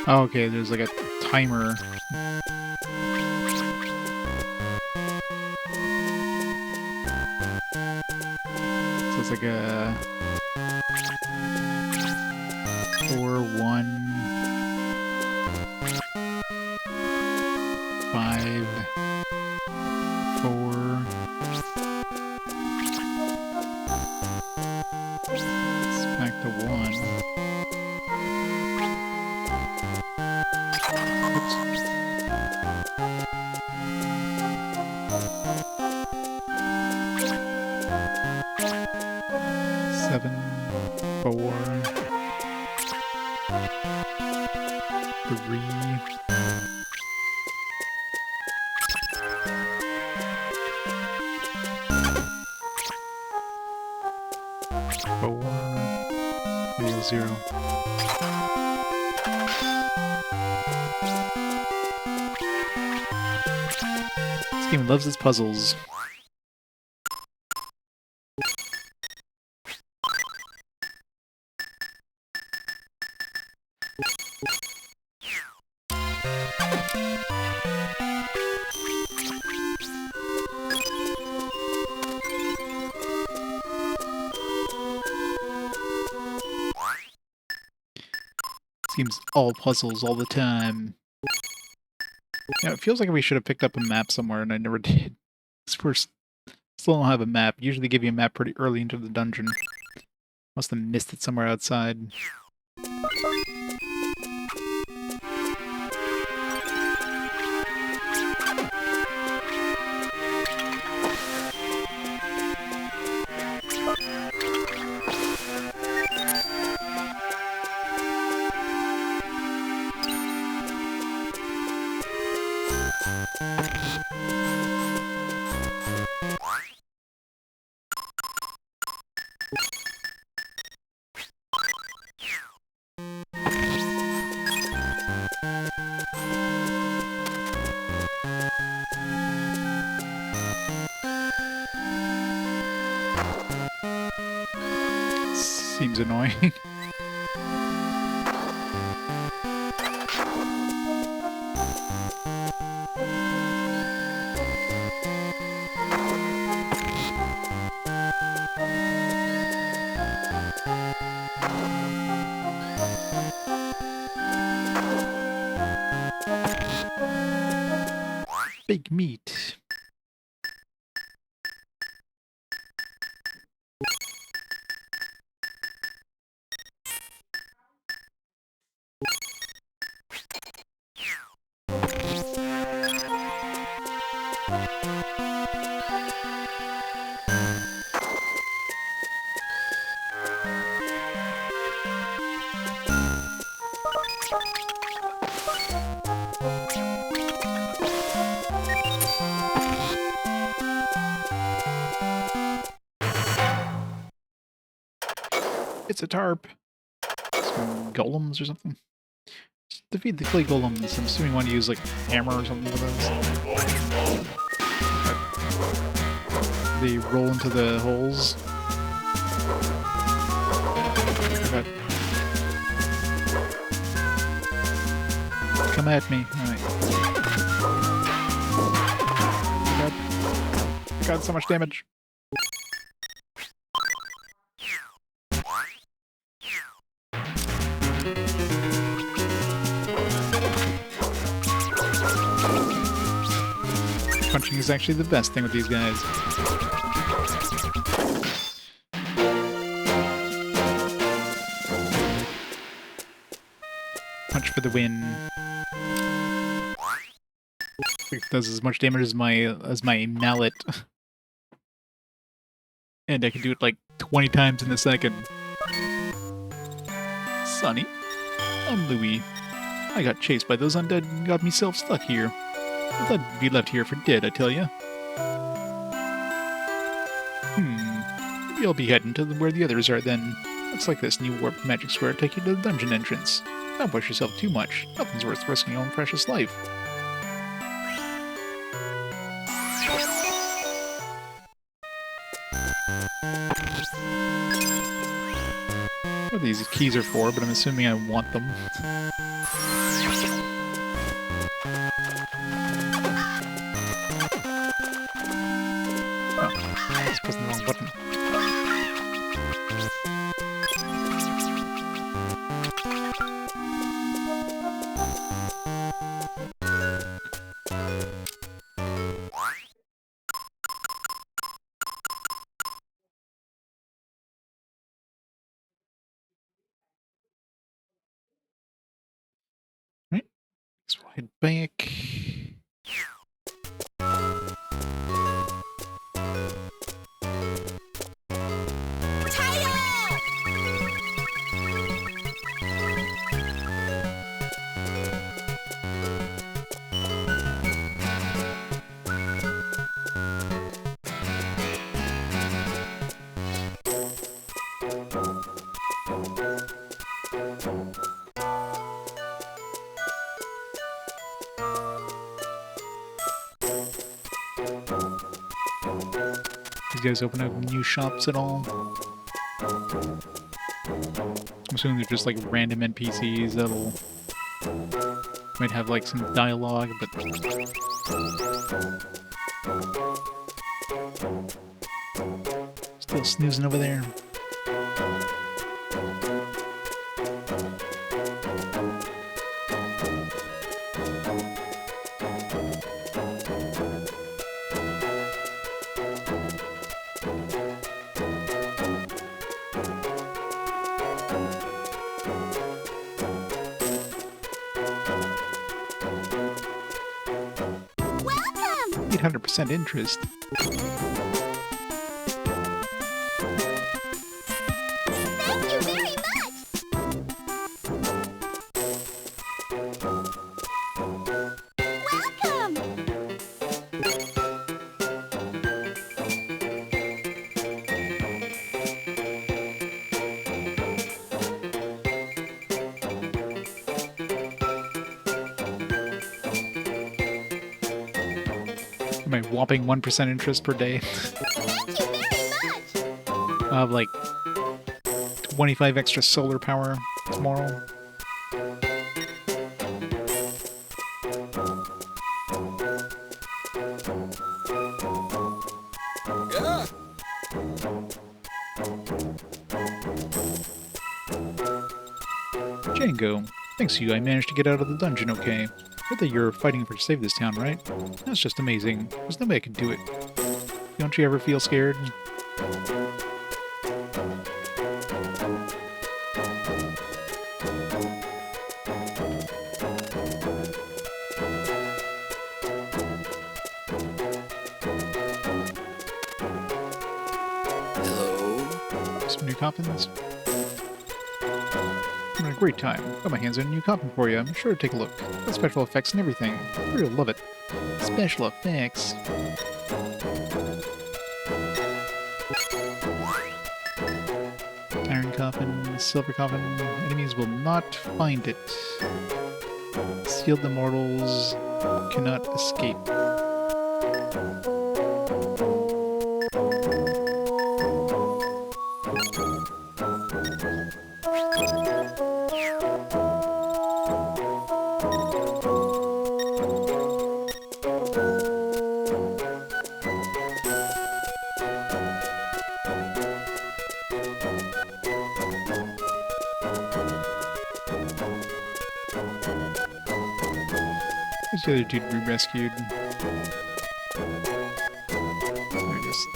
Oh, okay, there's like a timer. So it's like a 4, 1, 5, 4. It's back to 1. Seven, 4, 3. Four, 0. This game loves its puzzles. Seems all puzzles all the time. Yeah, it feels like we should have picked up a map somewhere, and I never did. Still don't have a map. Usually they give you a map pretty early into the dungeon. Must have missed it somewhere outside. Seems annoying. Big meat. It's a tarp. Some golems or something. Just defeat the clay golems. I'm assuming you want to use like a hammer or something for those. They roll into the holes. Okay. Come at me. Alright. God, so much damage. Punching is actually the best thing with these guys. Punch for the win. It does as much damage as my mallet. And I can do it like 20 times in a second. Sonny, I'm Louis. I got chased by those undead and got myself stuck here. I thought I'd be left here for dead, I tell ya. Maybe I'll be heading to where the others are then. Looks like this new warped magic square will take you to the dungeon entrance. Don't push yourself too much. Nothing's worth risking your own precious life. What these keys are for, but I'm assuming I want them. I was pressing the wrong button. Right. Let's ride back. These guys open up new shops at all? I'm assuming they're just like random NPCs that'll might have like some dialogue, but still snoozing over there. Welcome! 800% interest. Thank you very much! Welcome! My whopping 1% interest per day. Thank you very much! I'll have like 25 extra solar power tomorrow. Django. Thanks to you, I managed to get out of the dungeon okay. Heard that you're fighting to save this town, right? That's just amazing. There's no way I could do it. Don't you ever feel scared? Hello? Some new coffins? I'm having a great time. Got my hands on a new coffin for you. I'm sure to take a look. Got special effects and everything. You'll love it. Special effects. Iron coffin, silver coffin. Enemies will not find it. Sealed immortals cannot escape. Where's the other dude we rescued? There it is.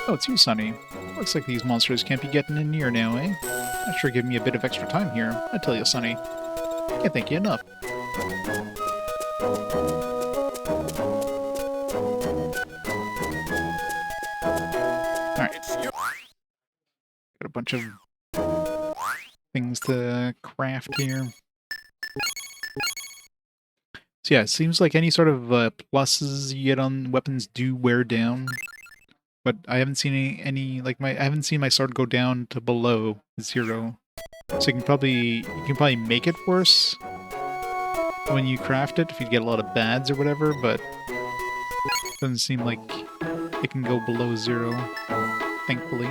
Oh, it's you, Sonny. Looks like these monsters can't be getting in near now, eh? That sure giving me a bit of extra time here. I tell you, Sonny. Can't thank you enough. Alright. Got a bunch of things to craft here. So yeah, it seems like any sort of pluses you get on weapons do wear down. But I haven't seen any like I haven't seen my sword go down to below 0. So you can probably make it worse when you craft it if you get a lot of bads or whatever, but it doesn't seem like it can go below 0, thankfully.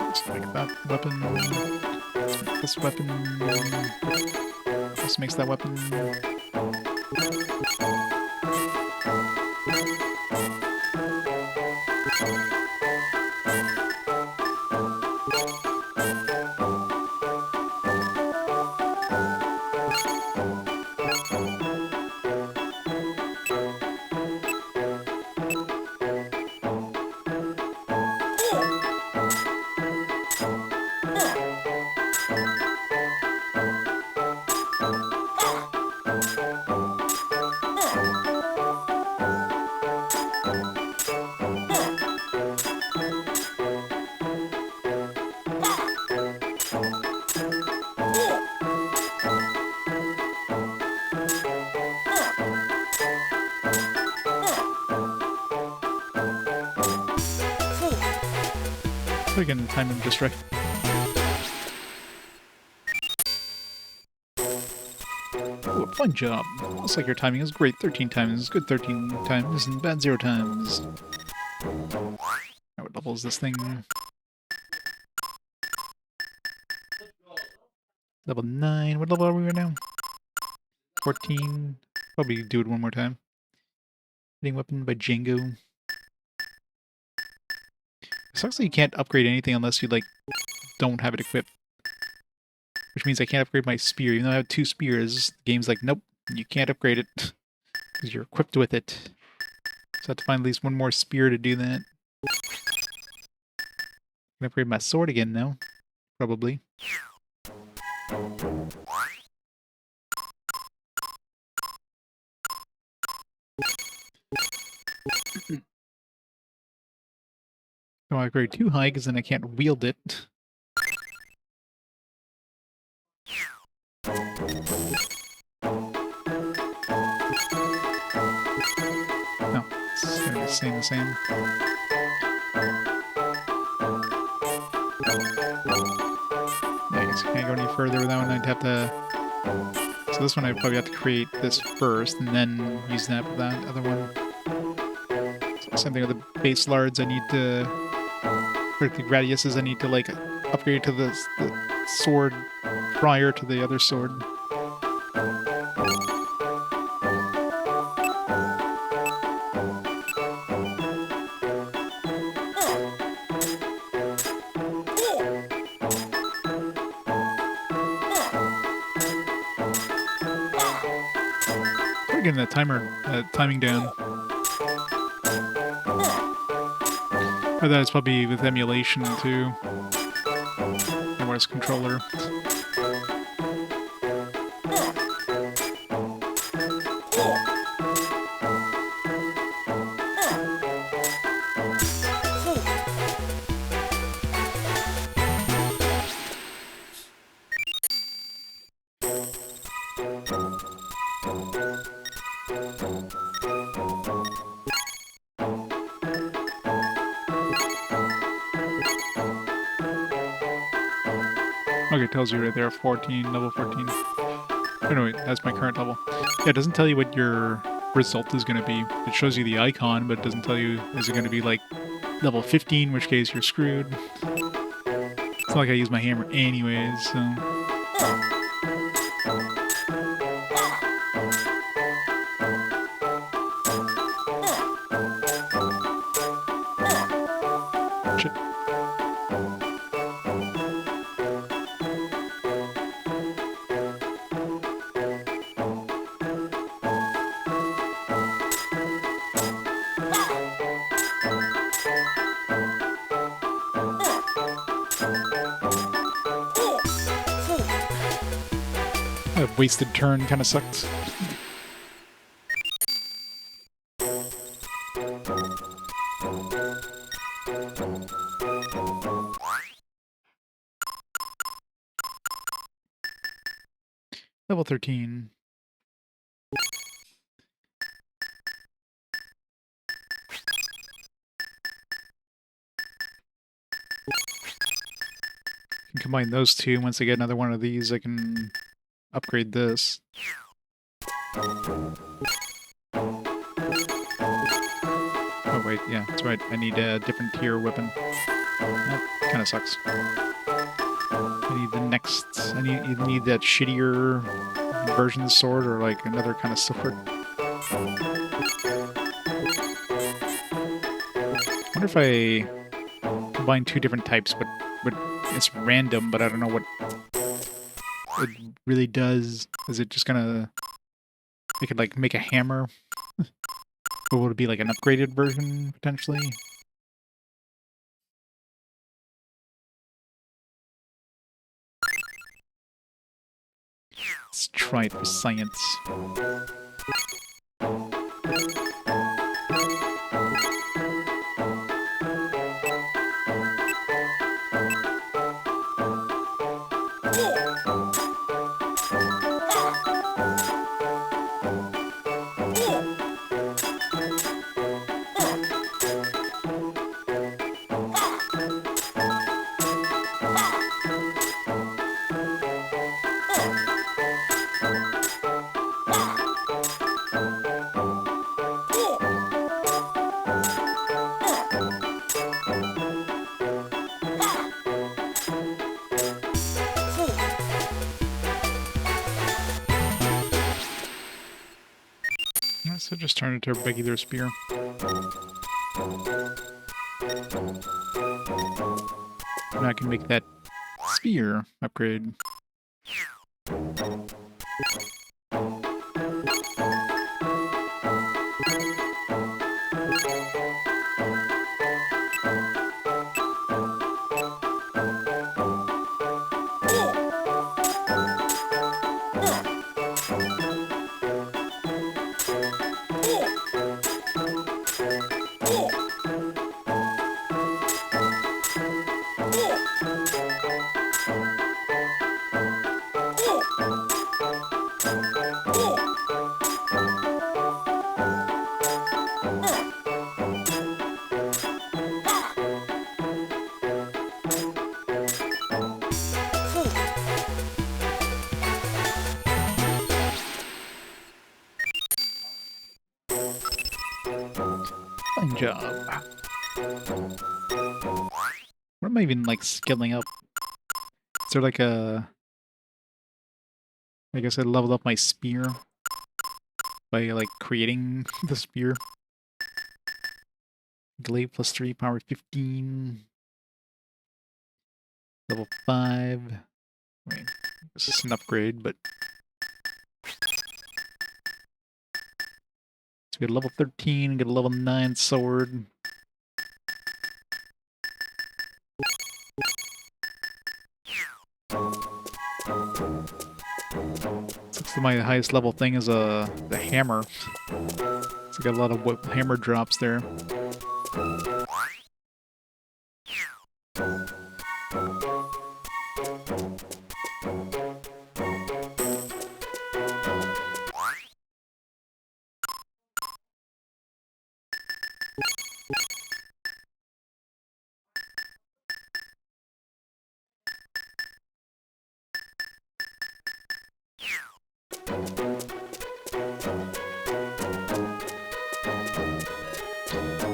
Let's make that weapon. Let's make this weapon. This makes that weapon. We're gonna time him just right. Ooh, fun job. Looks like your timing is great 13 times. Good 13 times and bad 0 times. What level is this thing? Level 9. What level are we right now? 14. Probably do it one more time. Hitting weapon by Django. It sucks that you can't upgrade anything unless you, like, don't have it equipped. Which means I can't upgrade my spear. Even though I have 2 spears, the game's like, nope, you can't upgrade it. Because you're equipped with it. So I have to find at least one more spear to do that. I can upgrade my sword again, though. Probably. Don't want to upgrade too high, because then I can't wield it. No, it's gonna be the same. Yeah, I guess I can't go any further with that one. I'd have to... So this one I'd probably have to create this first, and then use that for that other one. So same thing with the base lards, I need to... Or the gradiuses, I need to, like, upgrade to the sword prior to the other sword. getting that timing down. Or that is probably with emulation too. Where's controller? Okay, it tells you right there, 14, level 14. Oh no, wait, that's my current level. Yeah, it doesn't tell you what your result is going to be. It shows you the icon, but it doesn't tell you, is it going to be like level 15, in which case you're screwed. It's not like I use my hammer anyways, so... Shit. A wasted turn kind of sucked. Level 13. Can combine those two. Once I get another one of these, I can upgrade this. Oh wait, yeah, that's right. I need a different tier weapon. That kind of sucks. I need the next... I need that shittier version of the sword, or like another kind of sword. I wonder if I combine two different types, but it's random, but I don't know what it really does. Is it just gonna... It could like make a hammer? Or would it be like an upgraded version, potentially? Let's try it for science. So just turn it to a regular spear. Now I can make that spear upgrade. Fine job. What am I even, like, skilling up? Is there, like, a... I guess I leveled up my spear by, like, creating the spear. Delay plus 3, power 15. Level 5. Wait, this is an upgrade, but... So we got a level 13, got a level 9 sword. Looks like my highest level thing is the hammer. So I got a lot of hammer drops there.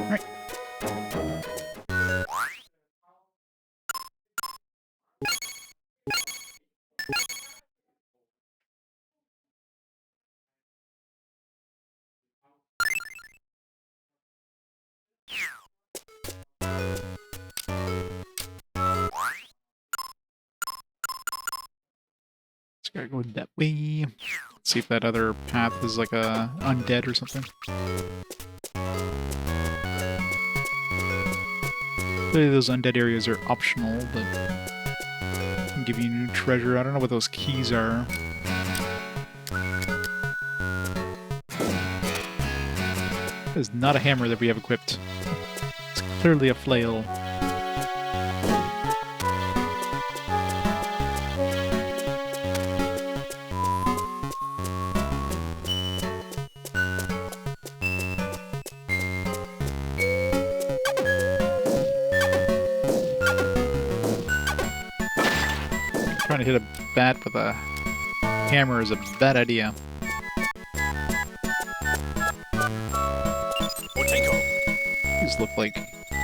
Alright. Just gotta go that way. Let's see if that other path is like a undead or something. Clearly those undead areas are optional, but can give you new treasure. I don't know what those keys are. That is not a hammer that we have equipped. It's clearly a flail. Trying to hit a bat with a hammer is a bad idea. These look like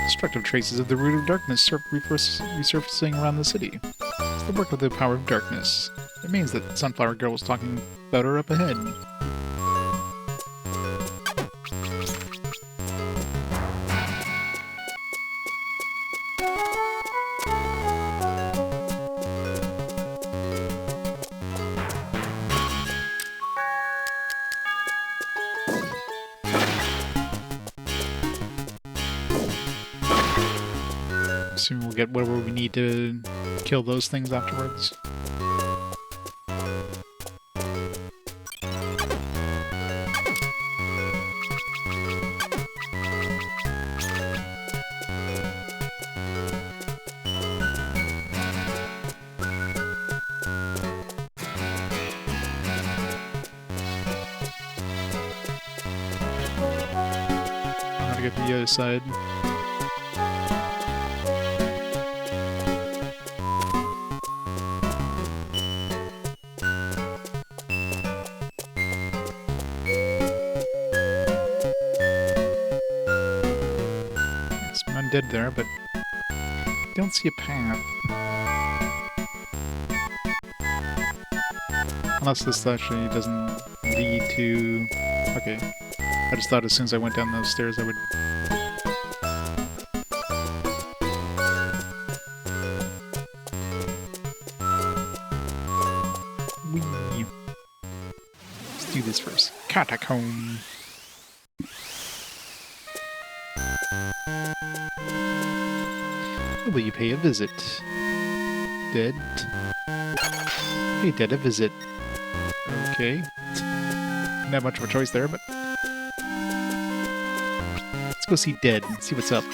destructive traces of the root of darkness resurfacing around the city. It's the work of the power of darkness. It means that Sunflower Girl was talking about her up ahead. Soon we'll get whatever we need to kill those things afterwards. How to get to the other side. Undead there, but don't see a path. Unless this actually doesn't lead to... Okay. I just thought as soon as I went down those stairs I would... Whee! Let's do this first. Catacomb! Will you pay a visit? Dead? Pay Dead a visit. Okay. Didn't have much of a choice there, but... Let's go see Dead and see what's up.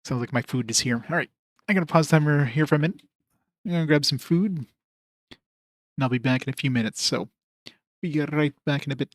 Sounds like my food is here. Alright, I'm going to pause the timer here for a minute. I'm going to grab some food. And I'll be back in a few minutes, so be right back in a bit.